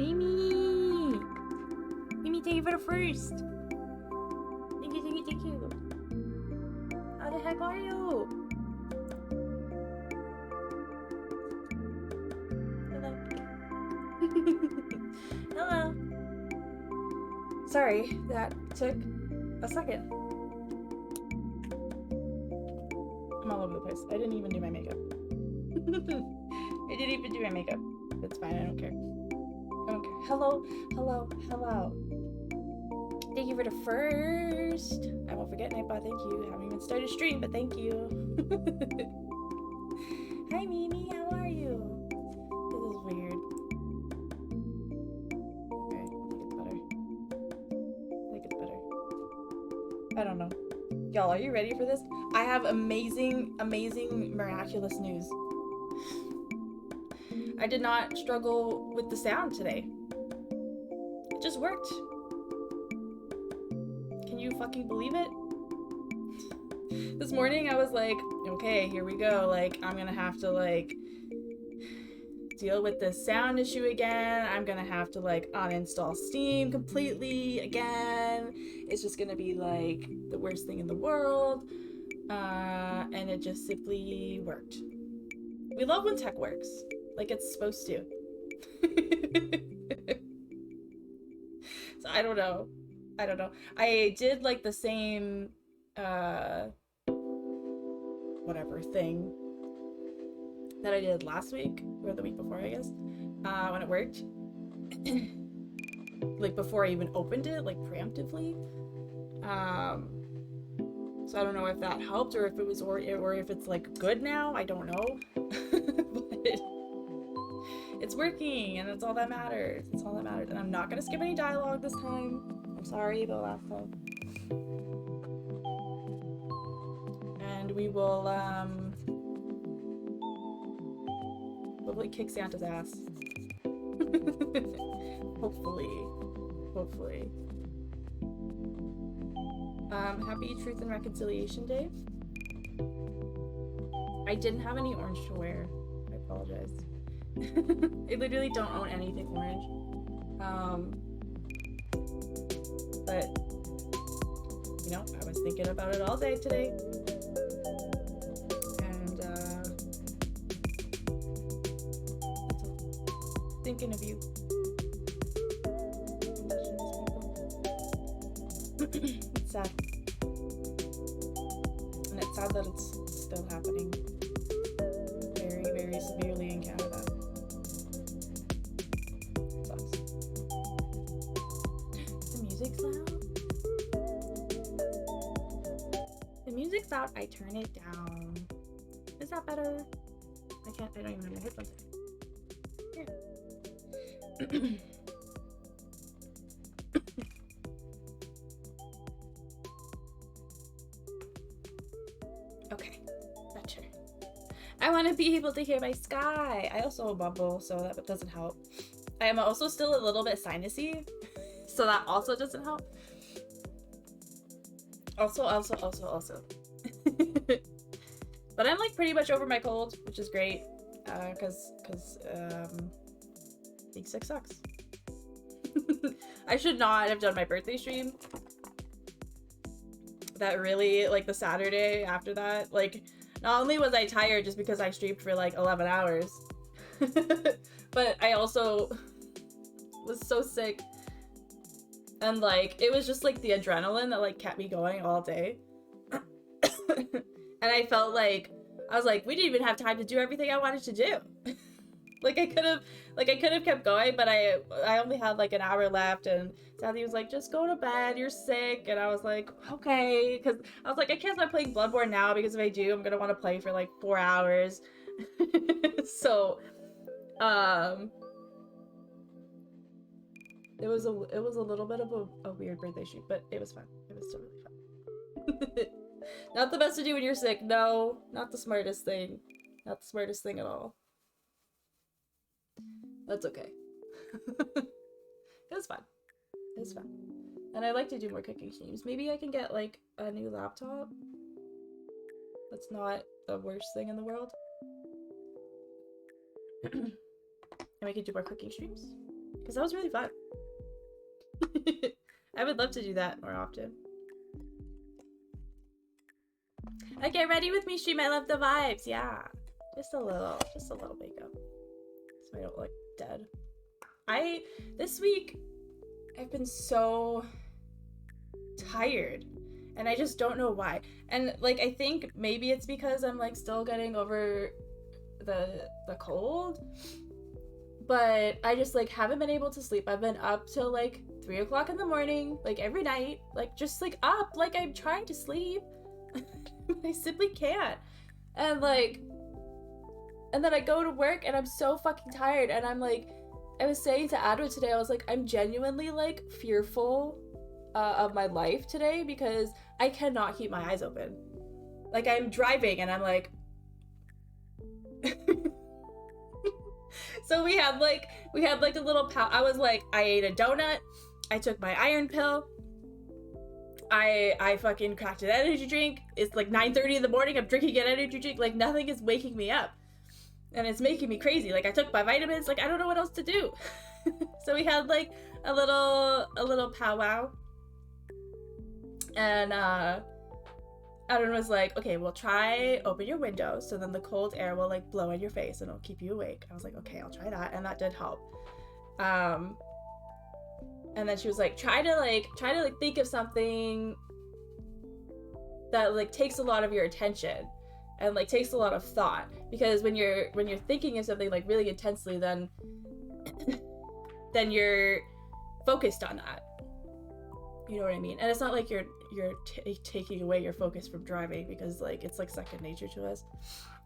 Mimi! Mimi, thank you for the first! Thank you, thank you, thank you! How the heck are you? Hello. Hello. Sorry, that took a second. I'm all over the place. I didn't even do my makeup. I didn't even do my makeup. It's fine, I don't care. I don't care. Hello, hello, hello. Thank you for the first. I won't forget, Nightbot. Thank you. I haven't even started stream, but thank you. Hi, Mimi. How are you? This is weird. Okay, I think it's better. I don't know. Y'all, are you ready for this? I have amazing, amazing, miraculous news. I did not struggle with the sound today. It just worked. Can you fucking believe it? This morning I was like, okay, here we go. Like, I'm gonna have to like deal with this sound issue again. I'm gonna have to like uninstall Steam completely again. It's just gonna be like the worst thing in the world. And it just simply worked. We love when tech works. Like it's supposed to. So I don't know. I don't know. I did like the same whatever thing that I did last week or the week before, I guess, when it worked. Like before I even opened it, like preemptively. So I don't know if that helped or if it was or if it's like good now. I don't know. But it's working and that's all that matters. It's all that matters. And I'm not gonna skip any dialogue this time. I'm sorry about last time. And we will hopefully kick Santa's ass. Hopefully. Hopefully. Happy Truth and Reconciliation Day. I didn't have any orange to wear. I apologize. I literally don't own anything orange. But, you know, I was thinking about it all day today. And, thinking of you. It's sad. And it's sad that it's still happening very, very severely in Canada. It sucks. The music's loud? The music's loud, I turn it down. Is that better? I don't even have my headphones in. Here. Okay, better. I want to be able to hear my sky. I also bubble, so that doesn't help. I am also still a little bit sinusy, so that also doesn't help. Also. But I'm like pretty much over my cold, which is great, cause being sick sucks. I should not have done my birthday stream. That really, like the Saturday after that, like not only was I tired just because I streamed for like 11 hours, but I also was so sick. And like, it was just like the adrenaline that like kept me going all day. And I felt like, I was like, we didn't even have time to do everything I wanted to do. Like I could have kept going, but I only had like an hour left, and Sadie was like, just go to bed, you're sick. And I was like, okay, because I was like, I can't start playing Bloodborne now because if I do, I'm gonna want to play for like 4 hours. So, it was a little bit of a weird birthday shoot, but it was fun. It was still really fun. Not the best to do when you're sick. No, not the smartest thing. Not the smartest thing at all. That's okay. It was fun. It was fun. And I like to do more cooking streams. Maybe I can get like a new laptop. That's not the worst thing in the world. And we could do more cooking streams. because that was really fun. I would love to do that more often. Okay, ready with me, stream. I love the vibes. Yeah, just a little makeup, so I don't look dead. This week I've been so tired, and I just don't know why. And like, I think maybe it's because I'm like still getting over the cold, but I just like haven't been able to sleep. I've been up till like 3 o'clock in the morning, like every night, like just like up, like I'm trying to sleep. I simply can't. And like, and then I go to work and I'm so fucking tired, and I'm like, I was saying to Adwa today, I was like, I'm genuinely like fearful of my life today because I cannot keep my eyes open. Like, I'm driving and I'm like so we had like a little I was like, I ate a donut, I took my iron pill, I fucking cracked an energy drink. It's like 9:30 in the morning, I'm drinking an energy drink, like nothing is waking me up. And it's making me crazy. Like, I took my vitamins, like I don't know what else to do. So we had like a little powwow. And Adam was like, okay, well, try open your window so then the cold air will like blow in your face and it'll keep you awake. I was like, okay, I'll try that, and that did help. And then she was like, try to think of something that like takes a lot of your attention and like takes a lot of thought, because when you're thinking of something like really intensely, then you're focused on that. You know what I mean? And it's not like you're taking away your focus from driving, because like it's like second nature to us.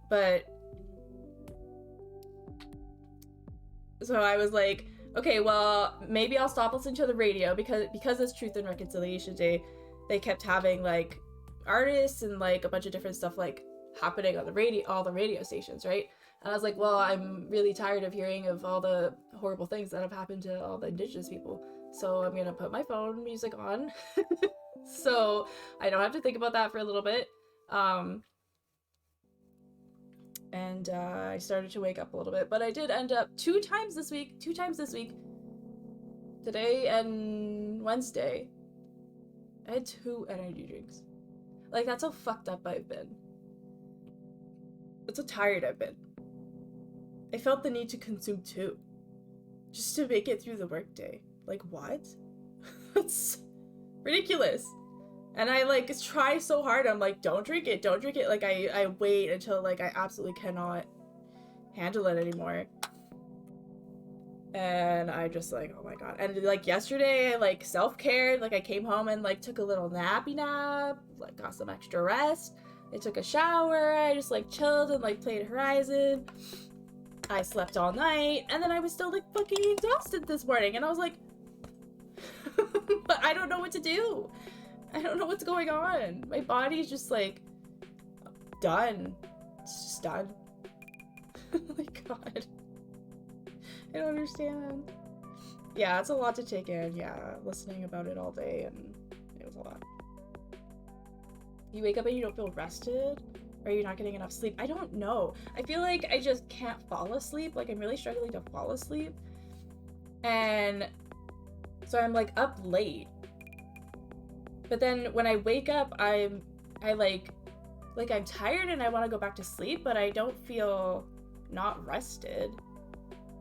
But so I was like, okay, well, maybe I'll stop listening to the radio, because it's Truth and Reconciliation Day. They kept having like artists and like a bunch of different stuff like happening on the radio, all the radio stations, right? And I was like, well, I'm really tired of hearing of all the horrible things that have happened to all the Indigenous people, so I'm gonna put my phone music on so I don't have to think about that for a little bit. And I started to wake up a little bit, but I did end up two times this week, today and Wednesday, I had 2 energy drinks. Like, that's how fucked up I've been. That's how tired I've been. I felt the need to consume 2 just to make it through the workday. Like, what? That's ridiculous. And I like try so hard. I'm like, don't drink it. Like, I wait until like I absolutely cannot handle it anymore. And I just like, oh my god. And like yesterday, I like self-cared. Like, I came home and like took a little nappy nap, like got some extra rest. I took a shower. I just like chilled and like played Horizon. I slept all night, and then I was still like fucking exhausted this morning, and I was like, but I don't know what to do. I don't know what's going on. My body's just like done. It's just done. Oh my god. I don't understand. Yeah, it's a lot to take in. Yeah, listening about it all day, and it was a lot. You wake up and you don't feel rested? Or are you not getting enough sleep? I don't know. I feel like I just can't fall asleep. Like, I'm really struggling to fall asleep. And so I'm like up late. But then when I wake up, I'm tired and I want to go back to sleep, but I don't feel not rested.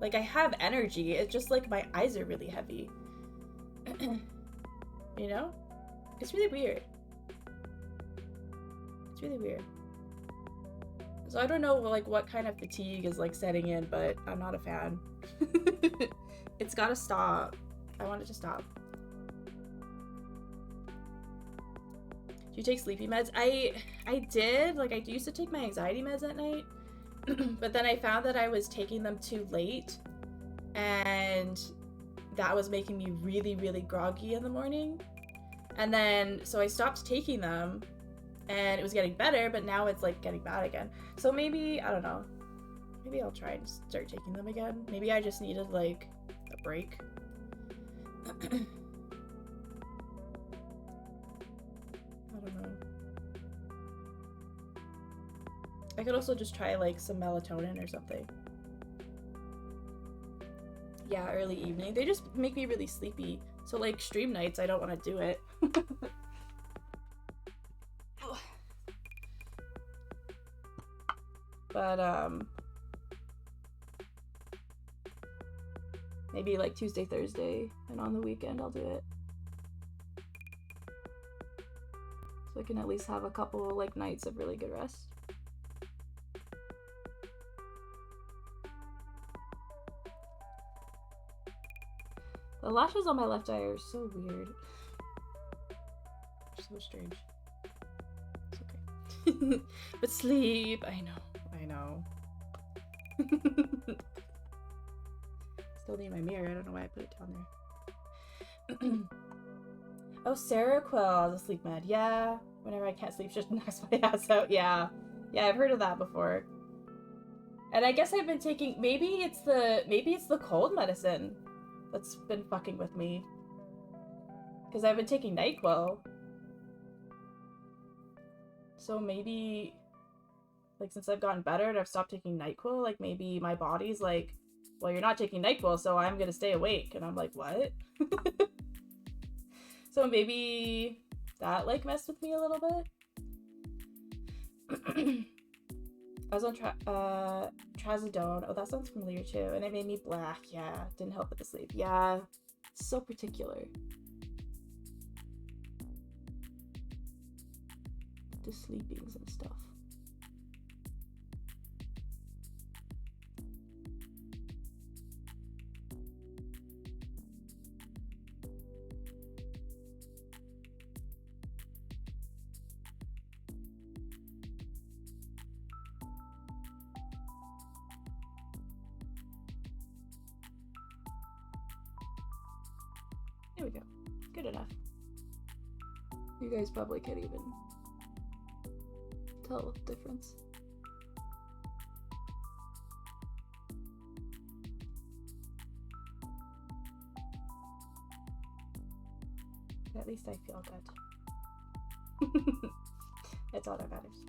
Like, I have energy. It's just like my eyes are really heavy. You know? It's really weird. It's really weird. So I don't know like what kind of fatigue is like setting in, but I'm not a fan. It's gotta stop. I want it to stop. Do you take sleepy meds? I did. Like, I used to take my anxiety meds at night, but then I found that I was taking them too late, and that was making me really, really groggy in the morning. And then, so I stopped taking them, and it was getting better, but now it's like getting bad again. So maybe, I don't know, maybe I'll try and start taking them again. Maybe I just needed like a break. I don't know. I could also just try like some melatonin or something. Yeah, early evening. They just make me really sleepy. So like stream nights, I don't want to do it. But maybe like Tuesday, Thursday, and on the weekend I'll do it. So I can at least have a couple like nights of really good rest. The lashes on my left eye are so weird. So strange. It's okay. But sleep, I know. Still need my mirror, I don't know why I put it down there. Oh, Seroquel, the sleep med. Yeah, whenever I can't sleep, just knocks my ass out. Yeah, I've heard of that before. And I guess I've been taking, maybe it's the cold medicine that's been fucking with me. Because I've been taking NyQuil. So maybe, like, since I've gotten better and I've stopped taking NyQuil, like, maybe my body's like, well, you're not taking NyQuil, so I'm gonna stay awake. And I'm like, what? So maybe that, like, messed with me a little bit. I was on trazodone. Oh, that sounds familiar too. And it made me black. Yeah, didn't help with the sleep. Yeah, it's so particular. The sleepings and stuff. There we go. Good enough. You guys probably can't even tell the difference. At least I feel good. That's all that matters.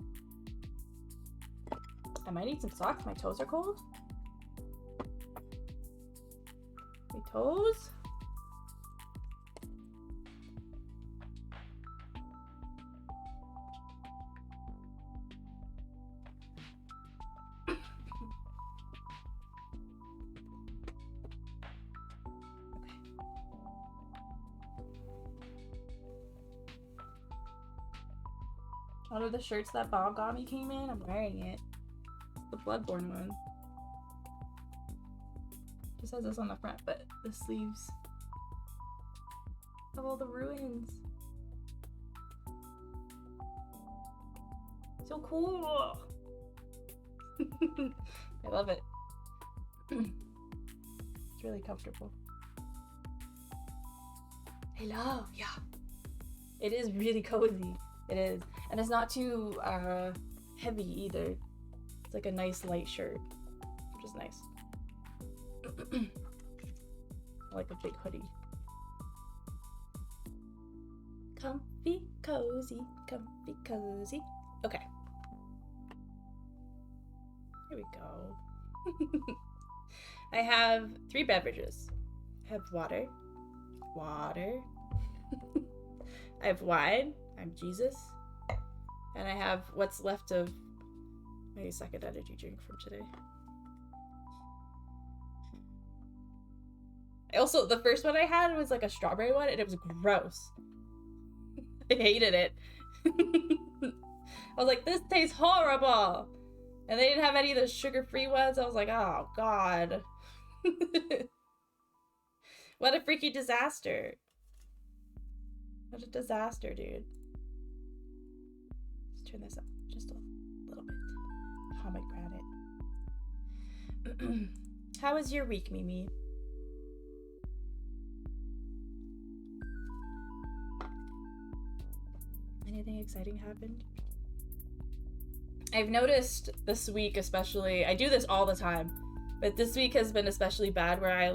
I might need some socks. My toes are cold. My toes? One of the shirts that Bob got me came in. I'm wearing it. The Bloodborne one. Just has this on the front, but the sleeves have all the ruins. So cool. I love it. It's really comfortable. Hello. Yeah. It is really cozy. It is. And it's not too heavy either. It's like a nice light shirt, which is nice. Like a big hoodie. Comfy, cozy, comfy, cozy. Okay. Here we go. I have 3 beverages. I have water. I have wine. I'm Jesus. And I have what's left of my second energy drink from today. Also, the first one I had was like a strawberry one, and it was gross. I hated it. I was like, this tastes horrible! And they didn't have any of the sugar-free ones. I was like, oh, God. What a freaky disaster. What a disaster, dude. Let's turn this up just a little bit. Oh, my granite. How was your week, Mimi? Anything exciting happened? I've noticed this week especially, I do this all the time, but this week has been especially bad where I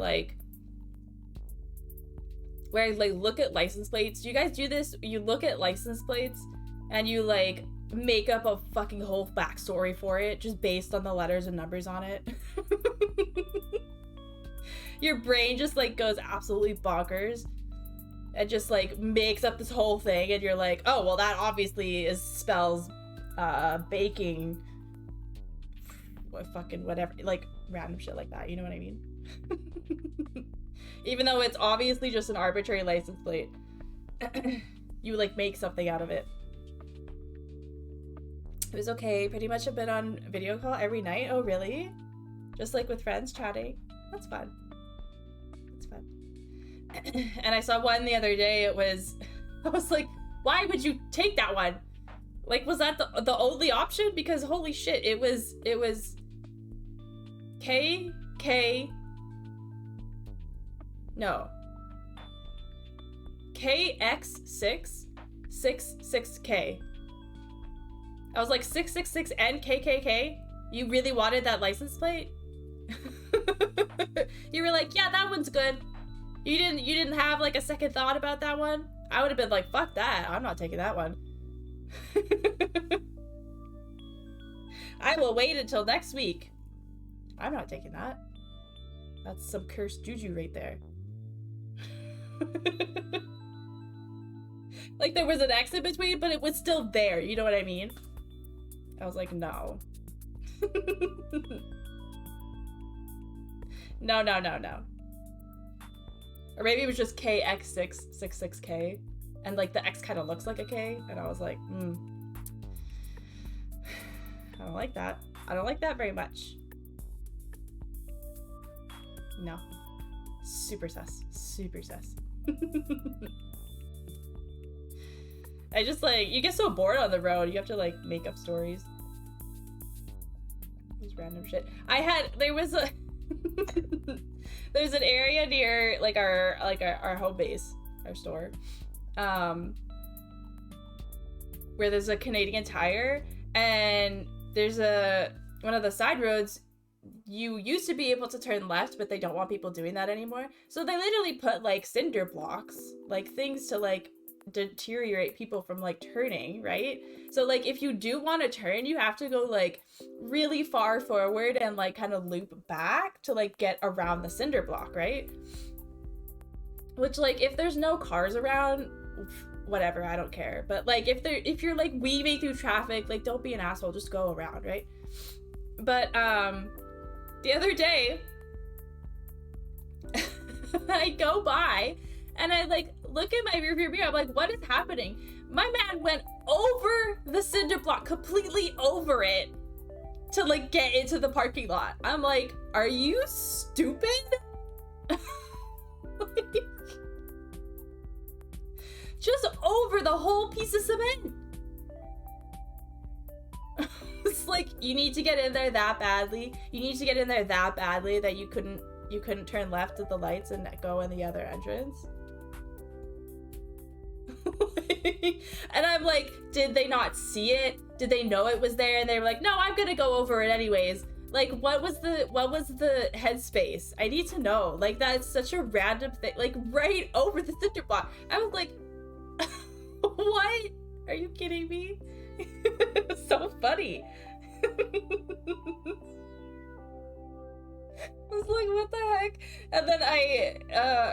look at license plates. Do you guys do this? You look at license plates and you like make up a fucking whole backstory for it just based on the letters and numbers on it. your brain just like goes absolutely bonkers. It just like makes up this whole thing, and you're like, oh well, that obviously spells baking, fucking whatever, like random shit like that. You know what I mean? Even though it's obviously just an arbitrary license plate, you like make something out of it. It was okay. Pretty much have been on video call every night. Oh really? Just like with friends chatting. That's fun. That's fun. And I saw one the other day. I was like, why would you take that one? Like, was that the only option? Because holy shit, it was KX666K. I was like 666 and KKK. You really wanted that license plate? You were like, yeah, that one's good. You didn't have like a second thought about that one? I would have been like, fuck that. I'm not taking that one. I will wait until next week. I'm not taking that. That's some cursed juju right there. Like there was an X in between, but it was still there. You know what I mean? I was like, no. No. Or maybe it was just KX666K. And like the X kind of looks like a K. And I was like, I don't like that. I don't like that very much. No. Super sus. Super sus. I just like, you get so bored on the road. You have to like make up stories. Just random shit. There was a there's an area near like our home base, our store, where there's a Canadian Tire, and there's one of the side roads. You used to be able to turn left, but they don't want people doing that anymore. So they literally put like cinder blocks, like things to like deteriorate people from like turning, right? So like if you do want to turn, you have to go like really far forward and like kind of loop back to like get around the cinder block, right? Which like if there's no cars around, whatever, I don't care. But like if you're like weaving through traffic, like don't be an asshole, just go around, right? But the other day I go by and I like look at my rearview mirror. I'm like, what is happening? My man went over the cinder block, completely over it, to like get into the parking lot. I'm like, are you stupid? Like, just over the whole piece of cement. It's like, you need to get in there that badly. You need to get in there that badly that you couldn't turn left at the lights and go in the other entrance. And I'm like, did they not see it? Did they know it was there? And they were like, no, I'm gonna go over it anyways. Like, what was the headspace? I need to know. Like, that's such a random thing. Like, right over the cinder block. I was like, what? Are you kidding me? It's so funny. I was like, what the heck? And then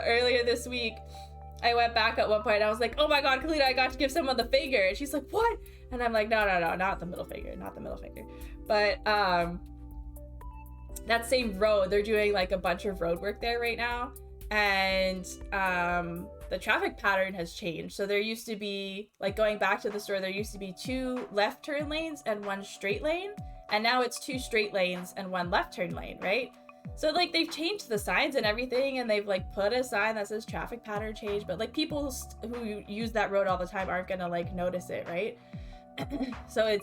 earlier this week, I went back at one point and I was like, oh my god, Kalina, I got to give someone the finger. And she's like, what? And I'm like, no, not the middle finger, not the middle finger. But that same road, they're doing like a bunch of road work there right now. And the traffic pattern has changed. So there used to be, like going back to the store, there used to be 2 left turn lanes and 1 straight lane. And now it's 2 straight lanes and 1 left turn lane, right? So like they've changed the signs and everything, and they've like put a sign that says traffic pattern change, but like people who use that road all the time aren't gonna like notice it, right? So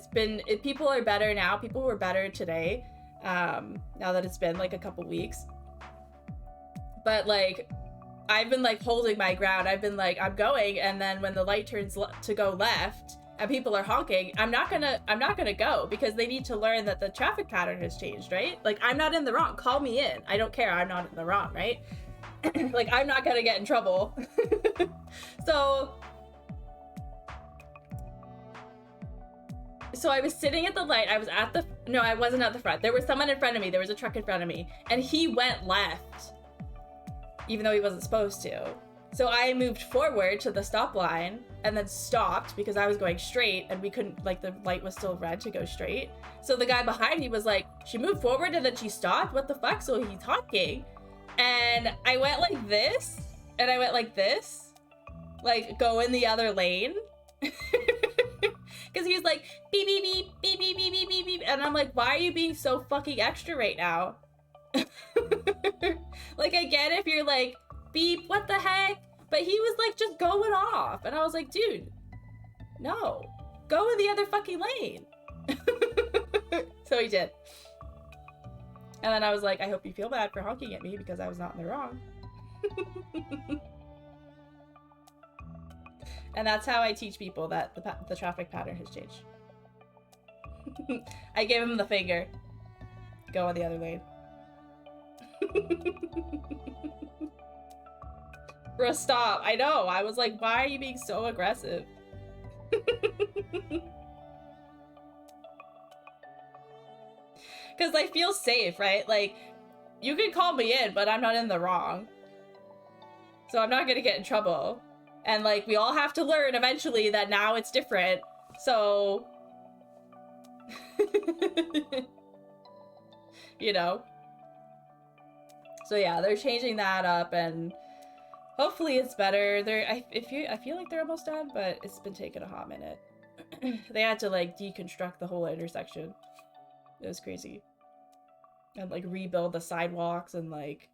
people are better now. People were better today, now that it's been like a couple weeks. But like, I've been like holding my ground. I've been like, I'm going, and then when the light turns to go left and people are honking, I'm not gonna go, because they need to learn that the traffic pattern has changed, right? Like, I'm not in the wrong. Call me in. I don't care. I'm not in the wrong, right? Like, I'm not gonna get in trouble. So I was sitting at the light. I wasn't at the front. There was someone in front of me. There was a truck in front of me, and he went left. even though he wasn't supposed to. So I moved forward to the stop line and then stopped because I was going straight and we couldn't, like, the light was still red to go straight. So the guy behind me was like, she moved forward and then she stopped? What the fuck? So he's honking. And I went like this and I went like this, like go in the other lane. Because he was like, beep, beep, beep, beep, beep, beep, beep, beep, beep. And I'm like, why are you being so fucking extra right now? Like, I get if you're like, beep, what the heck? But he was like just going off. And I was like, dude, no. Go in the other fucking lane. So he did. And then I was like, I hope you feel bad for honking at me because I was not in the wrong. And that's how I teach people that the traffic pattern has changed. I gave him the finger. Go in the other lane. Bro, stop. I know. I was like, why are you being so aggressive? Because I feel safe, right? Like, you can call me in, but I'm not in the wrong. So I'm not gonna get in trouble. And, like, we all have to learn eventually that now it's different. So... you know? So yeah, they're changing that up, and hopefully it's better. I feel like they're almost done, but it's been taking a hot minute. They had to, like, deconstruct the whole intersection. It was crazy. And, like, rebuild the sidewalks, and, like,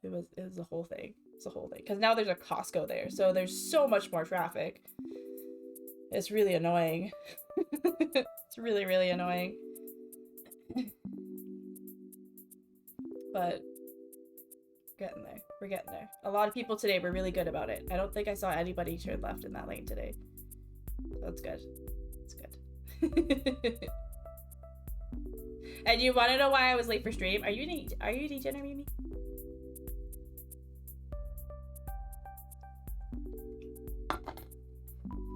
it was a whole thing. It's a whole thing. Because now there's a Costco there, so there's so much more traffic. It's really annoying. It's really, really annoying. But getting there. We're getting there. A lot of people today were really good about it. I don't think I saw anybody turn left in that lane today. So that's good. It's good. And you want to know why I was late for stream? Are you degenerating me?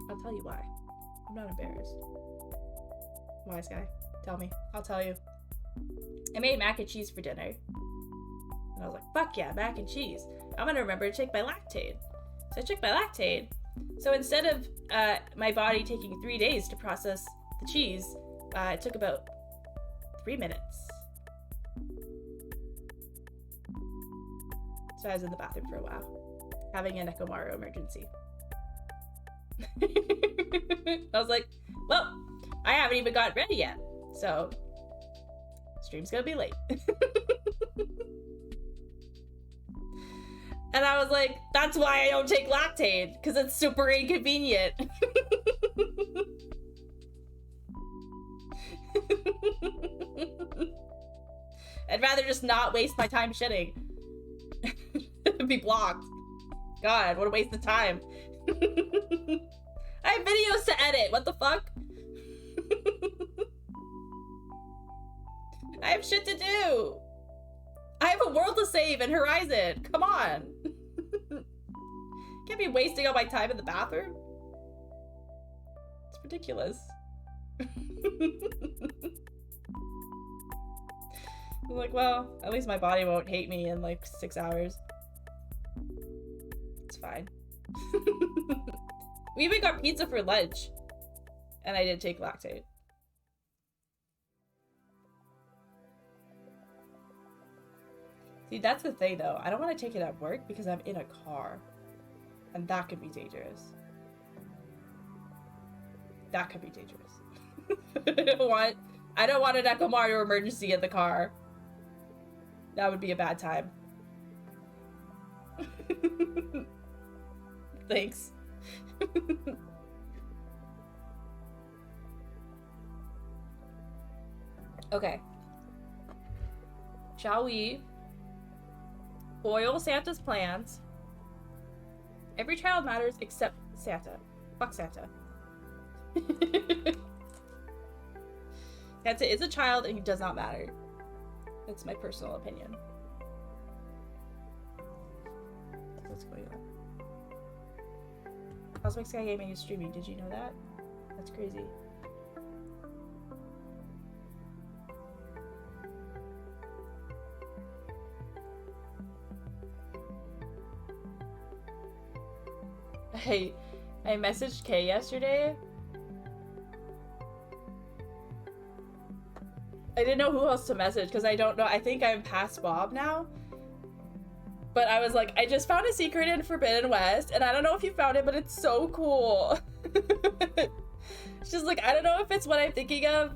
I'll tell you why. I'm not embarrassed. Wise guy. Tell me. I'll tell you. I made mac and cheese for dinner. And I was like, fuck yeah, mac and cheese. I'm gonna remember to check my lactate. So I checked my lactate. So instead of my body taking 3 days to process the cheese, it took about 3 minutes. So I was in the bathroom for a while, having an Ecomaro emergency. I was like, well, I haven't even gotten ready yet, so stream's gonna be late. And I was like, that's why I don't take Lactaid, because it's super inconvenient. I'd rather just not waste my time shitting. Be blocked. God, what a waste of time. I have videos to edit. What the fuck? I have shit to do. I have a world to save in Horizon. Come on. Can't be wasting all my time in the bathroom. It's ridiculous. I'm like, well, at least my body won't hate me in like 6 hours. It's fine. We even got pizza for lunch. And I did take Lactaid. See, that's the thing though. I don't want to take it at work because I'm in a car. And that could be dangerous. That could be dangerous. I don't want an Ecomaro emergency in the car. That would be a bad time. Thanks. Okay. Shall we foil Santa's plans? Every child matters except Santa. Fuck Santa. Santa is a child and he does not matter. That's my personal opinion. What's going on? Cosmic Sky Gaming is streaming. Did you know that? That's crazy. I messaged Kay yesterday. I didn't know who else to message because I don't know. I think I'm past Bob now. But I was like, I just found a secret in Forbidden West, and I don't know if you found it, but it's so cool. She's like, I don't know if it's what I'm thinking of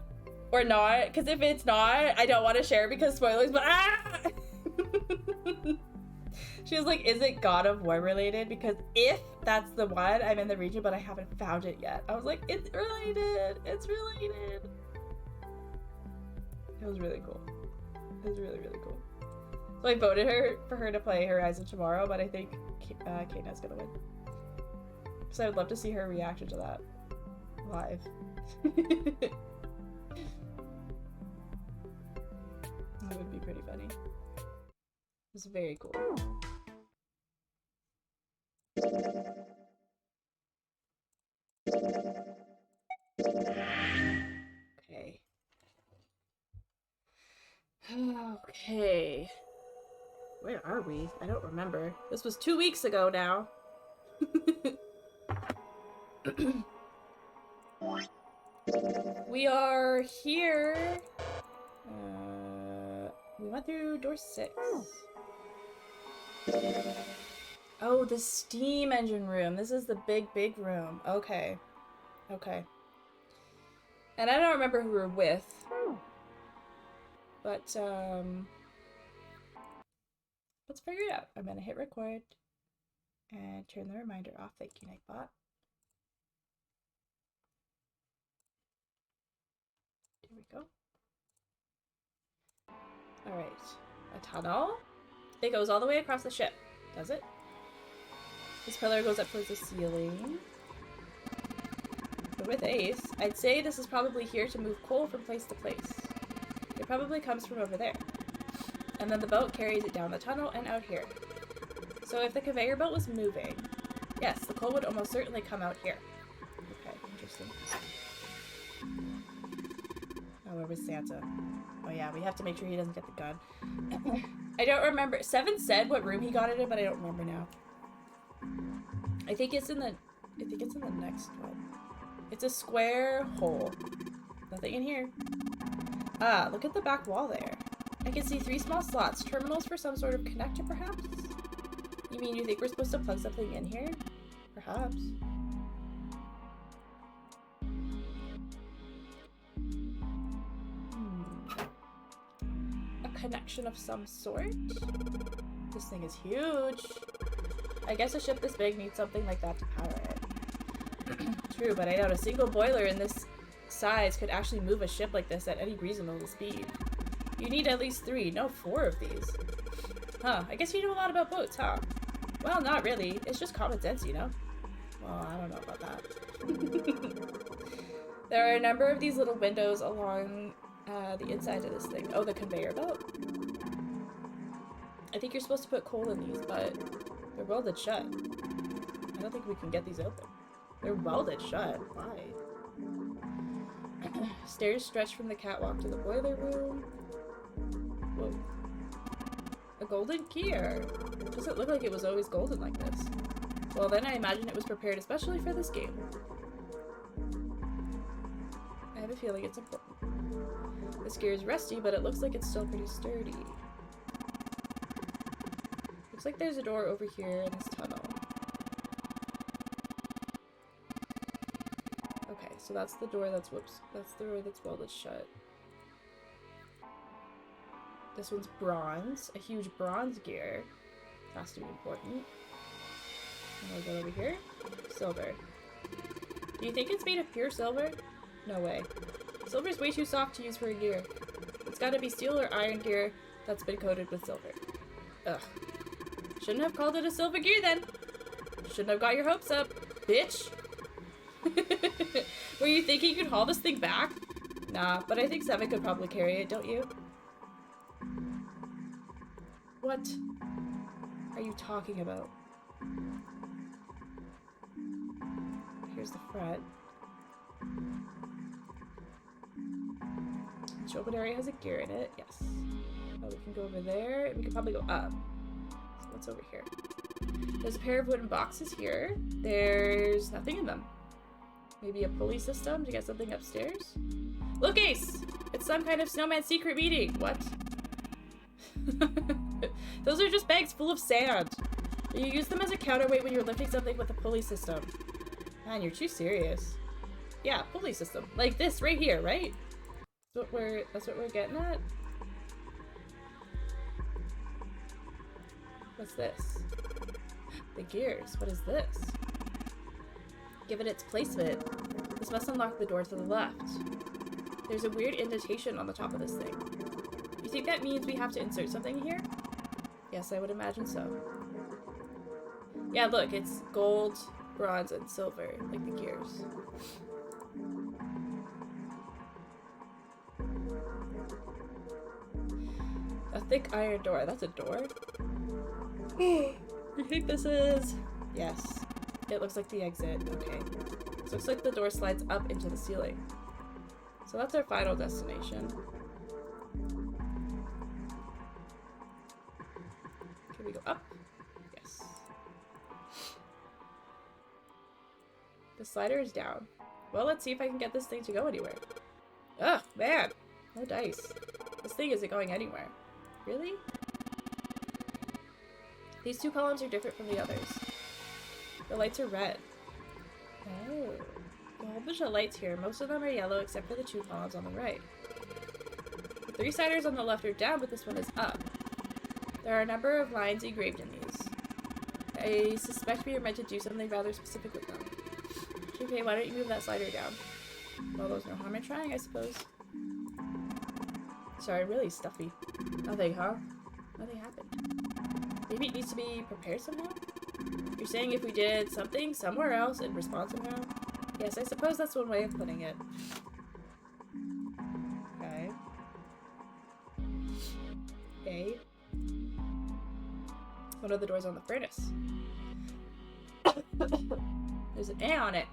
or not, because if it's not, I don't want to share because spoilers, but She was like, is it God of War related? Because if that's the one, I'm in the region, but I haven't found it yet. I was like, it's related. It's related. It was really cool. It was really, really cool. So I voted for her to play Horizon tomorrow, but I think Kana's gonna win. So I would love to see her reaction to that live. That would be pretty funny. It was very cool. Okay. Okay. Where are we? I don't remember. This was 2 weeks ago now. We are here. We went through door 6. Oh, the steam engine room. This is the big room. Okay. Okay. And I don't remember who we were with. But, let's figure it out. I'm gonna hit record and turn the reminder off. Thank you, Nightbot. Here we go. Alright. A tunnel? It goes all the way across the ship. Does it? This pillar goes up towards the ceiling. But with Ace, I'd say this is probably here to move coal from place to place. It probably comes from over there. And then the boat carries it down the tunnel and out here. So if the conveyor belt was moving, yes, the coal would almost certainly come out here. Okay, interesting. Oh, where was Santa? Oh yeah, we have to make sure he doesn't get the gun. I don't remember. Seven said what room he got it in, but I don't remember now. I think it's in the next one. It's a square hole. Nothing in here. Ah, look at the back wall there. I can see 3 small slots. Terminals for some sort of connector, perhaps? You mean you think we're supposed to plug something in here? Perhaps. A connection of some sort? This thing is huge. I guess a ship this big needs something like that to power it. True, but I doubt a single boiler in this size could actually move a ship like this at any reasonable speed. You need at least 3, no 4 of these. Huh, I guess you know a lot about boats, huh? Well, not really. It's just common sense, you know? Well, I don't know about that. There are a number of these little windows along the inside of this thing. Oh, the conveyor belt? I think you're supposed to put coal in these, but they're welded shut. I don't think we can get these open. They're welded shut. Why? Stairs stretch from the catwalk to the boiler room. Whoa. A golden gear. Doesn't look like it was always golden like this. Well, then I imagine it was prepared especially for this game. I have a feeling it's important. This gear is rusty, but it looks like it's still pretty sturdy. Looks like there's a door over here in this tunnel. Okay, so that's the door that's, that's the door that's welded shut. This one's bronze, a huge bronze gear. Has to be important. And we'll go over here. Silver. Do you think it's made of pure silver? No way. Silver's way too soft to use for a gear. It's gotta be steel or iron gear that's been coated with silver. Ugh. Shouldn't have called it a silver gear then. Shouldn't have got your hopes up, bitch. Were you thinking you could haul this thing back? Nah, but I think 7 could probably carry it, don't you? What are you talking about? Here's the front. Each open area has a gear in it, yes. Oh, we can go over there. We can probably go up. So what's over here? There's a pair of wooden boxes here. There's nothing in them. Maybe a pulley system to get something upstairs? Look, Ace! It's some kind of snowman secret meeting. What? Those are just bags full of sand. You use them as a counterweight when you're lifting something with a pulley system. Man, you're too serious. Yeah, pulley system. Like this right here, right? That's what we're getting at? What's this? The gears. What is this? Given its placement, this must unlock the door to the left. There's a weird indentation on the top of this thing. You think that means we have to insert something here? Yes, I would imagine so. Yeah, look, it's gold, bronze, and silver, like the gears. A thick iron door. That's a door? You think this is... Yes. It looks like the exit. Okay. This looks like the door slides up into the ceiling. So that's our final destination. Can we go up? Yes. The slider is down. Well, let's see if I can get this thing to go anywhere. Ugh, man! No dice. This thing isn't going anywhere. Really? These two columns are different from the others. The lights are red. Oh. A whole bunch of lights here. Most of them are yellow except for the two columns on the right. The three-siders on the left are down, but this one is up. There are a number of lines engraved in these. I suspect we are meant to do something rather specific with them. Okay, why don't you move that slider down? Well, there's no harm in trying, I suppose. Sorry, really stuffy. Nothing, huh? Nothing happened. Maybe it needs to be prepared somehow? You're saying if we did something somewhere else and respond somehow? Yes, I suppose that's one way of putting it. Okay. A. One of the doors on the furnace. There's an A on it.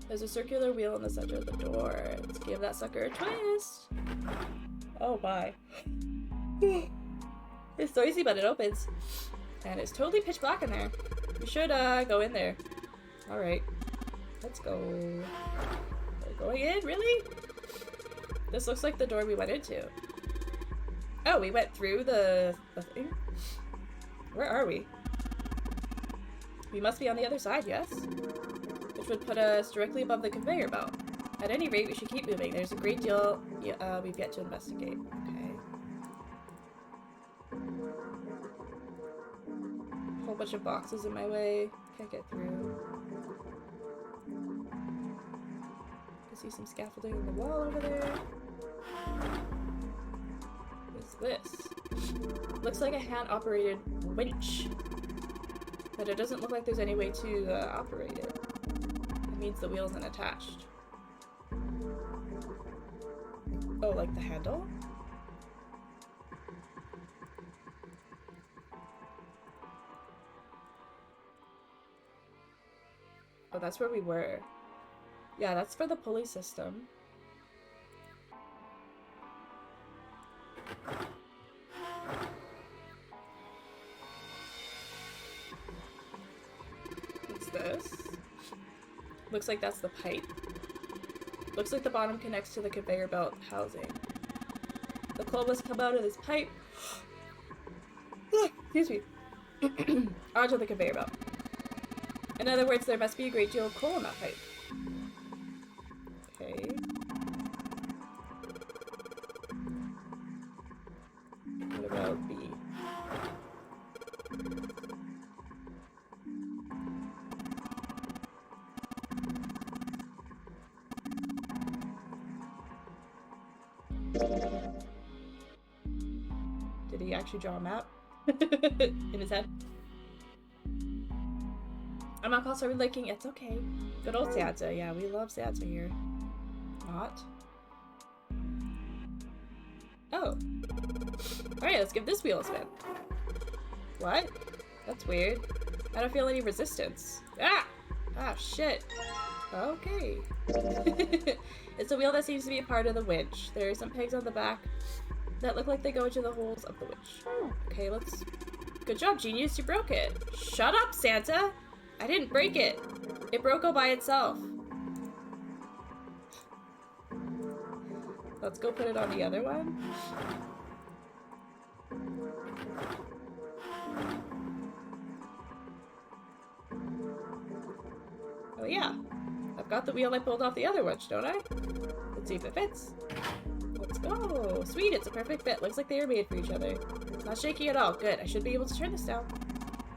There's a circular wheel in the center of the door. Let's give that sucker a twist. Oh my. It's noisy, but it opens. And it's totally pitch black in there. We should go in there. Alright. Let's go. We're going in? Really? This looks like the door we went into. Oh, we went through the thing? Where are we? We must be on the other side, yes? Which would put us directly above the conveyor belt. At any rate, we should keep moving. There's a great deal we've yet to investigate. Okay. Whole bunch of boxes in my way. Can't get through. I see some scaffolding on the wall over there. What's this? Looks like a hand-operated winch. But it doesn't look like there's any way to operate it. It means the wheel isn't attached. Oh, like the handle? Oh, that's where we were. Yeah, that's for the pulley system. What's this? Looks like that's the pipe. Looks like the bottom connects to the conveyor belt housing. The coal must come out of this pipe. Excuse me. Onto the conveyor belt. In other words, there must be a great deal of coal in that pipe. Okay. What about B? Did he actually draw a map in his head? I'm not also licking. It's okay. Good old Santa. Yeah, we love Santa here. Not. Oh. Alright, let's give this wheel a spin. What? That's weird. I don't feel any resistance. Ah! Ah, shit. Okay. It's a wheel that seems to be a part of the winch. There are some pegs on the back that look like they go into the holes of the winch. Okay, let's Good job, genius, you broke it. Shut up, Santa! I didn't break it. It broke all by itself. Let's go put it on the other one. Oh yeah. I've got the wheel I pulled off the other one, don't I? Let's see if it fits. Let's go. Sweet, it's a perfect fit. Looks like they were made for each other. It's not shaky at all. Good. I should be able to turn this down.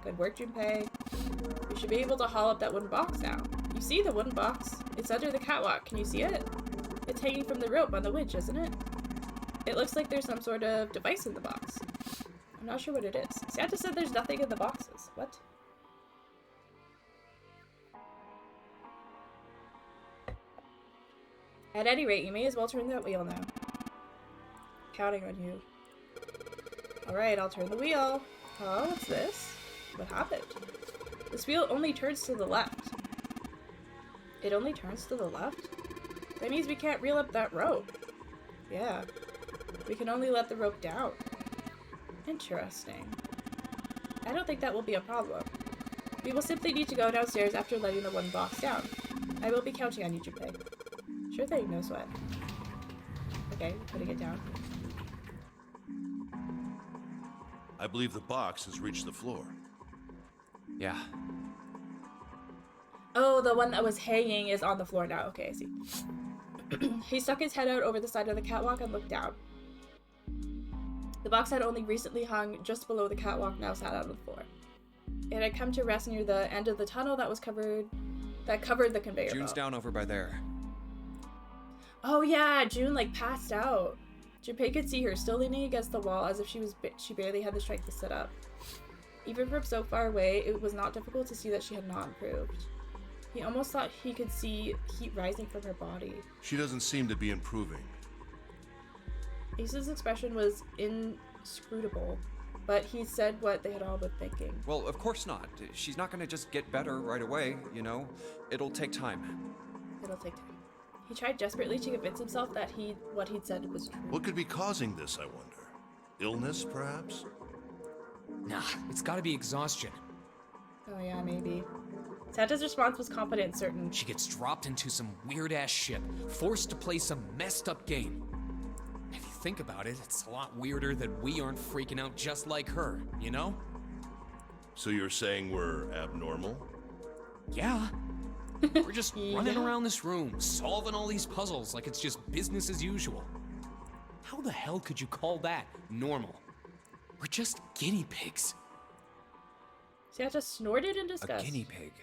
Good work, Junpei. We should be able to haul up that wooden box now. You see the wooden box? It's under the catwalk. Can you see it? It's hanging from the rope on the winch, isn't it? It looks like there's some sort of device in the box. I'm not sure what it is. Santa said there's nothing in the boxes. What? At any rate, you may as well turn that wheel now. Counting on you. Alright, I'll turn the wheel. Oh, what's this? What happened? This wheel only turns to the left. It only turns to the left? That means we can't reel up that rope. Yeah. We can only let the rope down. Interesting. I don't think that will be a problem. We will simply need to go downstairs after letting the wooden box down. I will be counting on you, Junpei. Sure thing, no sweat. Okay, putting it down. I believe the box has reached the floor. Yeah. Oh, the one that was hanging is on the floor now. Okay, I see. He stuck his head out over the side of the catwalk and looked down. The box had only recently hung just below the catwalk, now sat out on the floor. It had come to rest near the end of the tunnel that covered the conveyor June's belt. down over by there. Oh yeah, June like passed out. Junpei could see her still leaning against the wall as if she barely had the strength to sit up. Even from so far away, it was not difficult to see that she had not improved. He almost thought he could see heat rising from her body. She doesn't seem to be improving. Ace's expression was inscrutable, but he said what they had all been thinking. Well, of course not. She's not gonna just get better right away, you know? It'll take time. It'll take time. He tried desperately to convince himself that what he'd said was true. What could be causing this, I wonder? Illness, perhaps? Nah, it's gotta be exhaustion. Oh yeah, maybe. Santa's response was confident and certain. She gets dropped into some weird-ass ship, forced to play some messed-up game. If you think about it, it's a lot weirder that we aren't freaking out just like her, you know? So you're saying we're abnormal? Yeah. We're just running around this room, solving all these puzzles like it's just business as usual. How the hell could you call that normal? We're just guinea pigs. Santa snorted in disgust. A guinea pig?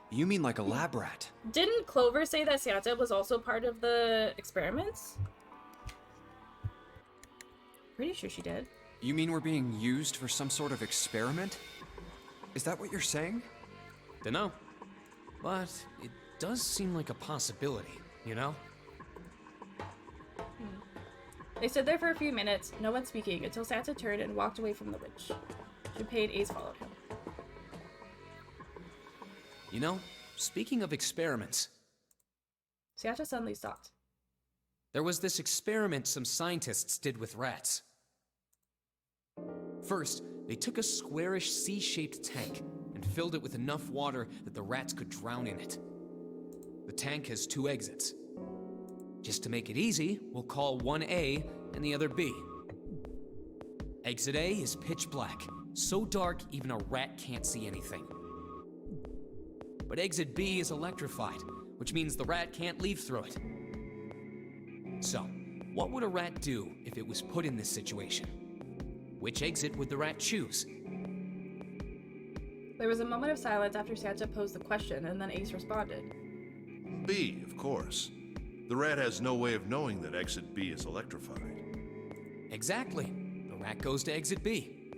You mean like a lab rat? Didn't Clover say that Santa was also part of the experiments? Pretty sure she did. You mean we're being used for some sort of experiment? Is that what you're saying? Dunno. But it does seem like a possibility, you know? They stood there for a few minutes, no one speaking, until Santa turned and walked away from the witch. Junpei and Ace followed him. You know, speaking of experiments, Santa suddenly stopped. there was this experiment some scientists did with rats. First, they took a squarish C-shaped tank and filled it with enough water that the rats could drown in it. The tank has 2 exits. Just to make it easy, we'll call one A and the other B. Exit A is pitch black, so dark even a rat can't see anything. But exit B is electrified, which means the rat can't leave through it. So, what would a rat do if it was put in this situation? Which exit would the rat choose? There was a moment of silence after Santa posed the question, and then Ace responded. B, of course. The rat has no way of knowing that exit B is electrified. Exactly. The rat goes to exit B.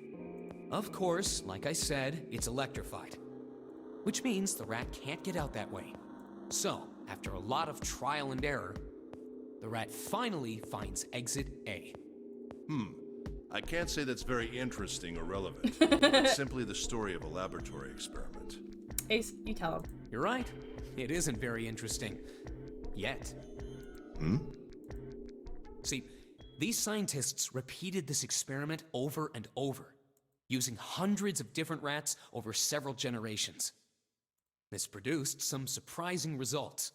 Of course, like I said, it's electrified. Which means the rat can't get out that way. So, after a lot of trial and error, the rat finally finds exit A. I can't say that's very interesting or relevant. It's simply the story of a laboratory experiment. Ace, you tell him. You're right. It isn't very interesting. Yet. See, these scientists repeated this experiment over and over. using hundreds of different rats over several generations. This produced some surprising results.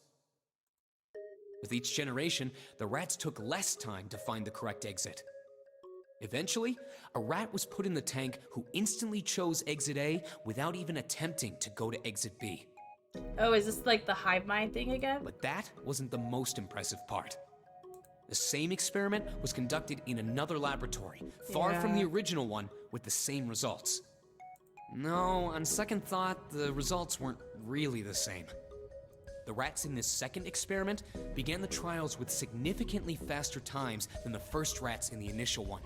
With each generation, the rats took less time to find the correct exit. Eventually, a rat was put in the tank who instantly chose exit A without even attempting to go to exit B. Oh, is this like the hive mind thing again? But that wasn't the most impressive part. The same experiment was conducted in another laboratory, far from the original one, with the same results. No, on second thought, the results weren't really the same. The rats in this second experiment began the trials with significantly faster times than the first rats in the initial one.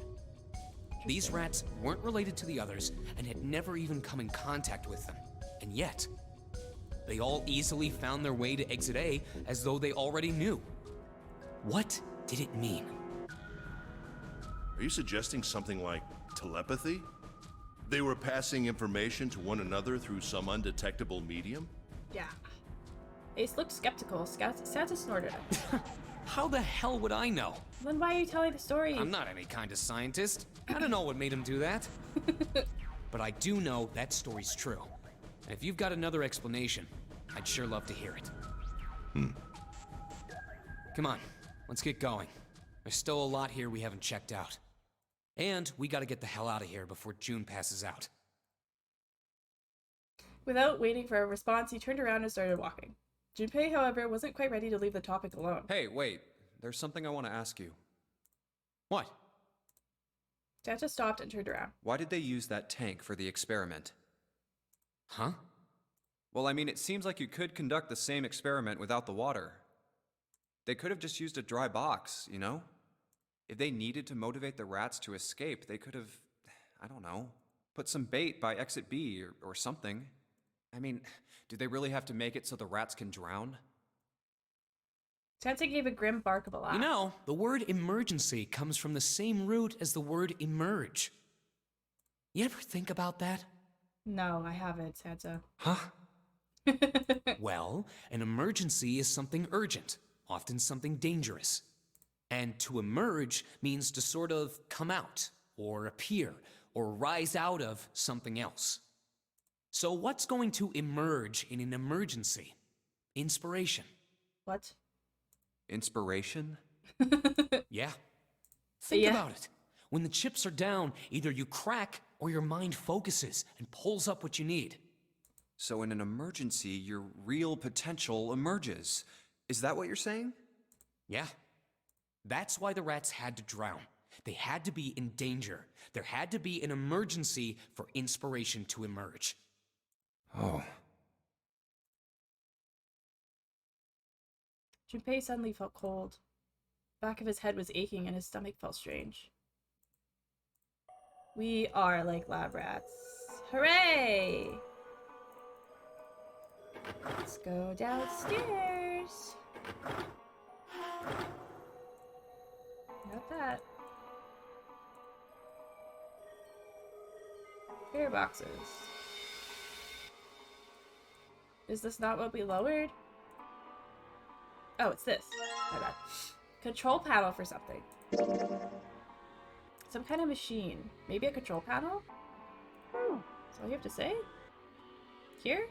These rats weren't related to the others and had never even come in contact with them. And yet, they all easily found their way to exit A as though they already knew. What did it mean? Are you suggesting something like telepathy? They were passing information to one another through some undetectable medium? Yeah. Ace looked skeptical. Santa snorted. How the hell would I know? Then why are you telling the story? I'm not any kind of scientist. I don't know what made him do that. But I do know that story's true. And if you've got another explanation, I'd sure love to hear it. Come on, let's get going. There's still a lot here we haven't checked out. And we gotta get the hell out of here before June passes out. Without waiting for a response, he turned around and started walking. Junpei, however, wasn't quite ready to leave the topic alone. Hey, wait. There's something I want to ask you. What? Santa stopped and turned around. Why did they use that tank for the experiment? Huh? Well, I mean, it seems like you could conduct the same experiment without the water. They could have just used a dry box, you know? If they needed to motivate the rats to escape, they could have, I don't know, put some bait by exit B or something. I mean, do they really have to make it so the rats can drown? Santa gave a grim bark of a laugh. You know, the word emergency comes from the same root as the word emerge. You ever think about that? No, I haven't, Santa. Huh? Well, an emergency is something urgent, often something dangerous. And to emerge means to sort of come out, or appear, or rise out of something else. So what's going to emerge in an emergency? Inspiration. What? Inspiration? Yeah. Think Yeah. about it. When the chips are down, either you crack or your mind focuses and pulls up what you need. So in an emergency, your real potential emerges. Is that what you're saying? Yeah. That's why the rats had to drown. They had to be in danger. There had to be an emergency for inspiration to emerge. Oh. Junpei suddenly felt cold. The back of his head was aching and his stomach felt strange. We are like lab rats. Hooray! Let's go downstairs. Not that. Air boxes. Is this not what we lowered? Oh, it's this. My bad. Control panel for something. Some kind of machine. Maybe a control panel? That's all you have to say? Here?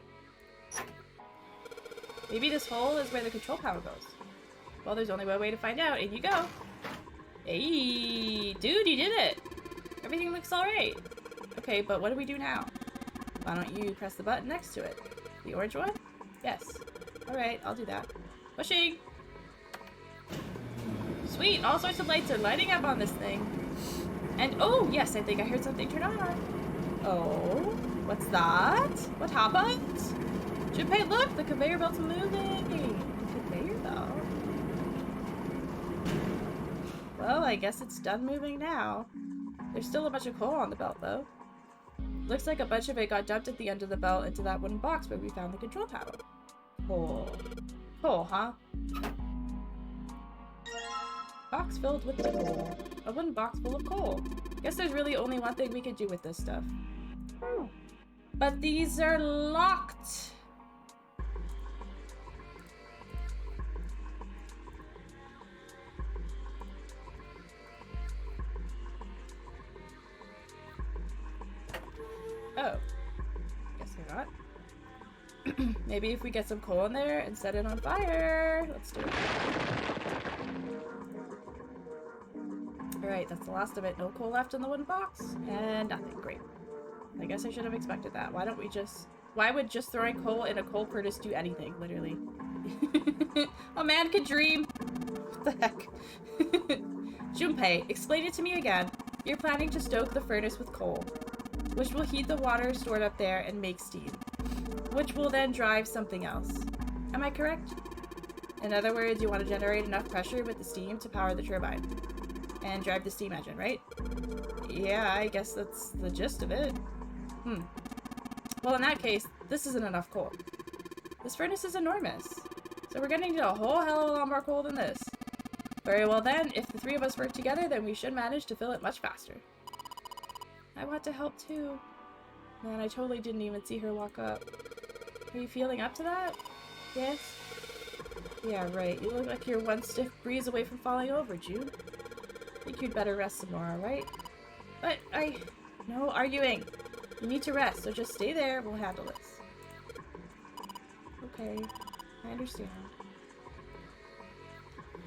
Maybe this hole is where the control panel goes. Well, there's only one way to find out. In you go. Hey, dude, you did it. Everything looks alright. Okay, but what do we do now? Why don't you press the button next to it? The orange one? Yes. Alright, I'll do that. Pushing! Sweet! All sorts of lights are lighting up on this thing. And oh, yes, I think I heard something turn on. Oh, what's that? What happened? Junpei, look! The conveyor belt's moving! Conveyor belt? Well, I guess it's done moving now. There's still a bunch of coal on the belt, though. Looks like a bunch of it got dumped at the end of the belt into that wooden box where we found the control panel. Coal. Coal, huh? Box filled with coal. A wooden box full of coal. Guess there's really only one thing we could do with this stuff. But these are locked! Oh. Guess they're not. Maybe if we get some coal in there and set it on fire. Let's do it. Alright, that's the last of it. No coal left in the wooden box. And nothing. Great. I guess I should have expected that. Why don't we just... Why would just throwing coal in a coal furnace do anything, literally? A man could dream. What the heck? Junpei, explain it to me again. You're planning to stoke the furnace with coal, which will heat the water stored up there and make steam, which will then drive something else. Am I correct? In other words, you want to generate enough pressure with the steam to power the turbine and drive the steam engine, right? Yeah, I guess that's the gist of it. Well, in that case, this isn't enough coal. This furnace is enormous, so we're gonna need a whole hell of a lot more coal than this. Very well then, if the three of us work together, then we should manage to fill it much faster. I want to help too. Man, I totally didn't even see her walk up. Are you feeling up to that? Yes? Yeah, right. You look like you're one stiff breeze away from falling over, June. I think you'd better rest some more, alright? But no arguing. You need to rest, so just stay there. We'll handle this. Okay. I understand.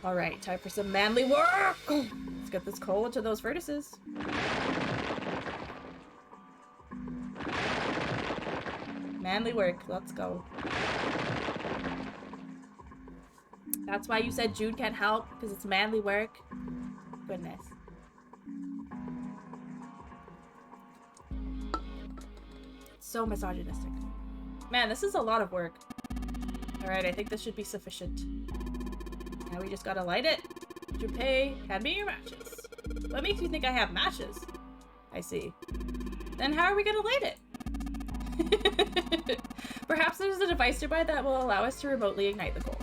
Alright, time for some manly work! Let's get this coal into those furnaces. Manly work. Let's go. That's why you said Jude can't help, because it's manly work. Goodness. So misogynistic. Man, this is a lot of work. Alright, I think this should be sufficient. Now we just gotta light it. Junpei, hand me your matches. What makes you think I have matches? I see. Then how are we gonna light it? Perhaps there's a device nearby that will allow us to remotely ignite the coal.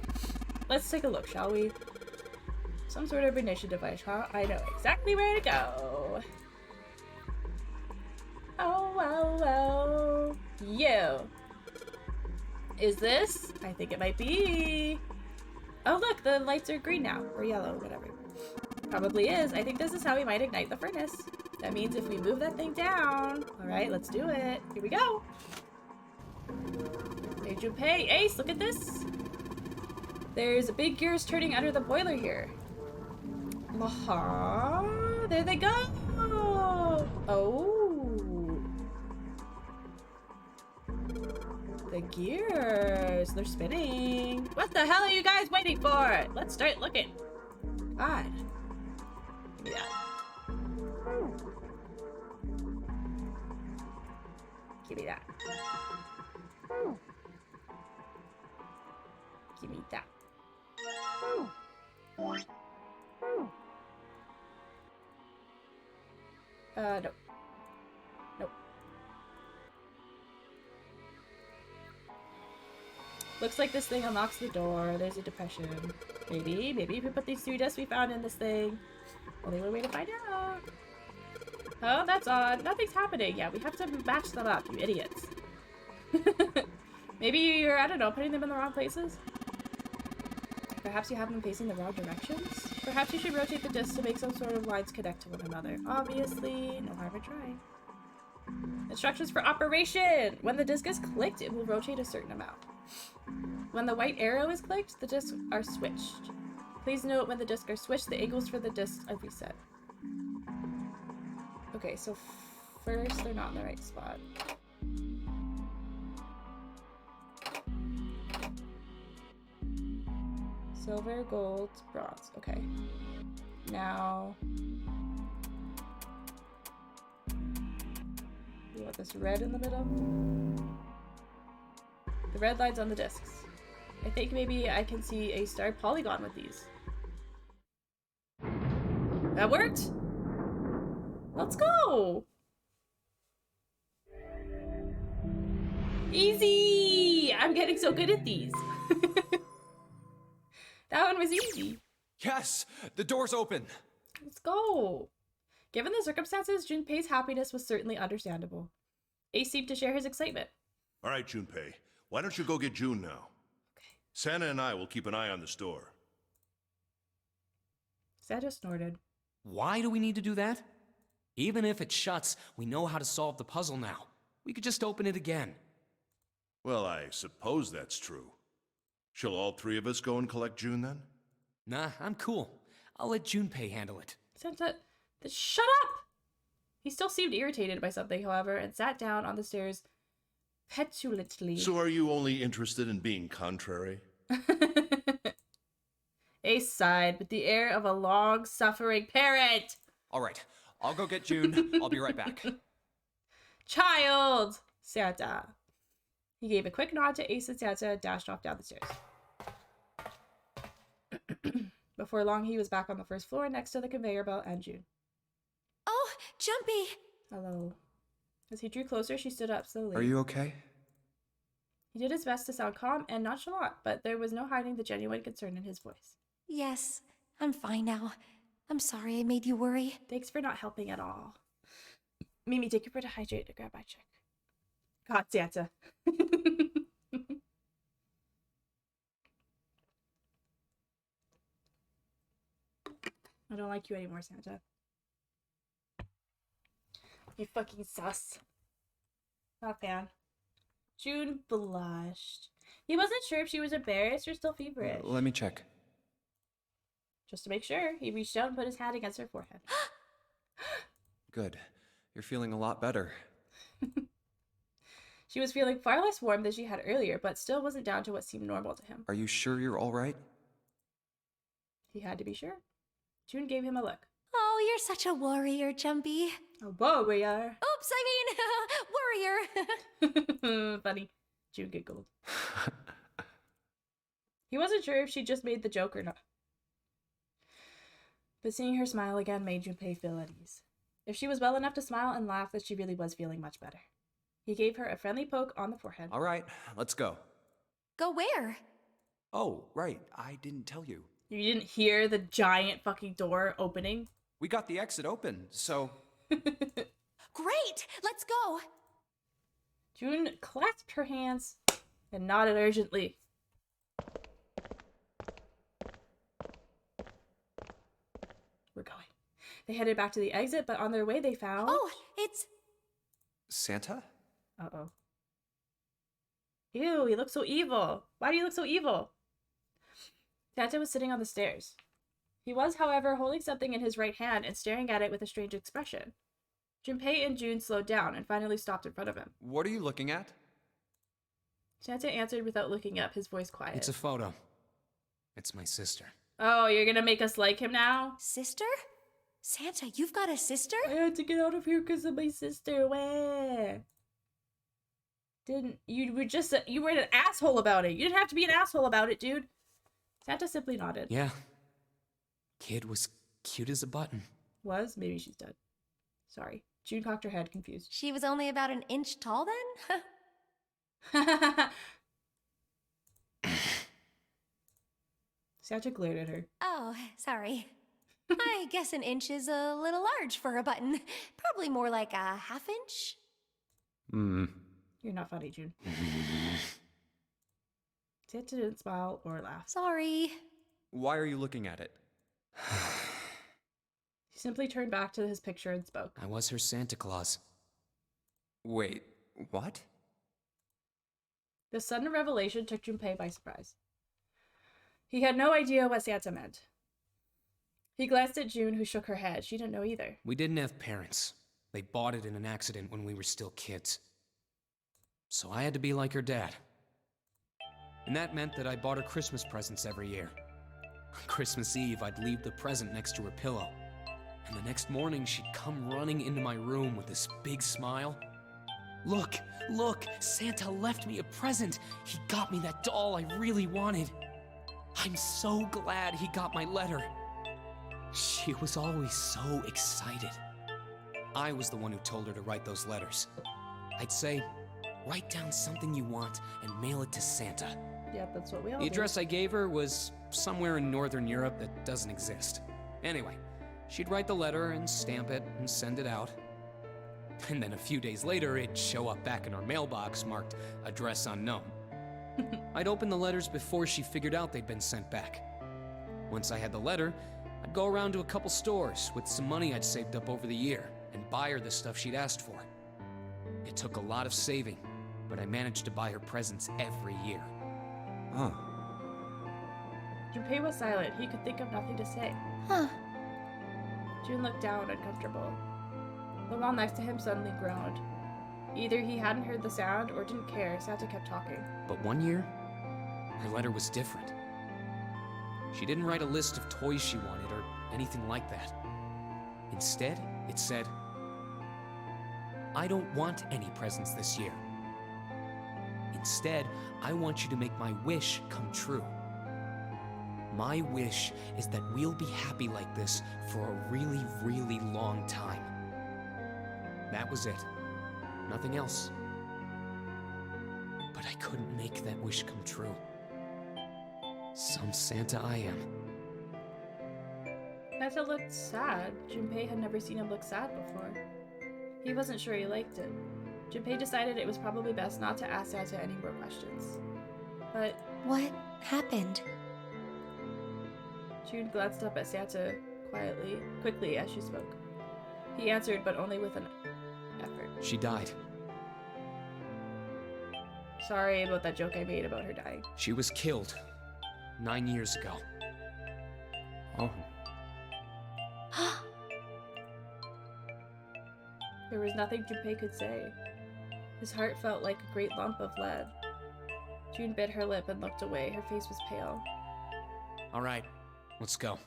Let's take a look, shall we? Some sort of ignition device, huh? I know exactly where to go. Oh. Yo. Is this? I think it might be. Oh look, the lights are green now, or yellow, whatever. Probably is. I think this is how we might ignite the furnace. That means if we move that thing down. Alright, let's do it. Here we go. Hey Junpei, Ace, look at this. There's big gears turning under the boiler here. Aha! There they go! Oh! The gears! They're spinning! What the hell are you guys waiting for? Let's start looking. God. Give me that. Give me that. Give me that. No. Nope. Looks like this thing unlocks the door. There's a depression. Maybe if we put these 3 discs we found in this thing. Only one way to find out. Oh, that's odd. Nothing's happening. Yeah, we have to match them up, you idiots. Maybe you're, I don't know, putting them in the wrong places? Perhaps you have them facing the wrong directions? Perhaps you should rotate the discs to make some sort of lines connect to one another. Obviously, no harm in trying. Instructions for operation! When the disc is clicked, it will rotate a certain amount. When the white arrow is clicked, the discs are switched. Please note when the discs are switched, the angles for the discs are reset. Okay, so first they're not in the right spot. Silver, gold, bronze. Okay. Now... you want this red in the middle? The red line's on the discs. I think maybe I can see a star polygon with these. That worked! Let's go! Easy! I'm getting so good at these. That one was easy. Yes! The door's open! Let's go! Given the circumstances, Junpei's happiness was certainly understandable. Ace seemed to share his excitement. All right, Junpei. Why don't you go get June now? Okay. Santa and I will keep an eye on the store. Santa snorted. Why do we need to do that? Even if it shuts, we know how to solve the puzzle now. we could just open it again. Well, I suppose that's true. Shall all three of us go and collect June then? Nah, I'm cool. I'll let Junpei handle it. Santa, shut up! He still seemed irritated by something, however, and sat down on the stairs petulantly. So are you only interested in being contrary? Ace sighed with the air of a long-suffering parent. All right, I'll go get June. I'll be right back. Child! Santa. He gave a quick nod to Ace and Santa and dashed off down the stairs. Before long, he was back on the first floor next to the conveyor belt and June. Oh, Jumpy! Hello. As he drew closer, she stood up slowly. Are you okay? He did his best to sound calm and nonchalant, but there was no hiding the genuine concern in his voice. Yes, I'm fine now. I'm sorry I made you worry. Thanks for not helping at all. Mimi, take your bread to hydrate to grab my check. God, Santa. I don't like you anymore, Santa. You fucking sus. Not a fan. June blushed. He wasn't sure if she was embarrassed or still feverish. Let me check. Just to make sure, he reached out and put his hand against her forehead. Good. You're feeling a lot better. She was feeling far less warm than she had earlier, but still wasn't down to what seemed normal to him. Are you sure you're all right? He had to be sure. June gave him a look. Oh, you're such a warrior, Jumpy. A warrior. Oops, I mean, warrior. Funny. June giggled. He wasn't sure if she just made the joke or not. But seeing her smile again made Junpei feel at ease. If she was well enough to smile and laugh, that she really was feeling much better. He gave her a friendly poke on the forehead. All right, let's go. Go where? Oh, right. I didn't tell you. You didn't hear the giant fucking door opening? We got the exit open, so... Great! Let's go! June clasped her hands and nodded urgently. We're going. They headed back to the exit, but on their way they found... Oh, it's... Santa? Uh-oh. Ew, he looks so evil. Why do you look so evil? Santa was sitting on the stairs. He was, however, holding something in his right hand and staring at it with a strange expression. Junpei and June slowed down and finally stopped in front of him. What are you looking at? Santa answered without looking up, his voice quiet. It's a photo. It's my sister. Oh, you're gonna make us like him now? Sister? Santa, you've got a sister? I had to get out of here because of my sister. Where? You were an asshole about it. You didn't have to be an asshole about it, dude. Santa simply nodded. Yeah. Kid was cute as a button. Was? Maybe she's dead. Sorry. June cocked her head, confused. She was only about an inch tall then? Santa glared at her. Oh, sorry. I guess an inch is a little large for a button. Probably more like a half inch. You're not funny, June. Santa didn't smile or laugh. Sorry. Why are you looking at it? He simply turned back to his picture and spoke. I was her Santa Claus. Wait, what? The sudden revelation took Junpei by surprise. He had no idea what Santa meant. He glanced at June, who shook her head. She didn't know either. We didn't have parents. They bought it in an accident when we were still kids. So I had to be like her dad. And that meant that I bought her Christmas presents every year. On Christmas Eve, I'd leave the present next to her pillow. And the next morning, she'd come running into my room with this big smile. Look, look, Santa left me a present. He got me that doll I really wanted. I'm so glad he got my letter. She was always so excited. I was the one who told her to write those letters. I'd say, write down something you want and mail it to Santa. Yep, that's what we all The do. address I gave her was somewhere in Northern Europe that doesn't exist. Anyway, she'd write the letter and stamp it and send it out. And then a few days later, it'd show up back in our mailbox marked address unknown. I'd open the letters before she figured out they'd been sent back. Once I had the letter, I'd go around to a couple stores with some money I'd saved up over the year and buy her the stuff she'd asked for. It took a lot of saving, but I managed to buy her presents every year. Huh. Junpei was silent. He could think of nothing to say. Huh. June looked down, uncomfortable. The wall next to him suddenly groaned. Either he hadn't heard the sound or didn't care. Santa kept talking. But one year, her letter was different. She didn't write a list of toys she wanted or anything like that. Instead, it said, I don't want any presents this year. Instead, I want you to make my wish come true. My wish is that we'll be happy like this for a really, really long time. That was it. Nothing else. But I couldn't make that wish come true. Some Santa I am. Santa looked sad. Junpei had never seen him look sad before. He wasn't sure he liked it. Junpei decided it was probably best not to ask Santa any more questions. But What happened? June glanced up at Santa quickly as she spoke. He answered, but only with an effort. She died. Sorry about that joke I made about her dying. She was killed 9 years ago. Oh. There was nothing Junpei could say. His heart felt like a great lump of lead. June bit her lip and looked away. Her face was pale. All right, let's go.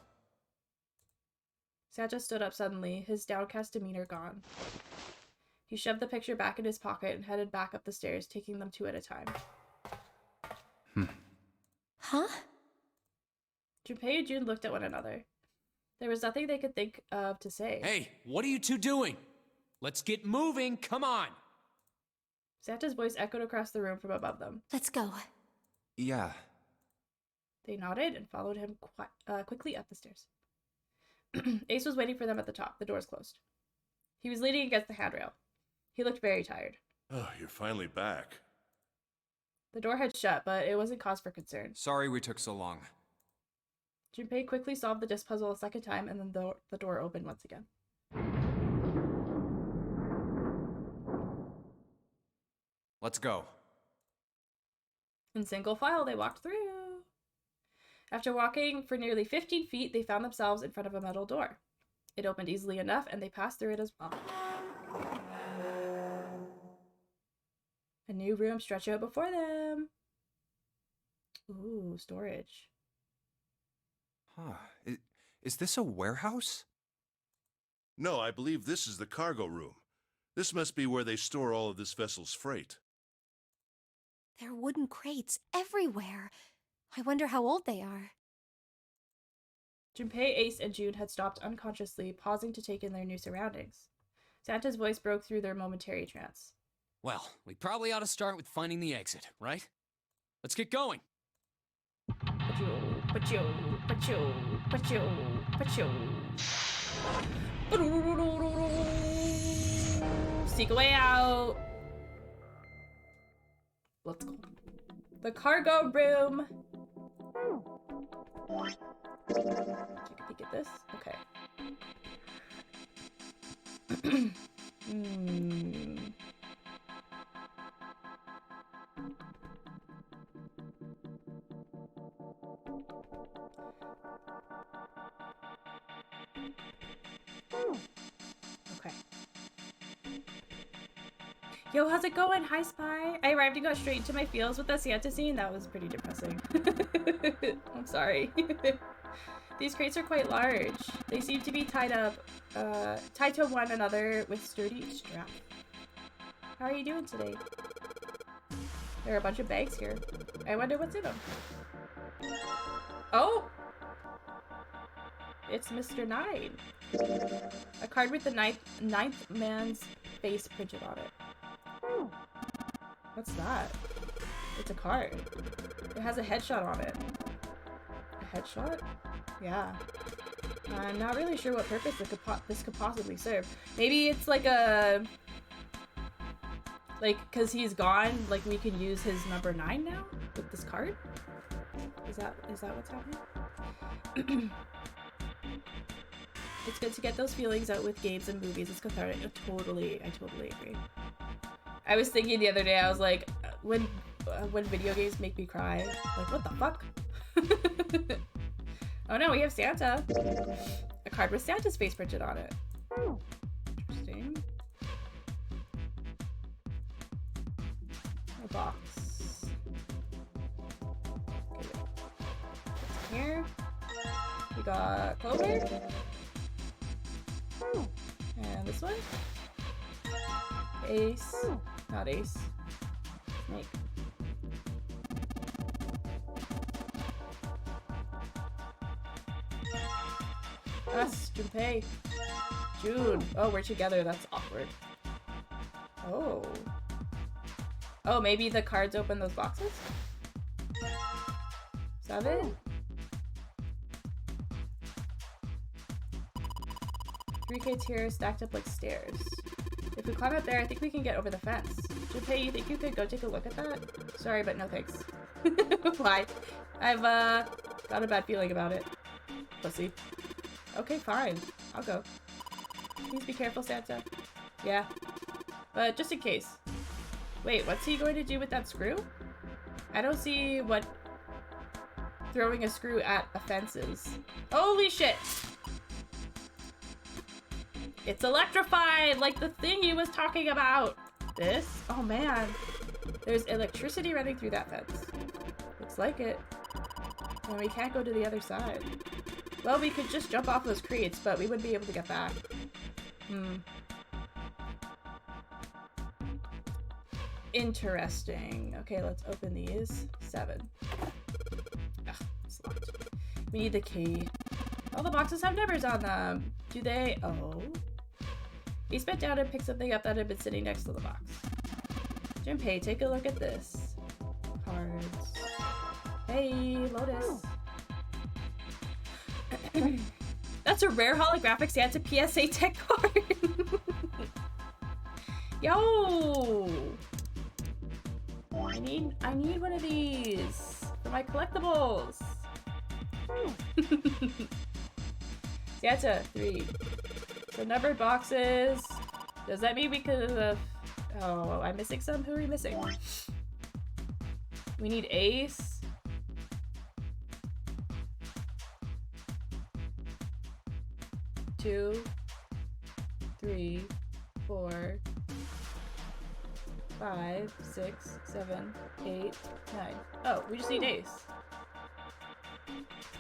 Santa stood up suddenly, his downcast demeanor gone. He shoved the picture back in his pocket and headed back up the stairs, taking them two at a time. Huh? Junpei and June looked at one another. There was nothing they could think of to say. Hey, what are you two doing? Let's get moving, come on! Santa's voice echoed across the room from above them. Let's go. Yeah. They nodded and followed him quickly up the stairs. Ace was waiting for them at the top. The doors closed. He was leaning against the handrail. He looked very tired. Oh, you're finally back. The door had shut, but it wasn't cause for concern. Sorry we took so long. Junpei quickly solved the disc puzzle a second time, and then the door opened once again. Let's go. In single file, they walked through. After walking for nearly 15 feet, they found themselves in front of a metal door. It opened easily enough, and they passed through it as well. A new room stretched out before them. Ooh, storage. Huh. Is this a warehouse? No, I believe this is the cargo room. This must be where they store all of this vessel's freight. There are wooden crates everywhere. I wonder how old they are. Junpei, Ace, and June had stopped unconsciously, pausing to take in their new surroundings. Santa's voice broke through their momentary trance. Well, we probably ought to start with finding the exit, right? Let's get going. Seek a way out. Let's go. The cargo room. Take a peek at this. Okay. Okay. Yo, how's it going? Hi, Spy. I arrived and got straight into my feels with the Santa scene. That was pretty depressing. I'm sorry. These crates are quite large. They seem to be tied to one another with sturdy straps. How are you doing today? There are a bunch of bags here. I wonder what's in them. Oh! It's Mr. Nine. A card with the ninth man's face printed on it. What's that? It's a card. It has a headshot on it. A headshot? Yeah. I'm not really sure what purpose this could possibly serve. Maybe it's like a... Like, because he's gone, like we can use his number 9 now? With this card? Is that what's happening? It's good to get those feelings out with games and movies. It's cathartic. I totally agree. I was thinking the other day, I was like, when video games make me cry, like, what the fuck? Oh no, we have Santa. A card with Santa's face printed on it. Interesting. A box. Okay, what's here? We got Clover. And this one. Ace. Not Ace. Snake. Us, Junpei. June. Oh, we're together. That's awkward. Oh. Oh, maybe the cards open those boxes? 7? 3 kids here stacked up like stairs. If we climb up there, I think we can get over the fence. Junpei, you think you could go take a look at that? Sorry, but no thanks. Why? I've, got a bad feeling about it. Pussy. Okay, fine. I'll go. Please be careful, Santa. Yeah. But just in case. Wait, what's he going to do with that screw? I don't see what throwing a screw at a fence is. Holy shit! It's electrified, like the thing he was talking about. This? Oh man. There's electricity running through that fence. Looks like it. And we can't go to the other side. Well, we could just jump off those crates, but we wouldn't be able to get back. Interesting. Okay, let's open these. 7. Ugh, it's locked. We need the key. All the boxes have numbers on them. Do they? Oh. He bent down and picked something up that had been sitting next to the box. Junpei, take a look at this. Cards. Hey, Lotus. That's a rare holographic Santa PSA tech card. Yo! I need one of these for my collectibles. Santa, 3. So numbered boxes. Does that mean we could oh, I'm missing some? Who are we missing? We need Ace. Two, 3, 4, 5, 6, 7, 8, 9. Oh, we just need Ace.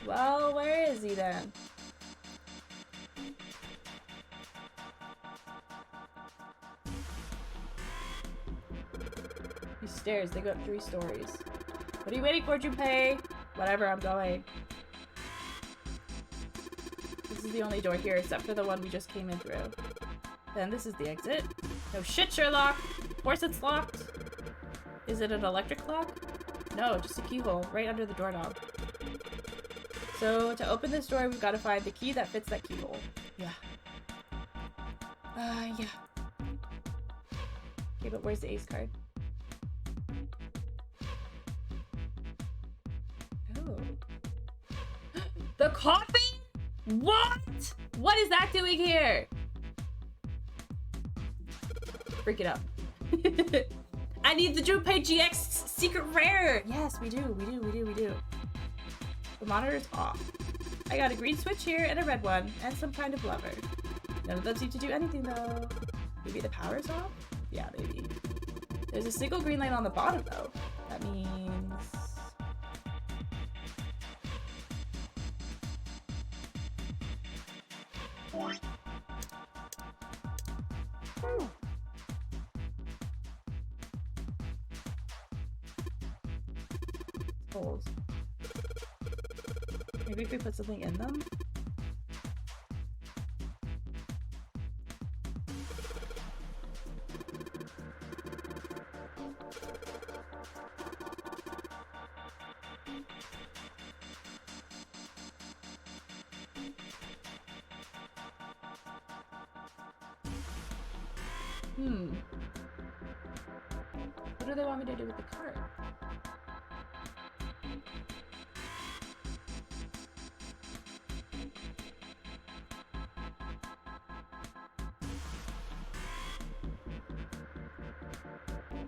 Well, where is he then? These stairs, they go up 3 stories. What are you waiting for, Junpei? Whatever, I'm going. This is the only door here, except for the one we just came in through. Then this is the exit. No shit, Sherlock! Of course it's locked! Is it an electric lock? No, just a keyhole, right under the doorknob. So, to open this door, we've got to find the key that fits that keyhole. Yeah. Yeah. Okay, but where's the Ace card? Oh. The coffee? What? What is that doing here? Freak it up. I need the Junpei GX secret rare. Yes, we do. The monitor's off. I got a green switch here and a red one and some kind of lever. None of them seem to do anything though. Maybe the power's off? Yeah, maybe. There's a single green light on the bottom though. That means... holes. Maybe if we put something in them? What do they want me to do with the card?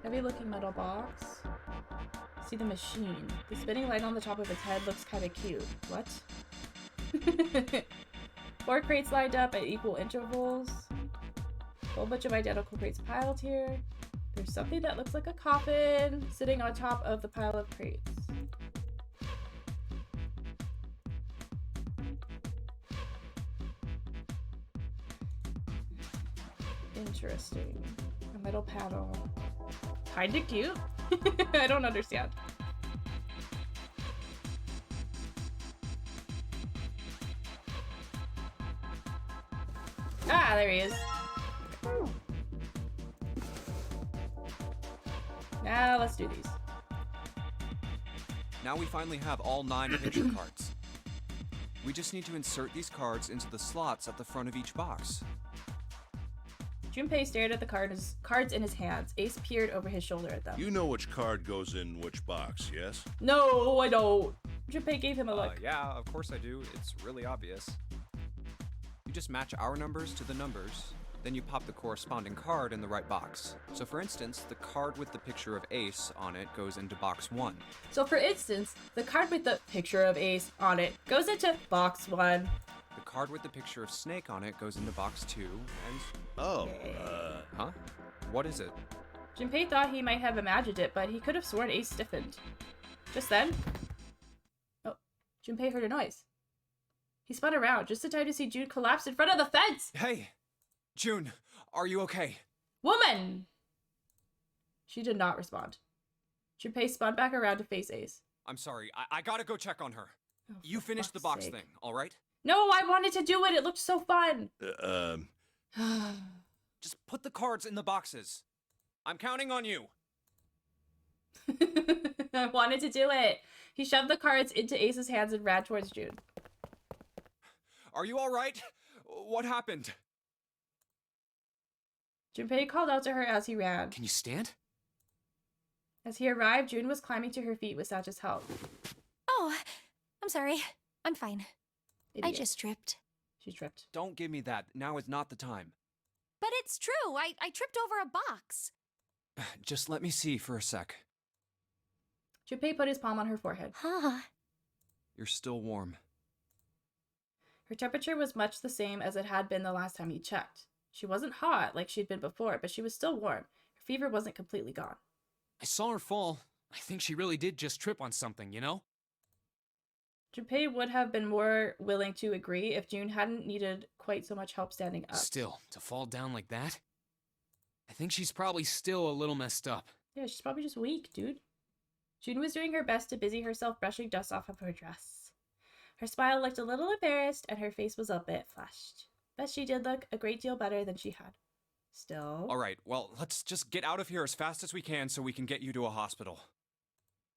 Heavy looking metal box. See the machine. The spinning light on the top of its head looks kind of cute. What? 4 crates lined up at equal intervals. A whole bunch of identical crates piled here. There's something that looks like a coffin sitting on top of the pile of crates. Interesting. A metal paddle. Kinda cute. I don't understand. Ah, there he is. Now let's do these. Now we finally have all 9 picture cards. We just need to insert these cards into the slots at the front of each box. Junpei stared at the cards in his hands. Ace peered over his shoulder at them. You know which card goes in which box, yes? No, I don't. Junpei gave him a look. Yeah, of course I do. It's really obvious. You just match our numbers to the numbers, then you pop the corresponding card in the right box. So for instance, the card with the picture of Ace on it goes into box 1. So for instance, the card with the picture of Ace on it goes into box 1. The card with the picture of Snake on it goes into box 2, and... Oh, Huh? What is it? Junpei thought he might have imagined it, but he could have sworn Ace stiffened. Just then... Oh, Junpei heard a noise. He spun around just in time to see June collapse in front of the fence! Hey! June, are you okay? Woman! She did not respond. Junpei spun back around to face Ace. I'm sorry, I gotta go check on her. Oh, You for finish the fuck's box sake. thing, alright? No, I wanted to do it! It looked so fun! Just put the cards in the boxes. I'm counting on you. I wanted to do it. He shoved the cards into Ace's hands and ran towards June. Are you alright? What happened? Junpei called out to her as he ran. Can you stand? As he arrived, June was climbing to her feet with Satch's help. Oh, I'm sorry. I'm fine. I Idiot. just tripped. She tripped. Don't give me that. Now is not the time. But it's true. I tripped over a box. Just let me see for a sec. Junpei put his palm on her forehead. Huh. You're still warm. Her temperature was much the same as it had been the last time he checked. She wasn't hot like she'd been before, but she was still warm. Her fever wasn't completely gone. I saw her fall. I think she really did just trip on something, you know? Junpei would have been more willing to agree if June hadn't needed quite so much help standing up. Still, to fall down like that? I think she's probably still a little messed up. Yeah, she's probably just weak, dude. June was doing her best to busy herself brushing dust off of her dress. Her smile looked a little embarrassed and her face was a bit flushed. But she did look a great deal better than she had. Still. Alright, well, let's just get out of here as fast as we can so we can get you to a hospital.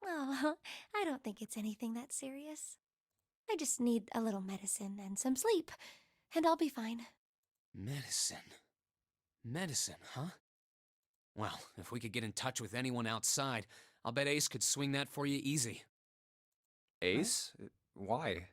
Oh, I don't think it's anything that serious. I just need a little medicine and some sleep, and I'll be fine. Medicine. Medicine, huh? Well, if we could get in touch with anyone outside, I'll bet Ace could swing that for you easy. Ace? Why?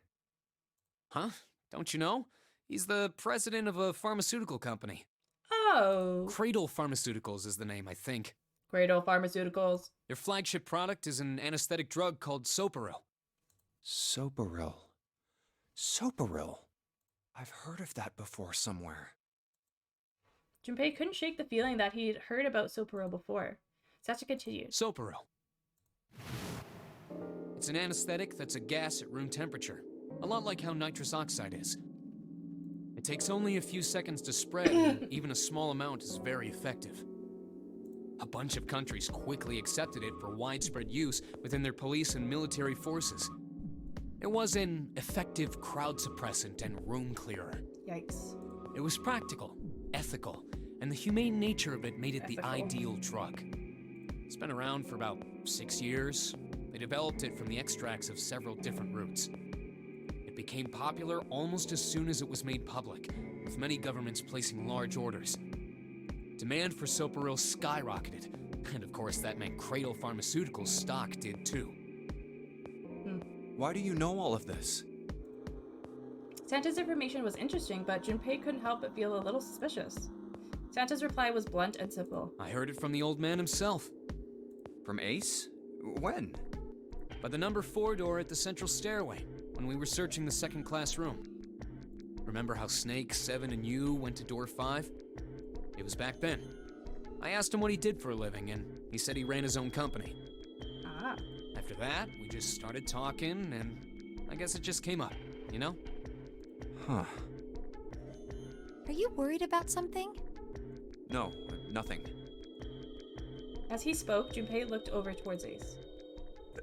Huh? Don't you know? He's the president of a pharmaceutical company. Oh. Cradle Pharmaceuticals is the name, I think. Cradle Pharmaceuticals. Their flagship product is an anesthetic drug called Soparil. Soparil. Soparil. I've heard of that before somewhere. Junpei couldn't shake the feeling that he'd heard about Soparil before. Sacha continued. Soparil. It's an anesthetic that's a gas at room temperature. A lot like how nitrous oxide is. It takes only a few seconds to spread, and even a small amount is very effective. A bunch of countries quickly accepted it for widespread use within their police and military forces. It was an effective crowd suppressant and room clearer. Yikes. It was practical, ethical, and the humane nature of it made it the ideal drug. It's been around for about 6 years. They developed it from the extracts of several different roots. It became popular almost as soon as it was made public, with many governments placing large orders. Demand for Soparil skyrocketed, and of course that meant Cradle Pharmaceuticals' stock did too. Why do you know all of this? Santa's information was interesting, but Junpei couldn't help but feel a little suspicious. Santa's reply was blunt and simple. I heard it from the old man himself. From Ace? When? By the number 4 door at the central stairway, when we were searching the second class room. Remember how Snake, 7, and you went to door 5? It was back then. I asked him what he did for a living, and he said he ran his own company. Ah. After that, we just started talking, and I guess it just came up, you know? Huh. Are you worried about something? No, nothing. As he spoke, Junpei looked over towards Ace.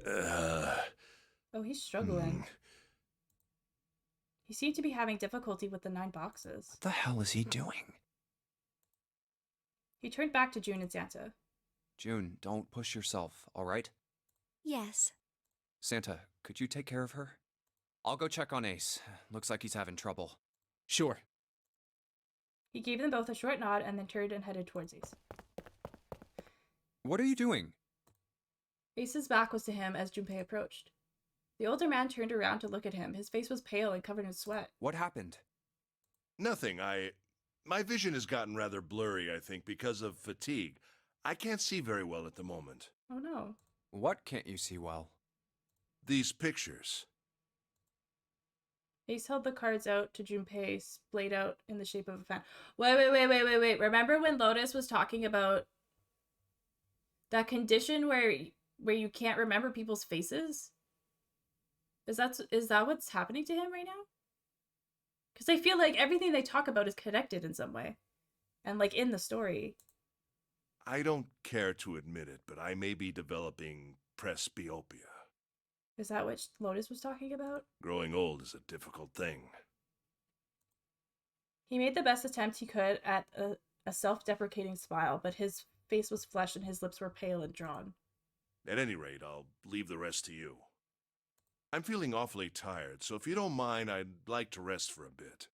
Oh, he's struggling. He seemed to be having difficulty with the 9 boxes. What the hell is he doing? He turned back to June and Santa. June, don't push yourself, all right? Yes. Santa, could you take care of her? I'll go check on Ace. Looks like he's having trouble. Sure. He gave them both a short nod and then turned and headed towards Ace. What are you doing? Ace's back was to him as Junpei approached. The older man turned around to look at him. His face was pale and covered in sweat. What happened? Nothing. My vision has gotten rather blurry, I think, because of fatigue. I can't see very well at the moment. Oh no. What can't you see well? These pictures. Ace held the cards out to Junpei, splayed out in the shape of a fan. Wait. Remember when Lotus was talking about that condition where you can't remember people's faces? Is that what's happening to him right now? Because I feel like everything they talk about is connected in some way. And like in the story. I don't care to admit it, but I may be developing presbyopia. Is that what Lotus was talking about? Growing old is a difficult thing. He made the best attempt he could at a self-deprecating smile, but his face was flushed and his lips were pale and drawn. At any rate, I'll leave the rest to you. I'm feeling awfully tired, so if you don't mind, I'd like to rest for a bit.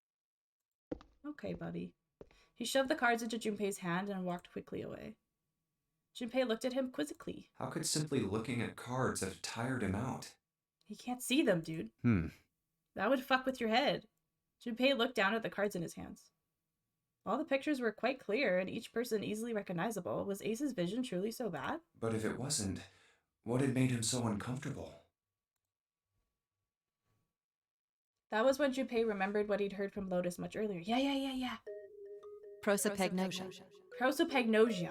Okay, buddy. He shoved the cards into Junpei's hand and walked quickly away. Junpei looked at him quizzically. How could simply looking at cards have tired him out? He can't see them, dude. That would fuck with your head. Junpei looked down at the cards in his hands. All the pictures were quite clear and each person easily recognizable. Was Ace's vision truly so bad? But if it wasn't, what had made him so uncomfortable? That was when Junpei remembered what he'd heard from Lotus much earlier. Yeah. Prosopagnosia. Prosopagnosia.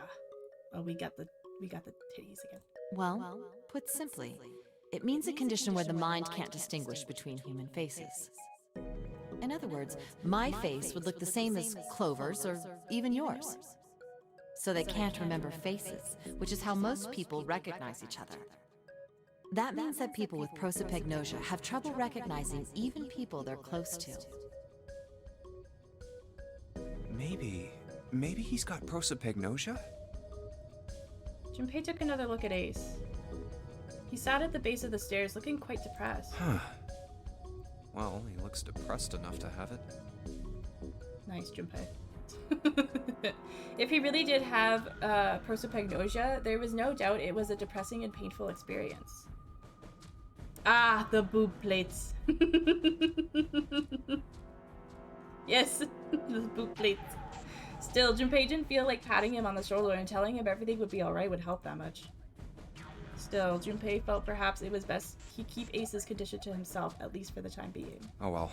Oh, we got the titties again. Well, put simply, it means a condition where the mind can't distinguish between human faces. In other words, my face would look the same as Clover's or even yours. So they can't remember faces, which is how most people recognize each other. That means that people with prosopagnosia have trouble recognizing even people they're close to. Maybe he's got prosopagnosia? Junpei took another look at Ace. He sat at the base of the stairs looking quite depressed. Huh. Well, he looks depressed enough to have it. Nice, Junpei. If he really did have prosopagnosia, there was no doubt it was a depressing and painful experience. Ah, the boob plates. Yes, the boob plates. Still, Junpei didn't feel like patting him on the shoulder and telling him everything would be alright would help that much. Still, Junpei felt perhaps it was best he keep Ace's condition to himself, at least for the time being. Oh well.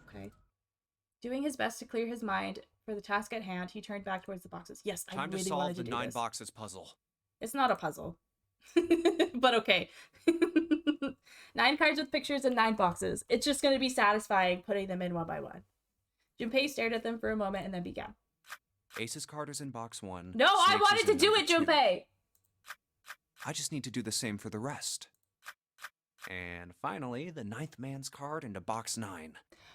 Okay. Doing his best to clear his mind for the task at hand, he turned back towards the boxes. Yes, I Time really to wanted solve to the do 9 this. boxes puzzle. It's not a puzzle. But okay. 9 cards with pictures and 9 boxes. It's just going to be satisfying putting them in one by one. Junpei stared at them for a moment and then began. Ace's card is in box 1. No, I Snake's wanted is to in do number it, 2. Junpei! I just need to do the same for the rest. And finally, the 9th man's card into box 9.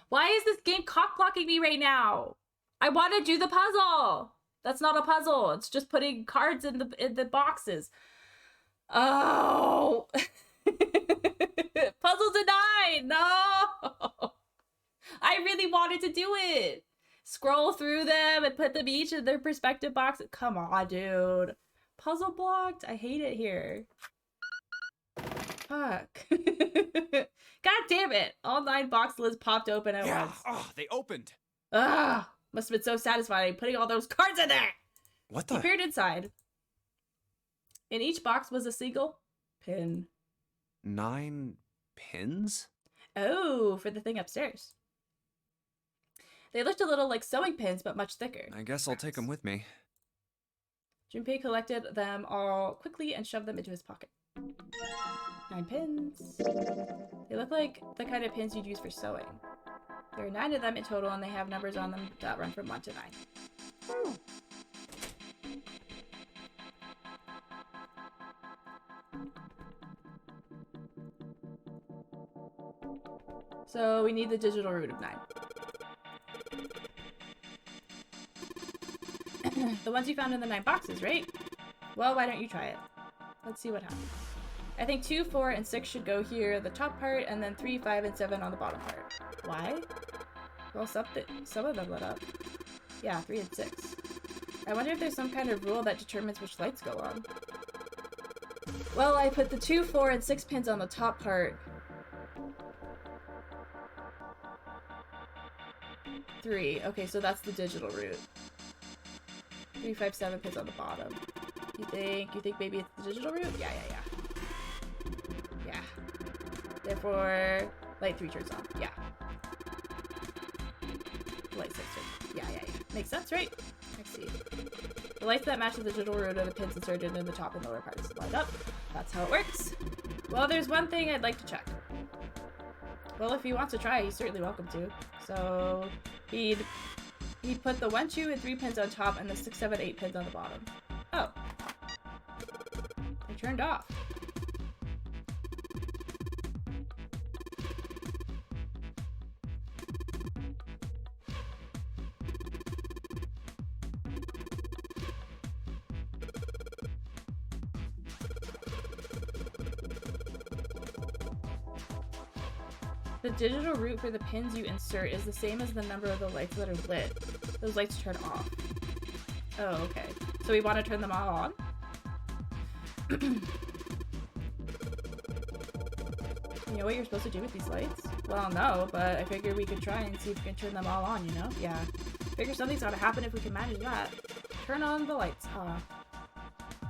Why is this game cock-blocking me right now? I want to do the puzzle! That's not a puzzle. It's just putting cards in the boxes. Oh! Puzzle denied! No! I really wanted to do it! Scroll through them and put them each in their respective boxes. Come on, dude. Puzzle blocked? I hate it here. Fuck. God damn it. All 9 box lids popped open at once. Oh, they opened. Ugh. Must have been so satisfying putting all those cards in there. What He the? peered inside. In each box was a single pin. 9 pins? Oh, for the thing upstairs. They looked a little like sewing pins, but much thicker. I guess I'll take them with me. Junpei collected them all quickly and shoved them into his pocket. 9 pins. They look like the kind of pins you'd use for sewing. There are 9 of them in total, and they have numbers on them that run from 1 to 9. So we need the digital root of 9. The ones you found in the 9 boxes, right? Well, why don't you try it? Let's see what happens. I think 2, 4, and 6 should go here, the top part, and then 3, 5, and 7 on the bottom part. Why? Well, some of them lit up. Yeah, 3 and 6. I wonder if there's some kind of rule that determines which lights go on. Well, I put the 2, 4, and 6 pins on the top part. 3. Okay, so that's the digital root. 3, 5, 7 pins on the bottom. You think maybe it's the digital root? Yeah. Yeah. Therefore, light 3 turns on. Yeah. Light 6 turns on. Yeah. Makes sense, right? Let's see. The lights that match the digital root are the pins inserted in the top and lower parts lined up. That's how it works. Well, there's one thing I'd like to check. Well, if he wants to try, he's certainly welcome to. So, he'd put the 1, 2, and 3 pins on top and the 6, 7, 8 pins on the bottom. Oh. They turned off. The digital root for the pins you insert is the same as the number of the lights that are lit. Those lights turn off. Oh, okay. So we want to turn them all on? You know what you're supposed to do with these lights? Well, no, but I figured we could try and see if we can turn them all on, you know? Yeah. Figure something's gotta happen if we can manage that. Turn on the lights, huh?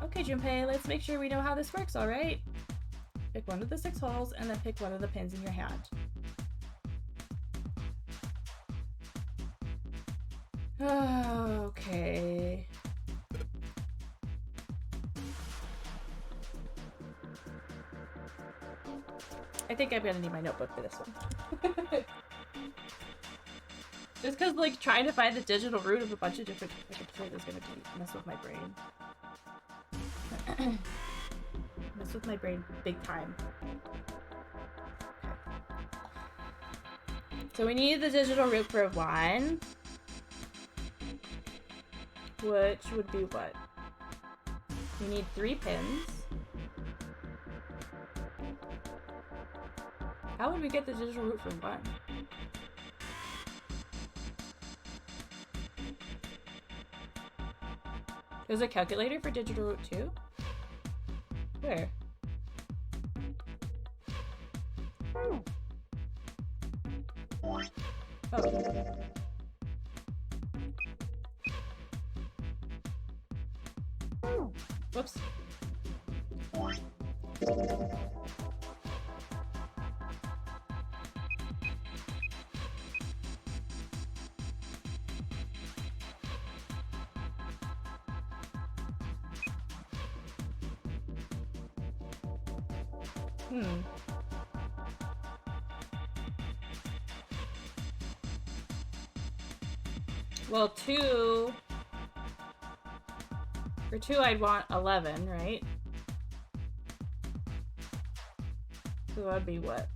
Okay, Junpei, let's make sure we know how this works, alright? Pick one of the 6 holes and then pick one of the pins in your hand. Okay. I think I'm gonna need my notebook for this one. Just because, like, trying to find the digital root of a bunch of different things is gonna mess with my brain. Mess with my brain big time. Okay. So we need the digital root for 1. Which would be what? We need 3 pins. How would we get the digital root for 1? There's a calculator for digital root 2? Where? Oh. Whoops. Well, 2... For 2, I'd want 11, right? So that'd be what?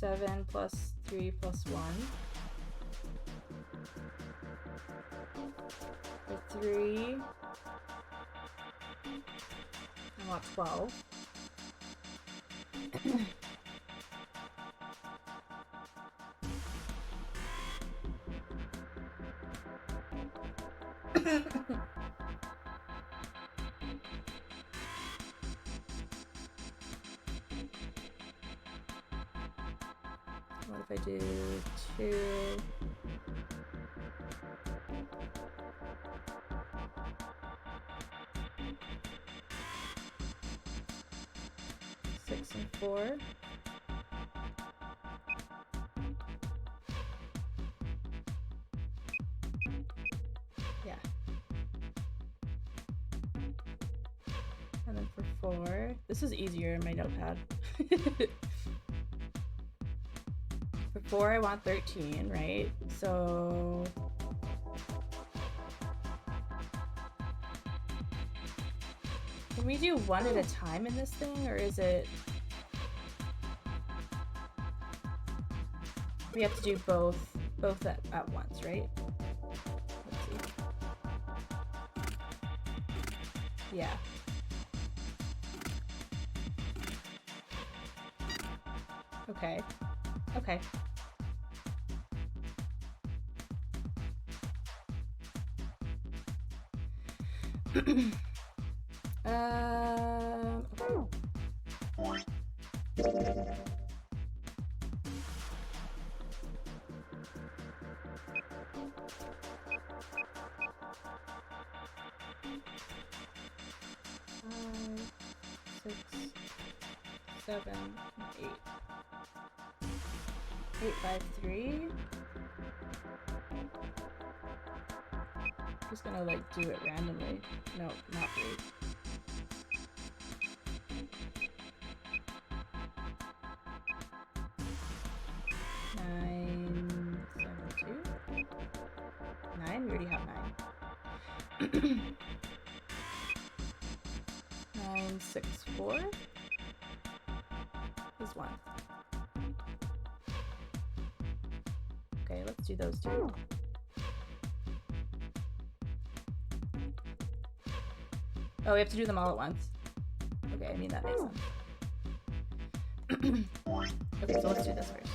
7 plus 3 plus 1. For 3, I want 12. What if I do 2 6 and 4. Yeah. And then for 4, this is easier in my notepad. For 4, I want 13, right? So can we do one at a time in this thing, or is it... We have to do both at once, right? Let's see. Yeah. Okay. Okay. Okay. 5, 6, 7, 8. 8, 5, 3. I'm just gonna like do it randomly. No, not 8. Nine, 7, 2. 9. We already have 9. 9, 6, 4 is 1. Okay, let's do those two. Oh, we have to do them all at once. Okay, I mean that makes sense. Okay, so let's do this first.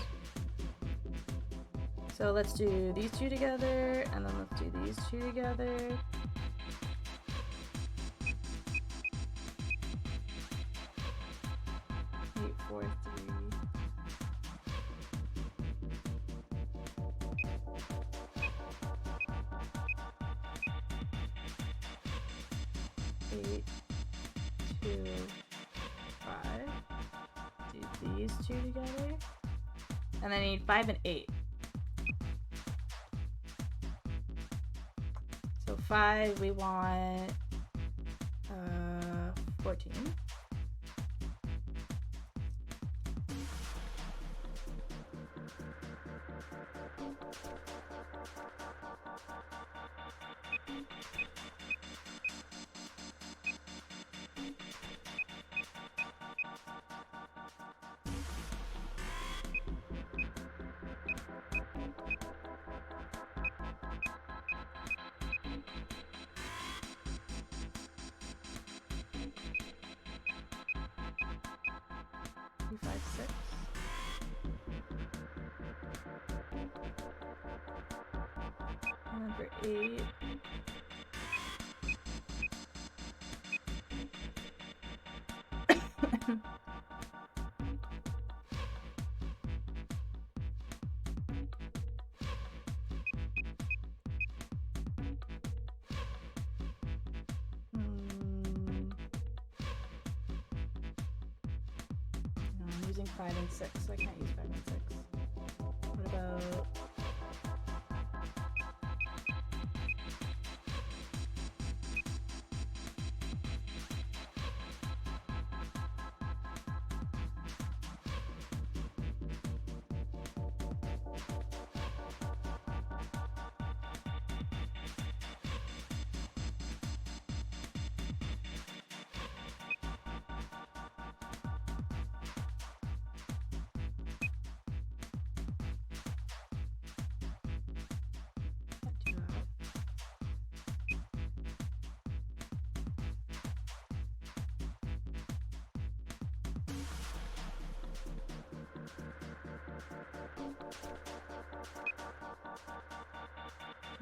So let's do these two together, and then let's do these two together. 8, 4, 3. 8, 2, 5. Do these two together. And then I need 5 and 8. So 5, we want 14. Two, 5, 6. And then for 8. No, I'm using 5 and 6, so I can't use 5 and 6. What about...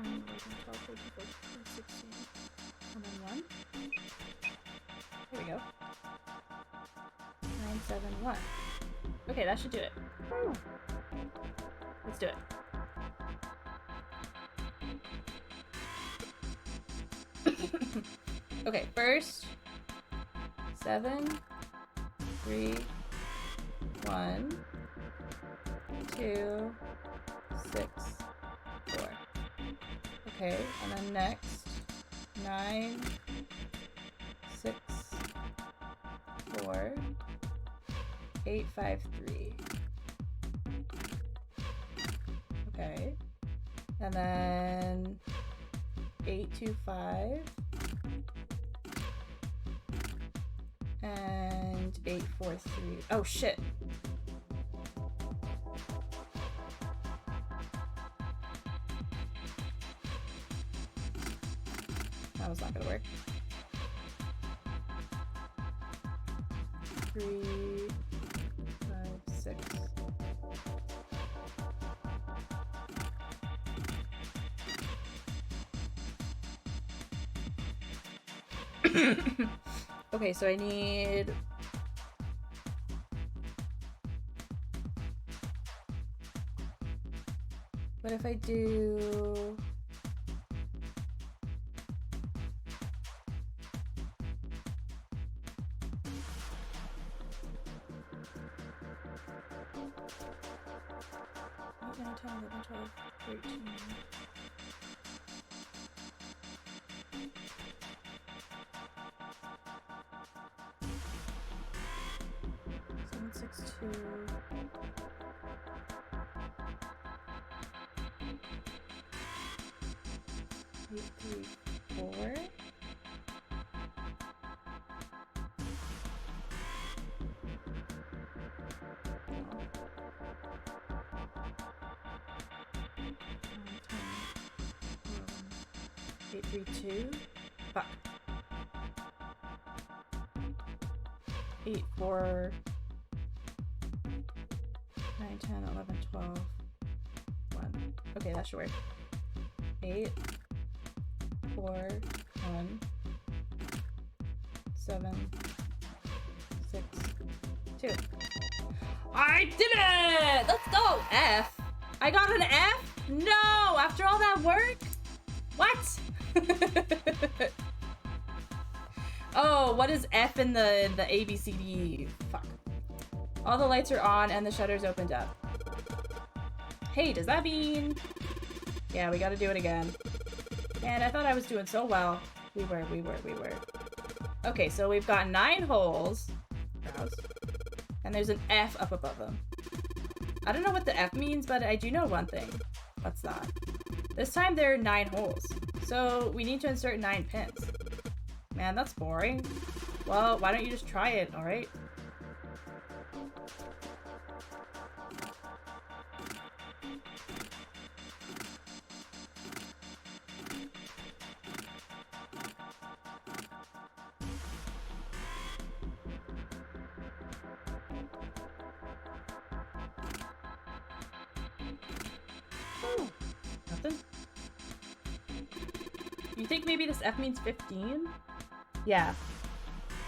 And 11, 12, 13, 14, 16. And then 1. There we go. 9, 7, 1. Okay, that should do it. Let's do it. Okay, first 7, 3, 1, 2, 6, 4. Okay, and then next 9, 6, 4, 8, 5, 3. Okay, and then 8, 2, 5. And 8, 4, 3. Oh shit. That was not gonna work. 3, 5, 6. Okay, so I need... What if I do... Eight, 9, 10, 11, 12, 13. 7, 6, 2. 8, 3, 4. Eight, 3, 2. Fuck. 8, 4. 9, 10, 11, 12. 1. Okay, that should work. 8, 4, 1, 7, 6, 2. I did it! Let's go! F. I got an F? No! After all that work? What? Oh, what is F in the ABCD? Fuck. All the lights are on and the shutters opened up. Hey, does that mean... Yeah, we gotta do it again. Man, I thought I was doing so well. We were. Okay, so we've got 9 holes. Browse. And there's an F up above them. I don't know what the F means, but I do know one thing. What's that? This time there are 9 holes. So we need to insert 9 pins. Man, that's boring. Well, why don't you just try it, alright? Nothing? You think maybe this F means 15? Yeah.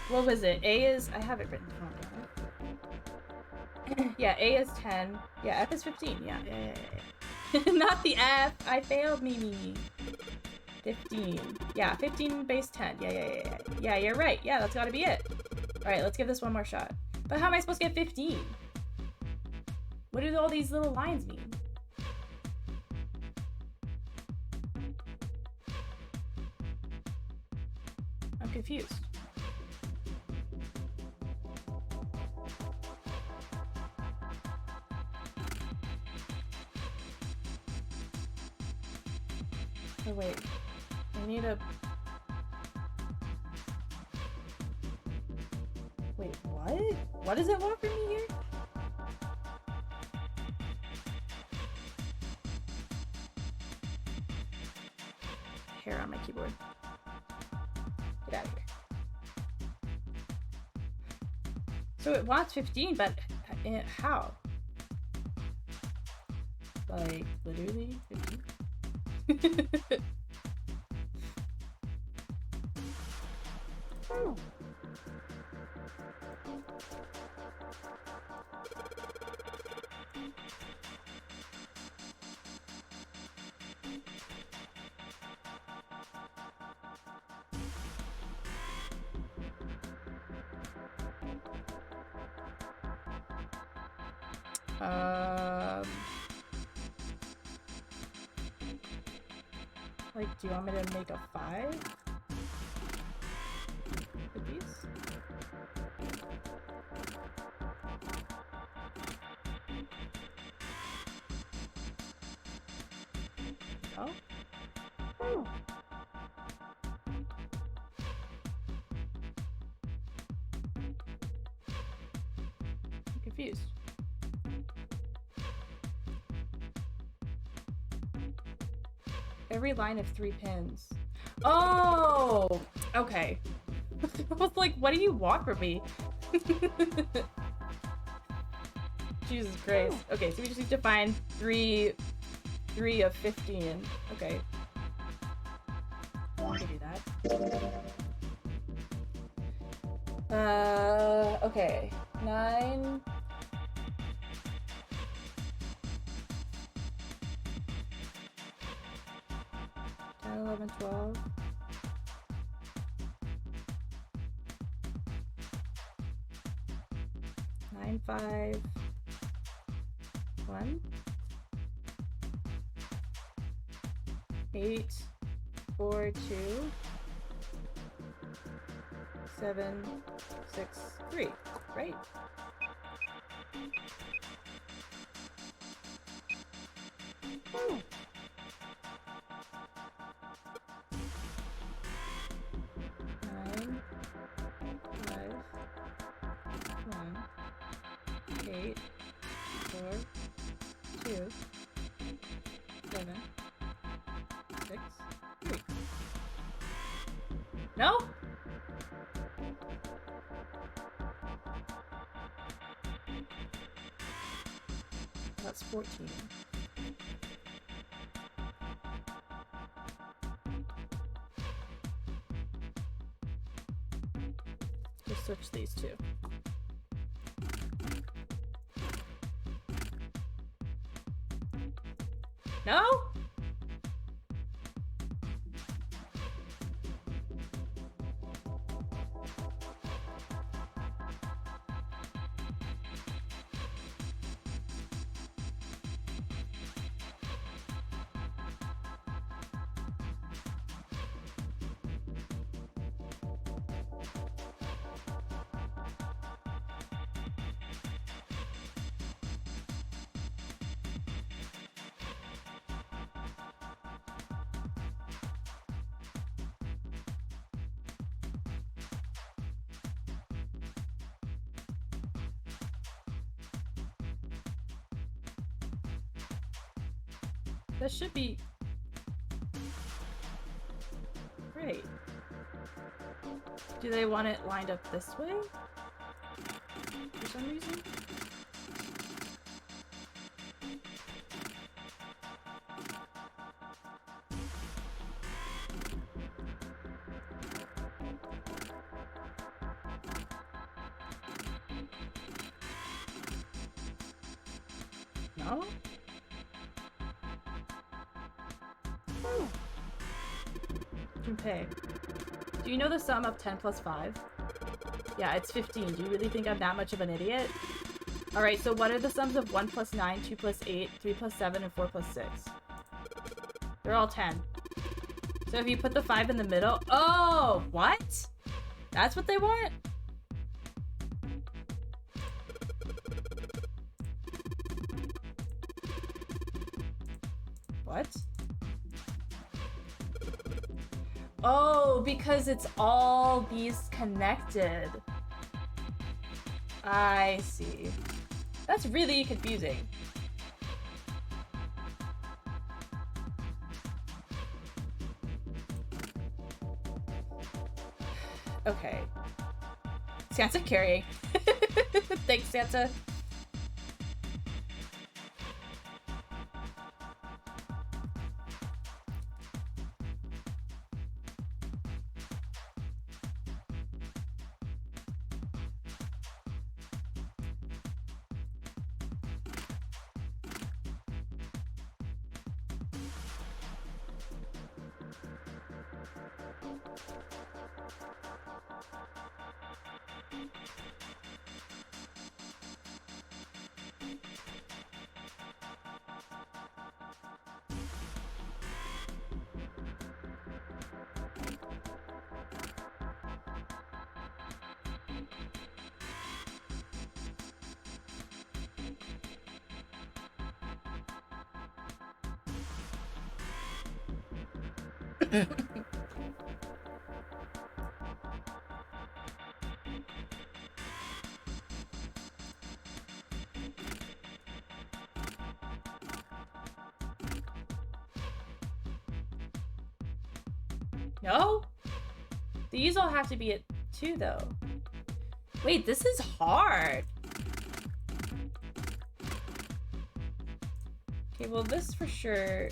What was it? A is... I have it written down. Yeah, A is 10. Yeah, F is 15. Yeah. Not the F! I failed, Mimi. 15. Yeah, 15 base 10. Yeah. Yeah, you're right. Yeah, that's gotta be it. Alright, let's give this one more shot. But how am I supposed to get 15? What do all these little lines mean? I'm confused. Oh wait, I need a... Wait, what? What does it want from me here? Hair on my keyboard. Get out of here. So it wants 15, but how? Like, literally 15? Oh. Like, do you want me to make a 5? With these? Oh? Oh. I'm confused. Every line of 3 pins. Oh! Okay. I was like, what do you want from me? Jesus Christ. Okay, so we just need to find 3 of 15. Okay. I can do that. Okay. 9. 10, 11, 12. 9, 5. 1. 8, 4, 2. 7, 6, 3. Right. Oh. 9, 5, 1, 8, 4, 2, 7, 6, 3. No? That's 14. Just switch these two. No? That should be right. Do they want it lined up this way? For some reason? No? Okay. Do you know the sum of 10 plus 5? Yeah, it's 15. Do you really think I'm that much of an idiot? Alright, so what are the sums of 1 plus 9, 2 plus 8, 3 plus 7, and 4 plus 6? They're all 10. So if you put the 5 in the middle... Oh! What? That's what they want? What? Oh, because it's all these connected. I see. That's really confusing. Okay. Santa carrying. Thanks, Santa. No? These all have to be at 2 though. Wait, this is hard. Okay, well this for sure.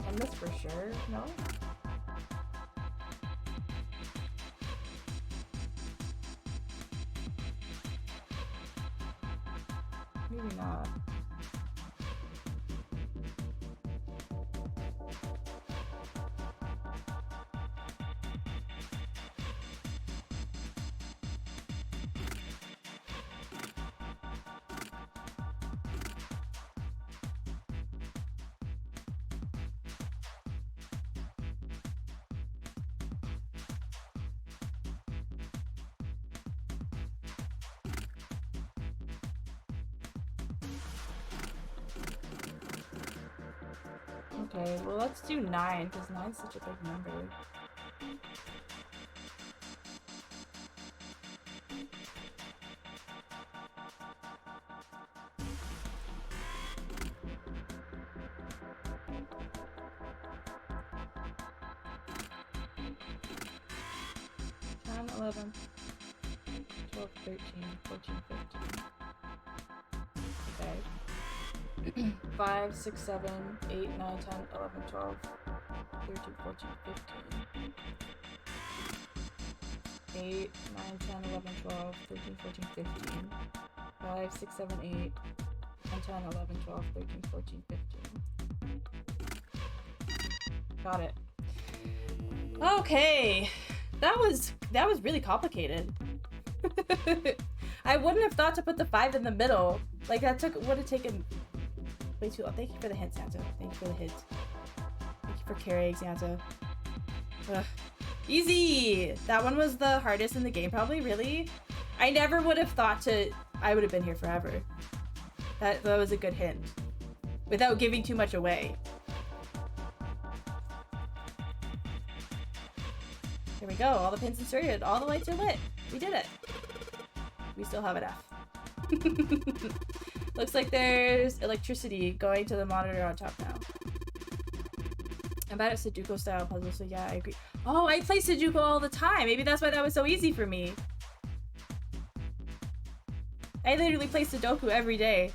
And this for sure, no? Maybe not. Okay, well let's do 9, because 9's such a big number. Ten, 11, 12, 13, 14, 15. Okay. 5, 6, 7, 8, 9, 10, 11, 12, 13, 14, 15. 8, 9, 10, 11, 12, 13, 14, 15. 5, 6, 7, 8, 9, 10, 11, 12, 13, 14, 15. Got it. Okay. That was really complicated. I wouldn't have thought to put the 5 in the middle. Like that would have taken way too long. Thank you for the hint, Santa. Thank you for the hint. Thank you for carrying, Santa. Ugh. Easy! That one was the hardest in the game, probably, really? I never would have thought I would have been here forever. That was a good hint. Without giving too much away. Here we go, all the pins inserted, all the lights are lit. We did it. We still have an F. Looks like there's electricity going to the monitor on top now. I'm bad at Sudoku style puzzles, so yeah, I agree. Oh, I play Sudoku all the time. Maybe that's why that was so easy for me. I literally play Sudoku every day.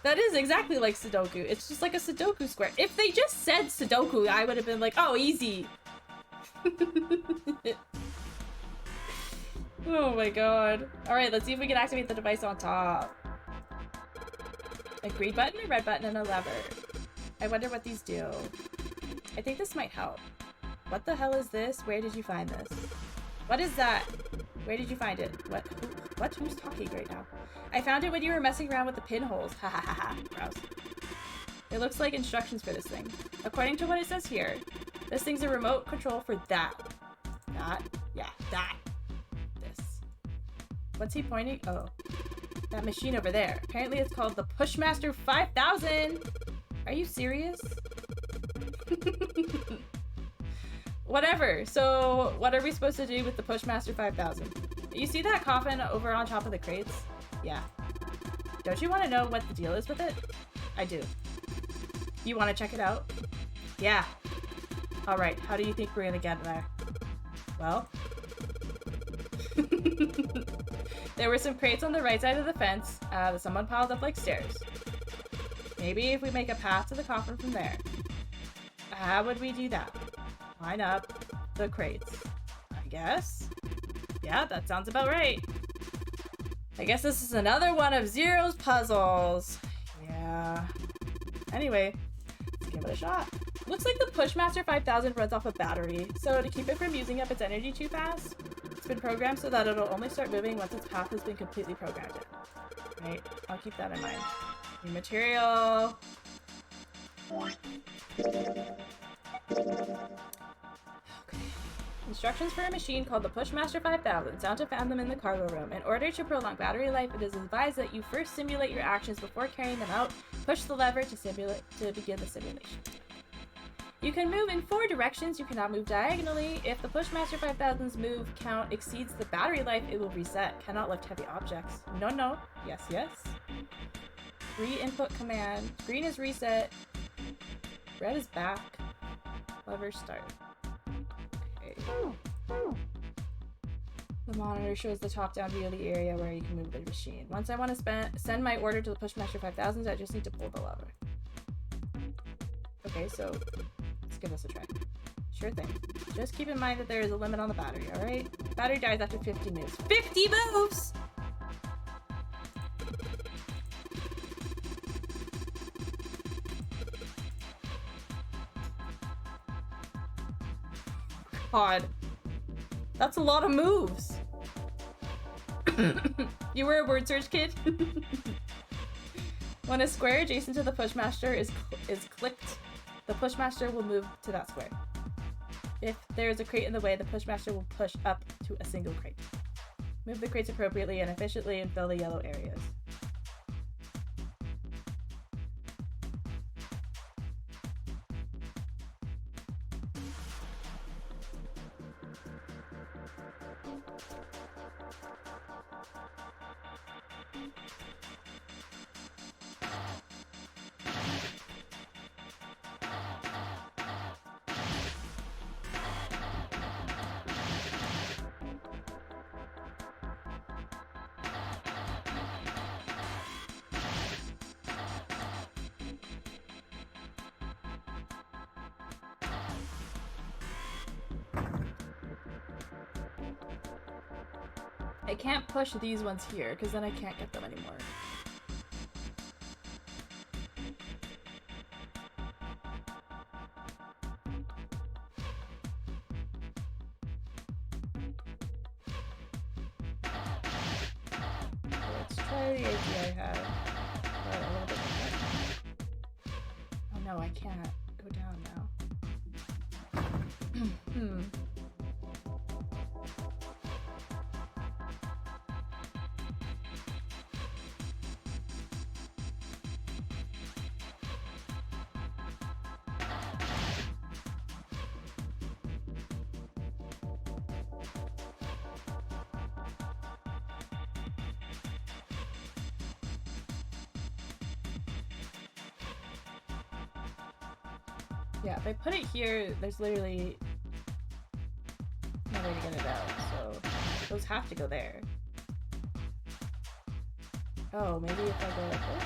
That is exactly like Sudoku. It's just like a Sudoku square. If they just said Sudoku, I would have been like, oh, easy. Oh my god. Alright, let's see if we can activate the device on top. A green button, a red button, and a lever. I wonder what these do. I think this might help. What the hell is this? Where did you find this? What is that? Where did you find it? What? Who's talking right now? I found it when you were messing around with the pinholes. Ha ha ha ha. Gross. It looks like instructions for this thing. According to what it says here, this thing's a remote control for that. That? Yeah, that. This. What's he pointing? Oh. That machine over there. Apparently it's called the Pushmaster 5000! Are you serious? Whatever. So, what are we supposed to do with the Pushmaster 5000? You see that coffin over on top of the crates? Yeah. Don't you want to know what the deal is with it? I do. You want to check it out? Yeah. Alright, how do you think we're gonna get there? Well... There were some crates on the right side of the fence that someone piled up like stairs. Maybe if we make a path to the coffin from there. How would we do that? Line up the crates. I guess? Yeah, that sounds about right. I guess this is another one of Zero's puzzles. Yeah. Anyway, let's give it a shot. Looks like the Pushmaster 5000 runs off a battery, so to keep it from using up its energy too fast, it's been programmed so that it'll only start moving once its path has been completely programmed in. Right? I'll keep that in mind. New material. Okay. Let's Instructions for a machine called the Pushmaster 5000. Santa found them in the cargo room. In order to prolong battery life, it is advised that you first simulate your actions before carrying them out. Push the lever to begin the simulation. You can move in 4 directions. You cannot move diagonally. If the Pushmaster 5000's move count exceeds the battery life, it will reset. Cannot lift heavy objects. No, no. Yes, yes. Re-input command. Green is reset. Red is back. Lever start. Okay. The monitor shows the top-down view of the area where you can move the machine. Once I want to send my order to the Pushmaster 5000, I just need to pull the lever. Okay, so let's give this a try. Sure thing. Just keep in mind that there is a limit on the battery, alright? Battery dies after 50 moves. 50 moves! God. That's a lot of moves. You were a word search kid? When a square adjacent to the Pushmaster is clicked, the Pushmaster will move to that square. If there is a crate in the way, the Pushmaster will push up to a single crate. Move the crates appropriately and efficiently and fill the yellow areas. I can't push these ones here, because then I can't get them anymore. So let's try the idea I had. But a little bit different. Oh no, I can't go down now. Yeah, if I put it here, there's literally no way to get it out, so those have to go there. Oh, maybe if I go like this?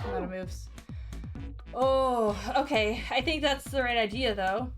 A lot of moves. Oh, okay. I think that's the right idea, though.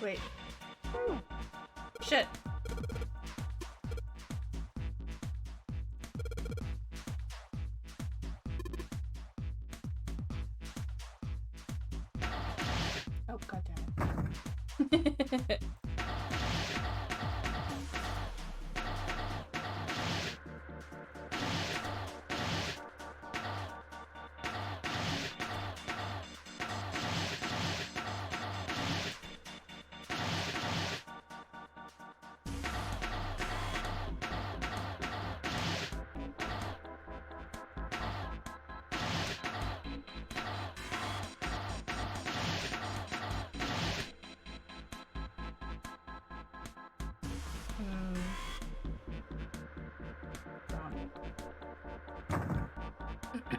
Wait. Shit. Oh, god damn it.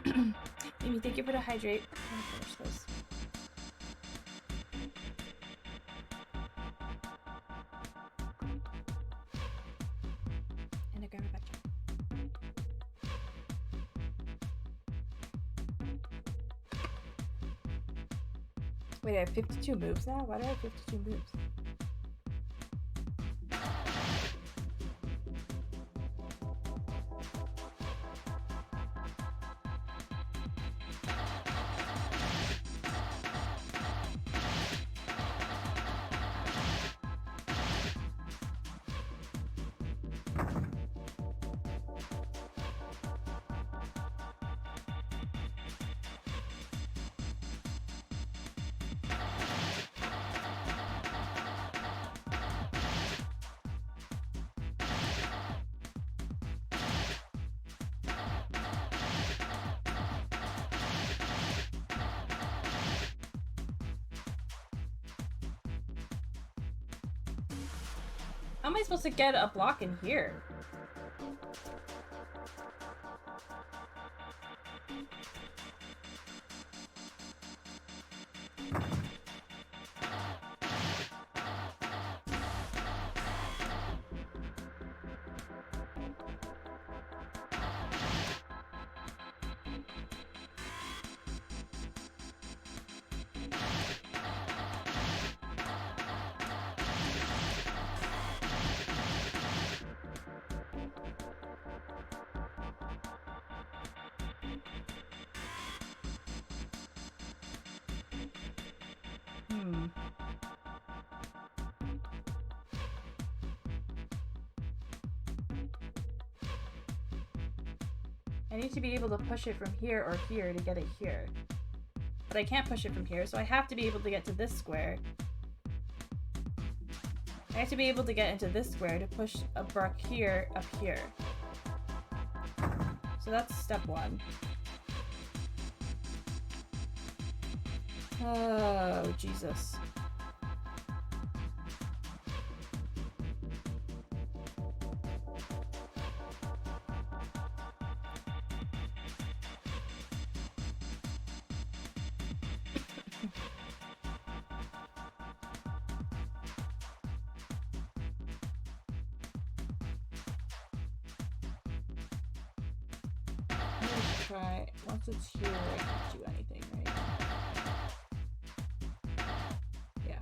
Amy, thank you for the hydrate. I'm gonna finish this. And a grab back. Wait, I have 52 moves now? Why do I have 52 moves? How am I supposed to get a block in here? I need to be able to push it from here or here to get it here. But I can't push it from here, so I have to be able to get to this square. I have to be able to get into this square to push a block here up here. So that's step one. Oh, Jesus. Try once it's here, I can't do anything, right? Yeah.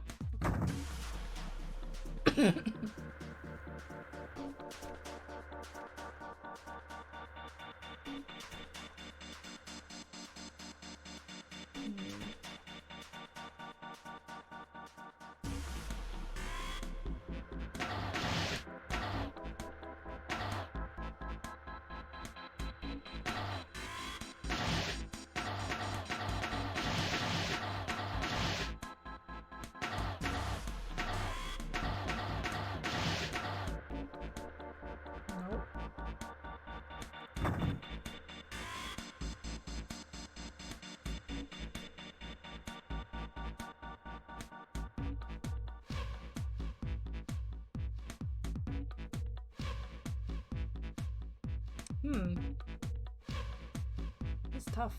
It's tough.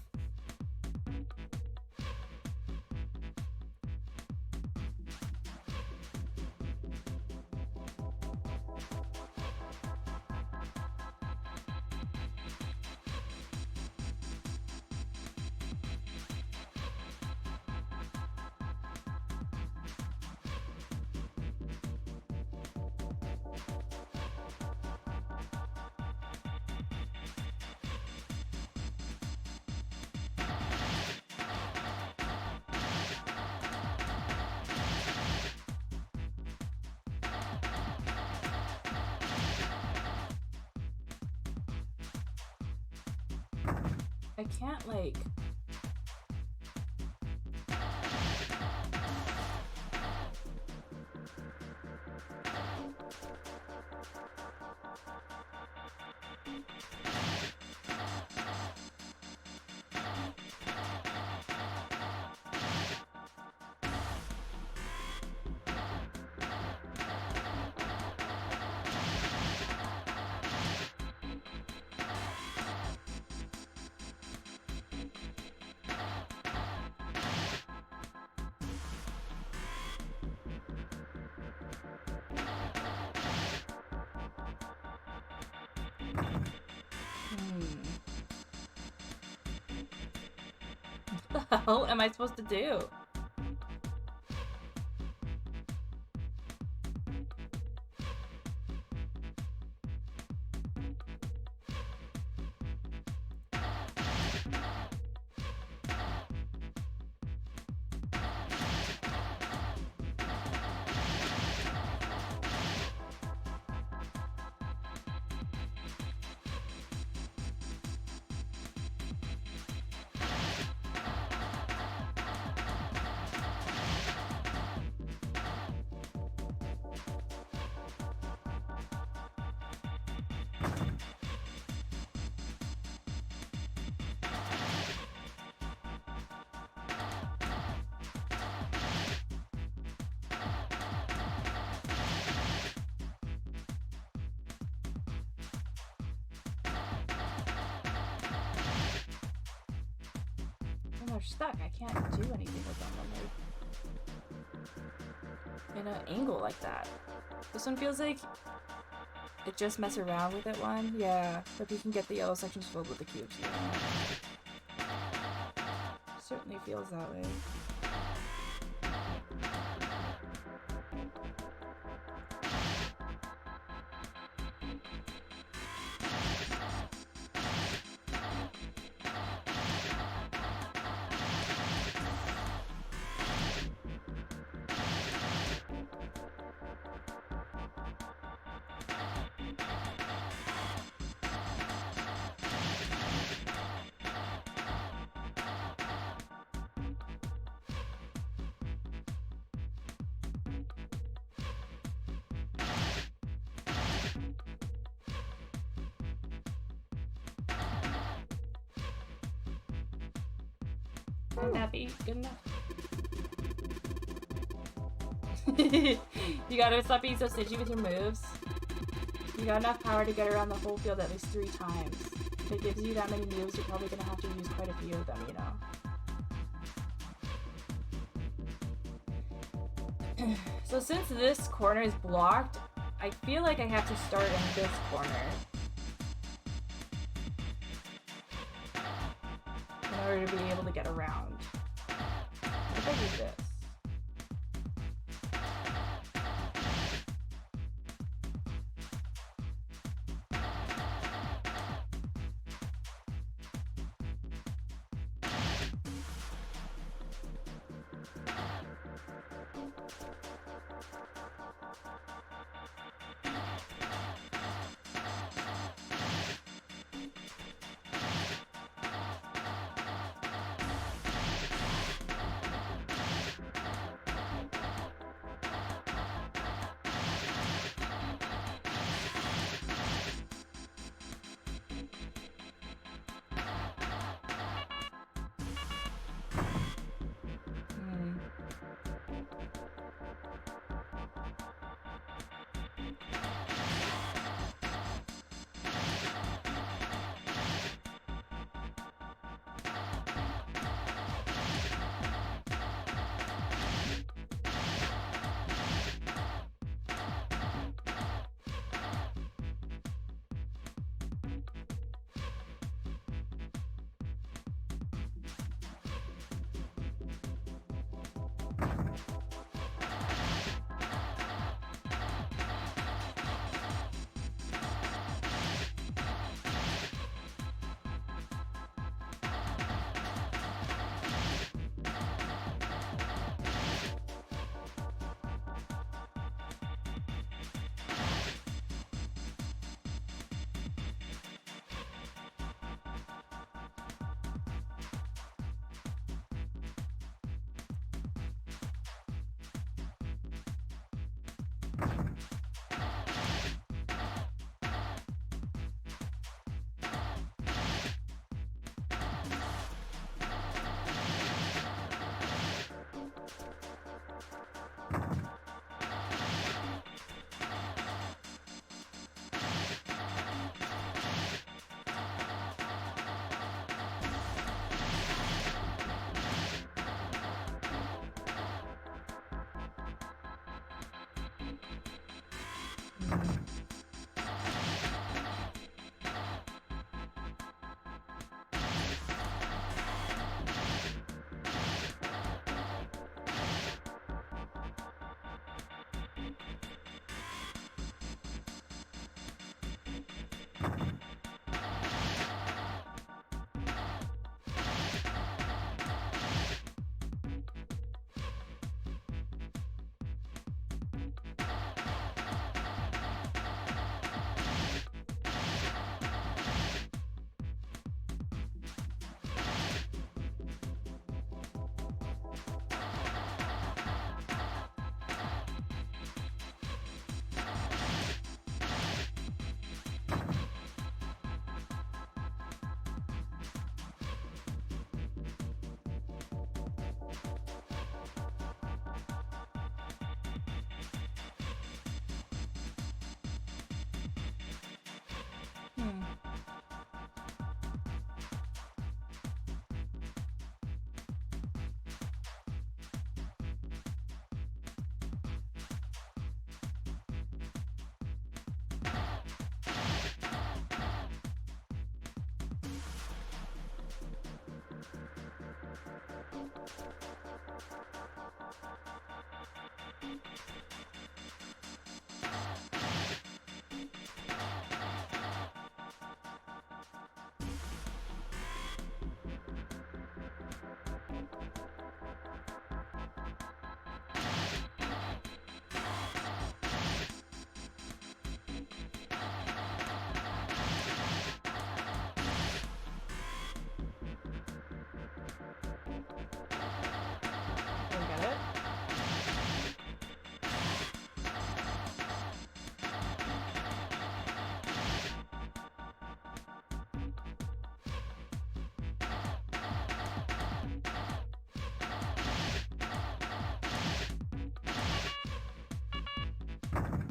I can't, like... hell am I supposed to do? They're stuck. I can't do anything with them when they're in an angle like that. This one feels like it just mess around with it one. Yeah, but you can get the yellow sections filled with the cubes. Yeah. Certainly feels that way. Would that be good enough? You gotta stop being so stingy with your moves. You got enough power to get around the whole field at least 3 times. If it gives you that many moves, you're probably gonna have to use quite a few of them, you know? So since this corner is blocked, I feel like I have to start in this corner in order to be able to get around. If I do this.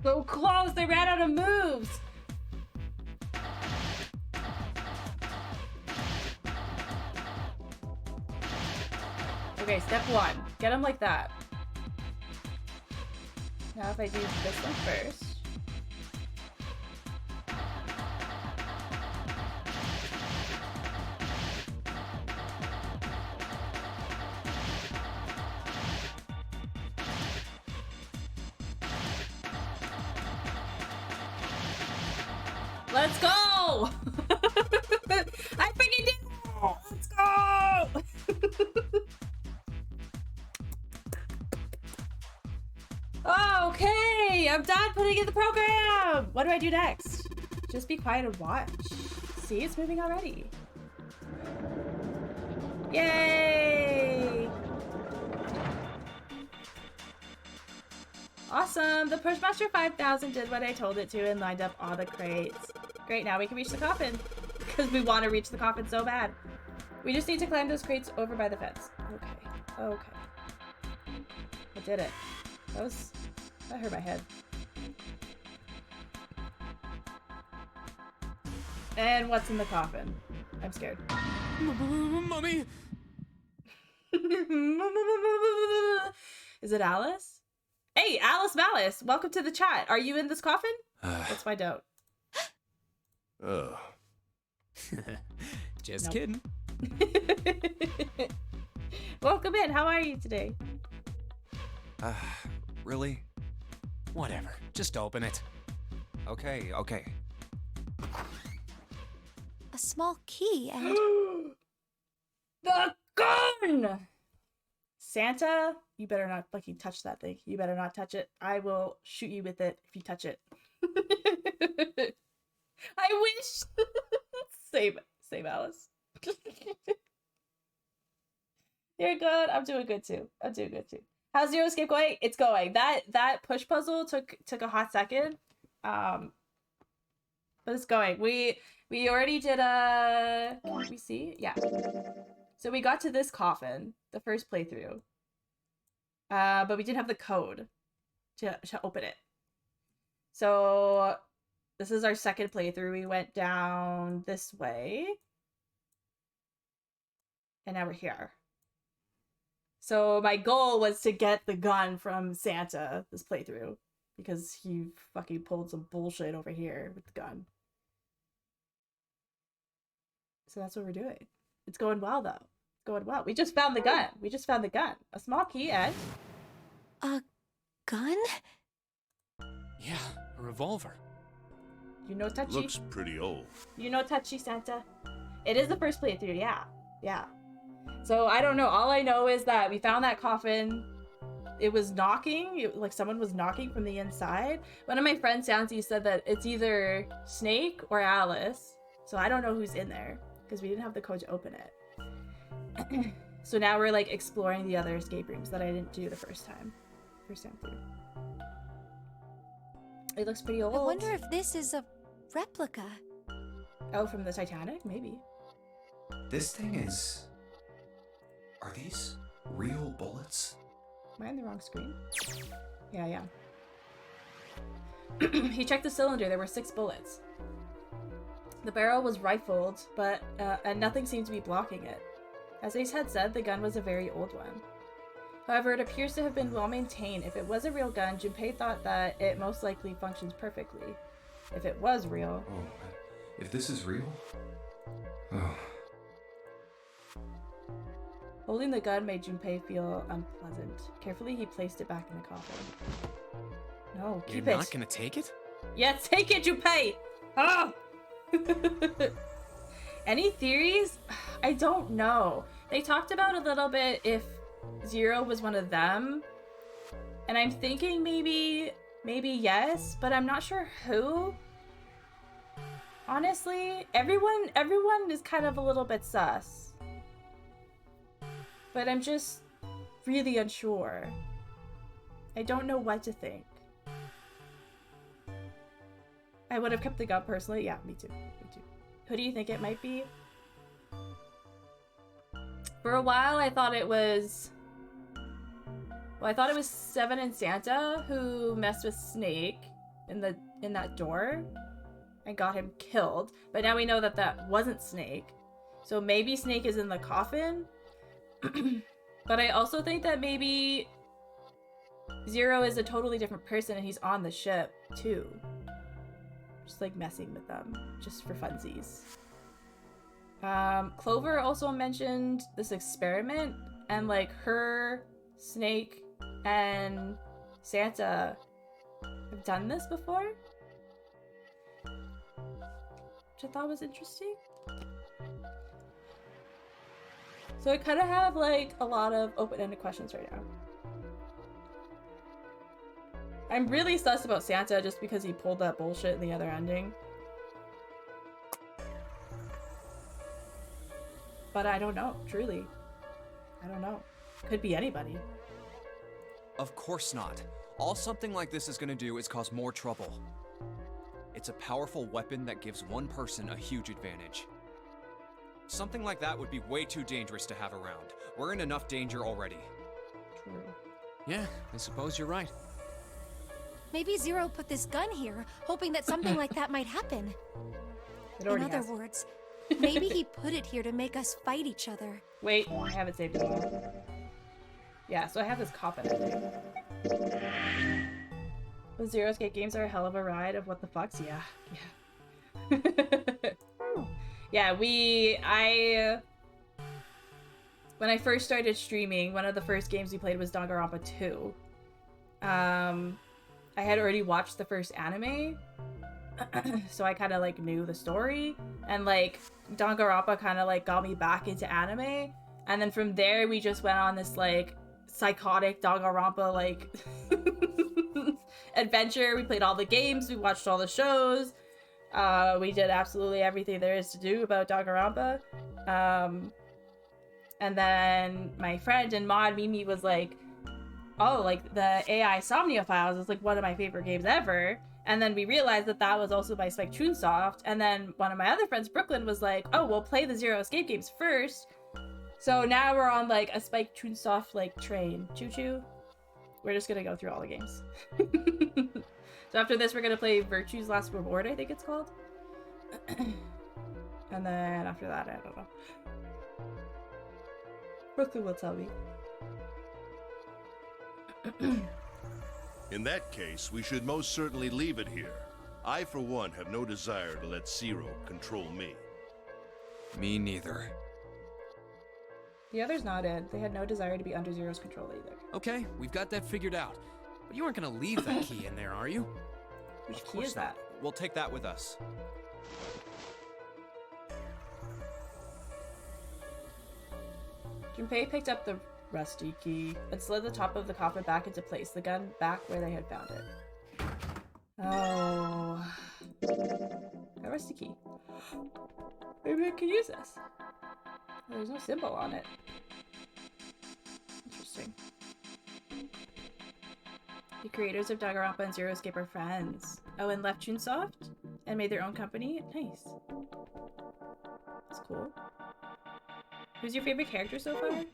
So close, they ran out of moves. Okay, step one. Get him like that. Now if I do this one first. Let's go! I freaking did it! Let's go! Okay, I'm done putting in the program! What do I do next? Just be quiet and watch. See, it's moving already. Yay! Awesome! The Pushmaster 5000 did what I told it to and lined up all the crates. Great, now we can reach the coffin. Because we want to reach the coffin so bad. We just need to climb those crates over by the fence. Okay. Okay. I did it. That hurt my head. And what's in the coffin? I'm scared. Mommy! Is it Alice? Hey, Alice Malice! Welcome to the chat. Are you in this coffin? Let's find out. Ugh. Just kidding. Welcome in. How are you today? Really? Whatever. Just open it. Okay, okay. A small key and... The gun! Santa, you better not fucking touch that thing. You better not touch it. I will shoot you with it if you touch it. I wish. Save Alice. You're good. I'm doing good too. How's Zero Escape going? It's going. That push puzzle took a hot second. But it's going. We already did a. Can we see? Yeah. So we got to this coffin, the first playthrough. But we didn't have the code to open it. So this is our second playthrough. We went down this way. And now we're here. So my goal was to get the gun from Santa this playthrough. Because he fucking pulled some bullshit over here with the gun. So that's what we're doing. It's going well though. It's going well. We just found the gun. A small key and... A gun? Yeah, a revolver. You know touchy. Looks pretty old. You know touchy, Santa. It is the first playthrough, yeah. Yeah. So I don't know. All I know is that we found that coffin. It was knocking. Like someone was knocking from the inside. One of my friends, Santi, said that it's either Snake or Alice. So I don't know who's in there because we didn't have the code to open it. So now we're like exploring the other escape rooms that I didn't do the first time through. It looks pretty old. I wonder if this is a replica. Oh, from the Titanic? Maybe. This thing is... Are these real bullets? Am I on the wrong screen? Yeah. He checked the cylinder. There were 6 bullets. The barrel was rifled, but and nothing seemed to be blocking it. As Ace had said, the gun was a very old one. However, it appears to have been well maintained. If it was a real gun, Junpei thought that it most likely functions perfectly. If it was real... Oh, if this is real? Oh. Holding the gun made Junpei feel unpleasant. Carefully, he placed it back in the coffin. No, keep it. You're not gonna take it? Yeah, take it, Junpei! Oh! Any theories? I don't know. They talked about a little bit if Zero was one of them. And I'm thinking maybe yes, but I'm not sure who. Honestly, everyone is kind of a little bit sus. But I'm just really unsure. I don't know what to think. I would have kept the gun personally. Yeah, me too. Who do you think it might be? For a while, I thought it was... Well, I thought it was Seven and Santa who messed with Snake. in that door and got him killed. But now we know that that wasn't Snake. So maybe Snake is in the coffin. But I also think that maybe Zero is a totally different person and he's on the ship too. Just like messing with them, just for funsies. Clover also mentioned this experiment and like her, Snake, and Santa have done this before. Which I thought was interesting. So I kind of have like a lot of open-ended questions right now. I'm really sus about Santa just because he pulled that bullshit in the other ending. But I don't know, truly. I don't know. Could be anybody. Of course not. All something like this is gonna do is cause more trouble. It's a powerful weapon that gives one person a huge advantage. Something like that would be way too dangerous to have around. We're in enough danger already. True. Yeah, I suppose you're right. Maybe Zero put this gun here, hoping that something like that might happen. It In already other has. words, maybe he put it here to make us fight each other. Wait, I haven't saved it all. Yeah, so I have this coffin, I think. The Zero Escape games are a hell of a ride of what the fucks. Yeah. Yeah, when I first started streaming, one of the first games we played was Danganronpa 2. I had already watched the first anime, so I kind of like knew the story, and like Danganronpa kind of like got me back into anime, and then from there we just went on this like psychotic Danganronpa like adventure. We played all the games, we watched all the shows, we did absolutely everything there is to do about Danganronpa. And then my friend and mod Mimi was like, oh, like the AI Somnia Files is like one of my favorite games ever. And then we realized that that was also by Spike Chunsoft. And then one of my other friends, Brooklyn, was like, oh, we'll play the Zero Escape games first. So now we're on like a Spike Chunsoft like train. Choo choo. We're just gonna go through all the games. So after this, we're gonna play Virtue's Last Reward, I think it's called. And then after that, I don't know. Brooklyn will tell me. In that case, we should most certainly leave it here. I, for one, have no desire to let Zero control me. Me neither. The others nodded. They had no desire to be under Zero's control either. Okay, we've got that figured out. But you aren't gonna leave that key in there, are you? Which Of key course is not. that? We'll take that with us. Junpei picked up the rusty key and slid the top of the coffin back into place, the gun back where they had found it. Oh. A rusty key. Maybe I can use this. Oh, there's no symbol on it. Interesting. The creators of Danganronpa and Zero Escape are friends. Oh, and left Chunsoft and made their own company? Nice. That's cool. Who's your favorite character so far?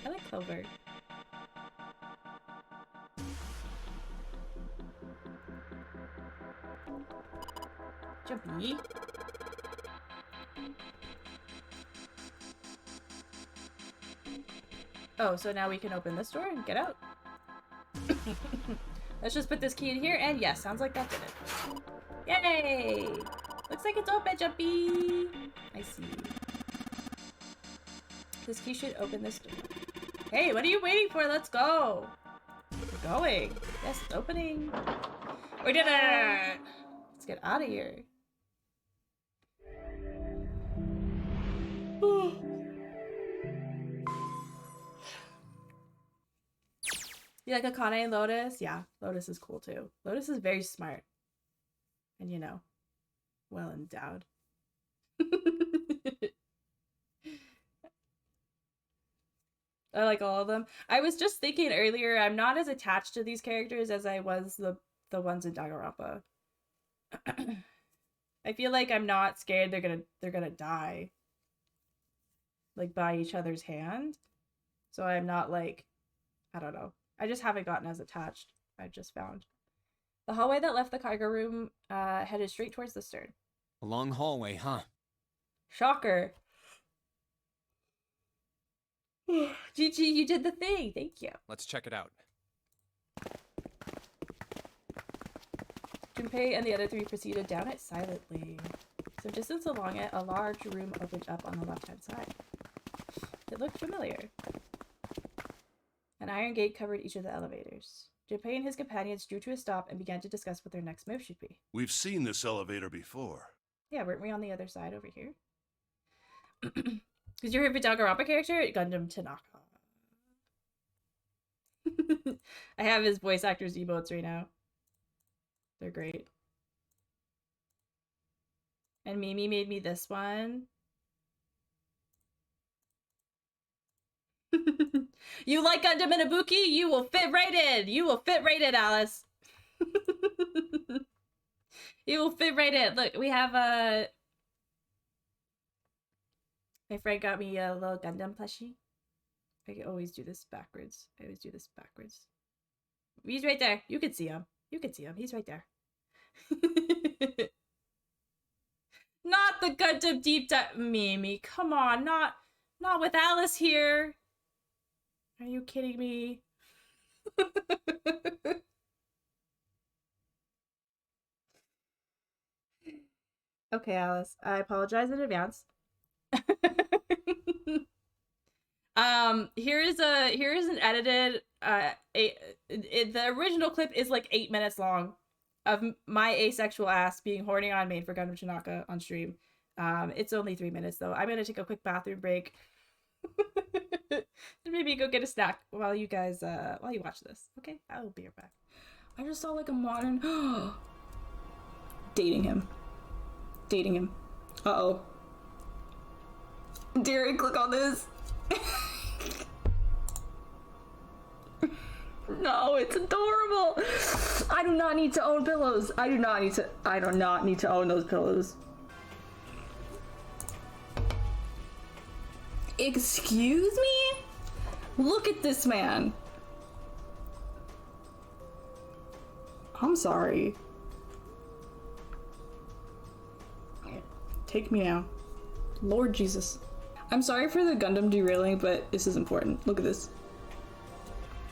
I like Clover. Jumpy. Oh, so now we can open this door and get out. Let's just put this key in here, and yes, sounds like that did it. Yay! Looks like it's open, Jumpy! I see. This key should open this door. Hey, what are you waiting for? Let's go! We're going. Yes, it's opening. We did it! Let's get out of here. You like Akane and Lotus? Yeah, Lotus is cool too. Lotus is very smart. And you know, well endowed. I like all of them. I was just thinking earlier, I'm not as attached to these characters as I was the ones in Danganronpa. I feel like I'm not scared they're gonna die. Like by each other's hand. So I'm not like, I don't know. I just haven't gotten as attached. I just found. The hallway that left the cargo room headed straight towards the stern. A long hallway, huh? Shocker. GG, you did the thing. Thank you. Let's check it out. Junpei and the other three proceeded down it silently. Some distance along it, a large room opened up on the left-hand side. It looked familiar. An iron gate covered each of the elevators. Junpei and his companions drew to a stop and began to discuss what their next move should be. We've seen this elevator before. Yeah, weren't we on the other side over here? Because you're a Danganronpa character? Gundam Tanaka. I have his voice actor's emotes right now. They're great. And Mimi made me this one. You like Gundam and Ibuki? You will fit right in. You will fit right in, Alice. You will fit right in. Look, we have a... My friend got me a little Gundam plushie. I can always do this backwards. I always do this backwards. He's right there. You can see him. You can see him. He's right there. Not the Gundam deep dive. Mimi, come on. Not with Alice here. Are you kidding me? Okay, Alice. I apologize in advance. Here is an edited the original clip is like 8 minutes long of my asexual ass being horny on main for Gundam Tanaka on stream. It's only 3 minutes though. I'm gonna take a quick bathroom break. And maybe go get a snack while you guys while you watch this. Okay, I will be right back. I just saw like a modern dating him. Uh-oh. Dare I click on this? No, it's adorable. I do not need to own pillows. I do not need to own those pillows. Excuse me? Look at this man. I'm sorry. Take me now. Lord Jesus. I'm sorry for the Gundam derailing, but this is important. Look at this.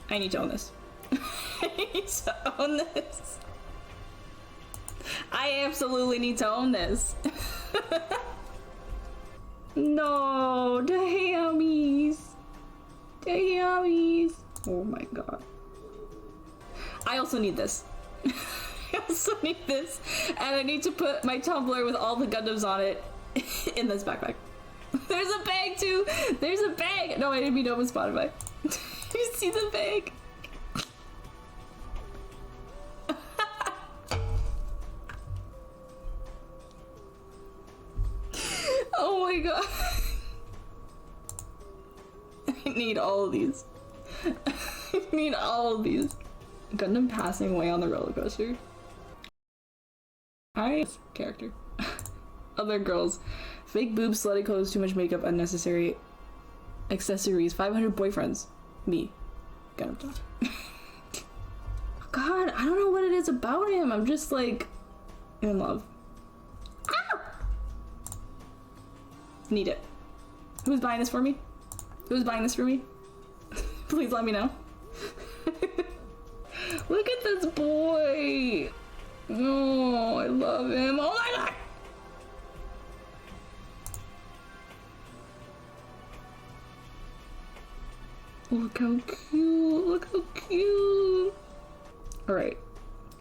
I need to own this. I need to own this. I absolutely need to own this. No, the hammies. The hammies. Oh my god. I also need this. I also need this. And I need to put my tumbler with all the Gundams on it in this backpack. There's a bag too! There's a bag! No, I didn't mean to open Spotify. You see the bag? Oh my god. I need all of these. I need all of these. Gundam passing away on the roller coaster. Character. Other girls. Fake boobs, slutty clothes, too much makeup, unnecessary accessories, 500 boyfriends. Me. Gundam talk. God, I don't know what it is about him. I'm just like in love. Ow! Need it. Who's buying this for me? Who's buying this for me? Please let me know. Look at this boy. Oh, I love him. Oh my god. Look how cute. Look how cute. Alright.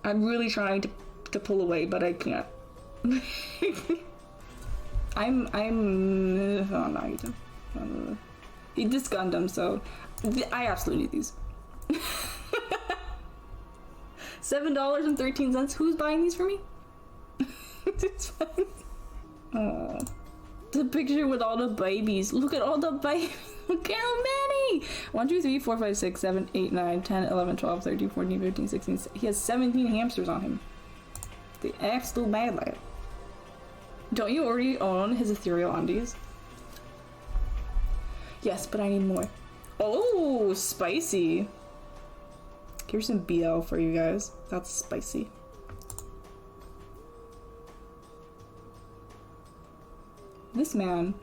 I'm really trying to pull away, but I can't. I'm oh no, you don't. This Gundam, so I absolutely need these. $7.13. Who's buying these for me? Oh, the picture with all the babies. Look at all the babies. Look how many. 1, 2, 3, 4, 5, 6, 7, 8, 9, 10, 11, 12, 13, 14, 15, 16. He has 17 hamsters on him. The absolute mad lad. Don't you already own his ethereal undies? Yes, but I need more. Oh, spicy. Here's some BL for you guys. That's spicy. This man.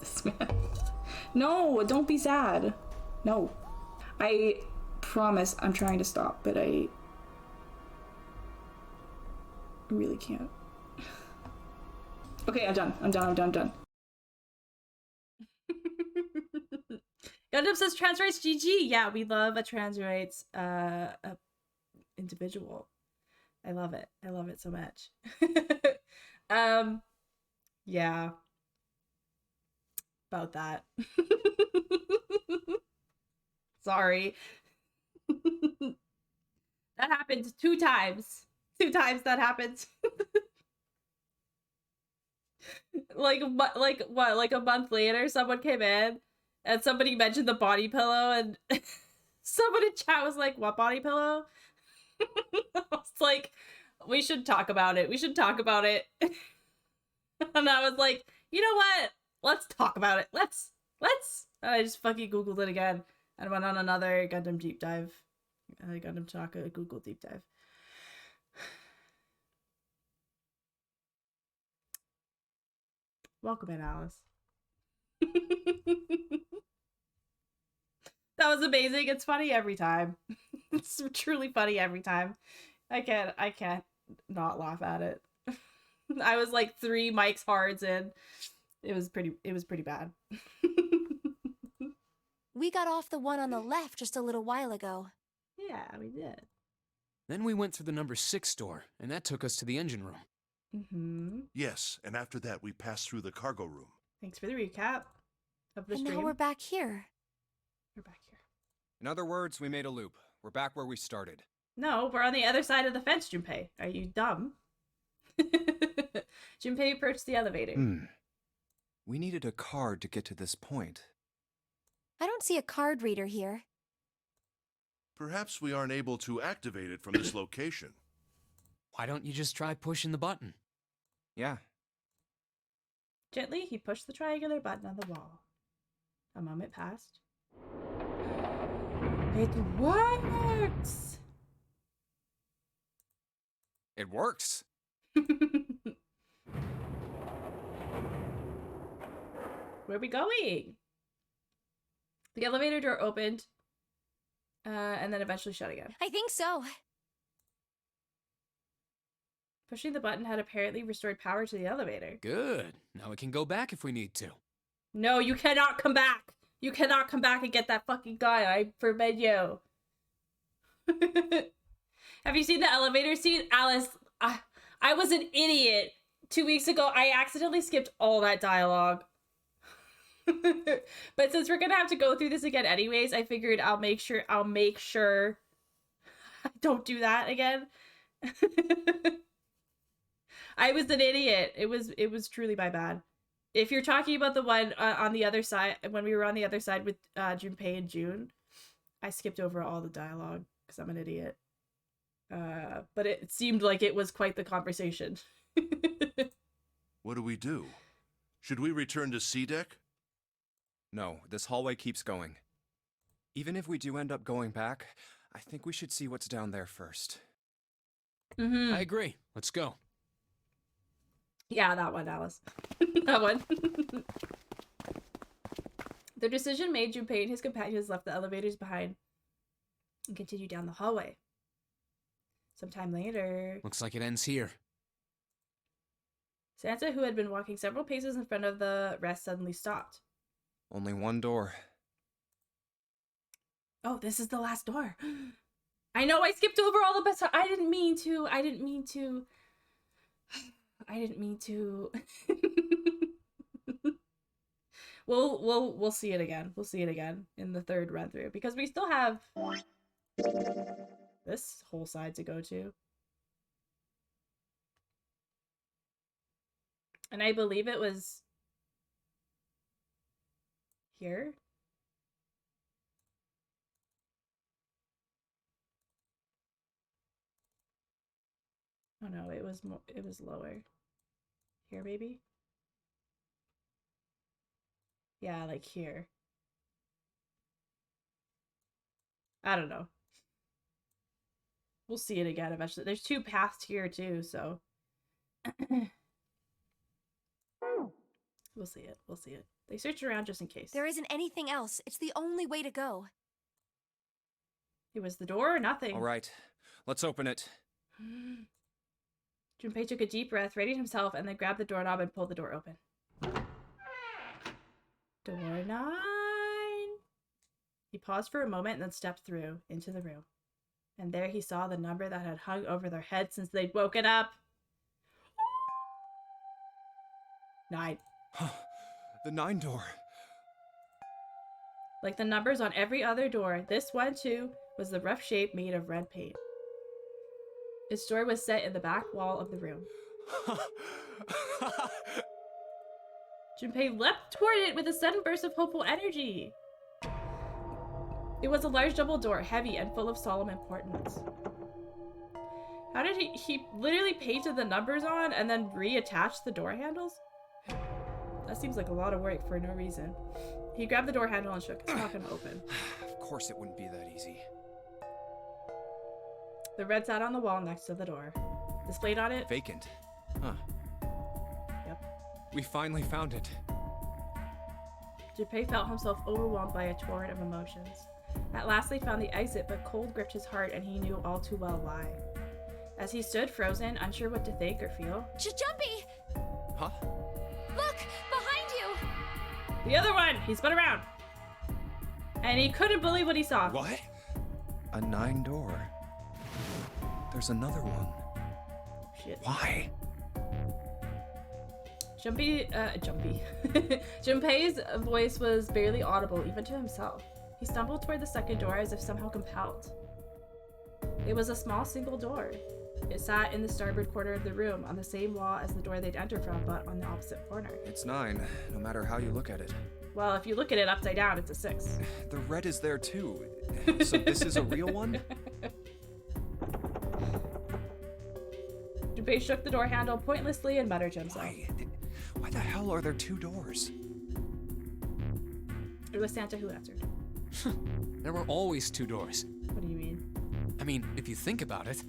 This man. No, don't be sad. No. I promise I'm trying to stop, but I really can't. Okay, I'm done. Gundam says trans rights GG. Yeah, we love a trans rights individual. I love it so much. Yeah. About that. Sorry. That happened 2 times. 2 times that happened. Like a month later, someone came in and somebody mentioned the body pillow, and someone in chat was like, "What body pillow?" I was like, "We should talk about it. And I was like, "You know what? Let's talk about it. Let's." And I just fucking Googled it again and went on another Gundam deep dive. Gundam Talk, Google deep dive. Welcome in, Alice. That was amazing. It's funny every time. It's truly funny every time. I can't not laugh at it. I was like 3 Mike's Hards in. It was pretty bad. We got off the one on the left just a little while ago. Yeah, we did. Then we went through the number 6 door, and that took us to the engine room. Mm-hmm. Yes, and after that we passed through the cargo room. Thanks for the recap of the And stream. now we're back here. We're back here. In other words, we made a loop. We're back where we started. No, we're on the other side of the fence, Junpei. Are you dumb? Junpei approached the elevator. We needed a card to get to this point. I don't see a card reader here. Perhaps we aren't able to activate it from this location. Why don't you just try pushing the button? Yeah. Gently, he pushed the triangular button on the wall. A moment passed. It works! It works. Where are we going? The elevator door opened, and then eventually shut again. I think so. Pushing the button had apparently restored power to the elevator. Good. Now we can go back if we need to. No, you cannot come back! You cannot come back and get that fucking guy. I forbid you. Have you seen the elevator scene? Alice, I was an idiot. 2 weeks ago, I accidentally skipped all that dialogue. But since we're gonna have to go through this again anyways, I figured I'll make sure I don't do that again. I was an idiot. It was truly my bad. If you're talking about the one on the other side, when we were on the other side with Junpei and June, I skipped over all the dialogue because I'm an idiot. But it seemed like it was quite the conversation. What do we do? Should we return to C deck? No, this hallway keeps going. Even if we do end up going back, I think we should see what's down there first. Mm-hmm. I agree. Let's go. Yeah, that one, Alice. That one. The decision made, Junpei and his companions left the elevators behind and continued down the hallway. Sometime later, Looks like it ends here. Santa, who had been walking several paces in front of the rest, suddenly stopped. Only one door. Oh, this is the last door. I know I skipped over all the best. I didn't mean to. We'll see it again. We'll see it again in the third run through because we still have this whole side to go to. And I believe it was here. Oh no, it was lower. Here, maybe? Yeah, like here. I don't know. We'll see it again eventually. There's 2 paths here too, so we'll see it. We'll see it. They search around just in case. There isn't anything else. It's the only way to go. It was the door or nothing. All right, let's open it. Junpei took a deep breath, readied himself, and then grabbed the doorknob and pulled the door open. Door 9. He paused for a moment and then stepped through into the room. And there he saw the number that had hung over their heads since they'd woken up. 9. The 9 door. Like the numbers on every other door, this one too was the rough shape made of red paint. Its door was set in the back wall of the room. Junpei leapt toward it with a sudden burst of hopeful energy. It was a large double door, heavy and full of solemn importance. How did he literally painted the numbers on and then reattached the door handles? That seems like a lot of work for no reason. He grabbed the door handle and shook. It's not gonna open. Of course it wouldn't be that easy. The red sat on the wall next to the door. Displayed on it? Vacant. Huh. Yep. We finally found it. Junpei felt himself overwhelmed by a torrent of emotions. At last they found the exit, but cold gripped his heart and he knew all too well why. As he stood frozen, unsure what to think or feel. Jumpy! Huh? Look! Behind you! The other one! He spun around! And he couldn't believe what he saw. What? A 9 door. There's another one. Shit. Why? Junpei's voice was barely audible, even to himself. He stumbled toward the second door as if somehow compelled. It was a small single door. It sat in the starboard corner of the room, on the same wall as the door they'd entered from, but on the opposite corner. It's 9, no matter how you look at it. Well, if you look at it upside down, it's a 6. The red is there too. So this is a real one? Junpei shook the door handle pointlessly and muttered to himself. Why the hell are there 2 doors? It was Santa who answered. There were always 2 doors. What do you mean? I mean, if you think about it,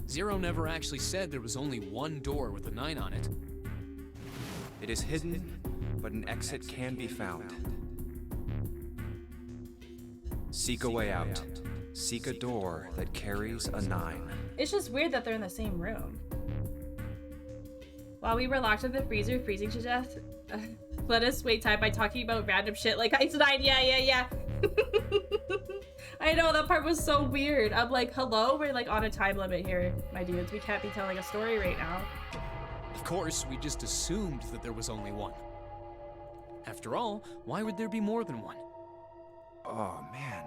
Zero never actually said there was only one door with a 9 on it. It is hidden, but an exit can be found. Seek a way out. Seek a door that carries a 9. It's just weird that they're in the same room. While we were locked in the freezer, freezing to death, let us wait time by talking about random shit like Ice 9. Yeah. I know, that part was so weird. I'm like, hello? We're like on a time limit here, my dudes. We can't be telling a story right now. Of course, we just assumed that there was only one. After all, why would there be more than one? Oh, man.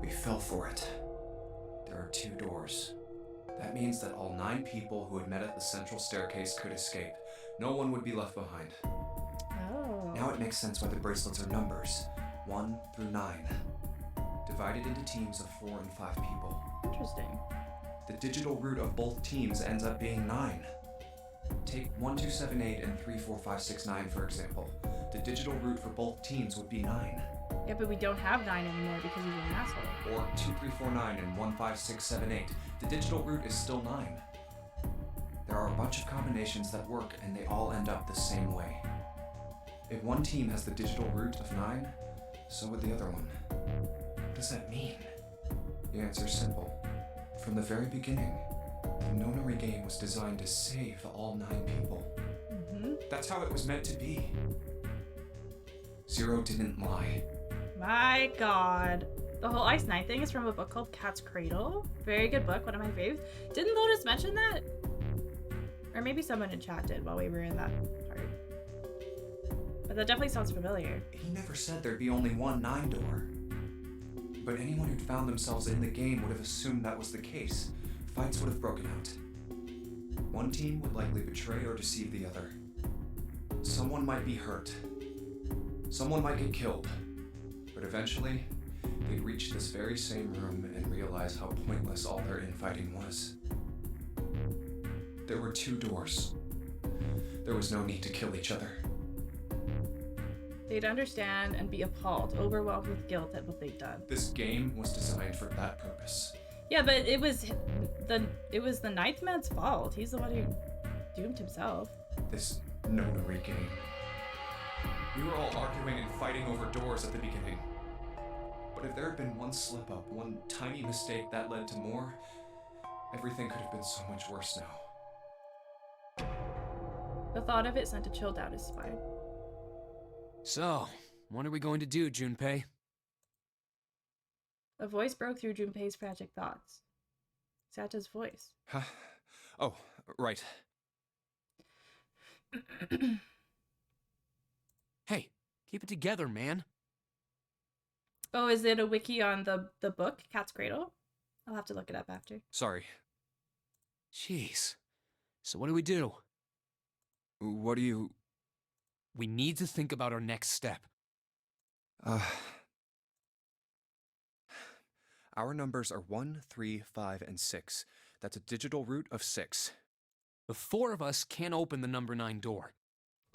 We fell for it. There are 2 doors. That means that all 9 people who had met at the central staircase could escape. No one would be left behind. Oh. Now it makes sense why the bracelets are numbers, 1 through 9, divided into teams of 4 and 5 people. Interesting. The digital root of both teams ends up being 9. Take 1, 2, 7, 8 and 3, 4, 5, 6, 9 for example. The digital root for both teams would be 9. Yeah, but we don't have 9 anymore because he's an asshole. Or 2, 3, 4, 9 and 1, 5, 6, 7, 8. The digital root is still 9. There are a bunch of combinations that work and they all end up the same way. If one team has the digital root of 9, so would the other one. What does that mean? The answer's simple. From the very beginning, the Nonary game was designed to save all 9 people. Mm-hmm. That's how it was meant to be. Zero didn't lie. My god. The whole Ice 9 thing is from a book called Cat's Cradle. Very good book, one of my faves. Didn't Lotus mention that? Or maybe someone in chat did while we were in that part. But that definitely sounds familiar. He never said there'd be only one 9 door. But anyone who'd found themselves in the game would have assumed that was the case. Fights would have broken out. One team would likely betray or deceive the other. Someone might be hurt. Someone might get killed. But eventually, they'd reach this very same room and realize how pointless all their infighting was. There were 2 doors. There was no need to kill each other. They'd understand and be appalled, overwhelmed with guilt at what they'd done. This game was designed for that purpose. Yeah, but it was the ninth man's fault. He's the one who doomed himself. This notary game. We were all arguing and fighting over doors at the beginning. But if there had been one slip up, one tiny mistake that led to more, everything could have been so much worse now. The thought of it sent a chill down his spine. So, what are we going to do, Junpei? A voice broke through Junpei's tragic thoughts. Sata's voice. Huh? Oh, right. Hey, keep it together, man. Oh, is it a wiki on the book, Cat's Cradle? I'll have to look it up after. Sorry. Jeez. So what do we do? What do you... We need to think about our next step. Our numbers are 1, 3, 5, and 6. That's a digital root of 6. The four of us can't open the number 9 door.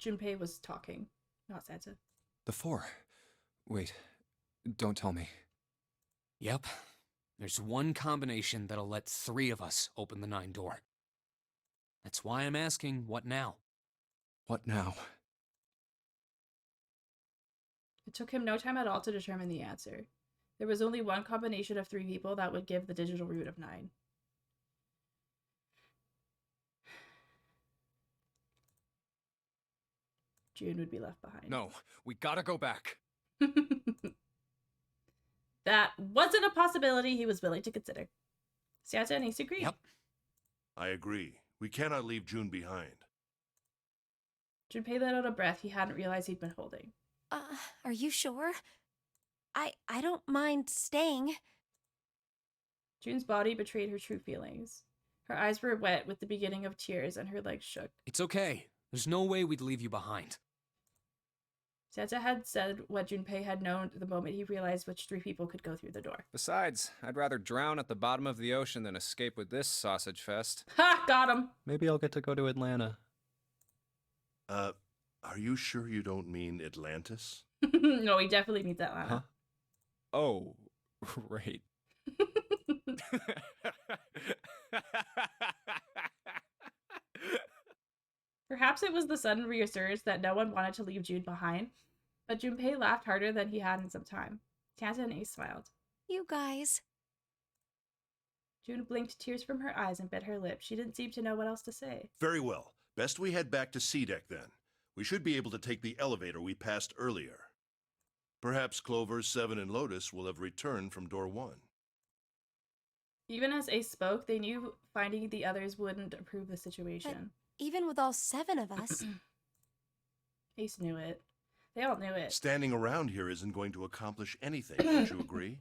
Junpei was talking, not Santa. The 4. Wait, don't tell me. Yep. There's one combination that'll let 3 of us open the 9 door. That's why I'm asking, what now? What now? It took him no time at all to determine the answer. There was only one combination of 3 people that would give the digital root of 9. June would be left behind. No, we gotta go back. That wasn't a possibility he was willing to consider. Santa and Ace agreed. Yep. I agree. We cannot leave June behind. Junpei let out a breath he hadn't realized he'd been holding. Are you sure? I don't mind staying. June's body betrayed her true feelings. Her eyes were wet with the beginning of tears and her legs shook. It's okay. There's no way we'd leave you behind. Santa had said what Junpei had known the moment he realized which 3 people could go through the door. Besides, I'd rather drown at the bottom of the ocean than escape with this sausage fest. Ha! Got him! Maybe I'll get to go to Atlanta. Are you sure you don't mean Atlantis? No, he definitely means Atlanta. Huh? Oh, right. Perhaps it was the sudden reassurance that no one wanted to leave June behind, but Junpei laughed harder than he had in some time. Santa and Ace smiled. You guys. June blinked tears from her eyes and bit her lip. She didn't seem to know what else to say. Very well. Best we head back to C-Deck then. We should be able to take the elevator we passed earlier. Perhaps Clover, Seven, and Lotus will have returned from door 1. Even as Ace spoke, they knew finding the others wouldn't improve the situation. Even with all 7 of us. Ace knew it. They all knew it. Standing around here isn't going to accomplish anything, don't you agree?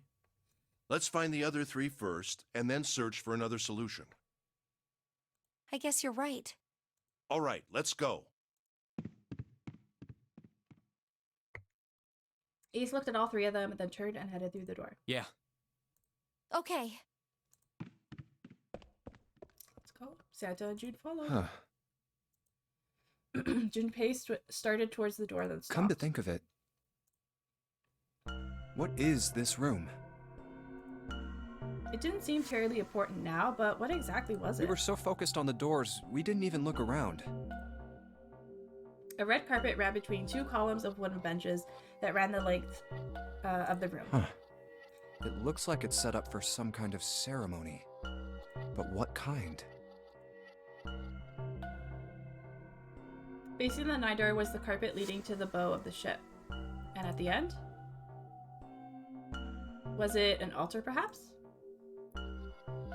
Let's find the other 3 first, and then search for another solution. I guess you're right. All right, let's go. Ace looked at all 3 of them and then turned and headed through the door. Yeah. Okay. Let's go. Santa and June followed. Huh. Junpei started towards the door, then stopped. Come to think of it, what is this room? It didn't seem terribly important now, but what exactly was it? We were so focused on the doors, we didn't even look around. A red carpet ran between 2 columns of wooden benches that ran the length of the room. Huh. It looks like it's set up for some kind of ceremony. But what kind? Facing the 9 door was the carpet leading to the bow of the ship. And at the end? Was it an altar, perhaps?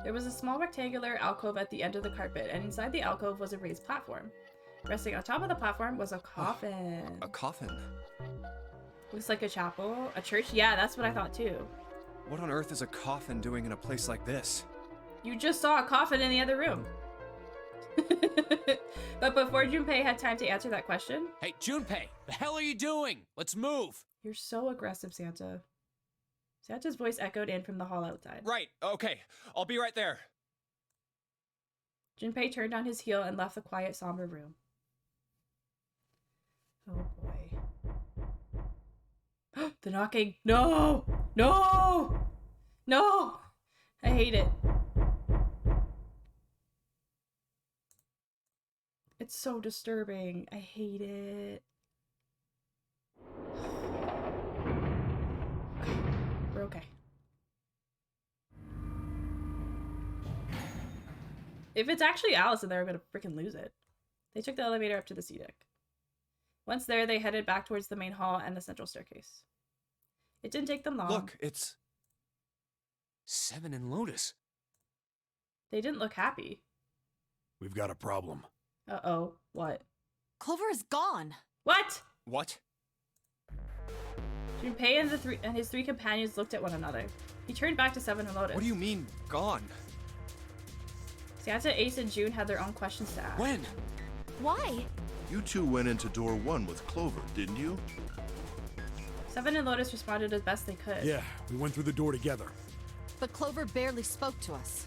There was a small rectangular alcove at the end of the carpet, and inside the alcove was a raised platform. Resting on top of the platform was a coffin. A coffin? Looks like a chapel, a church. Yeah, that's what I thought too. What on earth is a coffin doing in a place like this? You just saw a coffin in the other room. But before Junpei had time to answer that question... Hey, Junpei, the hell are you doing? Let's move. You're so aggressive, Santa. Santa's voice echoed in from the hall outside. Right, okay. I'll be right there. Junpei turned on his heel and left the quiet, somber room. Oh boy. The knocking. No! No! No! I hate it. It's so disturbing. I hate it. We're okay. If it's actually Alice in there, I'm gonna freaking lose it. They took the elevator up to the C deck. Once there, they headed back towards the main hall and the central staircase. It didn't take them long. Look, it's... Seven and Lotus. They didn't look happy. We've got a problem. Uh-oh. What? Clover is gone. What? What? Junpei and his three companions looked at one another. He turned back to Seven and Lotus. What do you mean, gone? Santa, Ace, and June had their own questions to ask. When? Why? You two went into door 1 with Clover, didn't you? Seven and Lotus responded as best they could. Yeah, we went through the door together. But Clover barely spoke to us.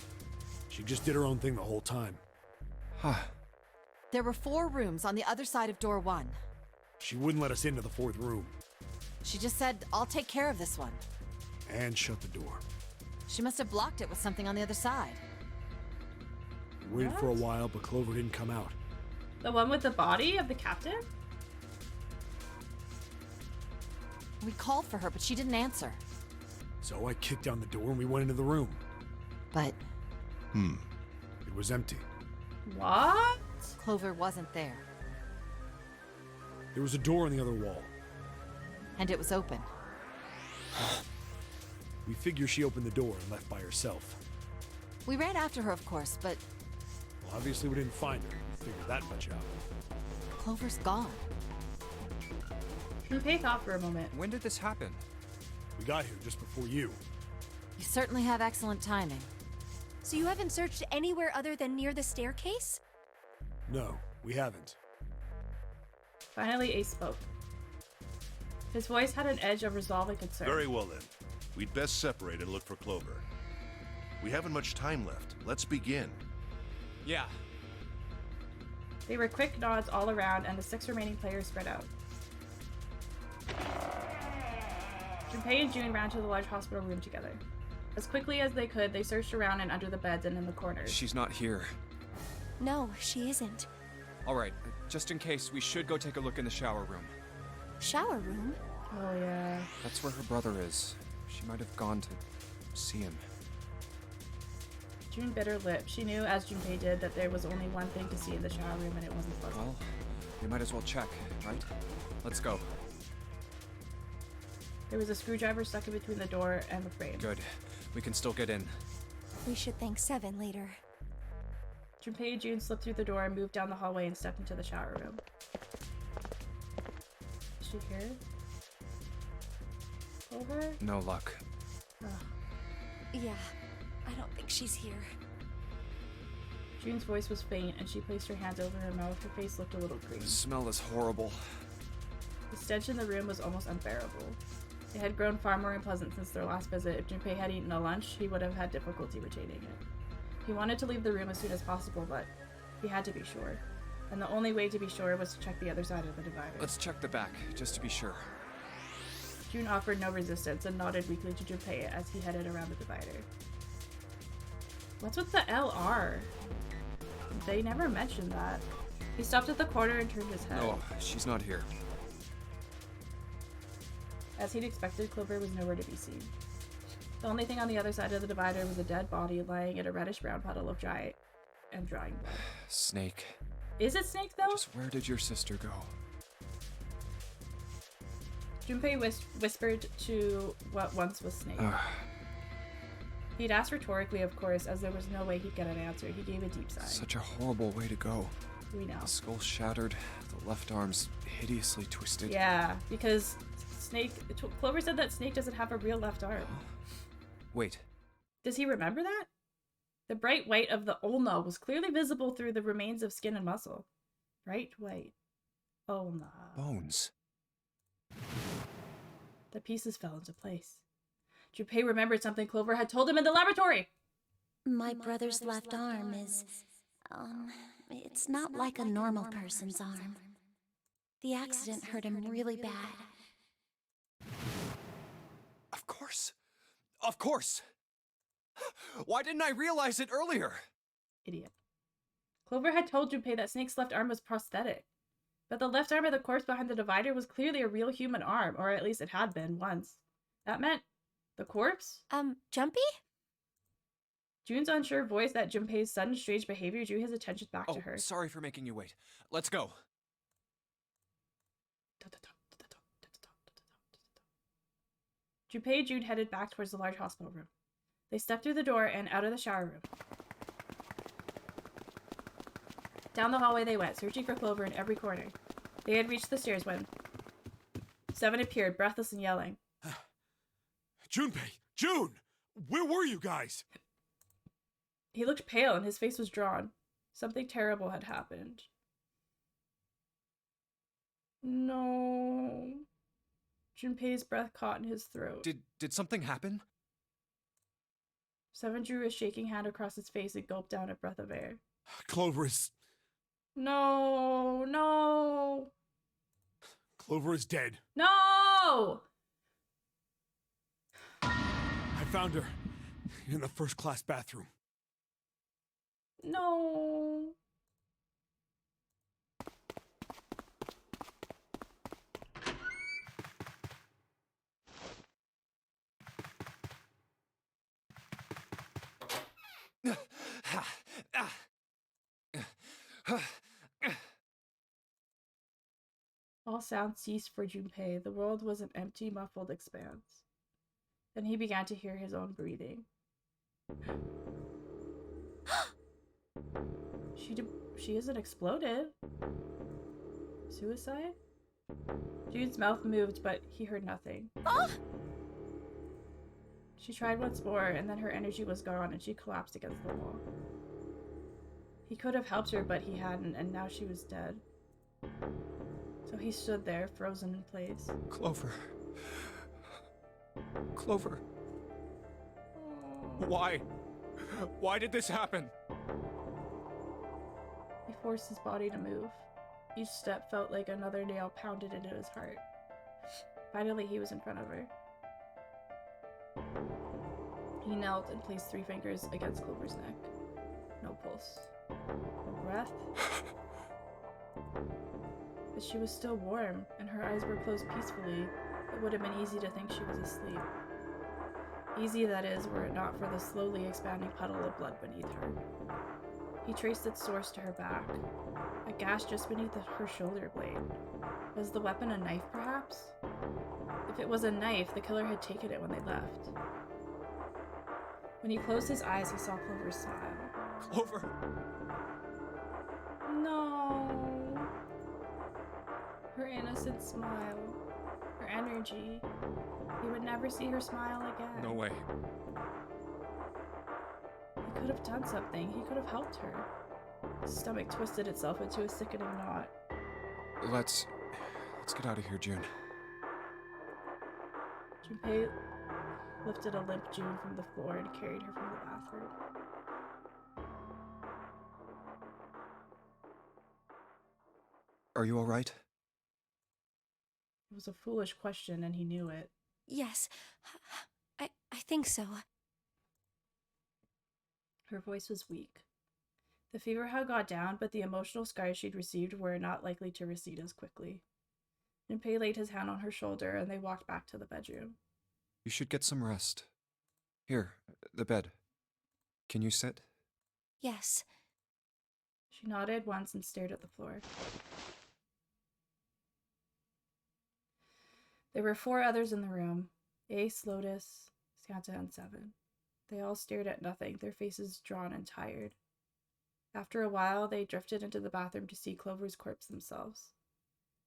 She just did her own thing the whole time. Huh. There were 4 rooms on the other side of door 1. She wouldn't let us into the 4th room. She just said, I'll take care of this one. And shut the door. She must have blocked it with something on the other side. We waited for a while, but Clover didn't come out. The one with the body of the captain? We called for her, but she didn't answer. So I kicked down the door and we went into the room. But It was empty. What? Clover wasn't there. There was a door on the other wall. And it was open. We figure she opened the door and left by herself. We ran after her, of course, but Well, obviously we didn't find her. Figured that much out. Clover's gone. Junpei thought for a moment. When did this happen? We got here just before you. You certainly have excellent timing. So you haven't searched anywhere other than near the staircase? No, we haven't. Finally, Ace spoke. His voice had an edge of resolve and concern. Very well then. We'd best separate and look for Clover. We haven't much time left. Let's begin. Yeah. They were quick nods all around, and the 6 remaining players spread out. Junpei and June ran to the large hospital room together. As quickly as they could, they searched around and under the beds and in the corners. She's not here. No, she isn't. All right, just in case, we should go take a look in the shower room. Shower room? Oh yeah. That's where her brother is. She might have gone to see him. June bit her lip. She knew, as Junpei did, that there was only one thing to see in the shower room, and it wasn't pleasant. Well, we might as well check, right? Let's go. There was a screwdriver stuck in between the door and the frame. Good. We can still get in. We should thank Seven later. Junpei and June slipped through the door and moved down the hallway and stepped into the shower room. Is she here? Over? No luck. Ugh. Yeah, I don't think she's here. June's voice was faint, and she placed her hands over her mouth. Her face looked a little green. The smell is horrible. The stench in the room was almost unbearable. It had grown far more unpleasant since their last visit. If Junpei had eaten a lunch, he would have had difficulty retaining it. He wanted to leave the room as soon as possible, but he had to be sure. And the only way to be sure was to check the other side of the divider. Let's check the back, just to be sure. June offered no resistance and nodded weakly to Junpei as he headed around the divider. What's with the LR? They never mentioned that. He stopped at the corner and turned his head. Oh, she's not here. As he'd expected, Clover was nowhere to be seen. The only thing on the other side of the divider was a dead body lying in a reddish-brown puddle of drying blood. Snake. Is it Snake, though? Just where did your sister go? Junpei whispered to what once was Snake. He'd asked rhetorically, of course, as there was no way he'd get an answer. He gave a deep sigh. Such a horrible way to go. We know. The skull shattered, the left arm's hideously twisted. Yeah, because Clover said that Snake doesn't have a real left arm. Wait. Does he remember that? The bright white of the ulna was clearly visible through the remains of skin and muscle. Bright white. Ulna. Bones. The pieces fell into place. Junpei remembered something Clover had told him in the laboratory. My brother's left arm is, it's not like a normal person's arm. The accident hurt him really bad. Of course. Of course. Why didn't I realize it earlier? Idiot. Clover had told Junpei that Snake's left arm was prosthetic. But the left arm of the corpse behind the divider was clearly a real human arm, or at least it had been once. That meant the corpse? Jumpy? June's unsure voice that Junpei's sudden strange behavior drew his attention back to her. Sorry for making you wait. Let's go. Junpei and June headed back towards the large hospital room. They stepped through the door and out of the shower room. Down the hallway they went, searching for Clover in every corner. They had reached the stairs when Seven appeared, breathless and yelling. Junpei! June! Where were you guys? He looked pale and his face was drawn. Something terrible had happened. No. Junpei's breath caught in his throat. Did something happen? Seven drew a shaking hand across his face and gulped down a breath of air. Clover is... No, no. Clover is dead. No! I found her in the first-class bathroom. No. All sound ceased for Junpei. The world was an empty, muffled expanse. Then he began to hear his own breathing. She isn't exploded. Suicide? June's mouth moved, but he heard nothing. She tried once more, and then her energy was gone, and she collapsed against the wall. He could have helped her, but he hadn't, and now she was dead. So he stood there, frozen in place. Clover. Clover. Why? Why did this happen? He forced his body to move. Each step felt like another nail pounded into his heart. Finally, he was in front of her. He knelt and placed 3 fingers against Clover's neck. No pulse. No breath. But she was still warm, and her eyes were closed peacefully. It would have been easy to think she was asleep. Easy, that is, were it not for the slowly expanding puddle of blood beneath her. He traced its source to her back, a gash just beneath her shoulder blade. Was the weapon a knife, perhaps? If it was a knife, the killer had taken it when they left. When he closed his eyes, he saw Clover's smile. Clover! No. Her innocent smile. Her energy. He would never see her smile again. No way. He could have done something. He could have helped her. His stomach twisted itself into a sickening knot. Let's get out of here, June. Junpei lifted a limp June from the floor and carried her from the bathroom. Are you all right? It was a foolish question, and he knew it. Yes, I think so. Her voice was weak. The fever had gone down, but the emotional scars she'd received were not likely to recede as quickly. Junpei laid his hand on her shoulder, and they walked back to the bedroom. You should get some rest. Here, the bed. Can you sit? Yes. She nodded once and stared at the floor. There were 4 others in the room. Ace, Lotus, Santa, and Seven. They all stared at nothing, their faces drawn and tired. After a while, they drifted into the bathroom to see Clover's corpse themselves.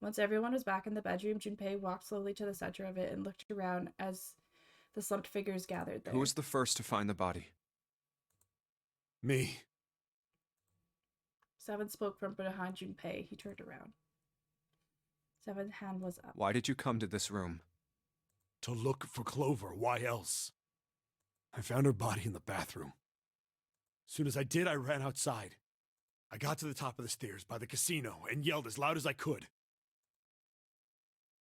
Once everyone was back in the bedroom, Junpei walked slowly to the center of it and looked around as the slumped figures gathered there. Who was the first to find the body? Me. Seven spoke from behind Junpei. He turned around. Seven's hand was up. Why did you come to this room? To look for Clover. Why else? I found her body in the bathroom. As soon as I did, I ran outside. I got to the top of the stairs by the casino and yelled as loud as I could.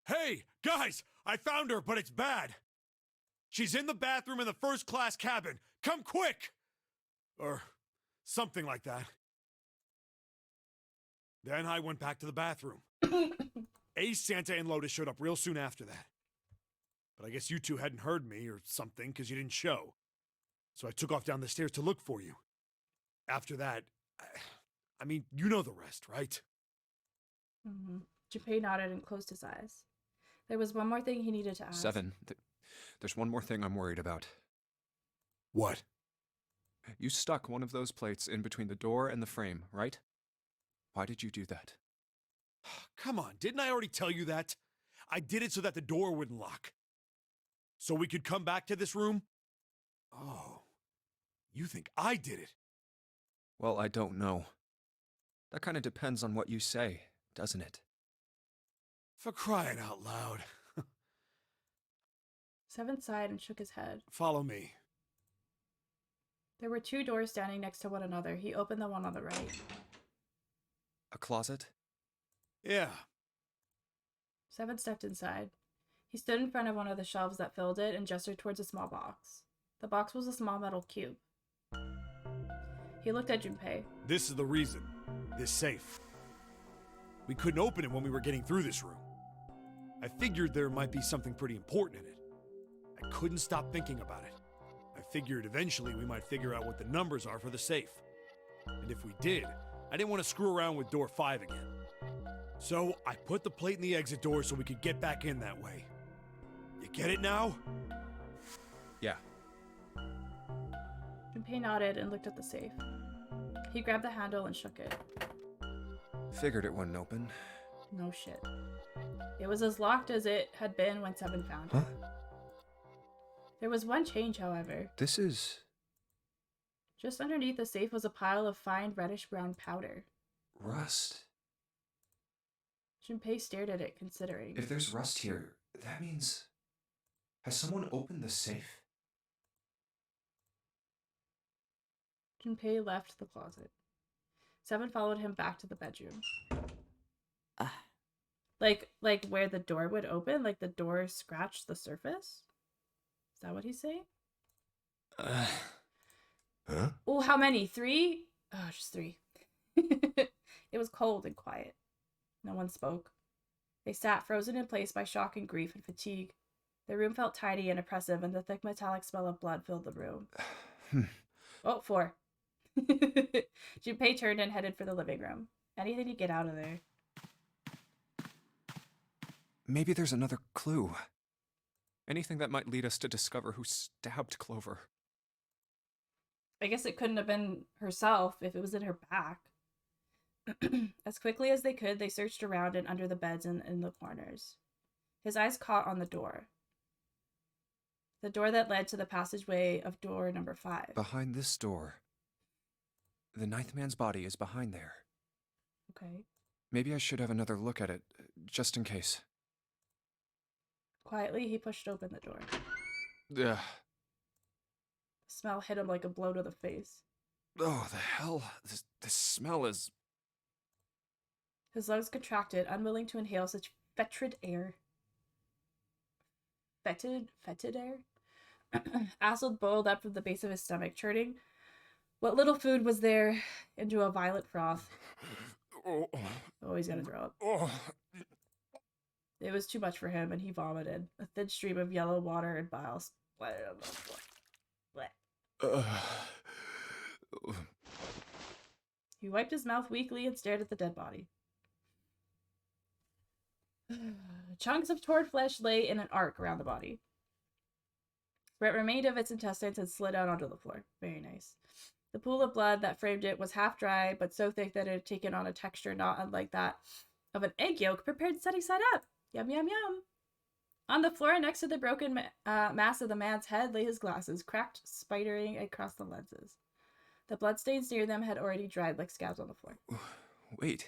Hey, guys! I found her, but it's bad! She's in the bathroom in the first-class cabin. Come quick! Or something like that. Then I went back to the bathroom. Ace, Santa, and Lotus showed up real soon after that. But I guess you two hadn't heard me or something because you didn't show. So I took off down the stairs to look for you. After that, I mean, you know the rest, right? Mm-hmm. Junpei nodded and closed his eyes. There was one more thing he needed to ask. 7. There's one more thing I'm worried about. What? You stuck one of those plates in between the door and the frame, right? Why did you do that? Come on, didn't I already tell you that? I did it so that the door wouldn't lock. So we could come back to this room? Oh, you think I did it? Well, I don't know. That kind of depends on what you say, doesn't it? For crying out loud. 7 sighed and shook his head. Follow me. There were 2 doors standing next to one another. He opened the one on the right. A closet? Yeah. 7 stepped inside. He stood in front of one of the shelves that filled it and gestured towards a small box. The box was a small metal cube. He looked at Junpei. This is the reason. This safe. We couldn't open it when we were getting through this room. I figured there might be something pretty important in it. I couldn't stop thinking about it. I figured eventually we might figure out what the numbers are for the safe. And if we did, I didn't want to screw around with door 5 again. So I put the plate in the exit door so we could get back in that way. You get it now? Yeah. Junpei nodded and looked at the safe. He grabbed the handle and shook it. Figured it wouldn't open. No shit. It was as locked as it had been when 7 found it. There was one change, however. This is... Just underneath the safe was a pile of fine reddish-brown powder. rust. Junpei stared at it, considering. If there's rust here, that means... Has someone opened the safe? Junpei left the closet. 7 followed him back to the bedroom. Like where the door would open? Like the door scratched the surface? Is that what he's saying? Huh? Oh, how many? 3? Oh, just 3. It was cold and quiet. No one spoke. They sat frozen in place by shock and grief and fatigue. The room felt tiny and oppressive, and the thick metallic smell of blood filled the room. Oh, 4. Junpei turned and headed for the living room. Anything to get out of there. Maybe there's another clue. Anything that might lead us to discover who stabbed Clover. I guess it couldn't have been herself if it was in her back. As quickly as they could, they searched around and under the beds and in the corners. His eyes caught on the door. The door that led to the passageway of door number 5. Behind this door. The 9th man's body is behind there. Okay. Maybe I should have another look at it, just in case. Quietly, he pushed open the door. Ugh. The smell hit him like a blow to the face. Oh, the hell? This smell is... His lungs contracted, unwilling to inhale such fetid air. Fetid air? Acid boiled up from the base of his stomach, churning what little food was there into a violent froth. Oh, he's gonna throw up. It was too much for him, and he vomited. A thin stream of yellow water and bile splattered on the floor. He wiped his mouth weakly and stared at the dead body. Chunks of torn flesh lay in an arc around the body. What remained of its intestines had slid out onto the floor. Very nice. The pool of blood that framed it was half dry, but so thick that it had taken on a texture not unlike that of an egg yolk prepared sunny side up. Yum, yum, yum. On the floor next to the broken mass of the man's head lay his glasses, cracked, spidering across the lenses. The bloodstains near them had already dried like scabs on the floor. Wait.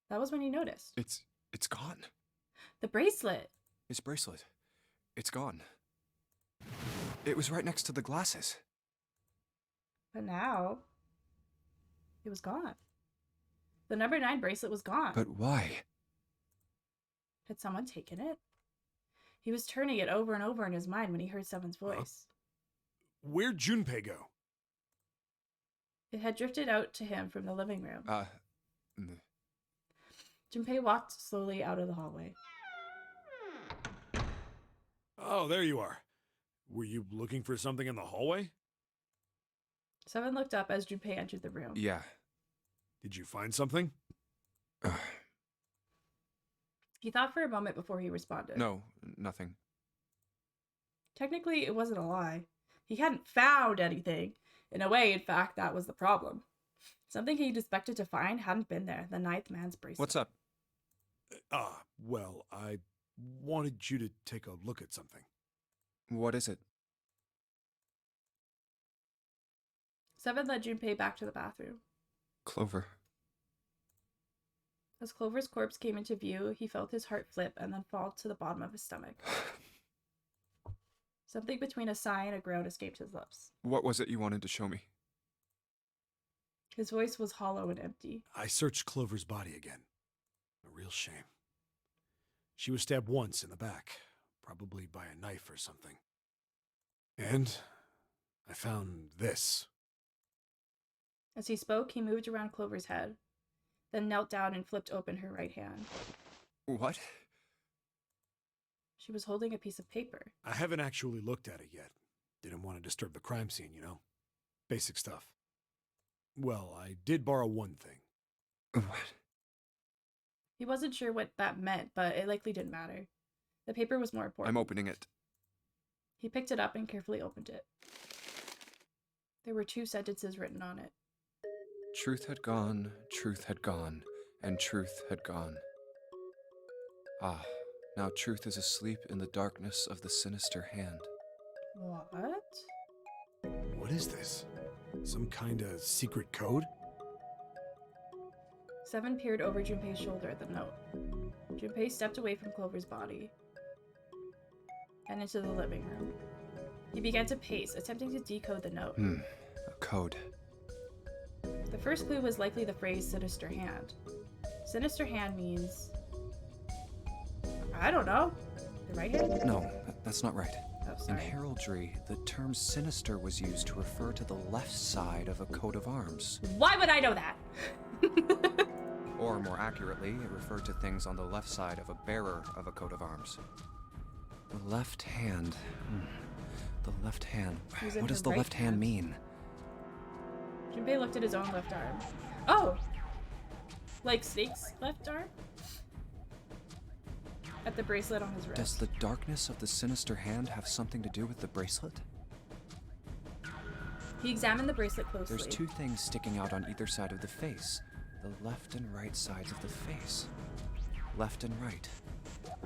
That was when he noticed. It's gone. The bracelet. His bracelet. It's gone. It was right next to the glasses. But now, it was gone. The number 9 bracelet was gone. But why? Had someone taken it? He was turning it over and over in his mind when he heard Seven's voice. Where'd Junpei go? It had drifted out to him from the living room. Mm. Junpei walked slowly out of the hallway. Oh, there you are. Were you looking for something in the hallway? Seven looked up as Junpei entered the room. Yeah. Did you find something? He thought for a moment before he responded. No, nothing. Technically, it wasn't a lie. He hadn't found anything. In a way, in fact, that was the problem. Something he'd expected to find hadn't been there, the ninth man's bracelet. What's up? Well, I wanted you to take a look at something. What is it? Seven led Junpei back to the bathroom. Clover. As Clover's corpse came into view, he felt his heart flip and then fall to the bottom of his stomach. Something between a sigh and a groan escaped his lips. What was it you wanted to show me? His voice was hollow and empty. I searched Clover's body again. A real shame. She was stabbed once in the back, probably by a knife or something. And I found this. As he spoke, he moved around Clover's head, then knelt down and flipped open her right hand. What? She was holding a piece of paper. I haven't actually looked at it yet. Didn't want to disturb the crime scene, you know? Basic stuff. Well, I did borrow one thing. What? He wasn't sure what that meant, but it likely didn't matter. The paper was more important. I'm opening it. He picked it up and carefully opened it. There were 2 sentences written on it. Truth had gone, and truth had gone. Ah, now truth is asleep in the darkness of the sinister hand. What? What is this? Some kind of secret code? Seven peered over Junpei's shoulder at the note. Junpei stepped away from Clover's body and into the living room. He began to pace, attempting to decode the note. A code. The first clue was likely the phrase sinister hand. Sinister hand means... I don't know. The right hand? No, that's not right. Oh, In sorry. heraldry, the term sinister was used to refer to the left side of a coat of arms. Why would I know that? Or more accurately, it referred to things on the left side of a bearer of a coat of arms. The left hand. The left hand. Who's in What does her the right left hand hand? mean? Junpei looked at his own left arm. Oh! Like Snake's left arm? At the bracelet on his wrist. Does the darkness of the sinister hand have something to do with the bracelet? He examined the bracelet closely. There's 2 things sticking out on either side of the face. The left and right sides of the face. Left and right.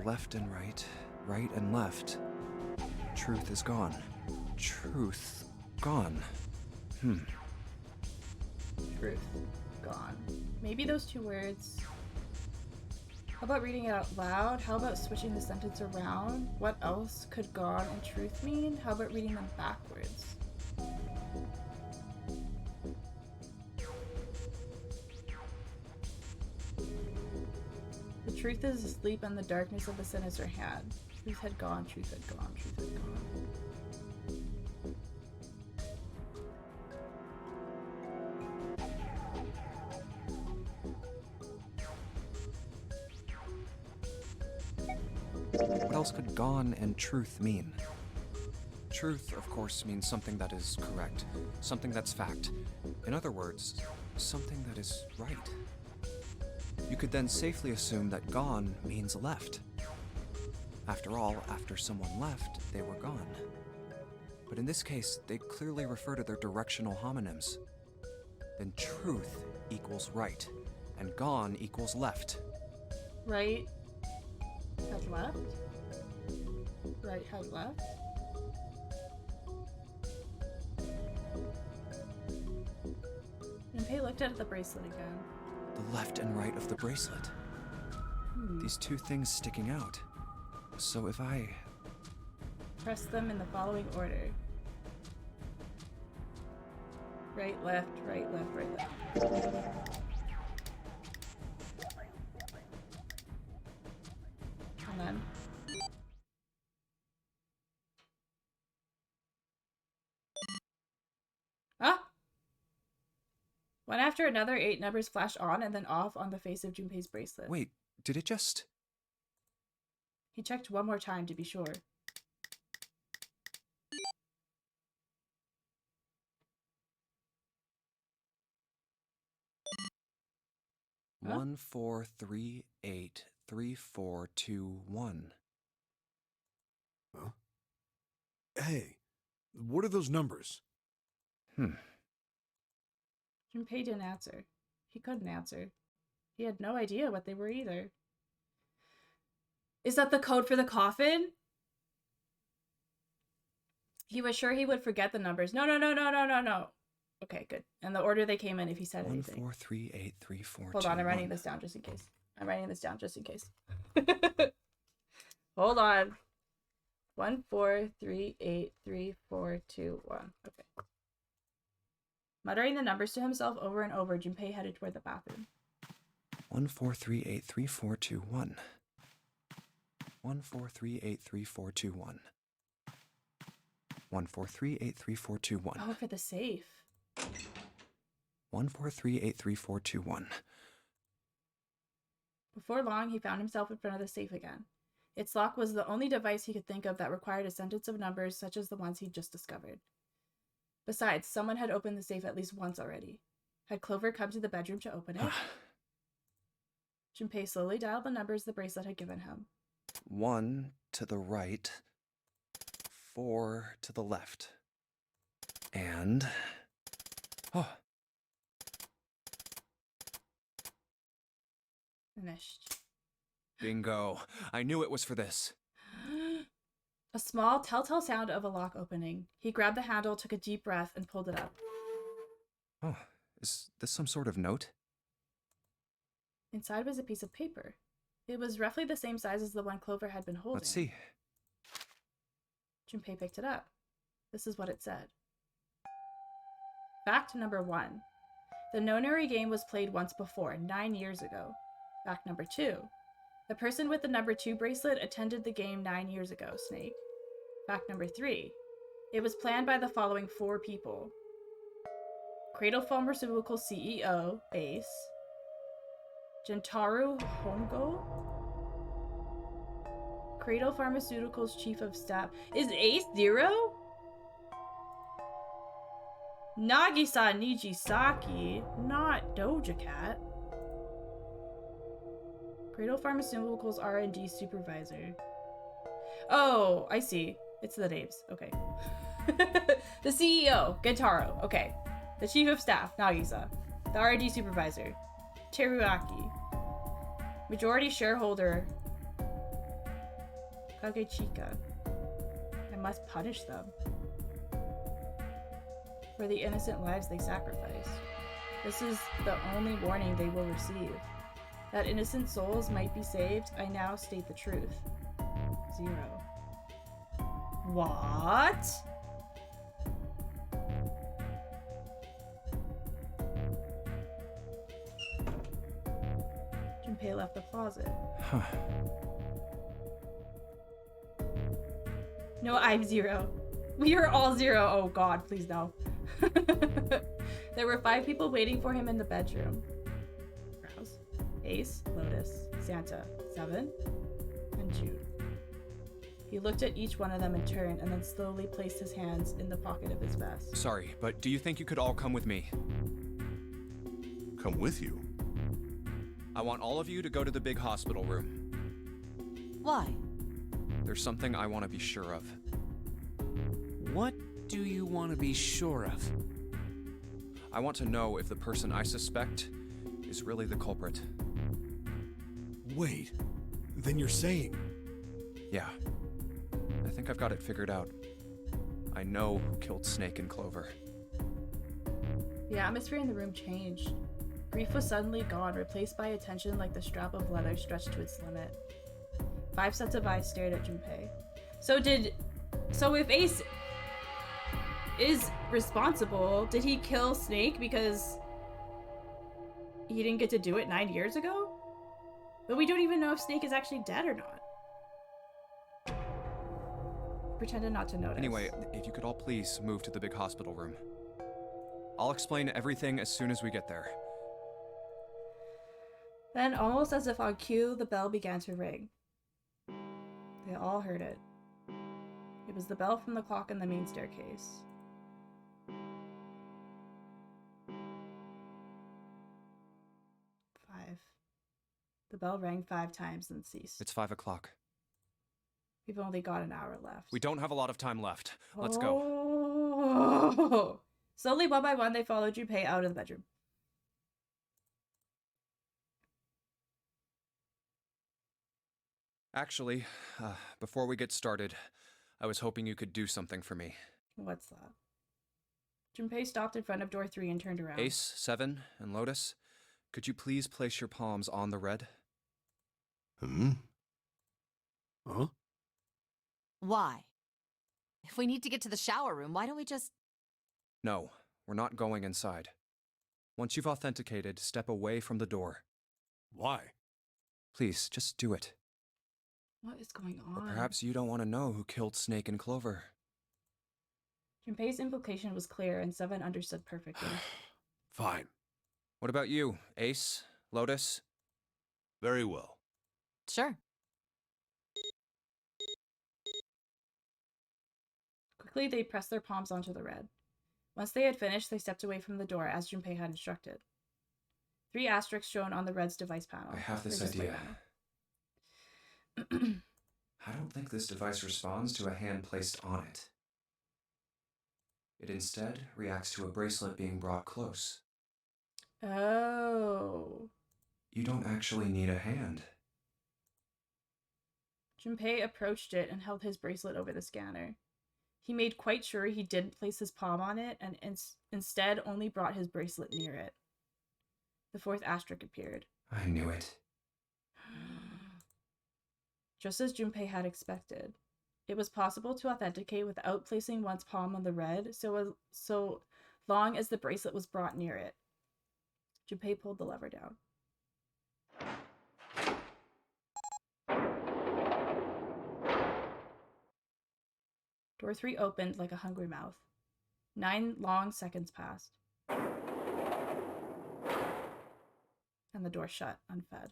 Left and right. Right and left. Truth is gone. Truth gone. Truth. Gone. Maybe those 2 words. How about reading it out loud? How about switching the sentence around? What else could gone and truth mean? How about reading them backwards? The truth is asleep in the darkness of the sinister hand. Truth had gone, truth had gone, truth had gone. What else could gone and truth mean? Truth, of course, means something that is correct, something that's fact. In other words, something that is right. You could then safely assume that gone means left. After all, after someone left, they were gone. But in this case, they clearly refer to their directional homonyms. Then truth equals right, and gone equals left. Right had left? Right had left? Junpei looked at the bracelet again. The left and right of the bracelet. These 2 things sticking out. So if I... Press them in the following order. Right, left, right, left, right, left. And then One after another, 8 numbers flashed on and then off on the face of Junpei's bracelet. Wait, did it just... He checked one more time to be sure. Huh? 14383421. Huh? Hey, what are those numbers? Junpei didn't answer. He couldn't answer. He had no idea what they were either. Is that the code for the coffin? He was sure he would forget the numbers. No. Okay, good. And the order they came in if he said anything. 14383421. Hold on, I'm writing this down just in case. Hold on. 14383421. Okay. Muttering the numbers to himself over and over, Junpei headed toward the bathroom. 14383421. 14383421. 14383421. Oh, for the safe. 14383421. Before long, he found himself in front of the safe again. Its lock was the only device he could think of that required a sentence of numbers such as the ones he'd just discovered. Besides, someone had opened the safe at least once already. Had Clover come to the bedroom to open it? Junpei slowly dialed the numbers the bracelet had given him. 1 to the right, 4 to the left, and... Oh, Finished. bingo. I knew it was for this. A small, telltale sound of a lock opening. He grabbed the handle, took a deep breath, and pulled it up. Oh, is this some sort of note? Inside was a piece of paper. It was roughly the same size as the one Clover had been holding. Let's see. Junpei picked it up. This is what it said. Fact number 1. The Nonary game was played once before, 9 years ago. Fact number 2. The person with the number 2 bracelet attended the game 9 years ago, Snake. Fact number 3. It was planned by the following 4 people. Cradle Pharmaceutical CEO, Ace. Gentaro Hongo? Cradle Pharmaceuticals Chief of Staff. Is Ace 0? Nagisa Nijisaki, not Doja Cat. Cradle Pharmaceuticals R&D Supervisor. Oh, I see. It's the names. Okay. The CEO, Gentaro. Okay. The Chief of Staff, Nagisa. The R&D Supervisor, Teruaki. Majority shareholder, Kagechika. I must punish them for the innocent lives they sacrificed. This is the only warning they will receive. That innocent souls might be saved, I now state the truth. 0. What? Junpei left the closet. Huh. No, I'm 0. We are all 0. Oh god, please no. There were 5 people waiting for him in the bedroom. Browse. Ace, Lotus, Santa, 7, and Jude. He looked at each one of them in turn and then slowly placed his hands in the pocket of his vest. Sorry, but do you think you could all come with me? Come with you? I want all of you to go to the big hospital room. Why? There's something I want to be sure of. What do you want to be sure of? I want to know if the person I suspect is really the culprit. Wait, then you're saying... Yeah. I think I've got it figured out. I know who killed Snake and Clover. The atmosphere in the room changed. Grief was suddenly gone, replaced by attention like the strap of leather stretched to its limit. 5 sets of eyes stared at Junpei. So if Ace is responsible, did he kill Snake because he didn't get to do it 9 years ago? But we don't even know if Snake is actually dead or not. Pretended not to notice. Anyway, if you could all please move to the big hospital room. I'll explain everything as soon as we get there. Then, almost as if on cue, the bell began to ring. They all heard it. It was the bell from the clock in the main staircase. Five. The bell rang 5 times and ceased. It's 5 o'clock. We've only got an hour left. We don't have a lot of time left. Let's go. Oh. Slowly, one by one, they followed Junpei out of the bedroom. Actually, before we get started, I was hoping you could do something for me. What's that? Junpei stopped in front of door 3 and turned around. Ace, 7, and Lotus, could you please place your palms on the red? Hmm? Huh? Why? If we need to get to the shower room, why don't we just... No, we're not going inside. Once you've authenticated, step away from the door. Why? Please, just do it. What is going on? Or perhaps you don't want to know who killed Snake and Clover. Junpei's implication was clear, and Seven understood perfectly. Fine. What about you, Ace? Lotus? Very well. Sure. Quickly, they pressed their palms onto the red. Once they had finished, they stepped away from the door as Junpei had instructed. 3 asterisks shown on the red's device panel. I have this They're just idea. like I don't think this device responds to a hand placed on it. It instead reacts to a bracelet being brought close. Oh. You don't actually need a hand. Junpei approached it and held his bracelet over the scanner. He made quite sure he didn't place his palm on it and instead only brought his bracelet near it. The 4th asterisk appeared. I knew it. Just as Junpei had expected. It was possible to authenticate without placing one's palm on the red, so long as the bracelet was brought near it. Junpei pulled the lever down. Door 3 opened like a hungry mouth. 9 long seconds passed. And the door shut, unfed.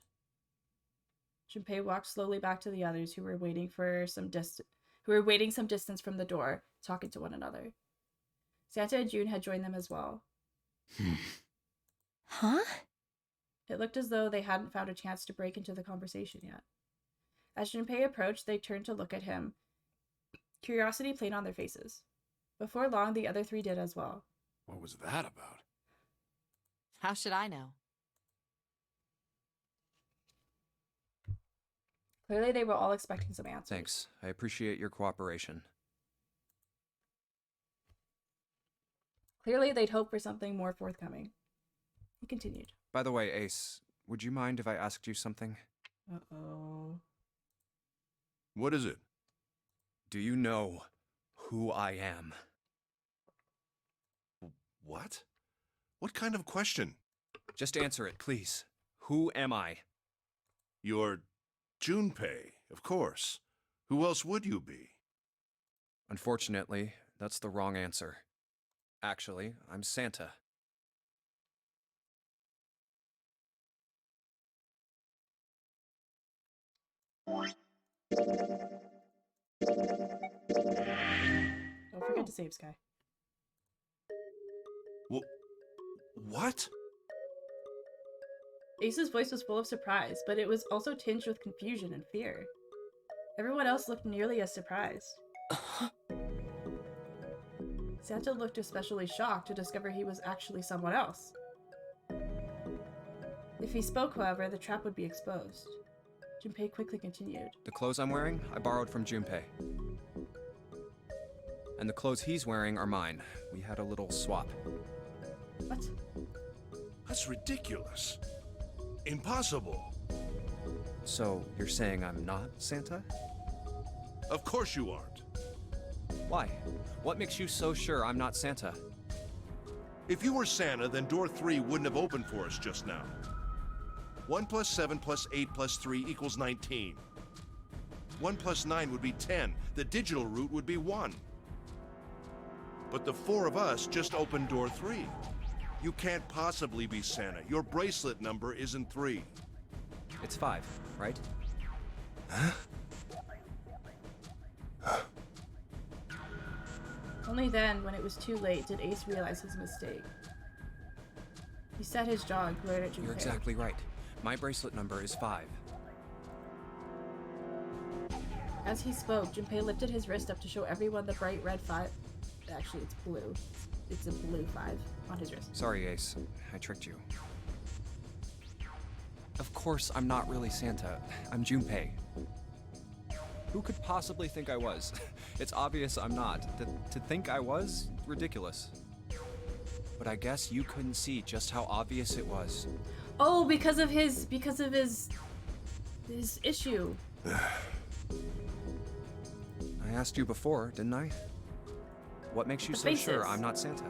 Junpei walked slowly back to the others who were waiting some distance from the door, talking to one another. Santa and June had joined them as well. Huh? It looked as though they hadn't found a chance to break into the conversation yet. As Junpei approached, they turned to look at him. Curiosity played on their faces. Before long, the other 3 did as well. What was that about? How should I know? Clearly, they were all expecting some answers. Thanks. I appreciate your cooperation. Clearly, they'd hoped for something more forthcoming. He continued. By the way, Ace, would you mind if I asked you something? Uh-oh. What is it? Do you know who I am? What? What kind of question? Just answer it, please. Who am I? You're Junpei, of course. Who else would you be? Unfortunately, that's the wrong answer. Actually, I'm Santa. Don't forget to save, Sky. What? Ace's voice was full of surprise, but it was also tinged with confusion and fear. Everyone else looked nearly as surprised. Santa looked especially shocked to discover he was actually someone else. If he spoke, however, the trap would be exposed. Junpei quickly continued. The clothes I'm wearing, I borrowed from Junpei. And the clothes he's wearing are mine. We had a little swap. What? That's ridiculous. Impossible. So, you're saying I'm not Santa? Of course you aren't. Why? What makes you so sure I'm not Santa? If you were Santa, then door 3 wouldn't have opened for us just now. 1 plus 7 plus 8 plus 3 equals 19. 1 plus 9 would be 10. The digital route would be 1. But the 4 of us just opened door 3. You can't possibly be Santa. Your bracelet number isn't 3. It's 5, right? Only then, when it was too late, did Ace realize his mistake. He set his jaw and glared at Junpei. You're exactly right. My bracelet number is 5. As he spoke, Junpei lifted his wrist up to show everyone the bright red 5. Actually, it's blue. It's a blue 5 on his wrist. Sorry, Ace. I tricked you. Of course, I'm not really Santa. I'm Junpei. Who could possibly think I was? It's obvious I'm not. To think I was? Ridiculous. But I guess you couldn't see just how obvious it was. Oh, because of his issue. I asked you before, didn't I? What makes you The so sure faces. I'm not Santa?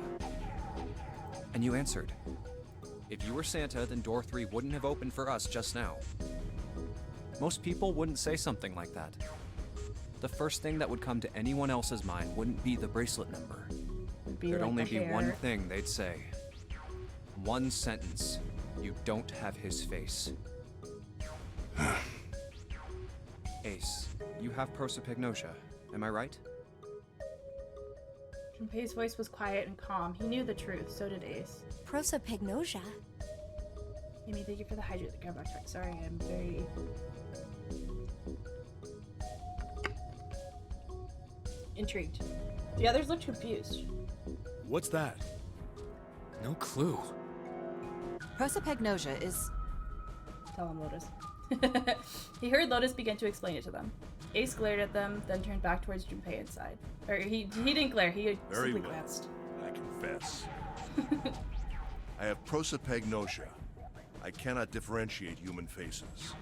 And you answered. If you were Santa, then door 3 wouldn't have opened for us just now. Most people wouldn't say something like that. The first thing that would come to anyone else's mind wouldn't be the bracelet number. There'd only be one thing they'd say. One sentence. You don't have his face. Ace, you have prosopagnosia, am I right? Junpei's voice was quiet and calm. He knew the truth, so did Ace. Prosopagnosia? Amy, thank you for the hydrate the grab backpack. Sorry, I'm very... intrigued. The others looked confused. What's that? No clue. Prosopagnosia is Tell him, Lotus. He heard Lotus begin to explain it to them. Ace glared at them, then turned back towards Junpei and sighed. Or he didn't glare, he Very simply well. glanced. I confess. I have prosopagnosia. I cannot differentiate human faces.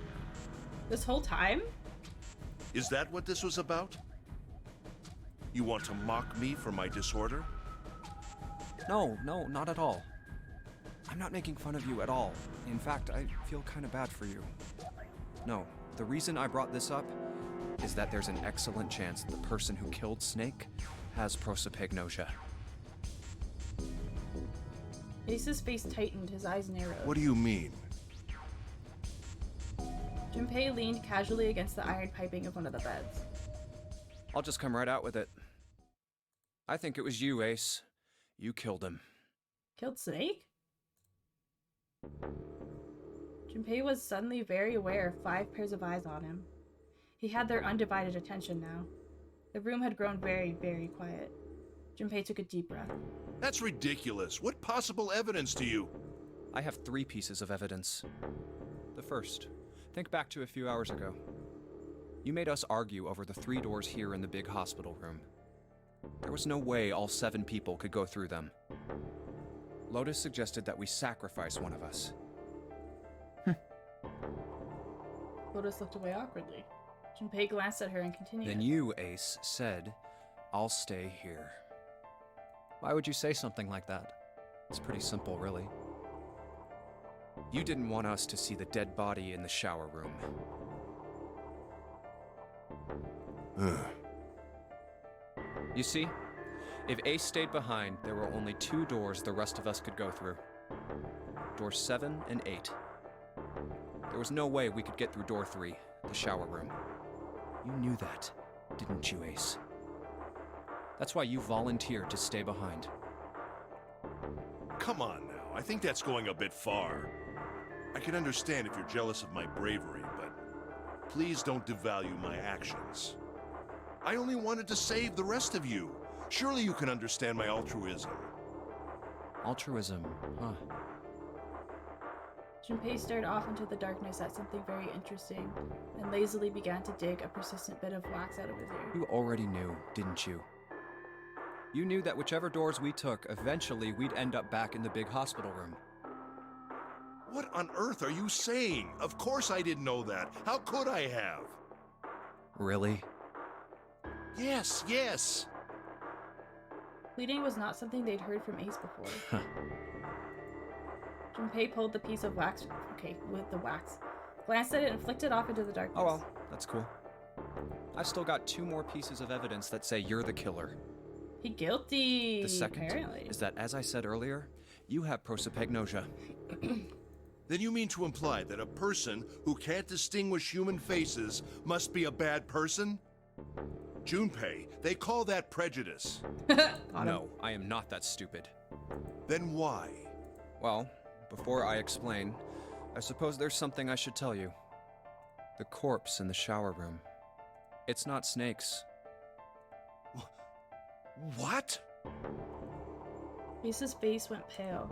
This whole time? Is that what this was about? You want to mock me for my disorder? No, not at all. I'm not making fun of you at all. In fact, I feel kind of bad for you. No, the reason I brought this up is that there's an excellent chance the person who killed Snake has prosopagnosia. Ace's face tightened, his eyes narrowed. What do you mean? Junpei leaned casually against the iron piping of one of the beds. I'll just come right out with it. I think it was you, Ace. You killed him. Killed Snake? Junpei was suddenly very aware of 5 pairs of eyes on him. He had their undivided attention now. The room had grown very, very quiet. Junpei took a deep breath. That's ridiculous. What possible evidence do you... I have 3 pieces of evidence. The first, think back to a few hours ago. You made us argue over the 3 doors here in the big hospital room. There was no way all 7 people could go through them. Lotus suggested that we sacrifice one of us. Lotus looked away awkwardly. Junpei glanced at her and continued. Then you, Ace, said, I'll stay here. Why would you say something like that? It's pretty simple, really. You didn't want us to see the dead body in the shower room. You see, if Ace stayed behind, there were only 2 doors the rest of us could go through. Doors 7 and 8. There was no way we could get through door 3, the shower room. You knew that, didn't you, Ace? That's why you volunteered to stay behind. Come on now. I think that's going a bit far. I can understand if you're jealous of my bravery, but please don't devalue my actions. I only wanted to save the rest of you. Surely you can understand my altruism. Altruism, huh? Junpei stared off into the darkness at something very interesting, and lazily began to dig a persistent bit of wax out of his ear. You already knew, didn't you? You knew that whichever doors we took, eventually we'd end up back in the big hospital room. What on earth are you saying? Of course I didn't know that. How could I have? Really? Yes. Pleading was not something they'd heard from Ace before. Junpei pulled the piece of wax, with the wax, glanced at it and flicked it off into the darkness. Oh well, that's cool. I've still got 2 more pieces of evidence that say you're the killer. He guilty, The second apparently. is that, as I said earlier, you have prosopagnosia. Then you mean to imply that a person who can't distinguish human faces must be a bad person? Junpei, they call that prejudice. No, I am not that stupid. Then why? Well, before I explain, I suppose there's something I should tell you. The corpse in the shower room. It's not Snake's. What? Ace's face went pale.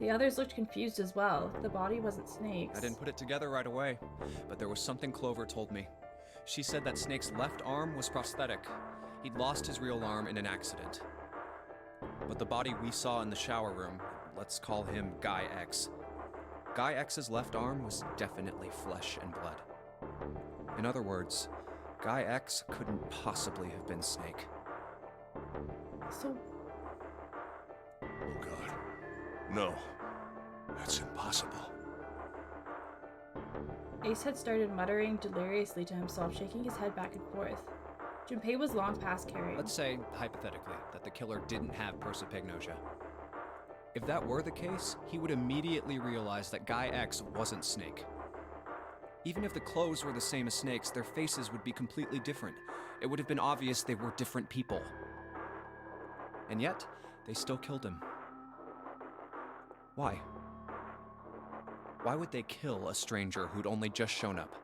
The others looked confused as well. The body wasn't Snake's. I didn't put it together right away, but there was something Clover told me. She said that Snake's left arm was prosthetic. He'd lost his real arm in an accident. But the body we saw in the shower room, let's call him Guy X. Guy X's left arm was definitely flesh and blood. In other words, Guy X couldn't possibly have been Snake. So, Oh God. No. That's impossible. Ace had started muttering deliriously to himself, shaking his head back and forth. Junpei was long past caring. Let's say, hypothetically, that the killer didn't have prosopagnosia. If that were the case, he would immediately realize that Guy X wasn't Snake. Even if the clothes were the same as Snake's, their faces would be completely different. It would have been obvious they were different people. And yet, they still killed him. Why? Why would they kill a stranger who'd only just shown up?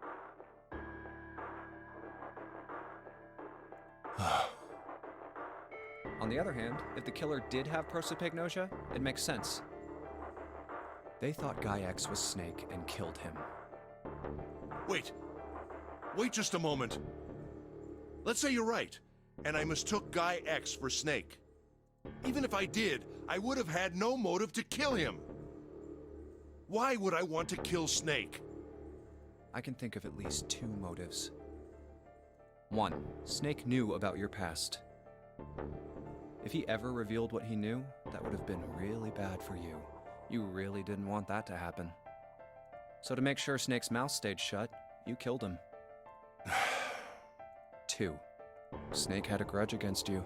On the other hand, if the killer did have prosopagnosia, it makes sense. They thought Guy X was Snake and killed him. Wait. Wait just a moment. Let's say you're right, and I mistook Guy X for Snake. Even if I did, I would have had no motive to kill him. Why would I want to kill Snake? I can think of at least two motives. One, Snake knew about your past. If he ever revealed what he knew, that would have been really bad for you. You really didn't want that to happen. So to make sure Snake's mouth stayed shut, you killed him. Two, Snake had a grudge against you.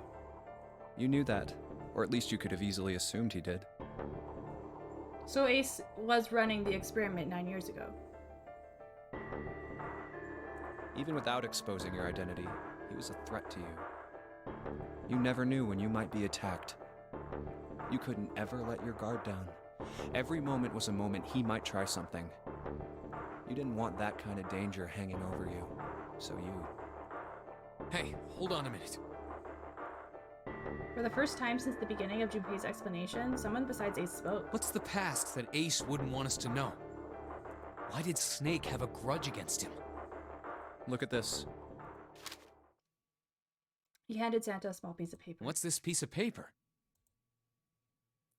You knew that, or at least you could have easily assumed he did. So Ace was running the experiment 9 years ago. Even without exposing your identity, he was a threat to you. You never knew when you might be attacked. You couldn't ever let your guard down. Every moment was a moment he might try something. You didn't want that kind of danger hanging over you, so you... Hey, hold on a minute. For the first time since the beginning of Junpei's explanation, someone besides Ace spoke. What's the past that Ace wouldn't want us to know? Why did Snake have a grudge against him? Look at this. He handed Santa a small piece of paper. What's this piece of paper?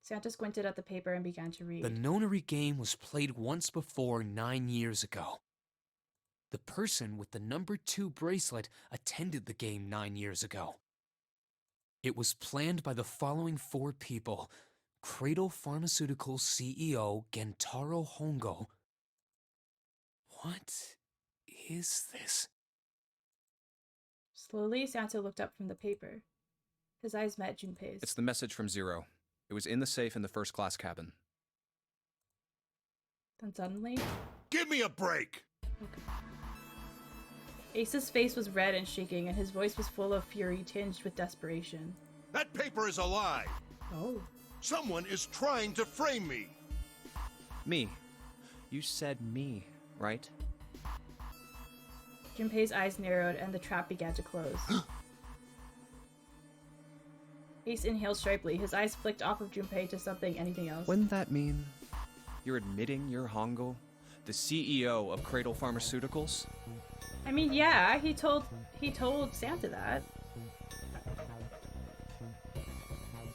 Santa squinted at the paper and began to read. The nonary game was played once before 9 years ago. The person with the number 2 bracelet attended the game 9 years ago. It was planned by the following 4 people: Cradle Pharmaceuticals CEO Gentaro Hongo. What is this? Slowly, Santa looked up from the paper. His eyes met Junpei's. It's the message from Zero. It was in the safe in the first class cabin. Then suddenly... Give me a break! Okay. Ace's face was red and shaking, and his voice was full of fury tinged with desperation. That paper is a lie! Oh. Someone is trying to frame me! Me. You said me, right? Junpei's eyes narrowed, and the trap began to close. Ace inhaled sharply. His eyes flicked off of Junpei to anything else. Wouldn't that mean you're admitting you're Hongo, the CEO of Cradle Pharmaceuticals? I mean, yeah, he told Santa that.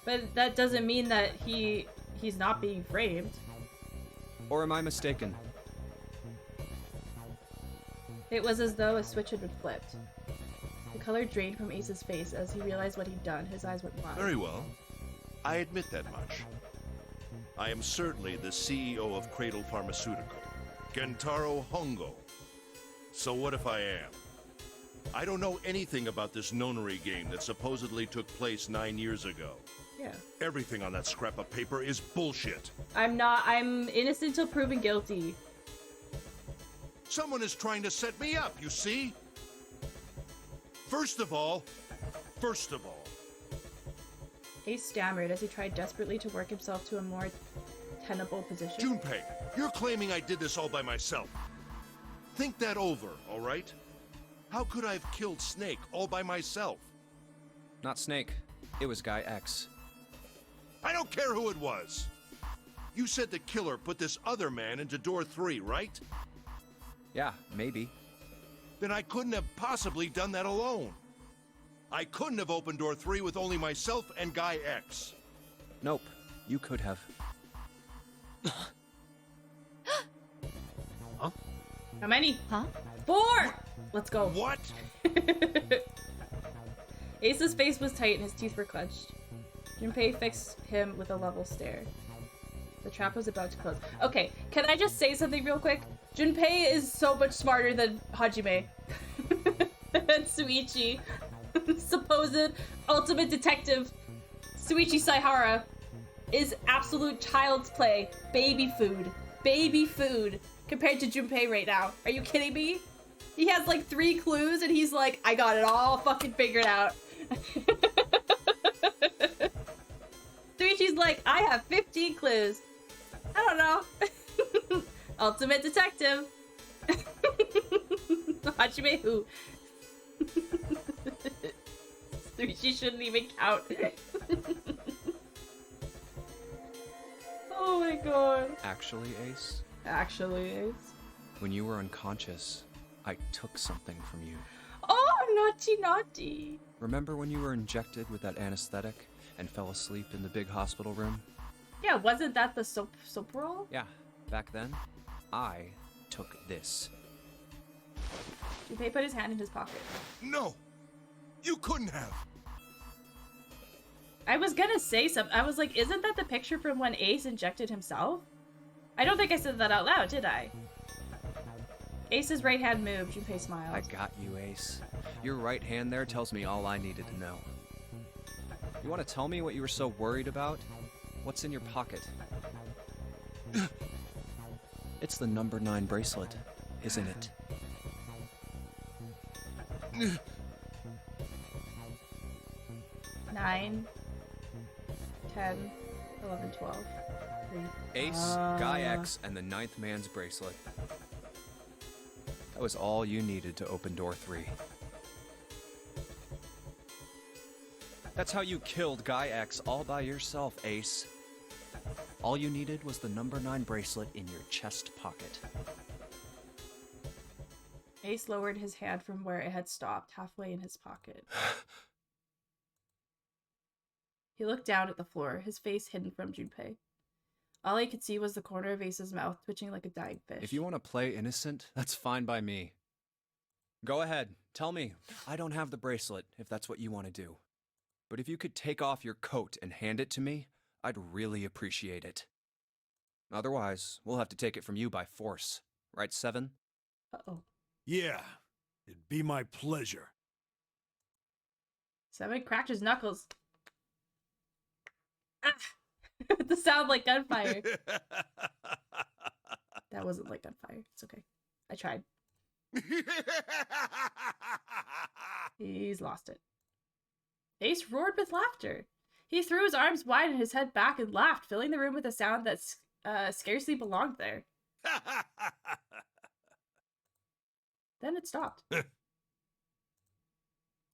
But that doesn't mean that he's not being framed. Or am I mistaken? It was as though a switch had been flipped. The color drained from Ace's face as he realized what he'd done. His eyes went wide. Very well. I admit that much. I am certainly the CEO of Cradle Pharmaceutical, Gentaro Hongo. So what if I am? I don't know anything about this nonary game that supposedly took place 9 years ago. Yeah. Everything on that scrap of paper is bullshit. I'm innocent till proven guilty. Someone is trying to set me up, you see? First of all, Ace stammered as he tried desperately to work himself to a more tenable position. Junpei, you're claiming I did this all by myself. Think that over, all right? How could I have killed Snake all by myself? Not Snake. It was Guy X. I don't care who it was. You said the killer put this other man into door 3, right? Yeah, maybe. Then I couldn't have possibly done that alone. I couldn't have opened door 3 with only myself and Guy X. Nope. You could have. Huh? How many? Huh? 4! Let's go. What? Ace's face was tight and his teeth were clenched. Junpei fixed him with a level stare. The trap was about to close. Okay, can I just say something real quick? Junpei is so much smarter than Hajime. And Suichi. Supposed ultimate detective Suichi Saihara is absolute child's play. Baby food. Baby food. Compared to Junpei right now. Are you kidding me? He has like 3 clues and he's like, I got it all fucking figured out. Suichi's like, I have 15 clues. I don't know. Ultimate detective. Hajime who? Suichi shouldn't even count. Oh my god. Actually, Ace, Actually, Ace. when you were unconscious, I took something from you. Oh, naughty, naughty. Remember when you were injected with that anesthetic and fell asleep in the big hospital room? Yeah, wasn't that the soap roll? Yeah, back then, I took this. Junpei put his hand in his pocket. No! You couldn't have! I was gonna say something. I was like, isn't that the picture from when Ace injected himself? I don't think I said that out loud, did I? Ace's right hand moved. Junpei smiled. I got you, Ace. Your right hand there tells me all I needed to know. You want to tell me what you were so worried about? What's in your pocket? It's the number 9 bracelet, isn't it? 9, 10, 11, 12. 3. Ace, Guy X, and the 9th man's bracelet. That was all you needed to open door 3. That's how you killed Guy X all by yourself, Ace. All you needed was the number 9 bracelet in your chest pocket. Ace lowered his hand from where it had stopped, halfway in his pocket. He looked down at the floor, his face hidden from Junpei. All he could see was the corner of Ace's mouth twitching like a dying fish. If you want to play innocent, that's fine by me. Go ahead, tell me. I don't have the bracelet, if that's what you want to do. But if you could take off your coat and hand it to me, I'd really appreciate it. Otherwise, we'll have to take it from you by force. Right, 7? Uh-oh. Yeah, it'd be my pleasure. 7 cracked his knuckles. Ah! The sound like gunfire. That wasn't like gunfire. It's okay. I tried. He's lost it. Ace roared with laughter. He threw his arms wide and his head back and laughed, filling the room with a sound that scarcely belonged there. Then it stopped.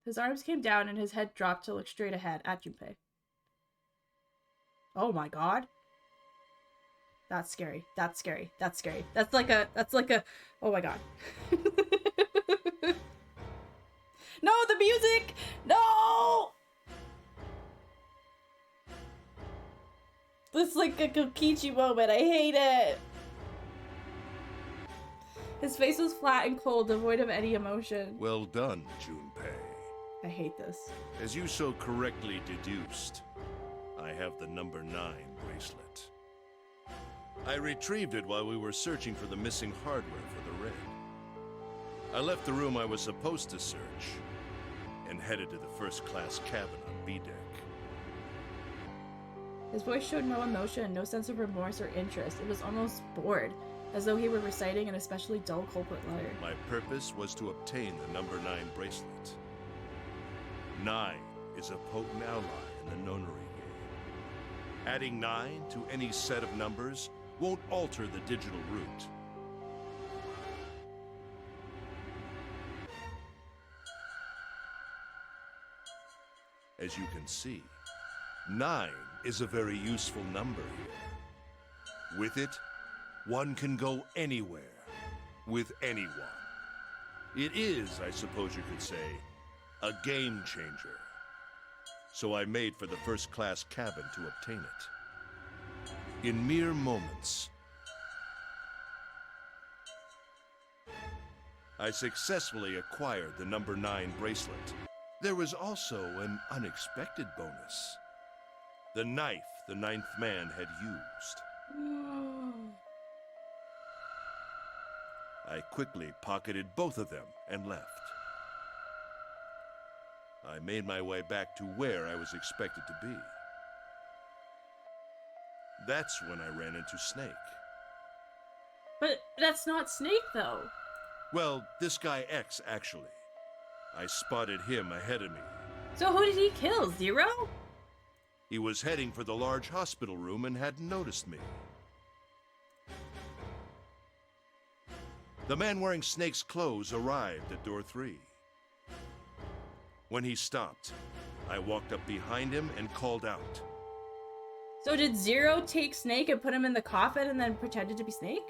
His arms came down and his head dropped to look straight ahead at Junpei. Oh my god. That's scary. That's scary. That's scary. That's like a, oh my god. No, the music! No! This is like a Kokichi moment. I hate it. His face was flat and cold, devoid of any emotion. Well done, Junpei. I hate this. As you so correctly deduced, I have the number 9 bracelet. I retrieved it while we were searching for the missing hardware for the rig. I left the room I was supposed to search and headed to the first-class cabin on B deck. His voice showed no emotion, no sense of remorse or interest. It was almost bored, as though he were reciting an especially dull culprit letter. My purpose was to obtain the number 9 bracelet. 9 is a potent ally in the nonary game. Adding 9 to any set of numbers won't alter the digital root. As you can see, 9 is a very useful number here. With it, one can go anywhere, with anyone. It is, I suppose you could say, a game changer. So I made for the first-class cabin to obtain it. In mere moments, I successfully acquired the number 9 bracelet. There was also an unexpected bonus. The knife the 9th man had used. I quickly pocketed both of them and left. I made my way back to where I was expected to be. That's when I ran into Snake. But that's not Snake, though. Well, this guy X, actually. I spotted him ahead of me. So who did he kill? Zero? He was heading for the large hospital room and hadn't noticed me. The man wearing Snake's clothes arrived at door 3. When he stopped, I walked up behind him and called out. So did Zero take Snake and put him in the coffin and then pretended to be Snake?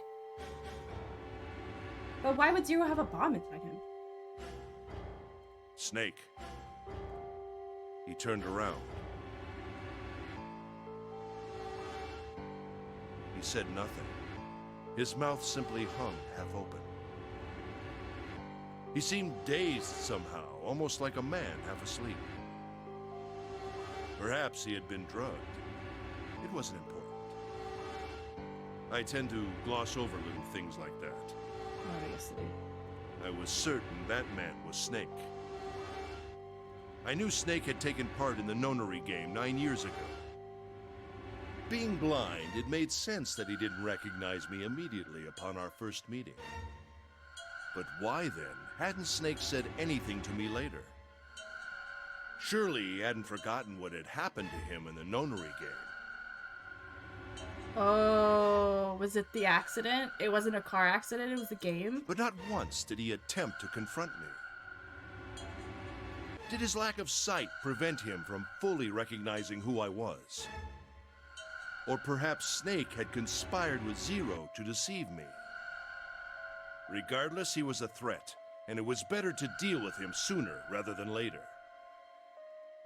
But why would Zero have a bomb inside him? Snake. He turned around. He said nothing. His mouth simply hung half open. He seemed dazed somehow, almost like a man half asleep. Perhaps he had been drugged. It wasn't important. I tend to gloss over little things like that. Obviously. I was certain that man was Snake. I knew Snake had taken part in the nonary game 9 years ago. Being blind, it made sense that he didn't recognize me immediately upon our first meeting. But why then hadn't Snake said anything to me later? Surely he hadn't forgotten what had happened to him in the nonary game. Oh, was it the accident? It wasn't a car accident, it was a game? But not once did he attempt to confront me. Did his lack of sight prevent him from fully recognizing who I was? Or perhaps Snake had conspired with Zero to deceive me. Regardless, he was a threat, and it was better to deal with him sooner rather than later.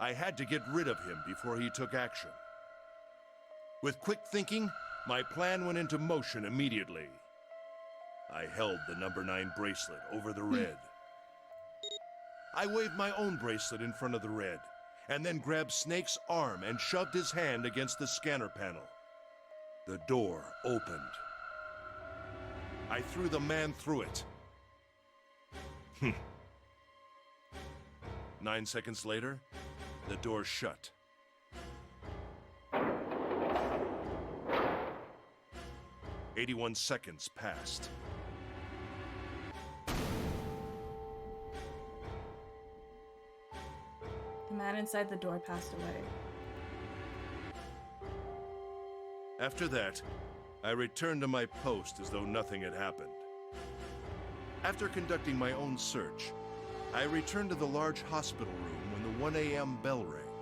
I had to get rid of him before he took action. With quick thinking, my plan went into motion immediately. I held the number 9 bracelet over the red. I waved my own bracelet in front of the red, and then grabbed Snake's arm and shoved his hand against the scanner panel. The door opened. I threw the man through it. 9 seconds later, the door shut. "81 seconds passed. The man inside the door passed away. After that, I returned to my post as though nothing had happened. After conducting my own search, I returned to the large hospital room when the 1 a.m. bell rang.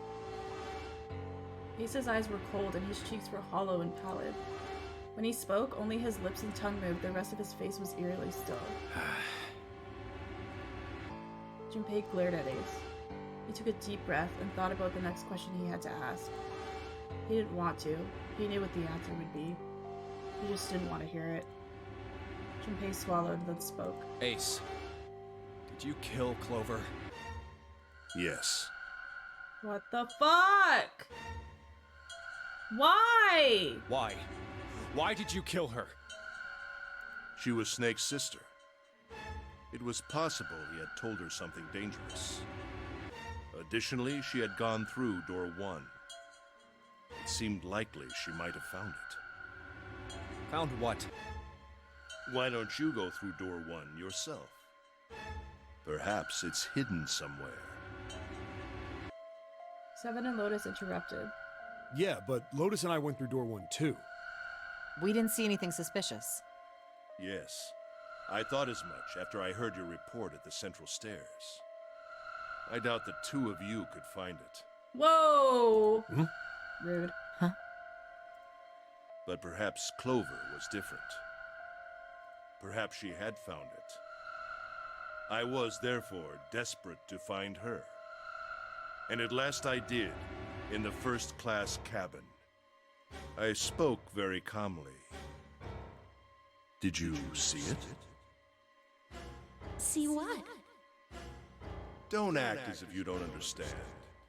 Ace's eyes were cold and his cheeks were hollow and pallid. When he spoke, only his lips and tongue moved, the rest of his face was eerily still. Junpei glared at Ace. He took a deep breath and thought about the next question he had to ask. He didn't want to. He knew what the answer would be. He just didn't want to hear it. Junpei swallowed, then spoke. Ace, did you kill Clover? Yes. What the fuck? Why? Why? Why did you kill her? She was Snake's sister. It was possible he had told her something dangerous. Additionally, she had gone through door 1. It seemed likely she might have found it. Found what? Why don't you go through door 1 yourself? Perhaps it's hidden somewhere. Seven and Lotus interrupted. Yeah, but Lotus and I went through door 1 too. We didn't see anything suspicious. Yes, I thought as much after I heard your report at the central stairs. I doubt the two of you could find it. Whoa! Hmm? Rude. But perhaps Clover was different. Perhaps she had found it. I was, therefore, desperate to find her. And at last I did, in the first-class cabin. I spoke very calmly. Did you see it? See what? Don't act as if you don't understand.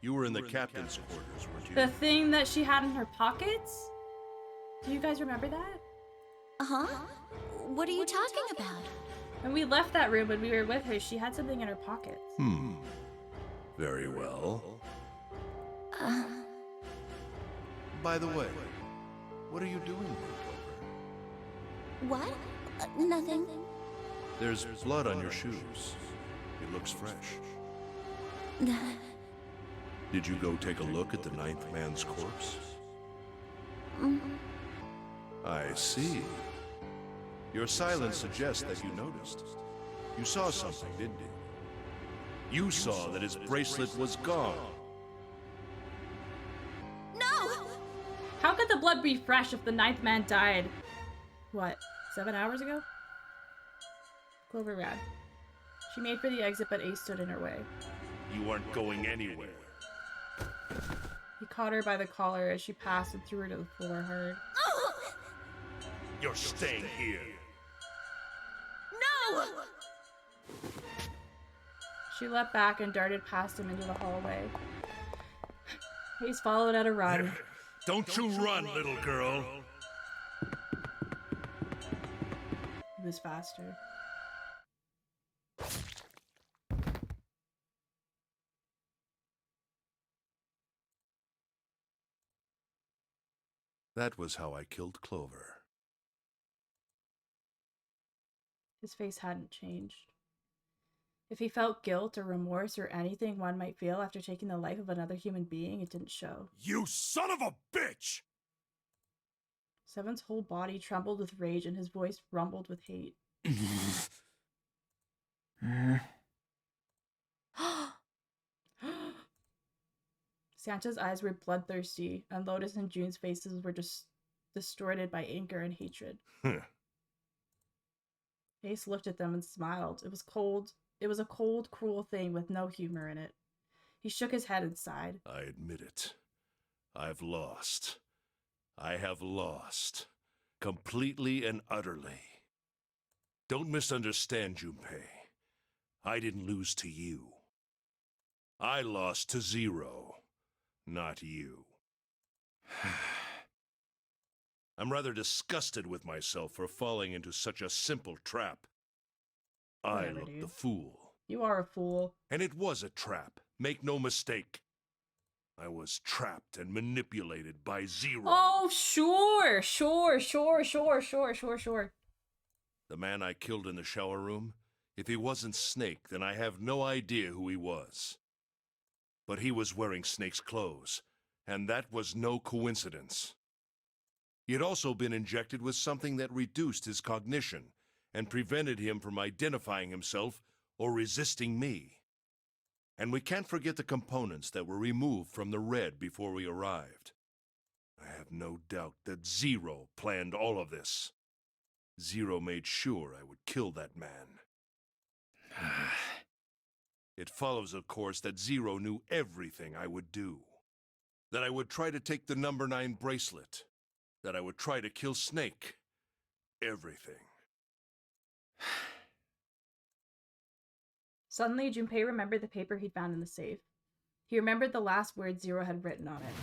You were in the captain's quarters, weren't you? The thing that she had in her pockets? Do you guys remember that? Uh-huh. What are you talking about? When we left that room when we were with her, she had something in her pockets. Very well. By the way, what are you doing here, Clover? What? Nothing. There's blood on your shoes. It looks fresh. Did you go take a look at the 9th man's corpse? I see. Your silence suggests that you noticed. You saw something, didn't you? You saw that his bracelet was gone. No! How could the blood be fresh if the 9th man died? What, 7 hours ago? Clover ran. She made for the exit, but Ace stood in her way. You aren't going anywhere. He caught her by the collar as she passed and threw her to the floor hard. You're staying here. No! She leapt back and darted past him into the hallway. Ace followed at a run. Don't you run, little girl. He was faster. That was how I killed Clover. His face hadn't changed. If he felt guilt or remorse or anything one might feel after taking the life of another human being, it didn't show. You son of a bitch! Seven's whole body trembled with rage and his voice rumbled with hate. Santa's eyes were bloodthirsty, and Lotus and June's faces were just distorted by anger and hatred. Ace looked at them and smiled. It was cold. It was a cold, cruel thing with no humor in it. He shook his head and sighed. I admit it. I've lost. I have lost. Completely and utterly. Don't misunderstand, Junpei. I didn't lose to you. I lost to Zero, not you. I'm rather disgusted with myself for falling into such a simple trap. I Whatever, looked dude. the fool. You are a fool. And it was a trap. Make no mistake. I was trapped and manipulated by Zero. Oh, sure. The man I killed in the shower room? If he wasn't Snake, then I have no idea who he was. But he was wearing Snake's clothes, and that was no coincidence. He had also been injected with something that reduced his cognition and prevented him from identifying himself or resisting me. And we can't forget the components that were removed from the red before we arrived. I have no doubt that Zero planned all of this. Zero made sure I would kill that man. It follows, of course, that Zero knew everything I would do. That I would try to take the number 9 bracelet. That I would try to kill Snake. Everything. Suddenly, Junpei remembered the paper he'd found in the safe. He remembered the last words Zero had written on it.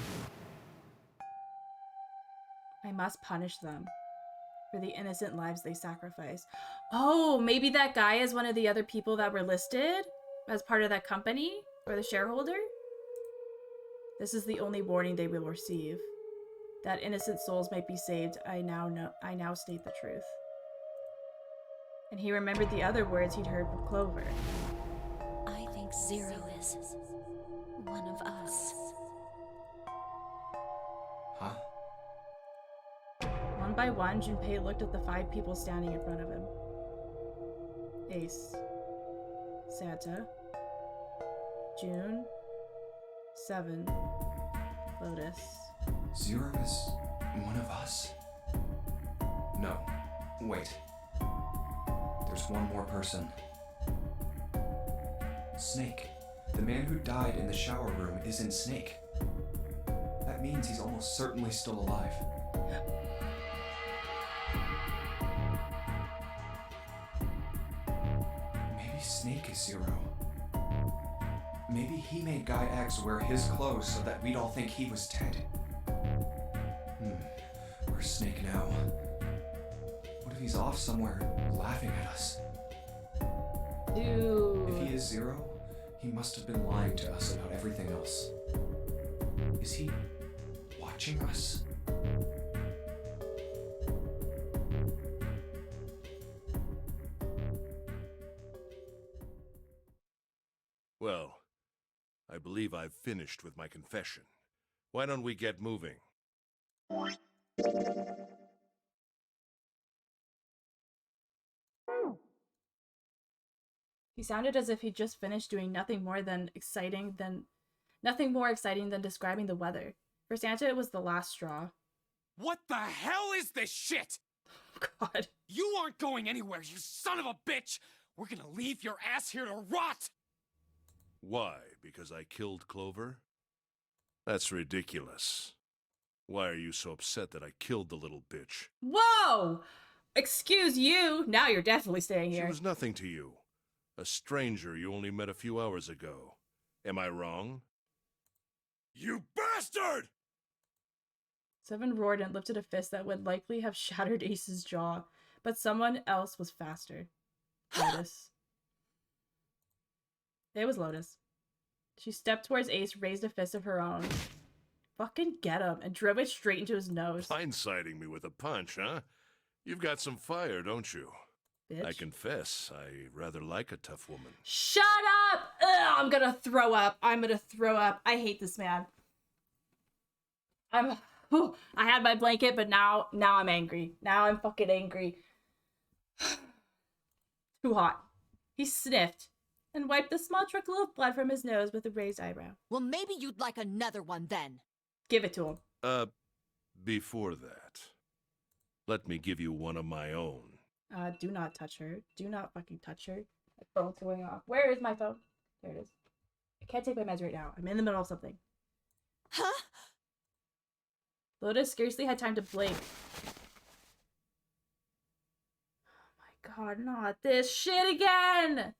I must punish them for the innocent lives they sacrifice. Oh, maybe that guy is one of the other people that were listed as part of that company or the shareholder? This is the only warning they will receive. That innocent souls might be saved, I now state the truth. And he remembered the other words he'd heard from Clover. I think Zero is one of us. Huh? One by one, Junpei looked at the 5 people standing in front of him. Ace. Santa. June. 7. Lotus. Zero is one of us? No. Wait. There's one more person. Snake. The man who died in the shower room isn't Snake. That means he's almost certainly still alive. Maybe Snake is Zero. Maybe he made Guy X wear his clothes so that we'd all think he was dead. Where's Snake now? What if he's off somewhere laughing at us? Dude. If he is Zero, he must have been lying to us about everything else. Is he watching us? Well, I believe I've finished with my confession. Why don't we get moving? He sounded as if he'd just finished doing nothing more exciting than describing the weather. For Santa, it was the last straw. What the hell is this shit? God. You aren't going anywhere, you son of a bitch! We're gonna leave your ass here to rot! Why? Because I killed Clover? That's ridiculous. Why are you so upset that I killed the little bitch? Whoa! Excuse you! Now you're definitely staying She here. was nothing to you. A stranger you only met a few hours ago. Am I wrong? You bastard! 7 roared and lifted a fist that would likely have shattered Ace's jaw, but someone else was faster. Lotus. It was Lotus. She stepped towards Ace, raised a fist of her own. Fucking get him, and drove it straight into his nose. Blindsiding me with a punch, huh? You've got some fire, don't you? Bitch. I confess, I rather like a tough woman. Shut up! Ugh, I'm gonna throw up. I hate this man. I had my blanket, but now I'm angry. Now I'm fucking angry. Too hot. He sniffed and wiped a small trickle of blood from his nose with a raised eyebrow. Well, maybe you'd like another one then. Give it to him. Before that, let me give you one of my own. Do not touch her. Do not fucking touch her. My phone's going off. Where is my phone? There it is. I can't take my meds right now. I'm in the middle of something. Huh? Lotus scarcely had time to blink. Oh my god, not this shit again!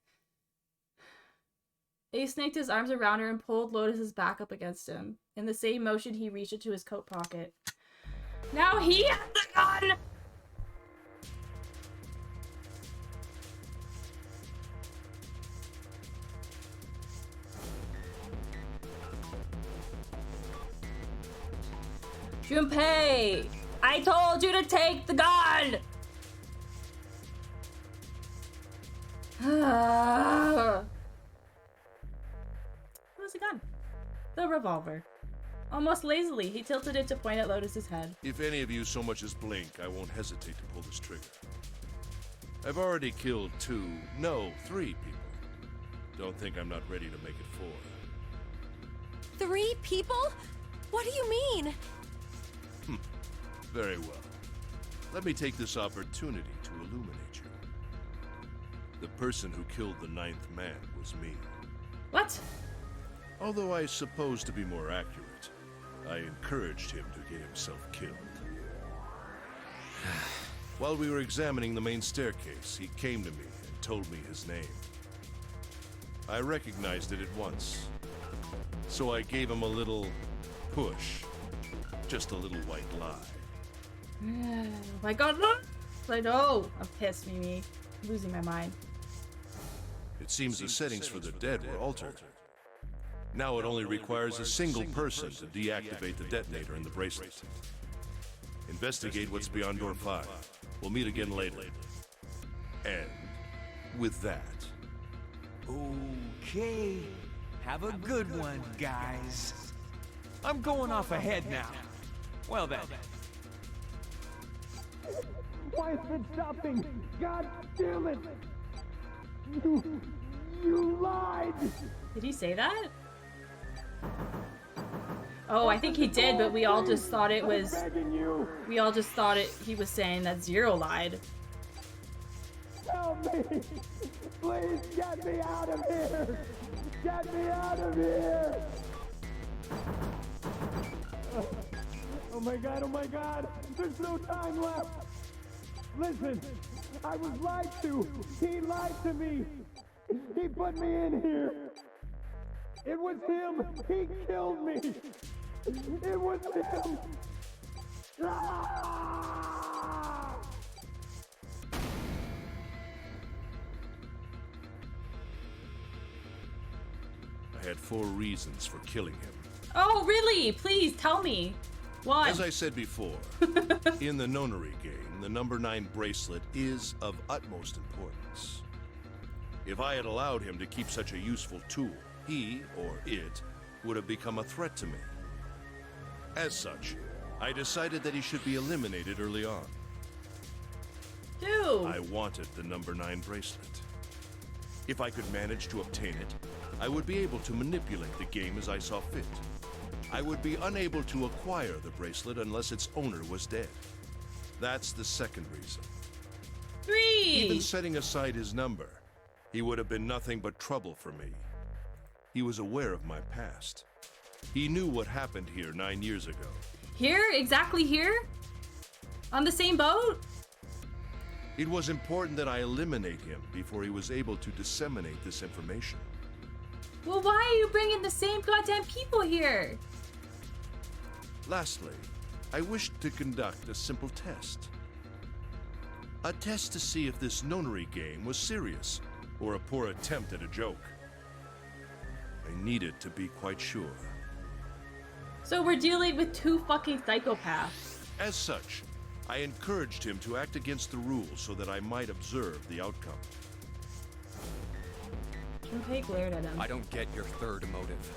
Ace snaked his arms around her and pulled Lotus's back up against him. In the same motion, he reached into his coat pocket. Now he has the gun! Junpei! I told you to take the gun! What was the gun? The revolver. Almost lazily, he tilted it to point at Lotus's head. If any of you so much as blink, I won't hesitate to pull this trigger. I've already killed 3 people. Don't think I'm not ready to make it 4. 3 people? What do you mean? Very well. Let me take this opportunity to illuminate you. The person who killed the 9th man was me. What? Although I suppose to be more accurate, I encouraged him to get himself killed. While we were examining the main staircase, he came to me and told me his name. I recognized it at once, so I gave him a little push. Just a little white lie. Oh my god, no! I know! I'm pissed, Mimi. I'm losing my mind. It seems the settings for the dead were altered. Now it only requires a single person to deactivate the detonator in the bracelet. Investigate what's beyond door 5. We'll meet again later. And with that, Okay. Have a good one, guys. I'm going off ahead now. Well then. Why is it stopping? God damn it! You lied! Did he say that? Oh, I think he did, but we all just thought it was... We all just thought he was saying that Zero lied. Help me! Please get me out of here! Get me out of here! Oh my god! There's no time left! Listen, I was lied to! He lied to me! He put me in here! It was him! He killed me! It was him! Ah! I had 4 reasons for killing him. Oh, really? Please tell me. One. As I said before, in the nonary game, the number 9 bracelet is of utmost importance. If I had allowed him to keep such a useful tool, he, or it, would have become a threat to me. As such, I decided that he should be eliminated early on. Dude. I wanted the number 9 bracelet. If I could manage to obtain it, I would be able to manipulate the game as I saw fit. I would be unable to acquire the bracelet unless its owner was dead. That's the second reason. 3. Even setting aside his number, he would have been nothing but trouble for me. He was aware of my past. He knew what happened here 9 years ago. Here? Exactly here? On the same boat? It was important that I eliminate him before he was able to disseminate this information. Well, why are you bringing the same goddamn people here? Lastly, I wished to conduct a simple test. A test to see if this nonary game was serious or a poor attempt at a joke. I needed to be quite sure. So we're dealing with 2 fucking psychopaths. As such, I encouraged him to act against the rules so that I might observe the outcome. Junpei glared at him. I don't get your third motive.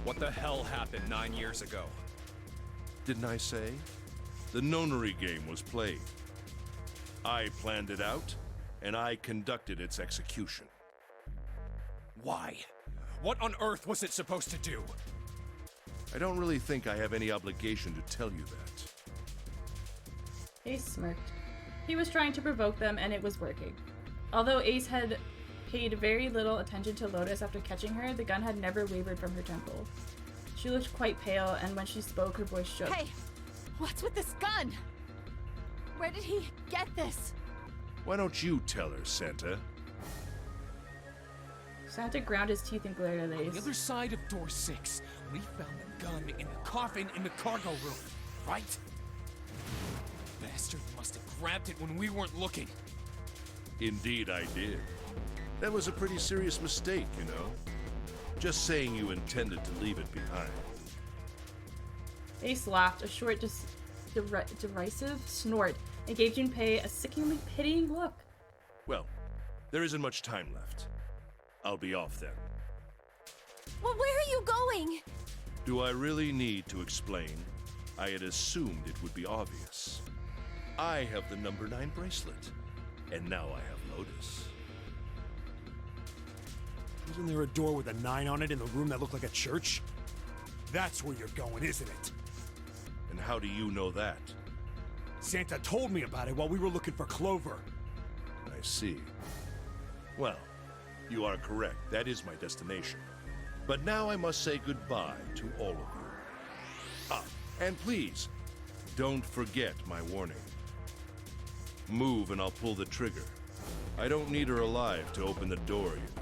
What the hell happened 9 years ago? Didn't I say? The nonary game was played. I planned it out, and I conducted its execution. Why? What on earth was it supposed to do? I don't really think I have any obligation to tell you that. Ace smirked. He was trying to provoke them, and it was working. Although Ace had paid very little attention to Lotus after catching her, the gun had never wavered from her temple. She looked quite pale, and when she spoke, her voice shook. Hey, what's with this gun? Where did he get this? Why don't you tell her, Santa? Santa ground his teeth and glared at On the Ace. other side of door 6, we found the gun in the coffin in the cargo room, right? Bastard must have grabbed it when we weren't looking. Indeed I did. That was a pretty serious mistake, you know. Just saying you intended to leave it behind. Ace laughed, a short, derisive snort, and gave Junpei a sickeningly pitying look. Well, there isn't much time left. I'll be off then. Well, where are you going? Do I really need to explain? I had assumed it would be obvious. I have the number 9 bracelet, and now I have Lotus. Isn't there a door with a 9 on it in the room that looked like a church? That's where you're going, isn't it? And how do you know that? Santa told me about it while we were looking for Clover. I see. Well, you are correct. That is my destination. But now I must say goodbye to all of you. Ah, and please, don't forget my warning. Move and I'll pull the trigger. I don't need her alive to open the door, you know.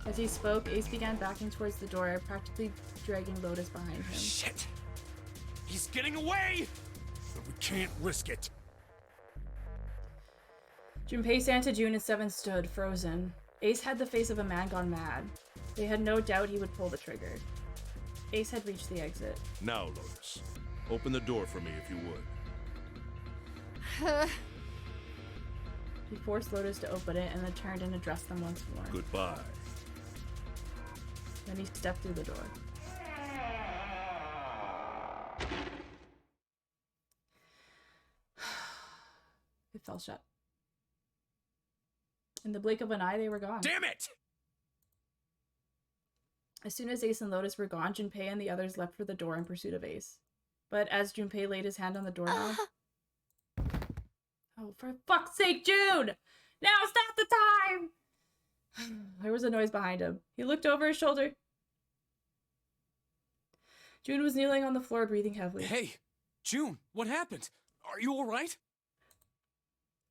As he spoke, Ace began backing towards the door, practically dragging Lotus behind him. Shit! He's getting away! But we can't risk it. Junpei, Santa, June, and Seven stood, frozen. Ace had the face of a man gone mad. They had no doubt he would pull the trigger. Ace had reached the exit. Now, Lotus, Open the door for me if you would. He forced Lotus to open it and then turned and addressed them once more. Goodbye. Then he stepped through the door. It fell shut. In the blink of an eye, they were gone. Damn it! As soon as Ace and Lotus were gone, Junpei and the others left for the door in pursuit of Ace. But as Junpei laid his hand on the doorknob... Oh, for fuck's sake, June! Now's not the time! There was a noise behind him. He looked over his shoulder. June was kneeling on the floor, breathing heavily. Hey, June, what happened? Are you alright?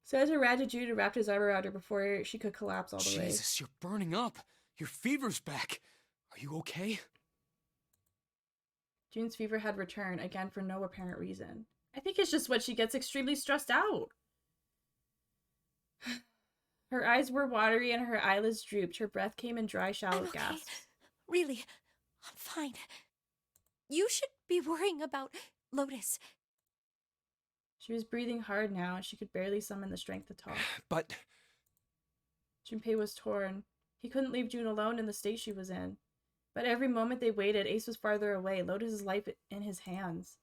Santa ran to June and wrapped his arm around her before she could collapse all the way. Jesus, you're burning up. Your fever's back. Are you okay? June's fever had returned, again for no apparent reason. I think it's just when she gets extremely stressed out. Her eyes were watery and her eyelids drooped. Her breath came in dry, shallow I'm okay. gasps. Really, I'm fine. You should be worrying about Lotus. She was breathing hard now, and she could barely summon the strength to talk. But... Junpei was torn. He couldn't leave June alone in the state she was in. But every moment they waited, Ace was farther away, Lotus's life in his hands.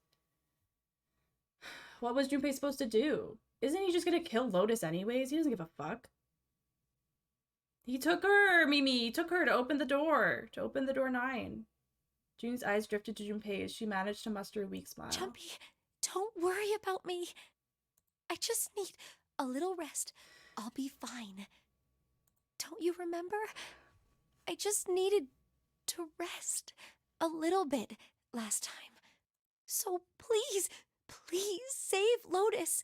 What was Junpei supposed to do? Isn't he just gonna kill Lotus anyways? He doesn't give a fuck. He took her, Mimi! He took her to open the door. To open the door 9. June's eyes drifted to Junpei as she managed to muster a weak smile. Jumpy, don't worry about me. I just need a little rest. I'll be fine. Don't you remember? I just needed to rest a little bit last time. So please, please save Lotus.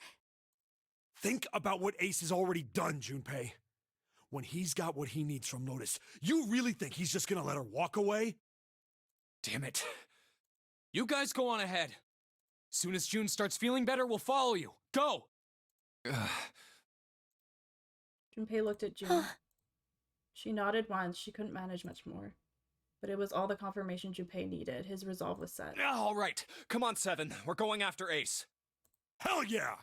Think about what Ace has already done, Junpei. When he's got what he needs from Lotus, you really think he's just gonna let her walk away? Damn it. You guys go on ahead. Soon as June starts feeling better, we'll follow you. Go! Junpei looked at June. She nodded once. She couldn't manage much more. But it was all the confirmation Junpei needed. His resolve was set. All right. Come on, Seven. We're going after Ace. Hell yeah!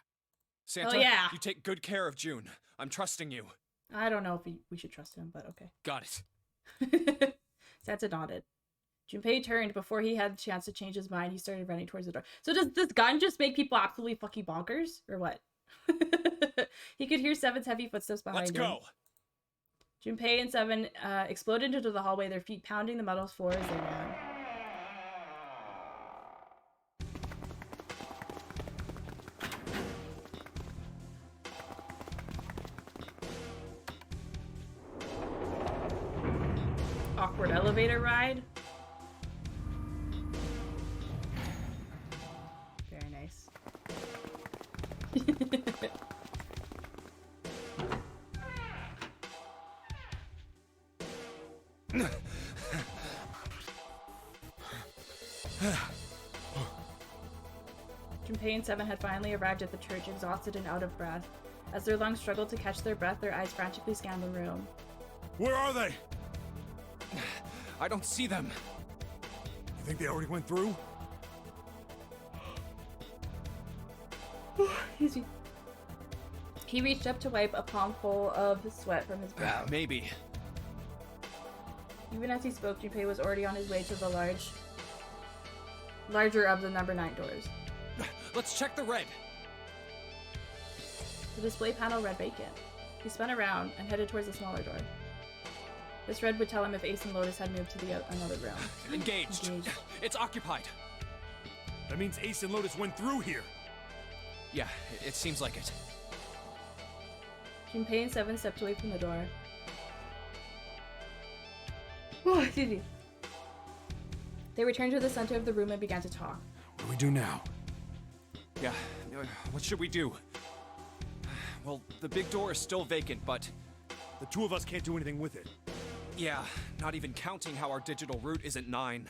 Santa, Hell yeah. you take good care of June. I'm trusting you. I don't know if we should trust him, but okay. Got it. Santa nodded. Junpei turned before he had a chance to change his mind. He started running towards the door. So does this gun just make people absolutely fucking bonkers? Or what? He could hear Seven's heavy footsteps behind him. Let's go! Junpei and Seven exploded into the hallway, their feet pounding the metal floor as they ran. Awkward elevator ride. Very nice. Junpei and Seven had finally arrived at the church, exhausted and out of breath. As their lungs struggled to catch their breath, their eyes frantically scanned the room. Where are they? I don't see them. You think they already went through? Excuse me. He reached up to wipe a palmful of sweat from his brow. Maybe. Even as he spoke, Junpei was already on his way to the larger of the number 9 doors. Let's check the red. The display panel read vacant. He spun around and headed towards the smaller door. This red would tell him if Ace and Lotus had moved to another room. Engaged. It's occupied. That means Ace and Lotus went through here. Yeah, it seems like it. Junpei and Seven stepped away from the door. Oh, excuse me. They returned to the center of the room and began to talk. What do we do now? Yeah, what should we do? Well, the big door is still vacant, but... The two of us can't do anything with it. Yeah, not even counting how our digital route isn't 9.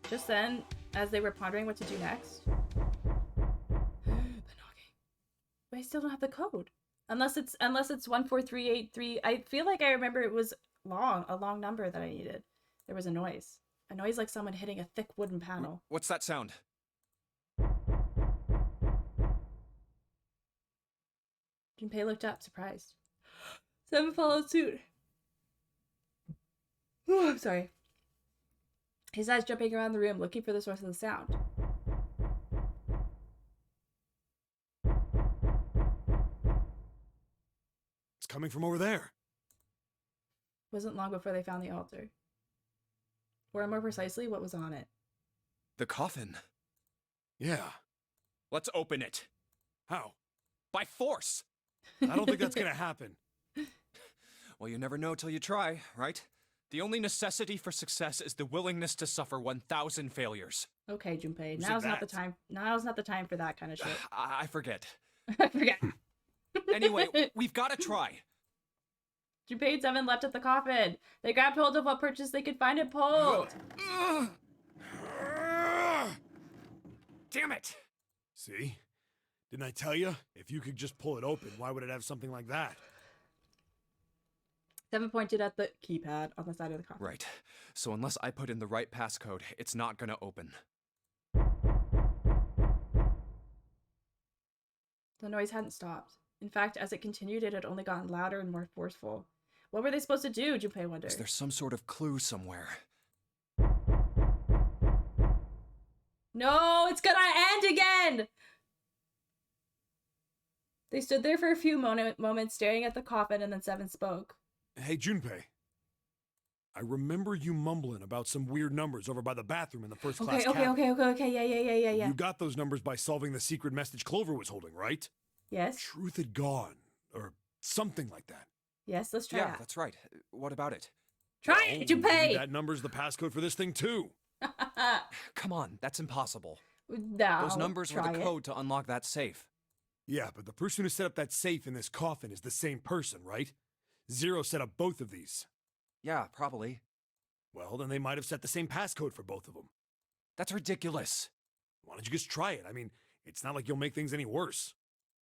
Just then, as they were pondering what to do next... the knocking. But I still don't have the code. Unless it's 14383. I feel like I remember it was a long number that I needed. There was a noise. A noise like someone hitting a thick wooden panel. What's that sound? Junpei looked up, surprised. 7 followed suit. I'm sorry. His eyes jumping around the room, looking for the source of the sound. It's coming from over there. Wasn't long before they found the altar. Or more precisely, what was on it. The coffin. Yeah. Let's open it. How? By force! I don't think that's gonna happen. Well, you never know till you try, right? The only necessity for success is the willingness to suffer 1,000 failures. Okay, Junpei. Who said Now's not the that? time. Now's not the time for that kind of shit. I forget. I forget. Anyway, we've got to try. Junpei and 7 left at the coffin. They grabbed hold of what purchase they could find and pulled. Damn it! See? Didn't I tell you? If you could just pull it open, why would it have something like that? 7 pointed at the keypad on the side of the coffin. Right. So unless I put in the right passcode, it's not gonna open. The noise hadn't stopped. In fact, as it continued, it had only gotten louder and more forceful. What were they supposed to do, Junpei wondered. Is there some sort of clue somewhere? No, it's gonna end again! They stood there for a few moments staring at the coffin, and then 7 spoke. Hey, Junpei. I remember you mumbling about some weird numbers over by the bathroom in the first class cabin. Okay, yeah. You got those numbers by solving the secret message Clover was holding, right? Yes? Truth had gone, or something like that. Yes, let's try Yeah, that. that's right. What about it? Try it, Maybe Junpei! that number's the passcode for this thing, too. Come on, that's impossible. No, Those numbers were try the it. code to unlock that safe. Yeah, but the person who set up that safe in this coffin is the same person, right? Zero set up both of these. Yeah, probably. Well, then they might have set the same passcode for both of them. That's ridiculous. Why don't you just try it? I mean, it's not like you'll make things any worse.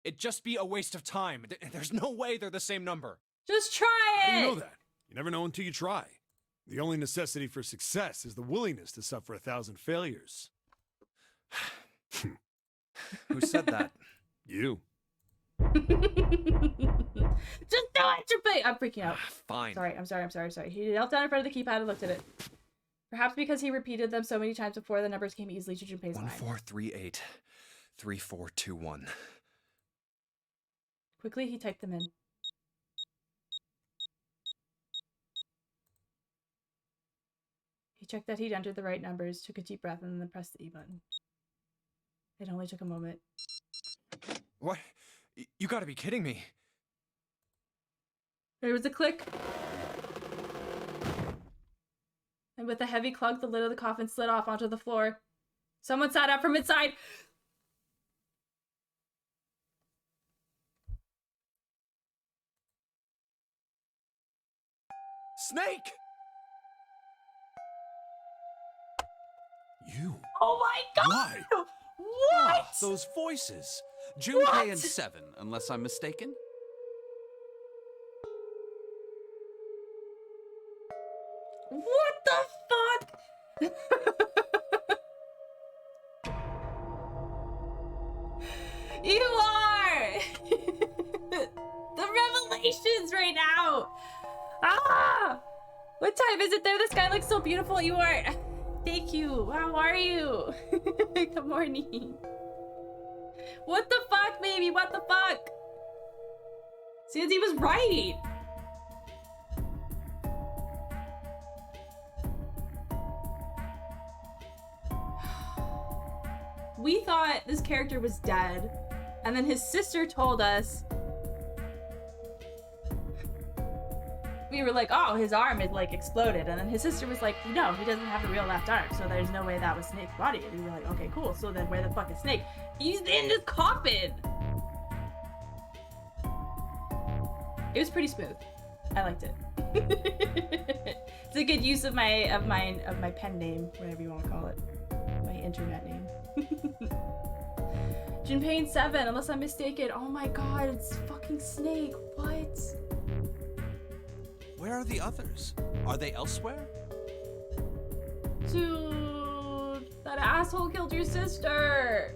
It'd just be a waste of time. There's no way they're the same number. Just try it! How do you know that? You never know until you try. The only necessity for success is the willingness to suffer 1,000 failures. Who said that? You. Just do it, Junpei! I'm freaking out. Fine. I'm sorry. He knelt down in front of the keypad and looked at it. Perhaps because he repeated them so many times before, the numbers came easily to Junpei's mind. 1438 3421. Quickly, he typed them in. He checked that he'd entered the right numbers, took a deep breath, and then pressed the E button. It only took a moment. What? You gotta be kidding me. There was a click. And with a heavy clunk, the lid of the coffin slid off onto the floor. Someone sat up from inside. Snake! You. Oh my god! Why? What? Those voices. Junpei and 7, unless I'm mistaken. What the fuck? You are! The revelations right now! Ah! What time is it there? The sky looks so beautiful. You are... Thank you. How are you? Good morning. What the fuck, baby? What the fuck? Sandy was right. We thought this character was dead, and then his sister told us. We were like, oh, his arm had like exploded, and then his sister was like, no, he doesn't have a real left arm, so there's no way that was Snake's body. And we were like, okay, cool, so then where the fuck is Snake? He's in his coffin! It was pretty smooth. I liked it. It's a good use of my pen name, whatever you want to call it. My internet name. Junpei and 7, unless I'm mistaken. Oh my god, it's fucking Snake. What? Where are the others? Are they elsewhere? Dude, that asshole killed your sister.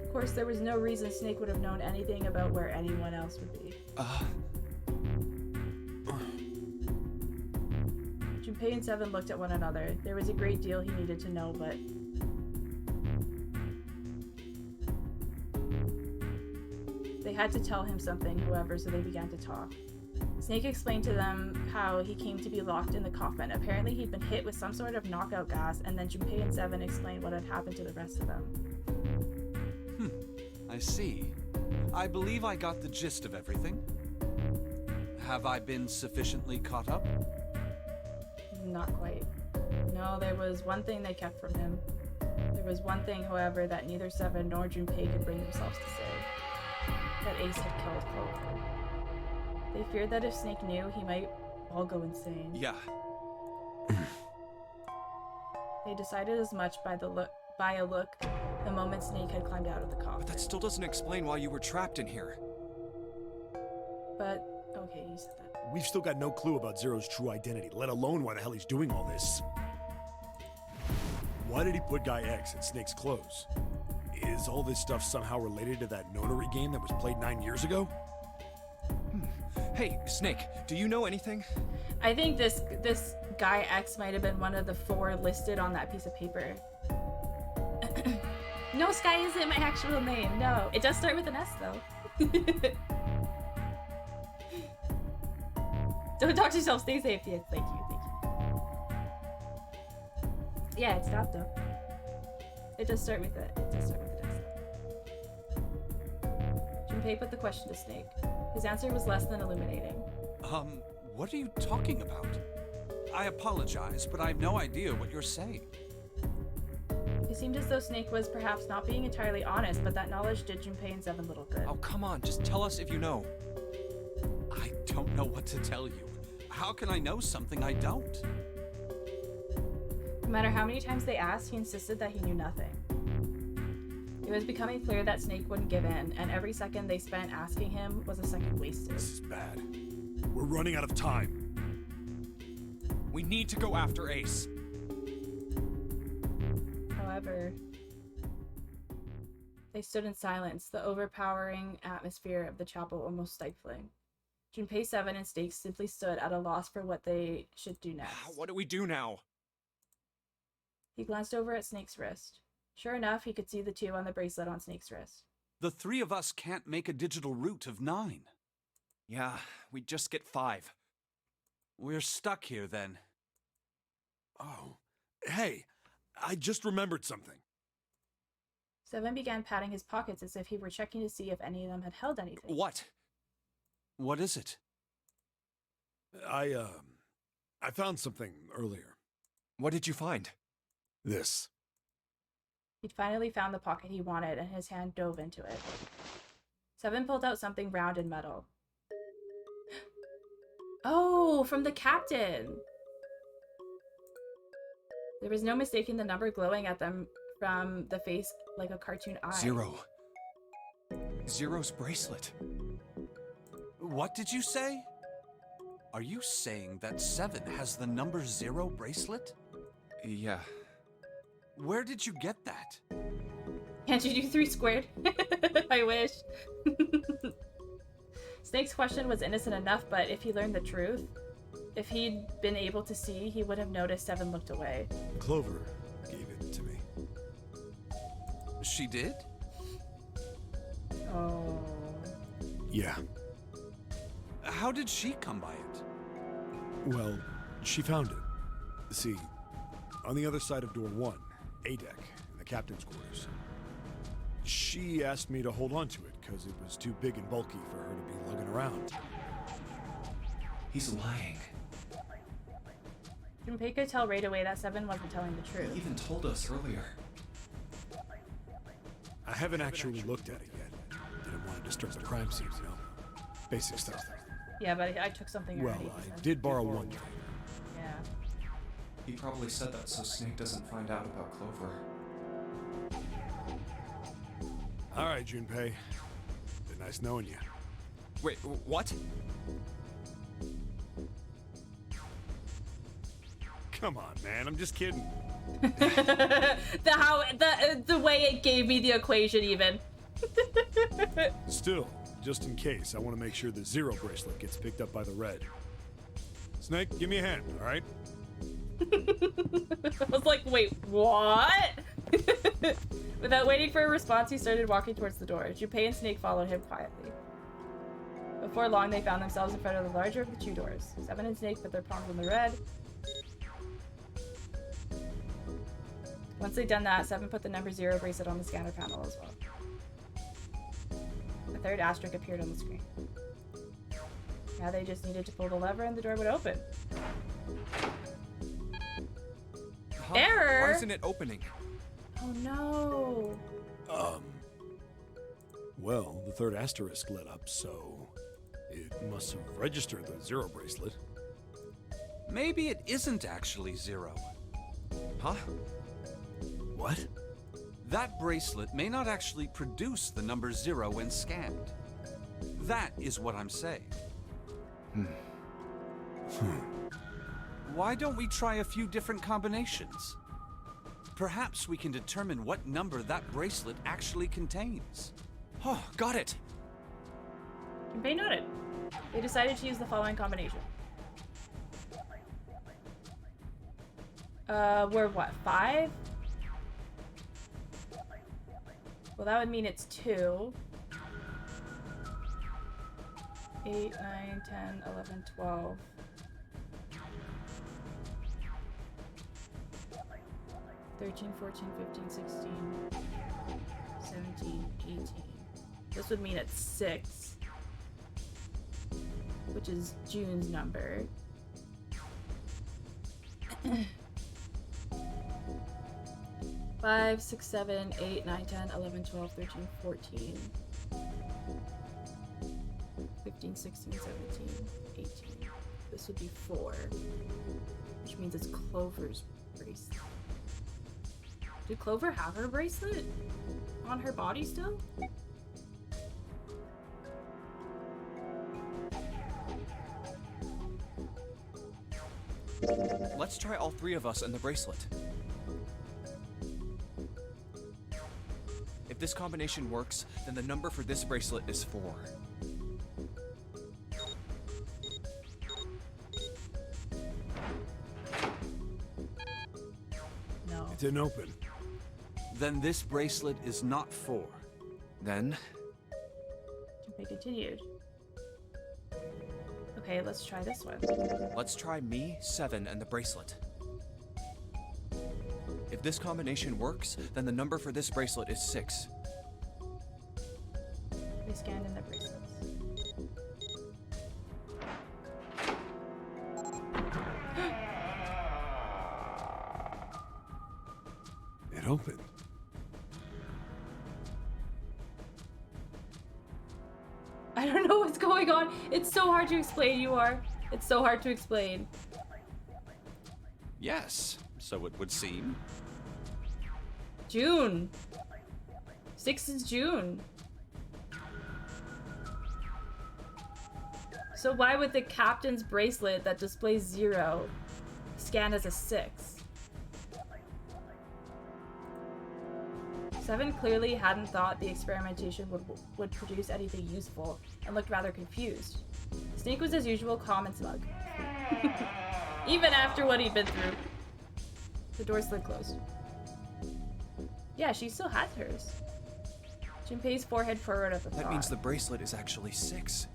Of course, there was no reason Snake would have known anything about where anyone else would be. Junpei and Seven looked at one another. There was a great deal he needed to know, but they had to tell him something, however, so they began to talk. Snake explained to them how he came to be locked in the coffin. Apparently, he'd been hit with some sort of knockout gas, and then Junpei and Seven explained what had happened to the rest of them. I see. I believe I got the gist of everything. Have I been sufficiently caught up? Not quite. No, there was one thing they kept from him. There was one thing, however, that neither Seven nor Junpei could bring themselves to say. That Ace had killed Clover. They feared that if Snake knew, he might all go insane. Yeah. They decided as much by a look the moment Snake had climbed out of the coffin. But that still doesn't explain why you were trapped in here. But, okay, you said that. We've still got no clue about Zero's true identity, let alone why the hell he's doing all this. Why did he put Guy X in Snake's clothes? Is all this stuff somehow related to that notary game that was played 9 years ago? Hey, Snake, do you know anything? I think this Guy X might have been one of the 4 listed on that piece of paper. No, Sky isn't my actual name. No, it does start with an S though. Don't talk to yourself. Stay safe. Yes, thank you. Yeah, it's not though. It does start with an S. Junpei put the question to Snake. His answer was less than illuminating. What are you talking about? I apologize, but I have no idea what you're saying. It seemed as though Snake was perhaps not being entirely honest, but that knowledge did Junpei and Seven little good. Oh, come on, just tell us if you know. I don't know what to tell you. How can I know something I don't? No matter how many times they asked, he insisted that he knew nothing. It was becoming clear that Snake wouldn't give in, and every second they spent asking him was a second wasted. This is bad. We're running out of time. We need to go after Ace. However, they stood in silence, the overpowering atmosphere of the chapel almost stifling. Junpei, Seven, and Snake simply stood at a loss for what they should do next. What do we do now? He glanced over at Snake's wrist. Sure enough, he could see the 2 on the bracelet on Snake's wrist. The 3 of us can't make a digital root of 9. Yeah, we just get 5. We're stuck here then. Oh, hey, I just remembered something. Seven began patting his pockets as if he were checking to see if any of them had held anything. What? What is it? I found something earlier. What did you find? This. He'd finally found the pocket he wanted, and his hand dove into it. Seven pulled out something round and metal. Oh, from the captain! There was no mistaking the number glowing at them from the face like a cartoon eye. 0. Zero's bracelet. What did you say? Are you saying that 7 has the number 0 bracelet? Yeah. Where did you get that? Can't you do 3 squared? I wish. Snake's question was innocent enough, but if he learned the truth, if he'd been able to see, he would have noticed Seven looked away. Clover gave it to me. She did? Oh. Yeah. How did she come by it? Well, she found it. See, on the other side of door 1, A deck, in the captain's quarters. She asked me to hold on to it because it was too big and bulky for her to be lugging around. He's lying. Junpei could tell right away that Seven wasn't telling the truth. He even told us earlier. I haven't actually looked at it yet. Didn't want to disturb the crime scene, you know? Basic stuff. Yeah, but I took something Well, already. I did borrow one. Yeah. He probably said that so Snake doesn't find out about Clover. All right, Junpei. Been nice knowing you. Wait, what? Come on, man. I'm just kidding. The way it gave me the equation even. Still, just in case, I want to make sure the zero bracelet gets picked up by the red. Snake, give me a hand, all right? I was like, wait, what? Without waiting for a response, he started walking towards the door. Junpei and Snake followed him quietly. Before long, they found themselves in front of the larger of the two doors. Seven and Snake put their palms on the red. Once they'd done that, Seven put the number 0 bracelet on the scanner panel as well. A third asterisk appeared on the screen. Now they just needed to pull the lever and the door would open. Huh? Error! Why isn't it opening? Oh no! Well, the third asterisk lit up, so it must have registered the zero bracelet. Maybe it isn't actually 0. Huh? What? That bracelet may not actually produce the number 0 when scanned. That is what I'm saying. Why don't we try a few different combinations? Perhaps we can determine what number that bracelet actually contains. Oh, got it. Junpei noted. They decided to use the following combination. We're what, 5? Well, that would mean it's 2. 8, 9, 10, 11, 12. 13, 14, 15, 16, 17, 18. This would mean it's 6, which is June's number. Five, 6, 7, 8, 9, 10, 11, 12, 13, 14, 15, 16, 17, 18. This would be 4, which means it's Clover's bracelet. Did Clover have her bracelet on her body still? Let's try all 3 of us and the bracelet. If this combination works, then the number for this bracelet is 4. No. It didn't open. Then this bracelet is not 4. Then, Junpei continued. Okay, let's try this one. let's try me, 7, and the bracelet. If this combination works, then the number for this bracelet is 6. They scanned in their bracelets. It opened. I don't know what's going on. It's so hard to explain, you are. It's so hard to explain. Yes, so it would seem. June. 6 is June. So why would the captain's bracelet that displays 0 scan as a 6? 7 clearly hadn't thought the experimentation would produce anything useful and looked rather confused. Snake was as usual calm and smug. Even after what he'd been through. The door slid closed. Yeah, she still has hers. Junpei's forehead furrowed at the thought. That means the bracelet is actually 6.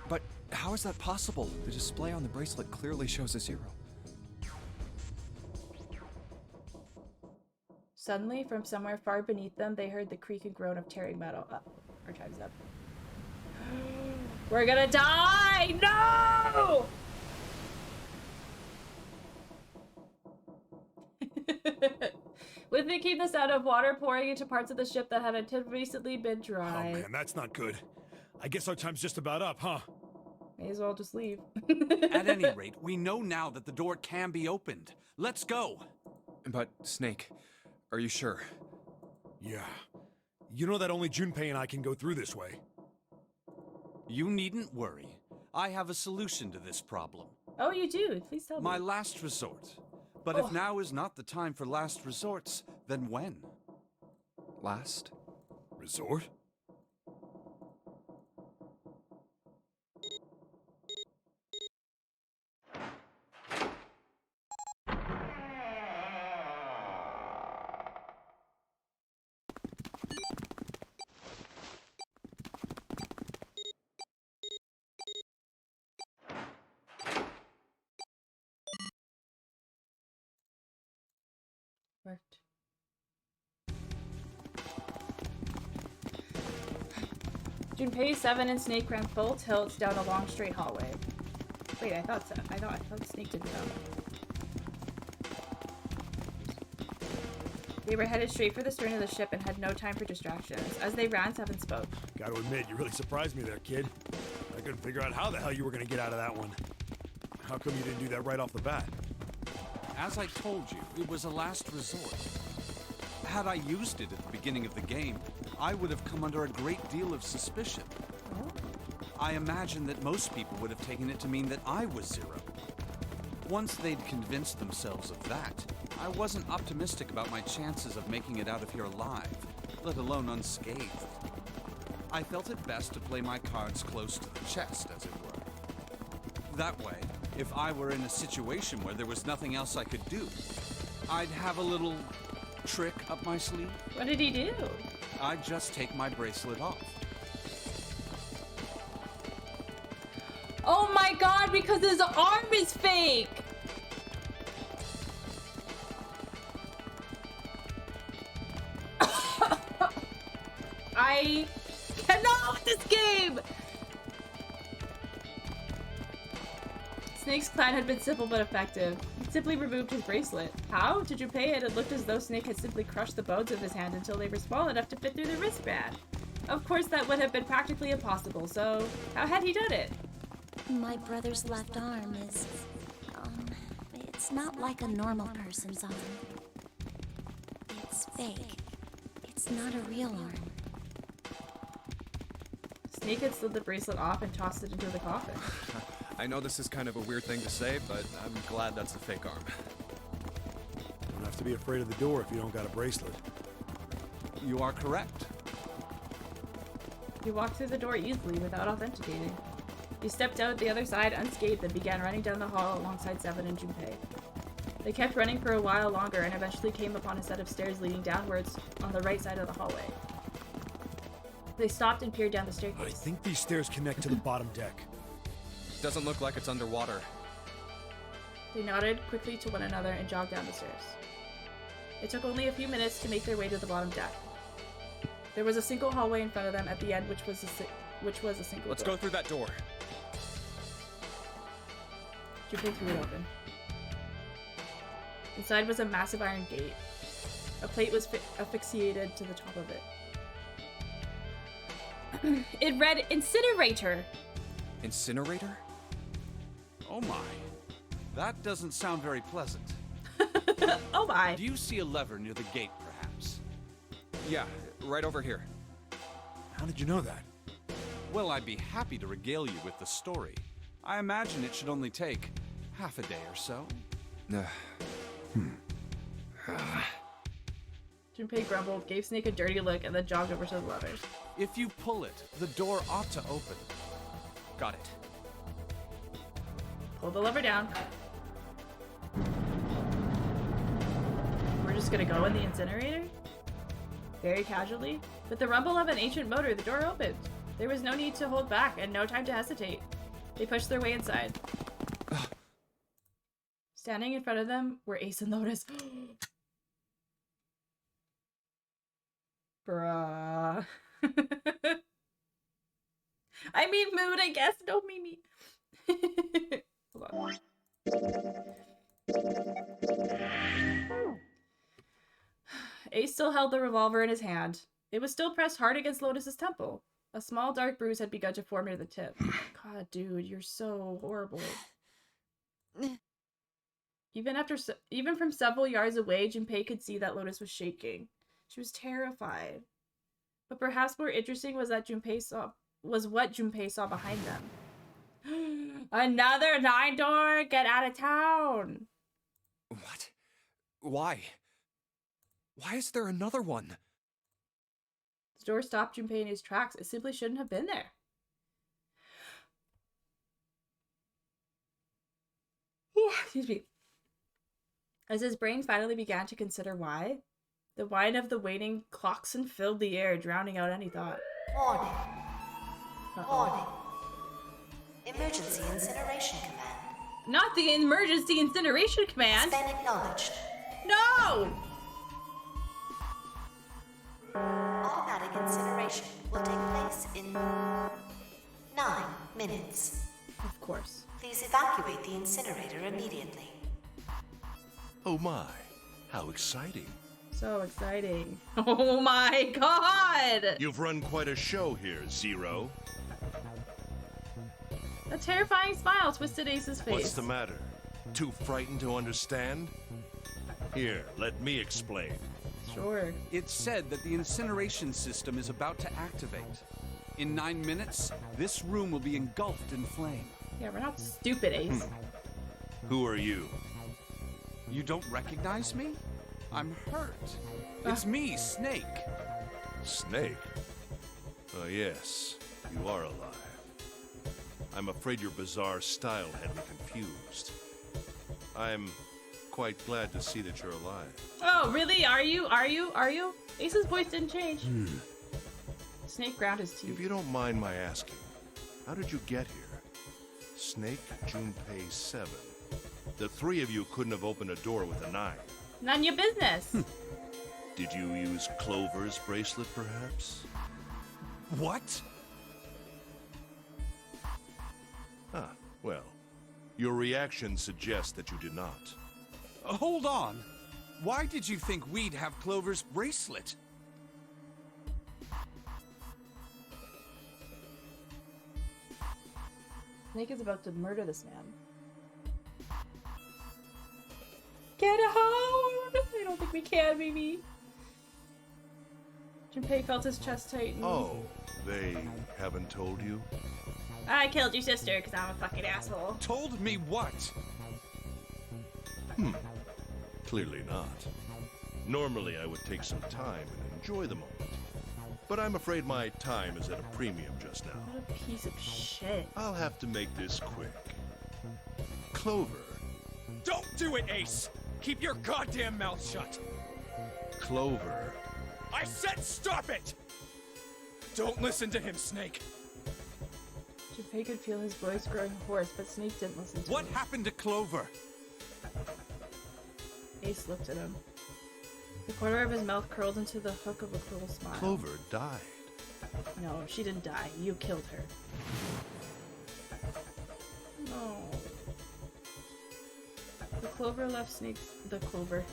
But how is that possible? The display on the bracelet clearly shows a 0. Suddenly, from somewhere far beneath them, they heard the creak and groan of tearing metal. Our time's up. We're gonna die! No! With it came the sound of water pouring into parts of the ship that had until recently been dry. Oh man, that's not good. I guess our time's just about up, huh? May as well just leave. At any rate, we know now that the door can be opened. Let's go! But, Snake, are you sure? Yeah. You know that only Junpei and I can go through this way. You needn't worry. I have a solution to this problem. Oh, you do? Please tell My me. last resort. But if now is not the time for last resorts, then when? Last? Resort? Worked. Junpei 7 and Snake ran full tilt down a long straight hallway. Wait, I thought Snake didn't know. They were headed straight for the stern of the ship and had no time for distractions. As they ran, Seven spoke. Gotta admit, you really surprised me there, kid. I couldn't figure out how the hell you were gonna get out of that one. How come you didn't do that right off the bat? As I told you, it was a last resort. Had I used it at the beginning of the game, I would have come under a great deal of suspicion. Oh. I imagine that most people would have taken it to mean that I was Zero. Once they'd convinced themselves of that, I wasn't optimistic about my chances of making it out of here alive, let alone unscathed. I felt it best to play my cards close to the chest, as it were. That way, if I were in a situation where there was nothing else I could do, I'd have a little trick up my sleeve. What did he do? I'd just take my bracelet off. Oh my god, because his arm is fake! I cannot with this game! Snake's plan had been simple but effective. He simply removed his bracelet. How? To Junpei, it had looked as though Snake had simply crushed the bones of his hand until they were small enough to fit through the wristband. Of course, that would have been practically impossible, so how had he done it? My brother's left arm is, it's not like a normal person's arm. It's fake. It's not a real arm. Snake had slid the bracelet off and tossed it into the coffin. I know this is kind of a weird thing to say, but I'm glad that's a fake arm. You don't have to be afraid of the door if you don't got a bracelet. You are correct. He walked through the door easily without authenticating. He stepped out the other side unscathed and began running down the hall alongside Seven and Junpei. They kept running for a while longer and eventually came upon a set of stairs leading downwards on the right side of the hallway. They stopped and peered down the staircase. I think these stairs connect to the bottom deck. Doesn't look like it's underwater. They nodded quickly to one another and jogged down the stairs. It took only a few minutes to make their way to the bottom deck. There was a single hallway in front of them at the end, which was a single Let's door. go through that door. Junpei threw it open. Inside was a massive iron gate. A plate was asphyxiated to the top of it. It read Incinerator. Incinerator? Oh my. That doesn't sound very pleasant. Oh my. Do you see a lever near the gate, perhaps? Yeah, right over here. How did you know that? Well, I'd be happy to regale you with the story. I imagine it should only take half a day or so. Junpei grumbled, gave Snake a dirty look, and then jogged over to the levers. If you pull it, the door ought to open. Got it. Pull the lever down. We're just gonna go in the incinerator? Very casually. With the rumble of an ancient motor, the door opened. There was no need to hold back and no time to hesitate. They pushed their way inside. Standing in front of them were Ace and Lotus. Bruh. I mean mood, I guess. Don't mean me. Hold on. Ace still held the revolver in his hand. It was still pressed hard against Lotus's temple. A small dark bruise had begun to form near the tip. God, dude, you're so horrible. Even from several yards away, Junpei could see that Lotus was shaking. She was terrified. But perhaps more interesting was that what Junpei saw behind them. Another 9 door? Get out of town. What? Why? Why is there another one? The door stopped Junpei in his tracks. It simply shouldn't have been there. Excuse me. As his brain finally began to consider why, the whine of the waiting klaxon filled the air, drowning out any thought. Warning. Uh-oh. Warning. Emergency incineration command. Not the emergency incineration command! It's been acknowledged. No! Automatic incineration will take place in 9 minutes. Of course. Please evacuate the incinerator immediately. Oh my, how exciting. So exciting. Oh my god! You've run quite a show here, Zero. A terrifying smile twisted Ace's face. What's the matter? Too frightened to understand? Here, let me explain. Sure. It's said that the incineration system is about to activate. In 9 minutes, this room will be engulfed in flame. Yeah, we're not stupid, Ace. Who are you? You don't recognize me? I'm hurt. It's me, Snake. Snake? Yes, you are alive. I'm afraid your bizarre style had me confused. I'm quite glad to see that you're alive. Oh, really? Are you? Are you? Are you? Ace's voice didn't change. Snake ground his teeth. If you don't mind my asking, how did you get here? Snake, Junpei 7. The 3 of you couldn't have opened a door with a knife. None of your business. Did you use Clover's bracelet, perhaps? What? Ah, well, your reaction suggests that you did not. Hold on. Why did you think we'd have Clover's bracelet? Snake is about to murder this man. Get out! I don't think we can, Mimi. Junpei felt his chest tighten. Oh, they haven't told you? I killed your sister because I'm a fucking asshole. Told me what? Clearly not. Normally I would take some time and enjoy the moment. But I'm afraid my time is at a premium just now. What a piece of shit. I'll have to make this quick. Clover. Don't do it, Ace! Keep your goddamn mouth shut! Clover. I said stop it! Don't listen to him, Snake. Junpei could feel his voice growing hoarse, but Snake didn't listen to What him. happened to Clover? Ace looked at him. The corner of his mouth curled into the hook of a cruel smile. Clover died. No, she didn't die. You killed her. No. The clover left Snake's... The clover.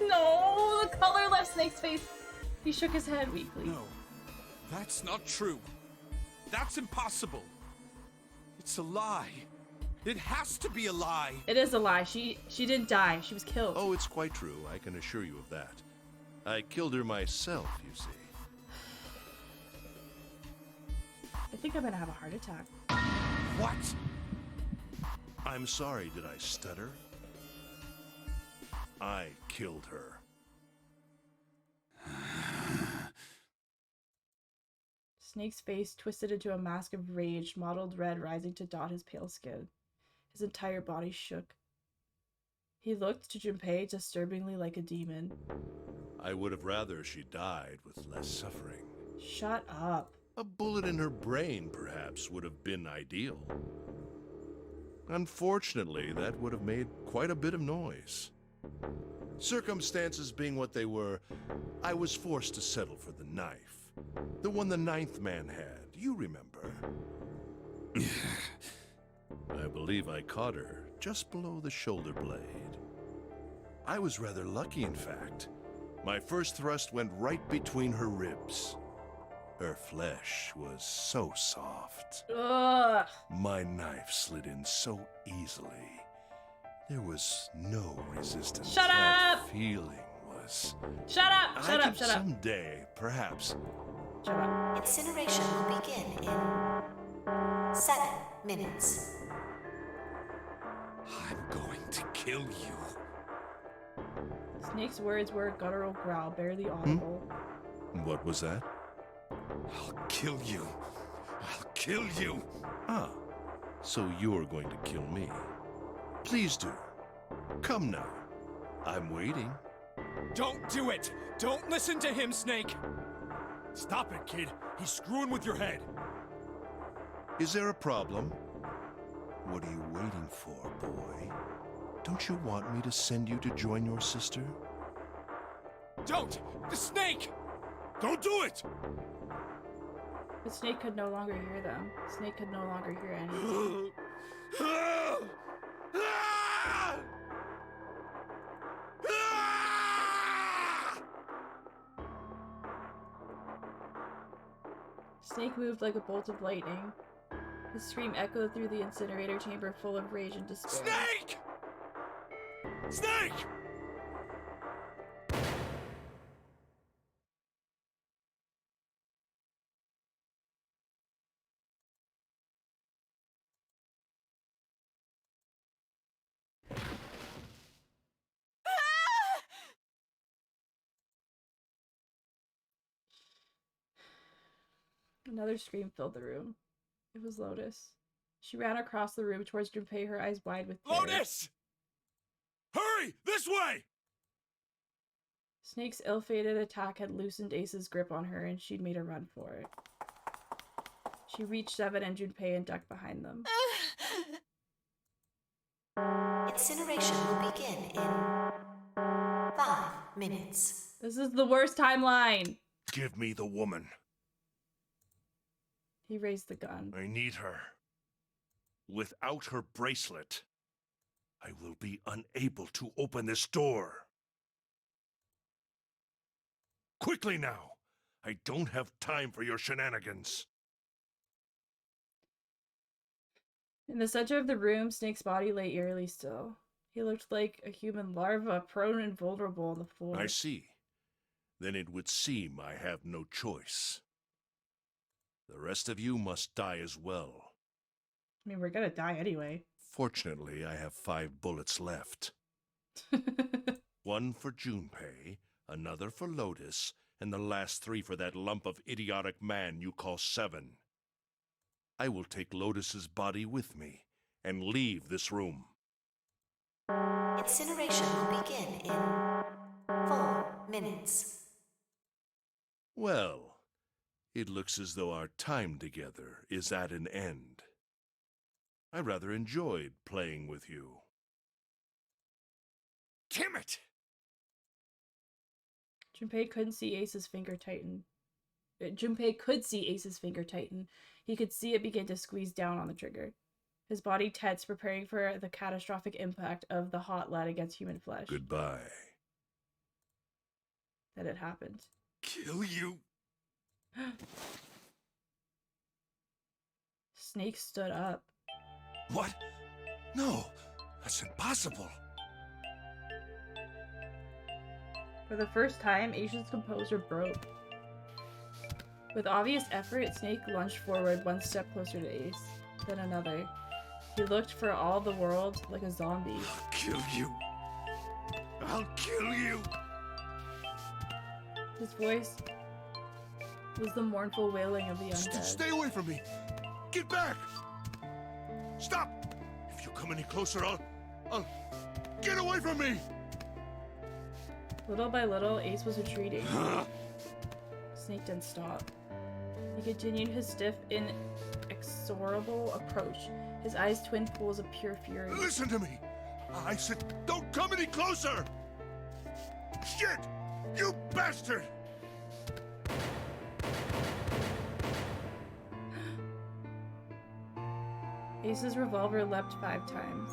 No! The color left Snake's face. He shook his head weakly. No, that's not true. That's impossible. It's a lie. It has to be a lie. It is a lie. She didn't die. She was killed. Oh, it's quite true. I can assure you of that. I killed her myself, you see. I think I'm gonna have a heart attack. What? I'm sorry, did I stutter? I killed her. Snake's face twisted into a mask of rage, mottled red rising to dot his pale skin. His entire body shook. He looked to Junpei disturbingly like a demon. I would have rather she died with less suffering. Shut up. A bullet in her brain, perhaps, would have been ideal. Unfortunately, that would have made quite a bit of noise. Circumstances being what they were, I was forced to settle for the knife. The one the 9th man had, you remember. I believe I caught her just below the shoulder blade. I was rather lucky, in fact. My first thrust went right between her ribs. Her flesh was so soft. Ugh. My knife slid in so easily. There was no resistance. Shut That up! feeling was... Shut up! Shut I up! could Shut up! someday, perhaps. Shut up. Incineration will begin in 7 minutes. I'm going to kill you. Snake's words were a guttural growl, barely audible. What was that? I'll kill you. I'll kill you. Ah, so you're going to kill me. Please do. Come now. I'm waiting. Don't do it! Don't listen to him, Snake! Stop it, kid. He's screwing with your head. Is there a problem? What are you waiting for, boy? Don't you want me to send you to join your sister? Don't! The snake! Don't do it! But Snake could no longer hear them. Snake could no longer hear anything. Snake moved like a bolt of lightning. His scream echoed through the incinerator chamber full of rage and despair. Snake! Snake! Another scream filled the room. It was Lotus. She ran across the room towards Junpei, her eyes wide with terror. Lotus! Hurry! This way! Snake's ill-fated attack had loosened Ace's grip on her, and she'd made a run for it. She reached Seven and Junpei and ducked behind them. Incineration will begin in 5 minutes. This is the worst timeline! Give me the woman. He raised the gun. I need her. Without her bracelet, I will be unable to open this door. Quickly now! I don't have time for your shenanigans. In the center of the room, Snake's body lay eerily still. He looked like a human larva, prone and vulnerable on the floor. I see. Then it would seem I have no choice. The rest of you must die as well. I mean, we're gonna die anyway. Fortunately, I have 5 bullets left. One for Junpei, another for Lotus, and the last 3 for that lump of idiotic man you call Seven. I will take Lotus's body with me and leave this room. Incineration will begin in 4 minutes. Well, it looks as though our time together is at an end. I rather enjoyed playing with you. Damn it! Junpei couldn't see Ace's finger tighten. Junpei could see Ace's finger tighten. He could see it begin to squeeze down on the trigger. His body tensed, preparing for the catastrophic impact of the hot lead against human flesh. Goodbye. Then it happened. Kill you! Snake stood up. What? No, that's impossible. For the first time, Ace's composure broke. With obvious effort, Snake lunged forward one step closer to Ace, then another. He looked for all the world like a zombie. I'll kill you. I'll kill you. His voice was the mournful wailing of the undead. Stay away from me! Get back! Stop! If you come any closer, I'll... Get away from me! Little by little, Ace was retreating. Snake didn't stop. He continued his stiff, inexorable approach, his eyes twin pools of pure fury. Listen to me! I said, don't come any closer! Shit! You bastard! Ace's revolver leapt 5 times.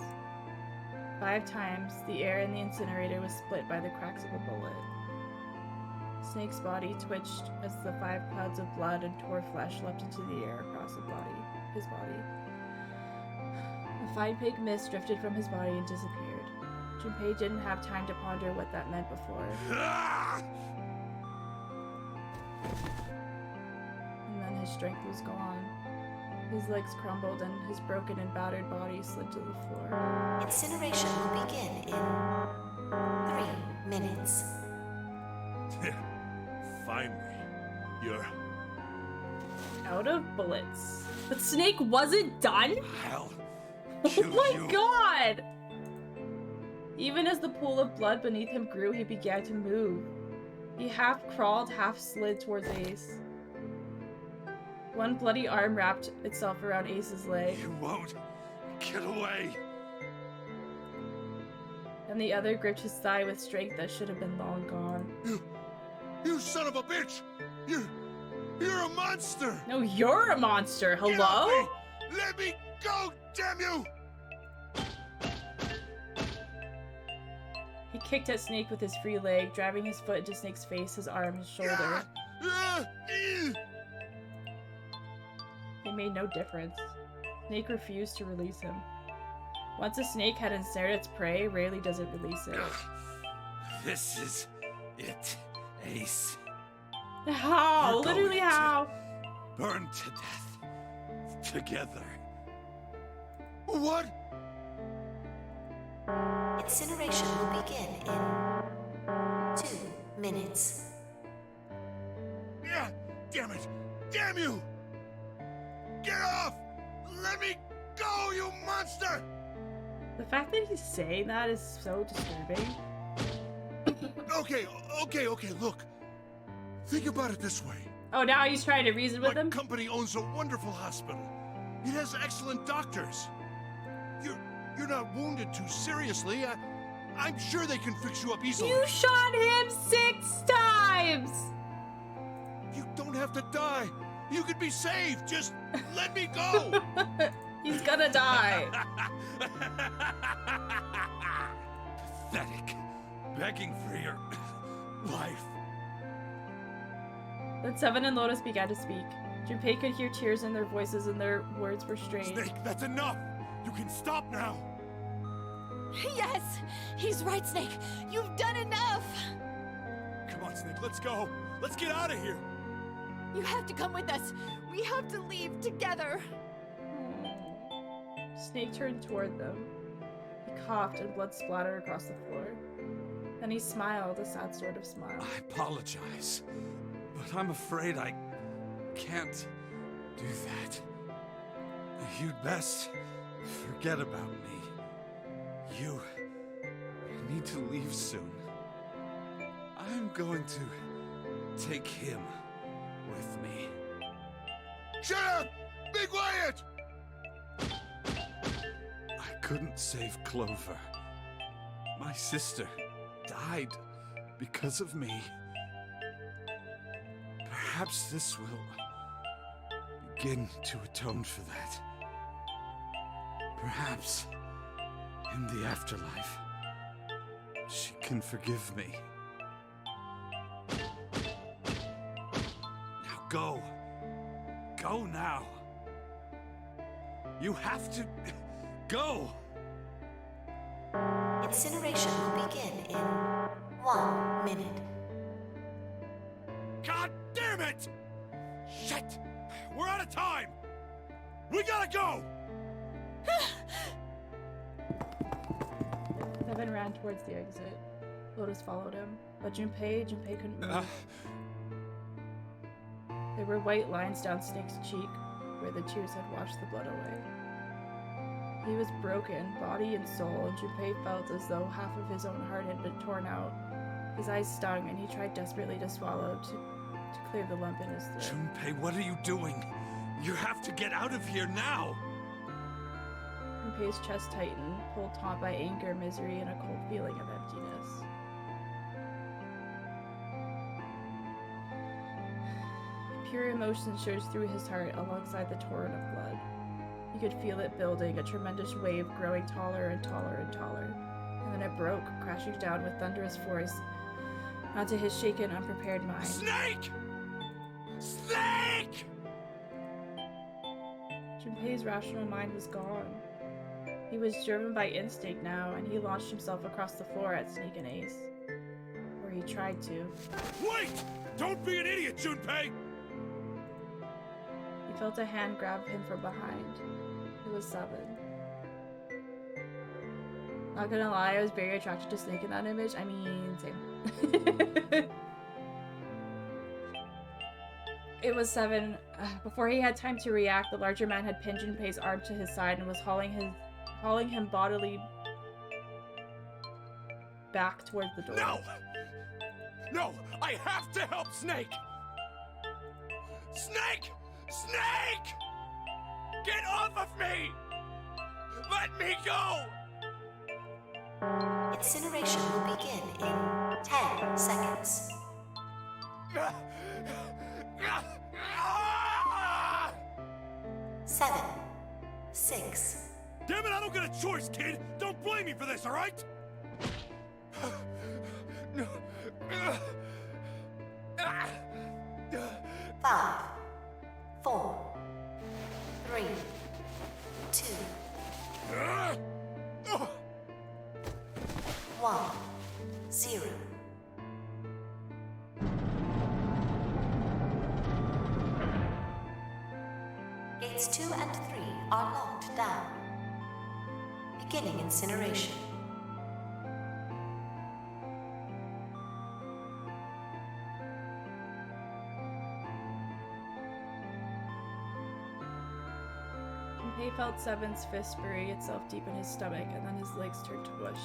5 times, the air in the incinerator was split by the cracks of a bullet. Snake's body twitched as the 5 clouds of blood and tore flesh leapt into the air across his body. A fine pink mist drifted from his body and disappeared. Junpei didn't have time to ponder what that meant before. And then his strength was gone. His legs crumbled and his broken and battered body slid to the floor. Incineration will begin in 3 minutes. Finally, you're... Out of bullets. But Snake wasn't done? Hell. Oh my god! Even as the pool of blood beneath him grew, he began to move. He half crawled, half slid towards Ace. One bloody arm wrapped itself around Ace's leg. You won't get away. And the other gripped his thigh with strength that should have been long gone. You son of a bitch! You're a monster! No, you're a monster. Hello? Let me go, damn you! He kicked at Snake with his free leg, driving his foot into Snake's face, his arm, his shoulder. It made no difference. Snake refused to release him. Once a snake had ensnared its prey, rarely does it release it. This is it, Ace. How? We're Literally going to how? Burn to death. Together. What? Incineration will begin in 2 minutes. Yeah, damn it! Damn you! Get off! Let me go, you monster! The fact that he's saying that is so disturbing. Okay, look. Think about it this way. Oh, now he's trying to reason with My him? company owns a wonderful hospital. It has excellent doctors. You're not wounded too seriously. I'm sure they can fix you up easily. You shot him 6 times! You don't have to die. You could be saved. Just let me go. He's gonna die. Pathetic. Begging for your life. Then Seven and Lotus began to speak. Junpei could hear tears in their voices and their words were strange. Snake, that's enough. You can stop now. Yes! He's right, Snake. You've done enough! Come on, Snake, let's go. Let's get out of here. You have to come with us. We have to leave together. Snake turned toward them. He coughed and blood splattered across the floor. Then he smiled, a sad sort of smile. I apologize, but I'm afraid I can't do that. You'd best forget about me. You need to leave soon. I'm going to take him with me. Shut up! Be quiet! I couldn't save Clover. My sister died because of me. Perhaps this will begin to atone for that. Perhaps in the afterlife, she can forgive me. Now go. Go now. You have to go. Incineration will begin in 1 minute. God damn it! Shit! We're out of time! We gotta go! Seven ran towards the exit. Lotus followed him, but Junpei couldn't move. There were white lines down Snake's cheek, where the tears had washed the blood away. He was broken, body and soul, and Junpei felt as though half of his own heart had been torn out. His eyes stung, and he tried desperately to swallow to clear the lump in his throat. Junpei, what are you doing? You have to get out of here now! Junpei's chest tightened, pulled taut by anger, misery, and a cold feeling of emptiness. Pure emotion surged through his heart alongside the torrent of blood. He could feel it building, a tremendous wave growing taller and taller and taller. And then it broke, crashing down with thunderous force onto his shaken, unprepared mind. Snake! Snake! Junpei's rational mind was gone. He was driven by instinct now, and he launched himself across the floor at Snake and Ace. Or he tried to. Wait! Don't be an idiot, Junpei! He felt a hand grab him from behind. It was Seven. Not gonna lie, I was very attracted to Snake in that image. I mean, same. It was Seven. Before he had time to react, the larger man had pinned Junpei's arm to his side and was hauling him bodily back towards the door. No! No! I have to help Snake! Snake! Snake! Get off of me! Let me go! Incineration will begin in 10 seconds. 7, 6. Damn it, I don't get a choice, kid! Don't blame me for this, alright? 5, 4, 3, 2, 1, 0. Gates 2 and 3 are locked down. Beginning incineration. Junpei felt Seven's fist bury itself deep in his stomach, and then his legs turned to mush.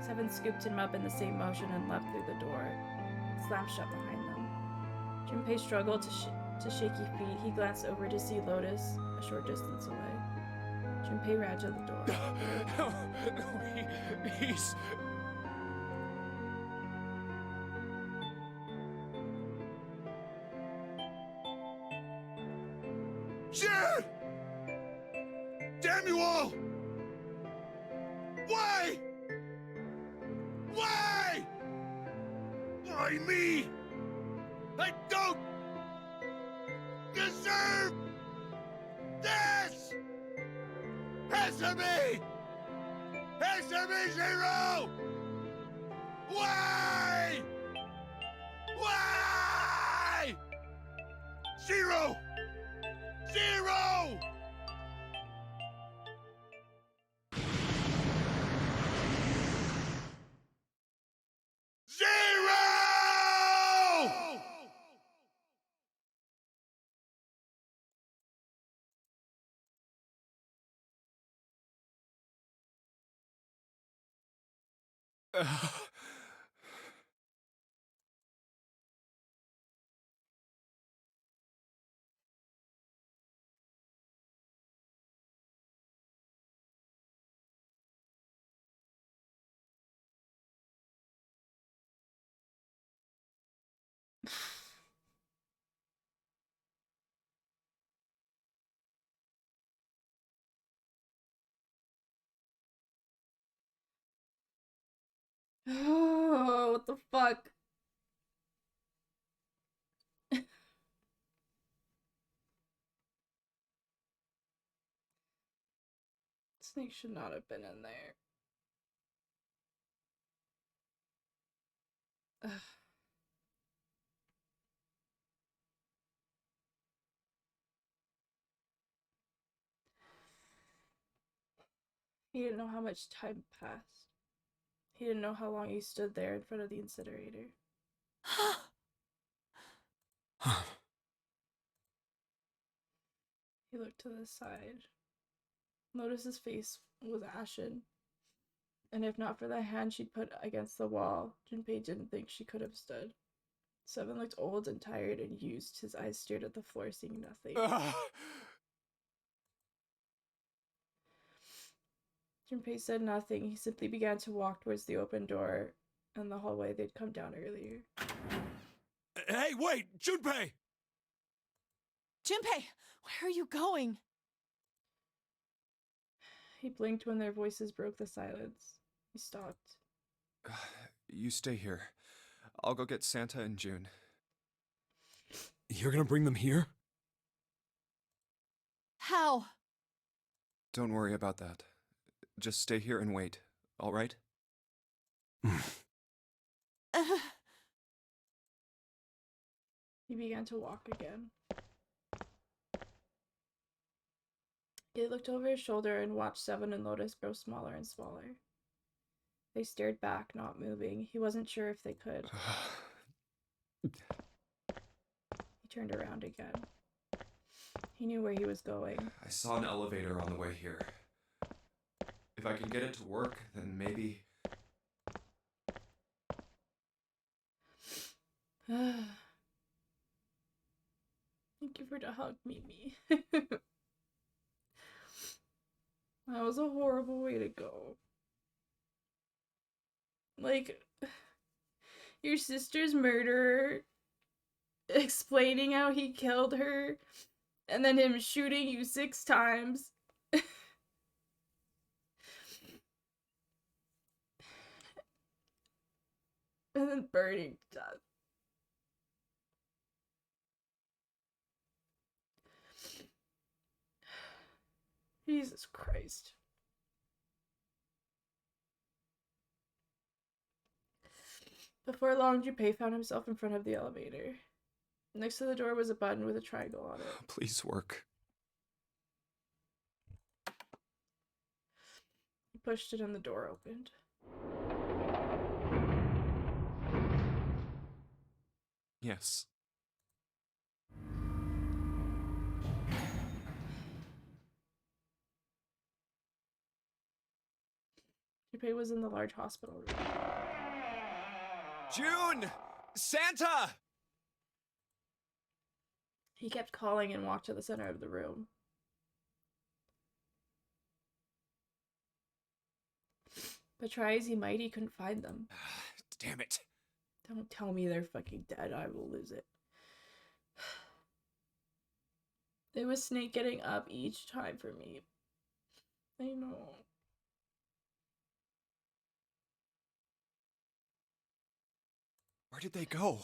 Seven scooped him up in the same motion and leapt through the door. It slammed shut behind them. Junpei struggled to shaky feet. He glanced over to see Lotus, a short distance away. Junpei ran to the door. He's... Shit! Damn you all! Why? Why? Why me? I don't deserve this! Answer me! Answer me, Zero! Why? Why? Zero! Zero! Zero! Oh, what the fuck? Snake should not have been in there. Ugh. He didn't know how much time passed. He didn't know how long he stood there in front of the incinerator. He looked to the side. Lotus's face was ashen. And if not for the hand she'd put against the wall, Junpei didn't think she could have stood. Seven looked old and tired and used. His eyes stared at the floor, seeing nothing. Junpei said nothing. He simply began to walk towards the open door and the hallway they'd come down earlier. Hey, wait! Junpei! Junpei, where are you going? He blinked when their voices broke the silence. He stopped. You stay here. I'll go get Santa and June. You're gonna bring them here? How? Don't worry about that. Just stay here and wait, all right? He began to walk again. He looked over his shoulder and watched Seven and Lotus grow smaller and smaller. They stared back, not moving. He wasn't sure if they could. He turned around again. He knew where he was going. I saw an elevator on the way here. If I can get it to work, then maybe... Thank you for the hug, Mimi. That was a horrible way to go. Like, your sister's murderer explaining how he killed her, and then him shooting you 6 times. And then burning to death. Jesus Christ. Before long, Junpei found himself in front of the elevator. Next to the door was a button with a triangle on it. Please work. He pushed it and the door opened. Yes. Junpei was in the large hospital room. June! Santa! He kept calling and walked to the center of the room. But try as he might, he couldn't find them. Damn it. Don't tell me they're fucking dead. I will lose it. It was Snake getting up each time for me. I know. Where did they go?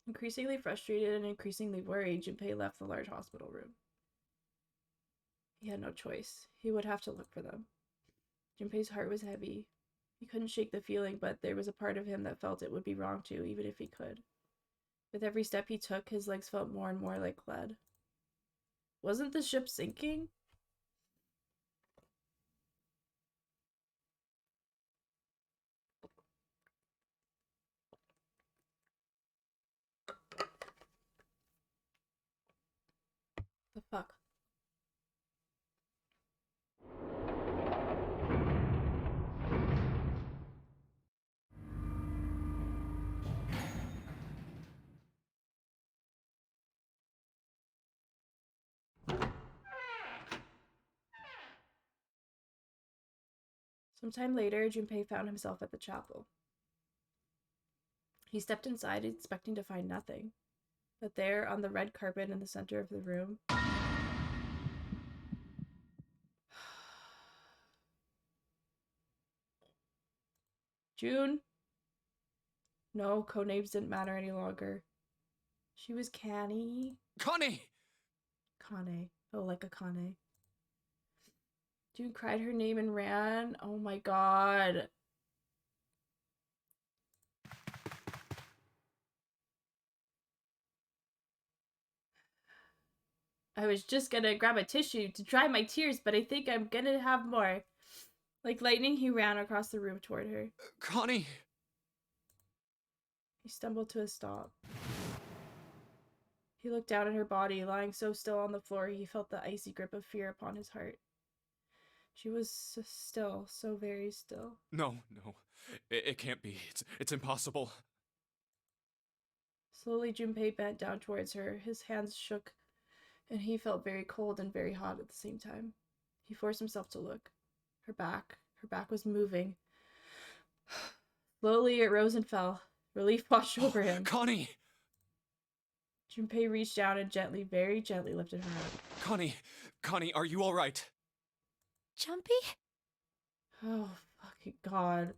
Increasingly frustrated and increasingly worried, Junpei left the large hospital room. He had no choice. He would have to look for them. Junpei's heart was heavy. He couldn't shake the feeling, but there was a part of him that felt it would be wrong to, even if he could. With every step he took, his legs felt more and more like lead. Wasn't the ship sinking? The fuck? Sometime later, Junpei found himself at the chapel. He stepped inside, expecting to find nothing. But there, on the red carpet in the center of the room, June? No, codenames didn't matter any longer. She was Canny. Connie! Kane. Oh, like a Kane. June cried her name and ran. Oh my god. I was just gonna grab a tissue to dry my tears, but I think I'm gonna have more. Like lightning, he ran across the room toward her. Connie! He stumbled to a stop. He looked down at her body, lying so still on the floor he felt the icy grip of fear upon his heart. She was so still, so very still. No. It can't be. It's impossible. Slowly, Junpei bent down towards her. His hands shook, and he felt very cold and very hot at the same time. He forced himself to look. Her back was moving. Slowly, it rose and fell. Relief washed over him. Connie! Junpei reached down and gently, very gently lifted her up. Connie, are you all right? Jumpy? Oh, fucking God.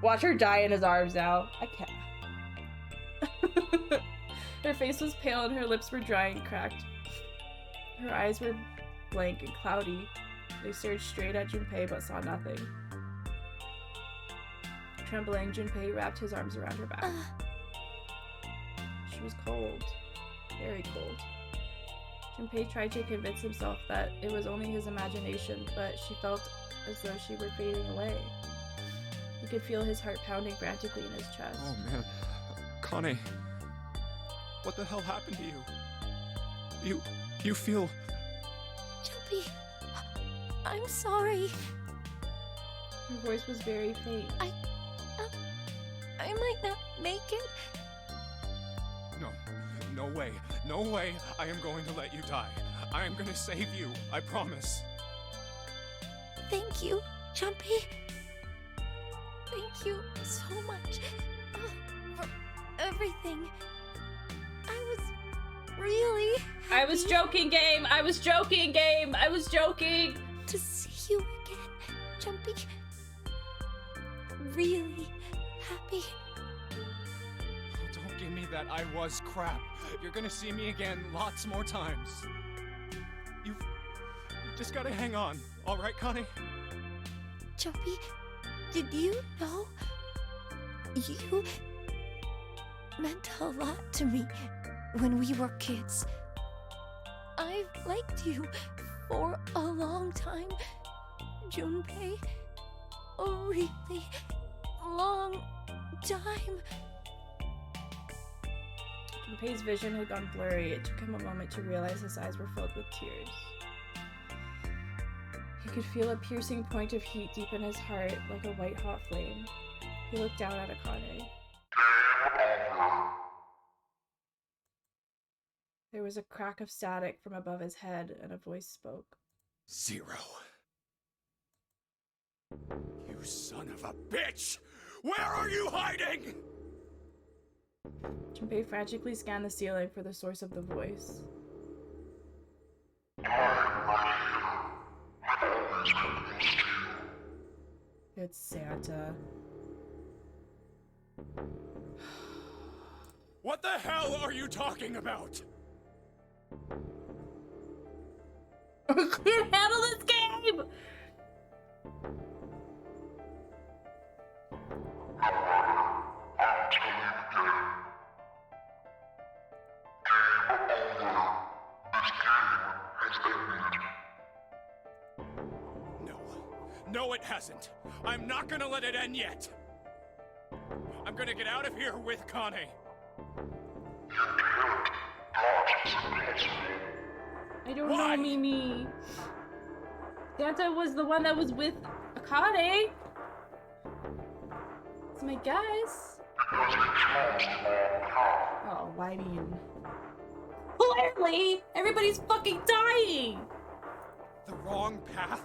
Watch her die in his arms now. I can't. Her face was pale and her lips were dry and cracked. Her eyes were blank and cloudy. They stared straight at Junpei but saw nothing. Trembling, Junpei wrapped his arms around her back. She was cold. Very cold. Junpei tried to convince himself that it was only his imagination, but she felt as though she were fading away. He could feel his heart pounding frantically in his chest. Oh man. Connie. What the hell happened to you? You feel... Jumpy, I'm sorry. Her voice was very faint. I might not make it. No. No way. No way I am going to let you die. I am going to save you. I promise. Thank you, Jumpy. Thank you so much for everything. I was really happy I was joking, game! I was joking, game! I was joking! to see you again, Jumpy. Really happy. Oh, don't give me that I was crap. You're gonna see me again lots more times. You just gotta hang on, all right, Connie? Jumpy, did you know? You meant a lot to me when we were kids. I've liked you for a long time, Junpei. A really long time. Junpei's vision had gone blurry. It took him a moment to realize his eyes were filled with tears. He could feel a piercing point of heat deep in his heart, like a white-hot flame. He looked down at Akane. There was a crack of static from above his head, and a voice spoke. 0. You son of a bitch! Where are you hiding? Junpei frantically scanned the ceiling for the source of the voice. It's Santa. What the hell are you talking about? I can't handle this game! No, it hasn't. I'm not gonna let it end yet. I'm gonna get out of here with Connie. I don't know, Mimi. Santa was the one that was with Akane. That's my guess. Oh, why do you? Clearly, everybody's fucking dying. The wrong path?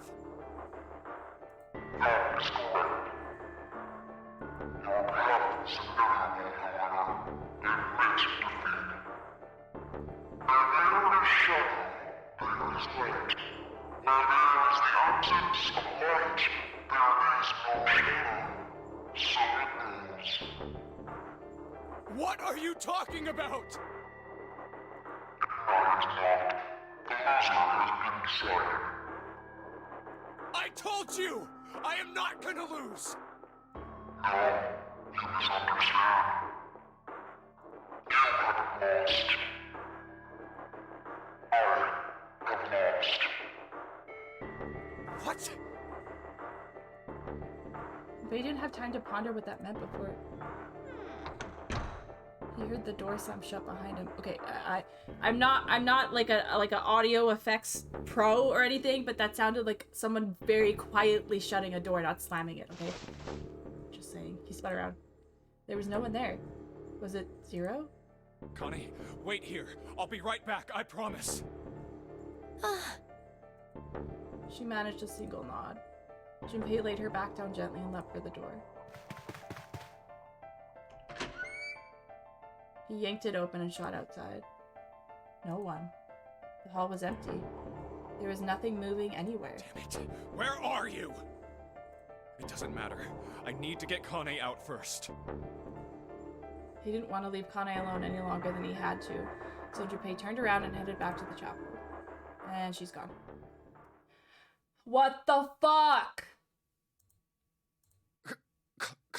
What are you talking about? I told you! I am not gonna lose! What? They didn't have time to ponder what that meant before. He heard the door slam shut behind him. Okay, I'm not like a audio effects pro or anything, but that sounded like someone very quietly shutting a door, not slamming it. Okay, just saying. He spun around. There was no one there. Was it 0? Connie, wait here. I'll be right back, I promise. She managed a single nod. Junpei laid her back down gently and left for the door. He yanked it open and shot outside. No one. The hall was empty. There was nothing moving anywhere. Damn it. Where are you? It doesn't matter. I need to get Connie out first. He didn't want to leave Kane alone any longer than he had to, so Junpei turned around and headed back to the chapel. And she's gone. What the fuck?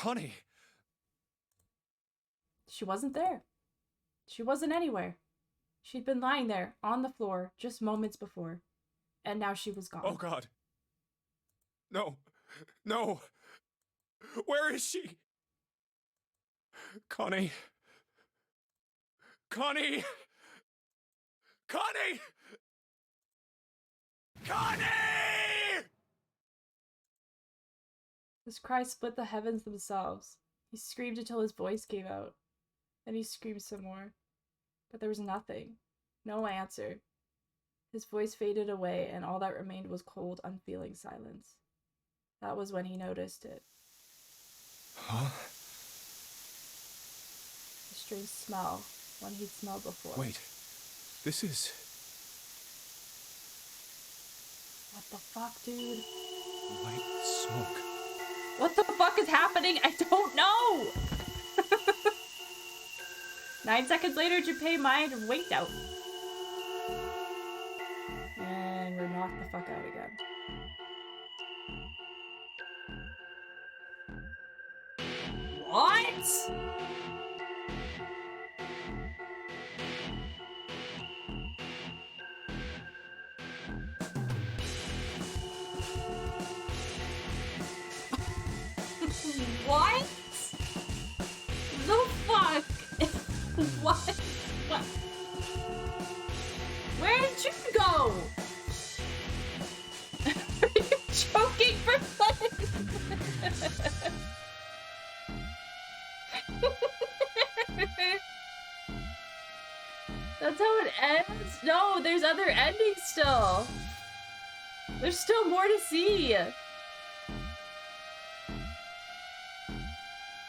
Connie! She wasn't there. She wasn't anywhere. She'd been lying there on the floor just moments before, and now she was gone. Oh God. No. No. Where is she? Connie. Connie! Connie! Connie! His cry split the heavens themselves. He screamed until his voice gave out. Then he screamed some more. But there was nothing. No answer. His voice faded away, and all that remained was cold, unfeeling silence. That was when he noticed it. Huh? A strange smell, one he'd smelled before. Wait. This is... What the fuck, dude? white smoke. What the fuck is happening? I don't know! 9 seconds later, Junpei mind winked out. And we're knocked the fuck out again. What? What? The fuck? What? What? Where did you go? Are you choking for fun? That's how it ends? No, there's other endings still. There's still more to see.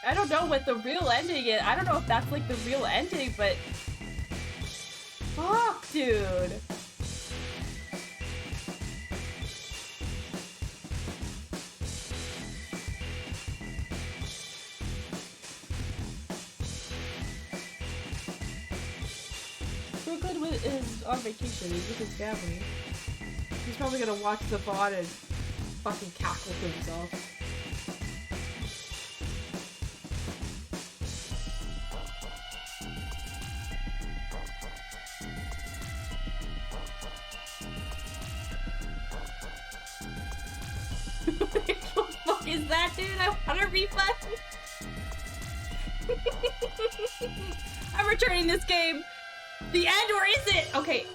I don't know what the real ending is. I don't know if that's like the real ending, but... Fuck, dude. Brooklyn is on vacation. He's with his family. He's probably gonna watch the VOD and fucking cackle to himself. What the fuck is that, dude? I want a refund. I'm returning this game. The end, or is it? Okay.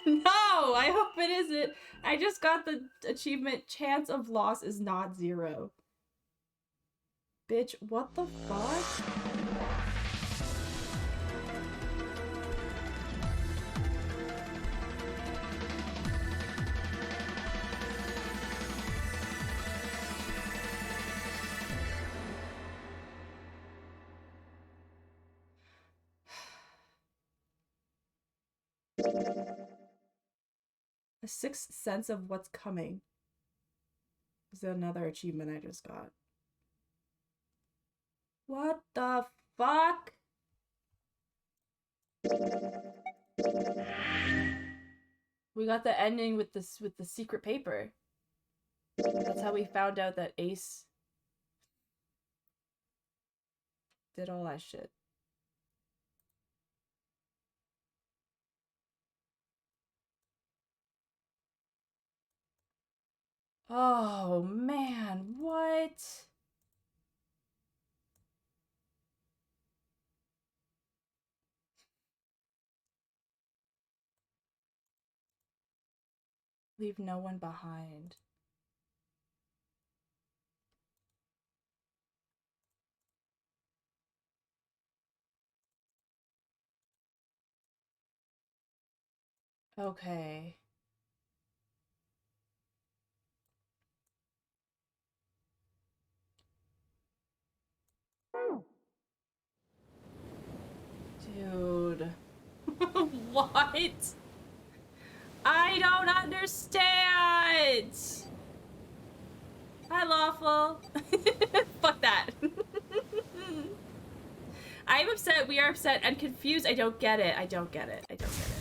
No, I hope it isn't. I just got the achievement. Chance of loss is not 0. Bitch, what the fuck? A sixth sense of what's coming. Is another achievement I just got. What the fuck? We got the ending with this with the secret paper. That's how we found out that Ace did all that shit. Oh man, what? Leave no one behind. Okay. Dude. What? I don't understand. Hi, Lawful. Fuck that. I'm upset. We are upset and confused. I don't get it. I don't get it. I don't get it.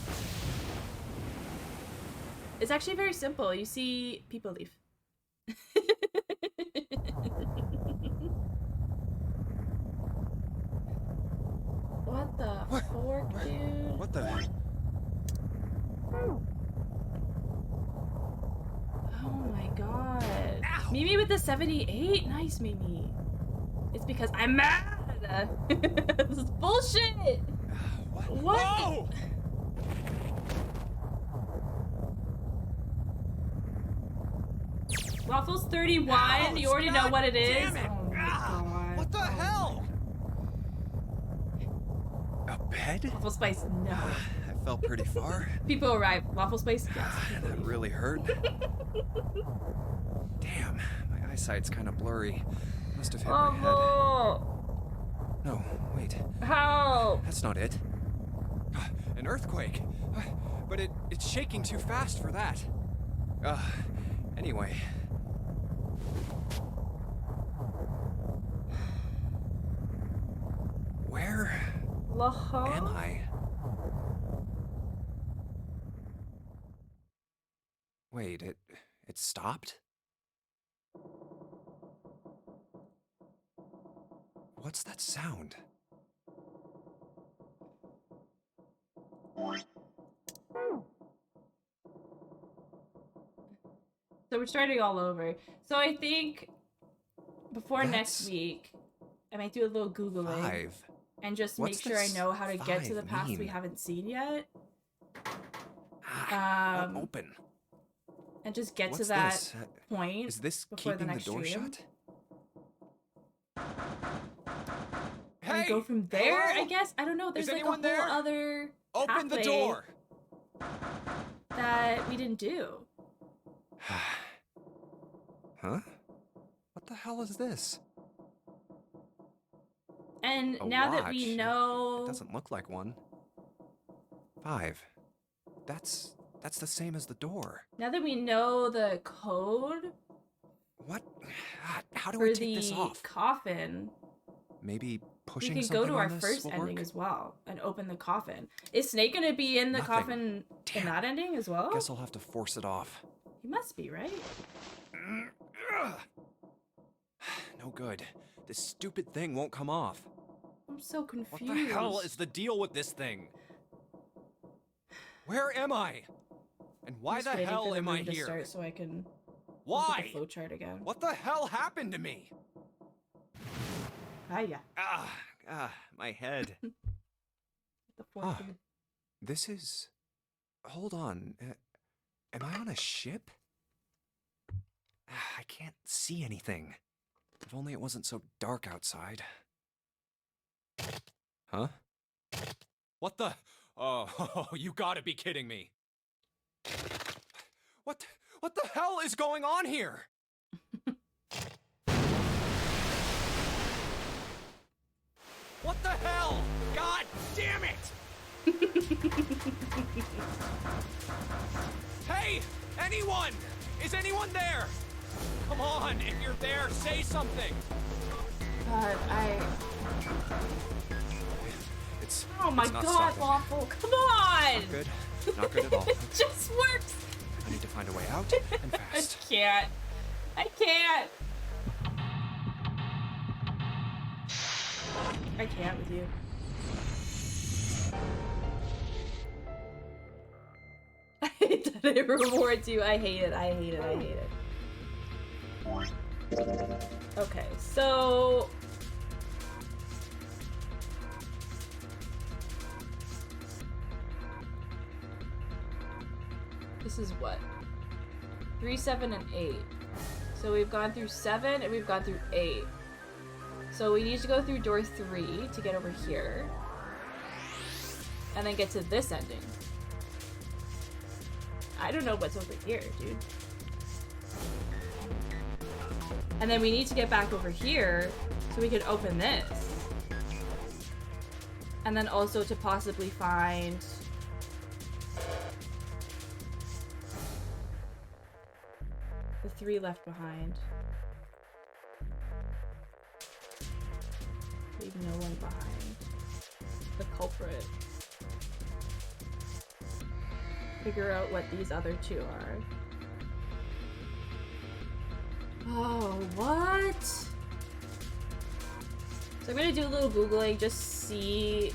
It's actually very simple. You see people leave. What the fork, dude? What the? Oh my god. Ow. Mimi with the 78? Nice, Mimi. It's because I'm mad. This is bullshit. What? Whoa! Waffles 31. Ow, you already know what it is. Damn it. Oh my god. What the hell? A bed? Waffle Spice, no. I fell pretty far. People arrive. Waffle Spice, yes. That really hurt. Damn, my eyesight's kind of blurry. Must have hit my head. No, wait. How? That's not it. An earthquake. But it's shaking too fast for that. Anyway. Where am I? Wait, it stopped? What's that sound? So we're starting all over. So I think before next week, I might do a little Googling. 5. And just make sure I know how to get to the paths we haven't seen yet. Open. And just get to that point. Is this before keeping the next the door stream. shut? And go from there, I guess. I don't know. There's like a whole other Open the pathway door. that we didn't do. Huh? What the hell is this? And A now that watch. we know, It doesn't look like one. 5. That's the same as the door. now that we know the code What? How do for I take this the off? coffin, Maybe we pushing can something go to our on this first will ending work? as well and open the coffin. Is Snake gonna be in the Nothing. coffin in that ending as well? Guess I'll have to force it off. He must be, right? No good. This stupid thing won't come off. I'm so confused. What the hell is the deal with this thing? Where am I? And why I'm just the waiting hell for the am I room to here? start so I can look at Why? the flowchart again. What the hell happened to me? Hiya. My head. The fourth one. This is... Hold on. Am I on a ship? I can't see anything. If only it wasn't so dark outside. Huh? What the... Oh, you gotta be kidding me. What the hell is going on here? What the hell? God damn it! Hey! Anyone! Is anyone there? Come on, if you're there, say something! God, It's... Oh my it's not god, stopping. Waffle, come on! Not good. Not good at all. It just works! I need to find a way out, and fast. I can't. I can't. I can't with you. I hate that it rewards you. I hate it. I hate it. I hate it. Okay, so... This is what? 3, 7, and 8. So we've gone through 7 and we've gone through 8. So we need to go through door 3 to get over here. And then get to this ending. I don't know what's over here, dude. And then we need to get back over here so we can open this. And then also to possibly find 3 left behind. Leave no one behind. The culprit. Figure out what these other 2 are. Oh, what? So I'm gonna do a little Googling, just see,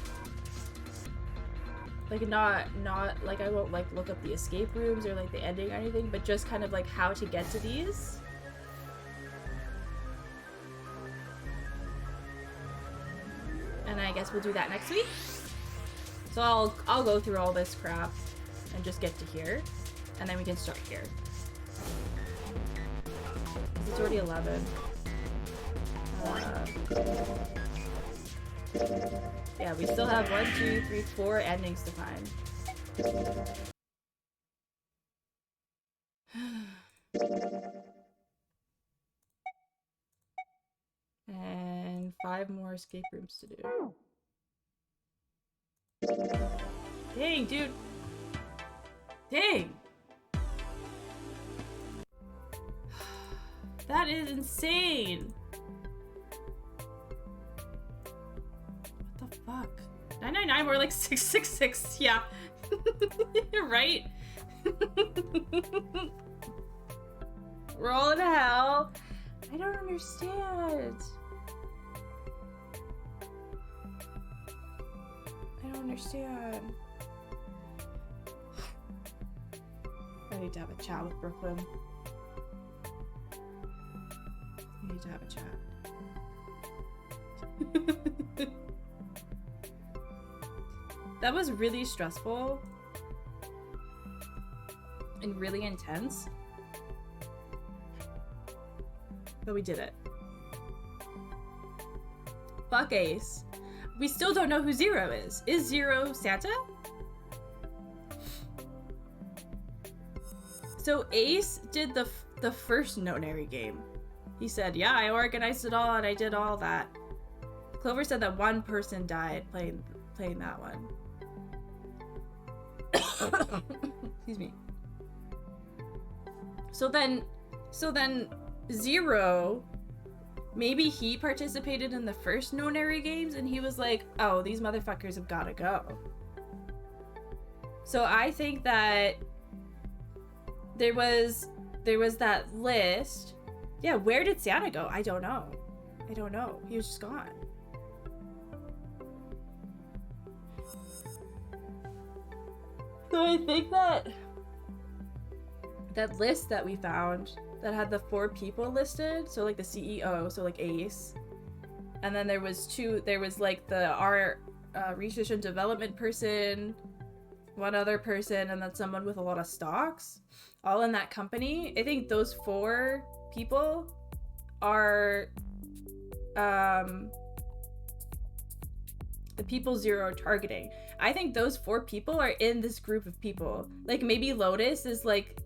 like, not like, I won't like look up the escape rooms or like the ending or anything, but just kind of like how to get to these. And I guess we'll do that next week. So I'll go through all this crap and just get to here, and then we can start here. It's already 11. Yeah, we still have 1, 2, 3, 4 endings to find. And 5 more escape rooms to do. Dang, dude. Dang. That is insane. What the fuck? 999 more like 666. Yeah. You're right. We're all in hell. I don't understand. I don't understand. I need to have a chat with Brooklyn. I need to have a chat. That was really stressful and really intense, but we did it. Fuck Ace. We still don't know who Zero is. Is Zero Santa? So Ace did the first Nonary game. He said, yeah, I organized it all and I did all that. Clover said that one person died playing that one. Excuse me. So then Zero, maybe he participated in the first Nonary games and he was like, oh, these motherfuckers have gotta go. So I think that there was that list. Yeah, where did Santa go? I don't know. I don't know. He was just gone. So I think that list that we found that had the 4 people listed, so like the CEO, so like Ace, and then there was like our research and development person, one other person, and then someone with a lot of stocks, all in that company. I think those 4 people are the people Zero targeting. I think those 4 people are in this group of people. Like maybe Lotus is like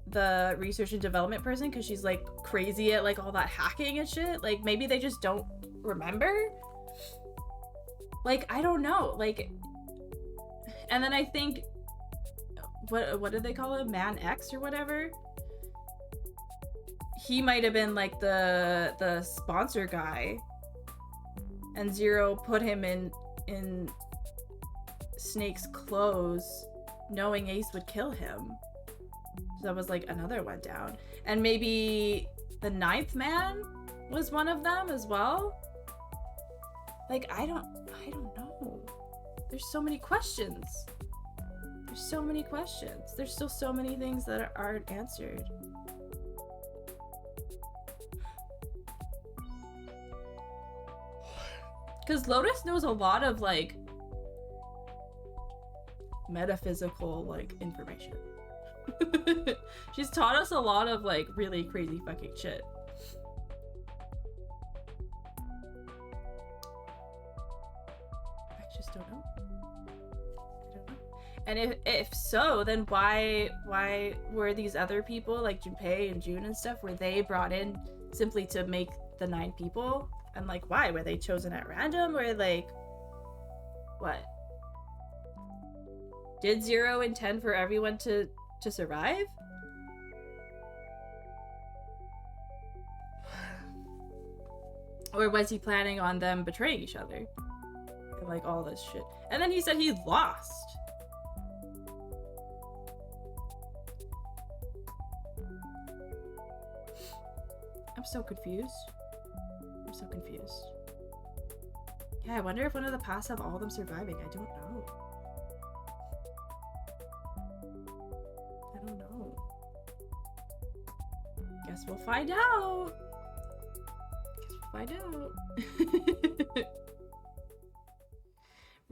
the research and development person because she's like crazy at like all that hacking and shit. Like maybe they just don't remember. Like I don't know. Like, and then I think what did they call it? Man X or whatever. He might have been like the sponsor guy, and Zero put him in Snake's clothes, knowing Ace would kill him. So that was like another one down. And maybe the 9th man was one of them as well. Like I don't know. There's so many questions. There's so many questions. There's still so many things that aren't answered. Because Lotus knows a lot of like metaphysical like information. She's taught us a lot of like really crazy fucking shit. I just don't know. And if so, then why were these other people like Junpei and June and stuff, were they brought in simply to make the 9 people? And like why? Were they chosen at random or like what? Did Zero intend for everyone to survive? Or was he planning on them betraying each other? And like all this shit. And then he said he lost. I'm so confused. I'm so confused. Yeah, I wonder if one of the past have all of them surviving. I don't know. I don't know. Guess we'll find out. Guess we'll find out.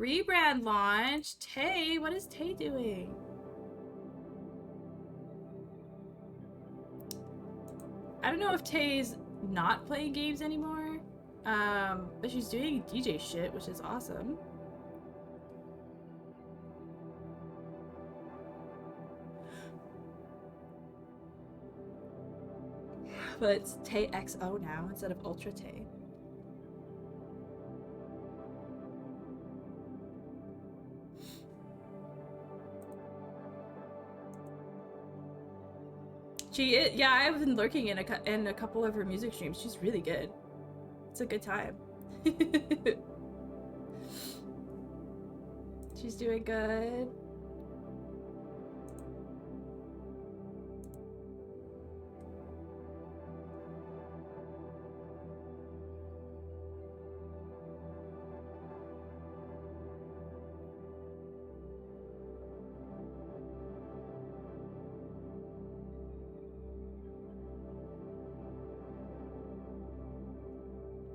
Rebrand launch. Tay, what is Tay doing? I don't know if Tay's not playing games anymore, but she's doing DJ shit, which is awesome. But it's Tay XO now instead of Ultra Tay. Yeah, I've been lurking in a couple of her music streams. She's really good. It's a good time. She's doing good.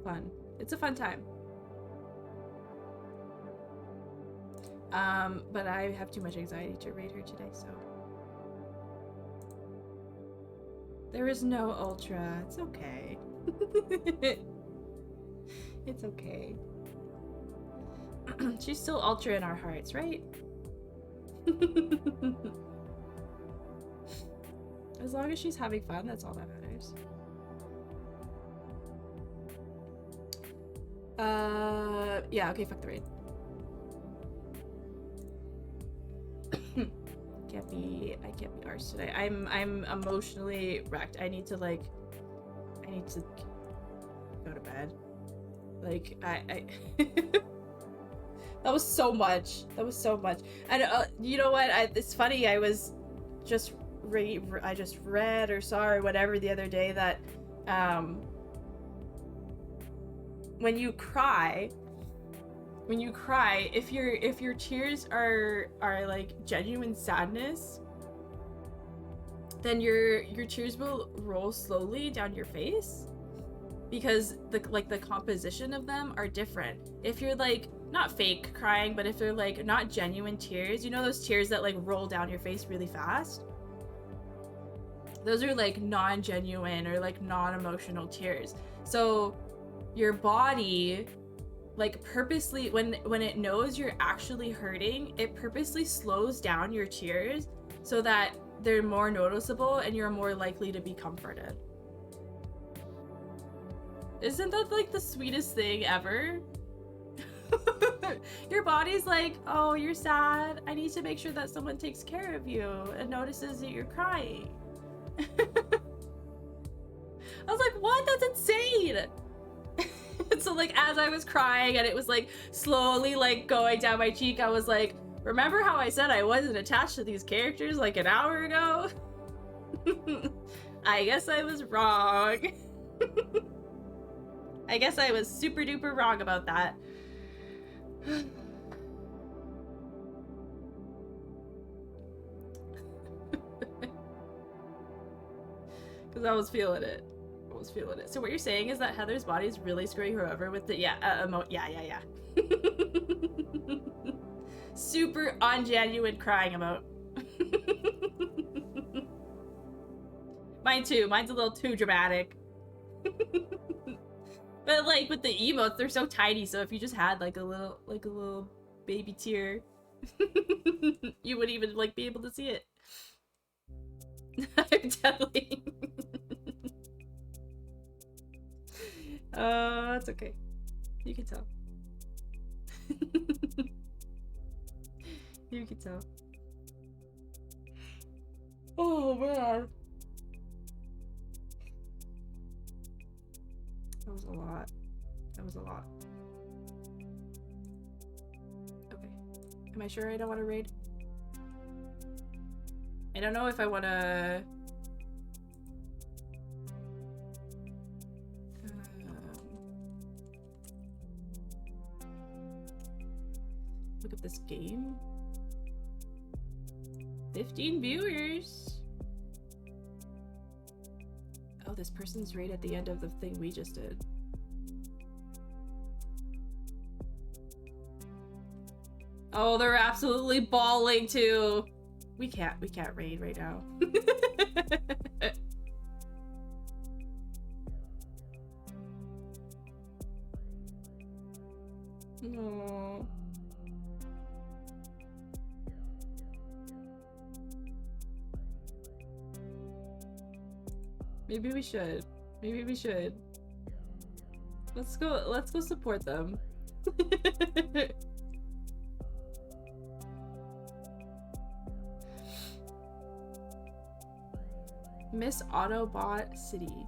Fun. It's a fun time. But I have too much anxiety to raid her today, so. There is no Ultra. It's okay. It's okay. She's still Ultra in our hearts, right? As long as she's having fun, that's all that matters. Yeah, okay, fuck the raid. I can't be arsed today. I'm emotionally wrecked. I need to go to bed. Like, I that was so much. That was so much. And you know what? It's funny. I just read or saw or whatever the other day that when you cry, if your tears are like genuine sadness, then your tears will roll slowly down your face because the composition of them are different. If you're like not fake crying, but if they're like not genuine tears, you know those tears that like roll down your face really fast? Those are like non-genuine or like non-emotional tears. So your body like purposely, when it knows you're actually hurting, it purposely slows down your tears so that they're more noticeable and you're more likely to be comforted. Isn't that like the sweetest thing ever? Your body's like, oh, you're sad. I need to make sure that someone takes care of you and notices that you're crying. I was like, what? That's insane. So like as I was crying and it was like slowly like going down my cheek, I was like, remember how I said I wasn't attached to these characters like an hour ago? I guess I was wrong. I guess I was super duper wrong about that. Because I was feeling it. So what you're saying is that Heather's body is really screwing her over with the yeah. Super ungenuine crying emote. Mine too. Mine's a little too dramatic. But like with the emotes, they're so tiny. So if you just had like a little baby tear, you wouldn't even like be able to see it. I'm telling. It's okay. You can tell. You can tell. Oh man. That was a lot. That was a lot. Okay. Am I sure I don't want to raid? I don't know if I want to... look up this game. 15 viewers. Oh, this person's right at the end of the thing we just did. Oh, they're absolutely bawling too. We can't raid right now. Aww. Maybe we should. Maybe we should. Let's go support them. Miss Autobot City.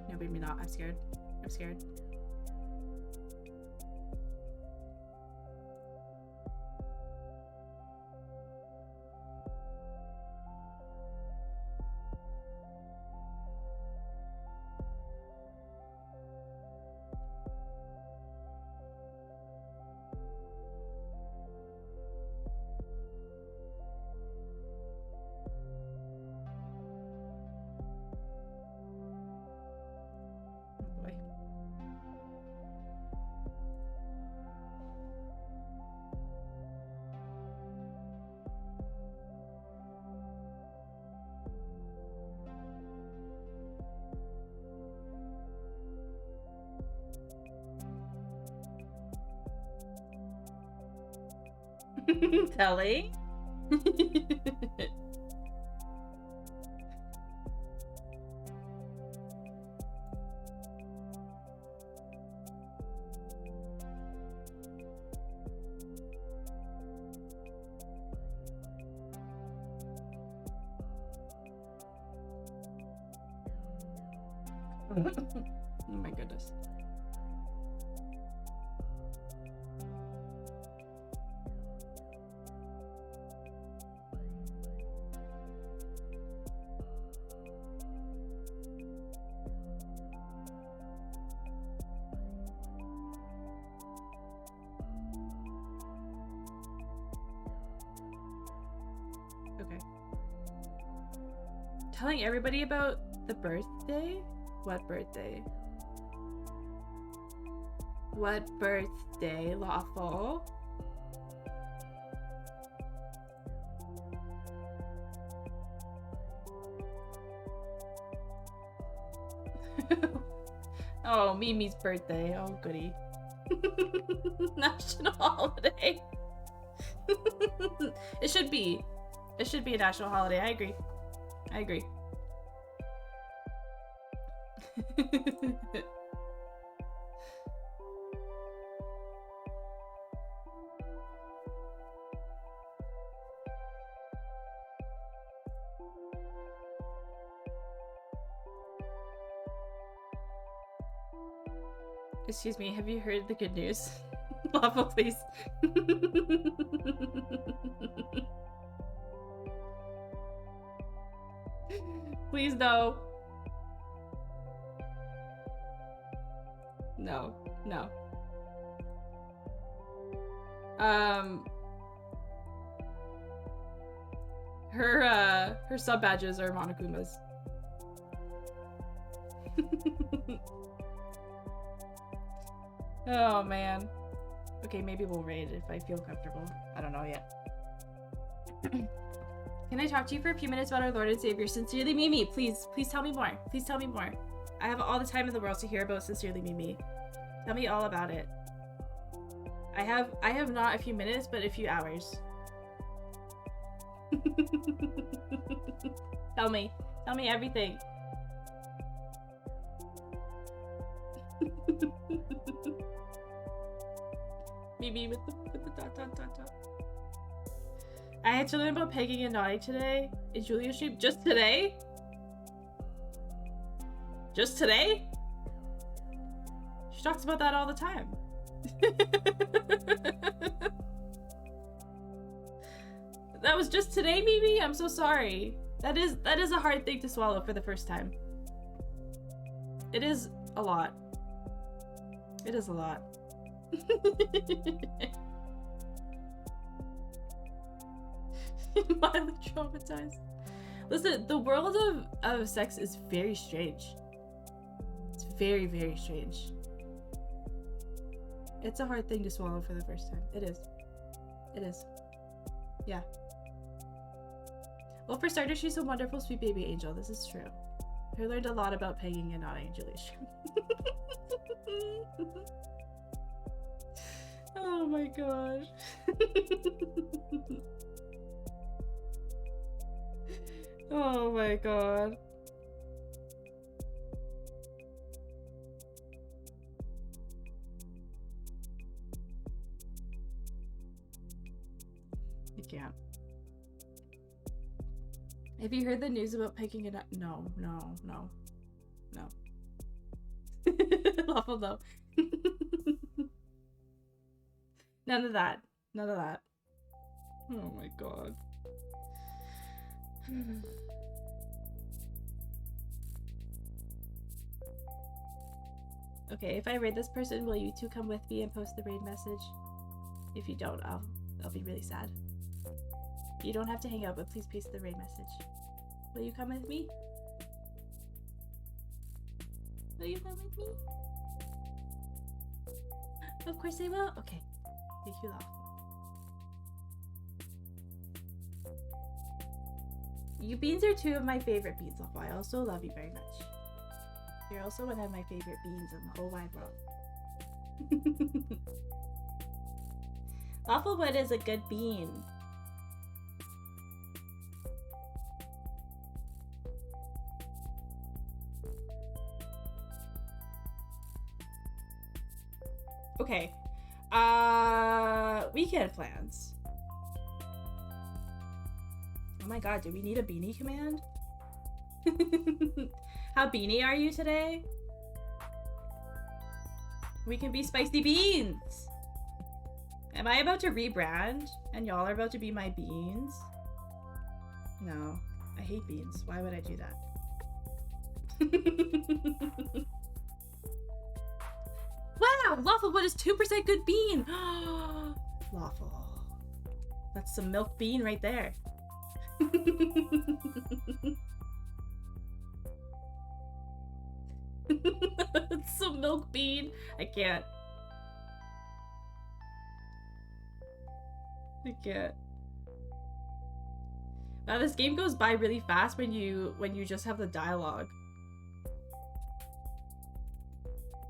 No, maybe not. I'm scared. I'm scared. Telly? Oh my goodness. Okay. Telling everybody about the birthday? What birthday? What birthday, Lawful? Oh, Mimi's birthday. Oh, goody. National holiday. It should be. It should be a national holiday. I agree. I agree. Excuse me, have you heard the good news? Lawful, please. Please, no. No, no. Her sub badges are Monokumas. Oh man. Okay, maybe we'll raid if I feel comfortable. I don't know yet. Can I talk to you for a few minutes about our Lord and Savior, Sincerely Mimi? Please, please tell me more. Please tell me more. I have all the time in the world to hear about Sincerely Mimi. Tell me all about it. I have not a few minutes, but a few hours. Tell me everything. Mimi with the dot. I had to learn about pegging and nodding today in Julia's stream. Just today? Just today? She talks about that all the time. That was just today, Mimi? I'm so sorry. That is a hard thing to swallow for the first time. It is a lot. It is a lot. Mildly traumatized. Listen, the world of sex is very strange. It's very, very strange. It's a hard thing to swallow for the first time. It is. It is. Yeah. Well, for starters, she's a wonderful, sweet baby angel. This is true. I learned a lot about pegging and nodding, Julius. Oh my gosh. Oh my god. I can't. Have you heard the news about picking it up? No. Lawful though. None of that. None of that. Oh my god. Okay, if I raid this person, will you two come with me and post the raid message? If you don't, I'll be really sad. You don't have to hang out, but please paste the raid message. Will you come with me? Will you come with me? Of course I will. Okay. Thank you, love. You beans are two of my favorite beans, Lawful. I also love you very much. You're also one of my favorite beans in the whole wide world. Lawfulwood is a good bean. Okay. Weekend plans. Oh my god, do we need a beanie command? How beanie are you today? We can be spicy beans! Am I about to rebrand and y'all are about to be my beans? No, I hate beans. Why would I do that? Wow, Lawfulwood is 2% good bean! Lawful. That's some milk bean right there. Some milk bean. I can't. I can't. Wow, this game goes by really fast when you just have the dialogue.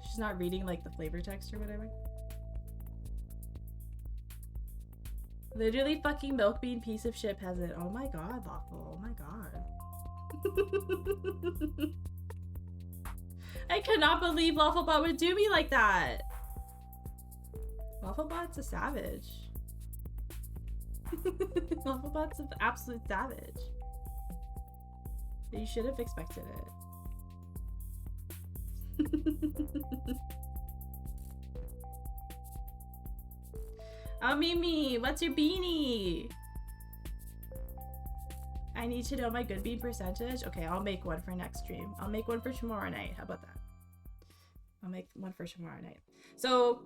She's not reading like the flavor text or whatever. Literally fucking milk bean piece of shit peasant. Oh my god, Lawful. Oh my god. I cannot believe Lawfulbot would do me like that. Lawfulbot's a savage. Lawfulbot's an absolute savage. You should have expected it. Oh, Mimi, what's your beanie? I need to know my good bean percentage. Okay, I'll make one for next stream. I'll make one for tomorrow night. How about that? I'll make one for tomorrow night. So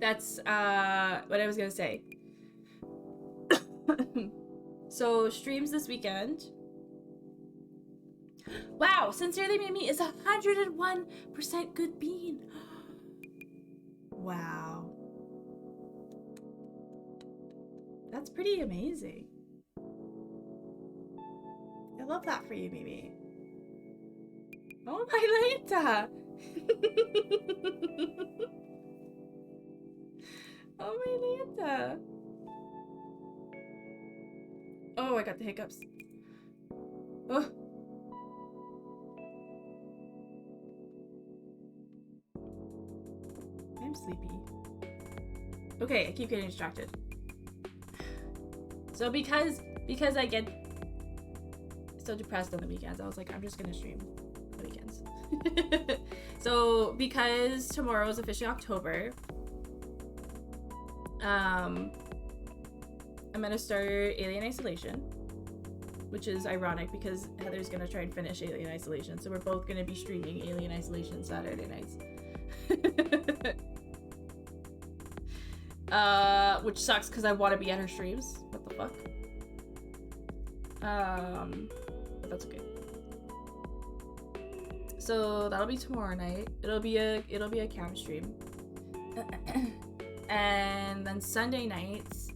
that's what I was gonna say. So streams this weekend. Wow, Sincerely Mimi is 101% good bean. Wow. That's pretty amazing. I love that for you, Mimi. Oh, my Lenta! Oh, my Lenta! Oh, I got the hiccups. Oh. I'm sleepy. Okay, I keep getting distracted. So because I get so depressed on the weekends, I was like, I'm just gonna stream the weekends. So because tomorrow is officially October, I'm gonna start Alien Isolation, which is ironic because Heather's gonna try and finish Alien Isolation, so we're both gonna be streaming Alien Isolation Saturday nights. Which sucks because I want to be at her streams. What the fuck? But that's okay. So that'll be tomorrow night. It'll be a cam stream. And then Sunday nights,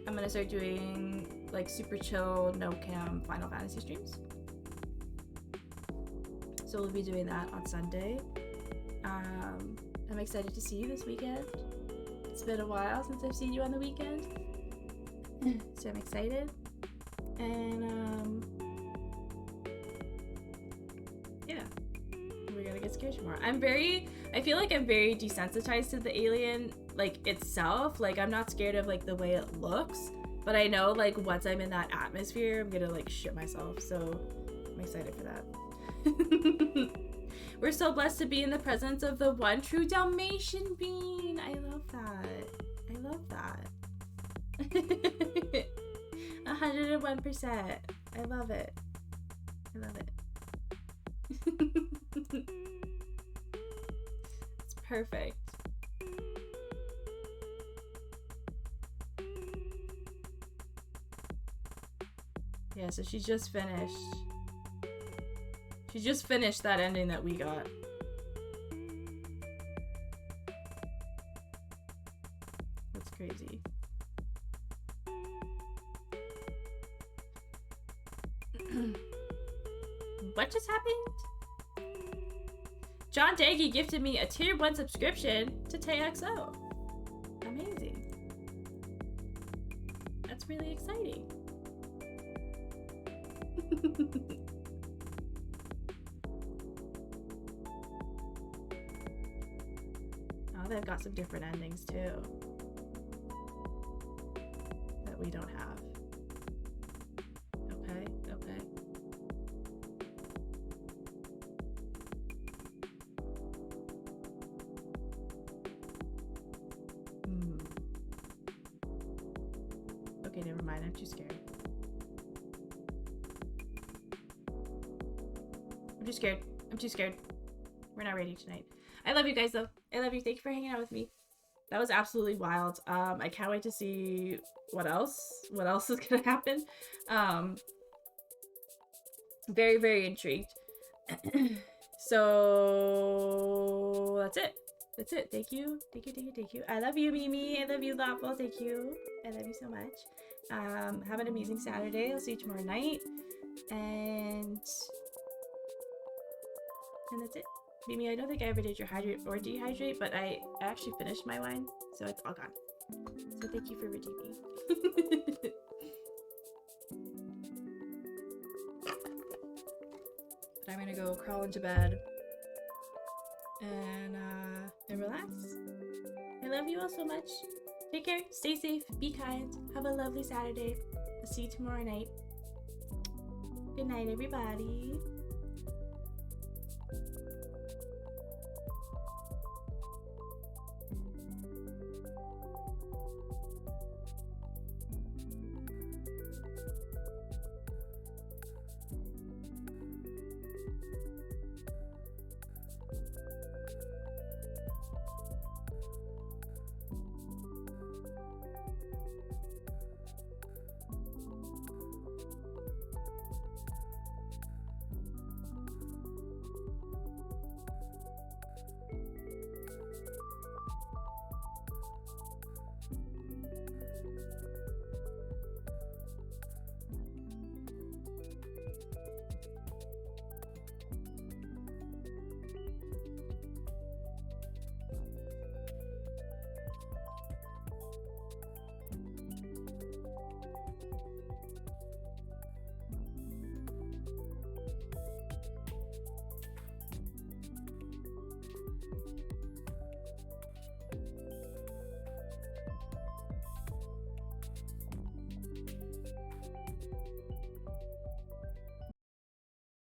I'm gonna start doing like super chill, no cam Final Fantasy streams. So we'll be doing that on Sunday. I'm excited to see you this weekend. It's been a while since I've seen you on the weekend. So I'm excited. And yeah. We're gonna get scared tomorrow. I feel like I'm very desensitized to the alien, like, itself. Like, I'm not scared of, like, the way it looks, but I know, like, once I'm in that atmosphere, I'm gonna, like, shit myself, so I'm excited for that. We're so blessed to be in the presence of the one true Dalmatian being. I love that. I love that. 101%. I love it. I love it. It's perfect. Yeah, so she just finished. She just finished that ending that we got. That's crazy. What just happened? John Daggy gifted me a tier 1 subscription to TXO. Amazing. That's really exciting. Oh, they've got some different endings too that we don't have. Okay, okay. Okay, never mind. I'm too scared. I'm too scared. I'm too scared. We're not ready tonight. I love you guys though. I love you. Thank you for hanging out with me. That was absolutely wild. I can't wait to see what else is gonna happen. Very, very intrigued. So that's it. That's it. Thank you. Thank you, thank you, thank you. I love you, Mimi. I love you, Lawful. Thank you. I love you so much. Have an amazing Saturday. I'll see you tomorrow night. And that's it. Mimi, I don't think I ever did your hydrate or dehydrate, but I actually finished my wine, so it's all gone. So thank you for redeeming. But I'm gonna go crawl into bed and relax. I love you all so much. Take care, stay safe, be kind, have a lovely Saturday. I'll see you tomorrow night. Good night, everybody.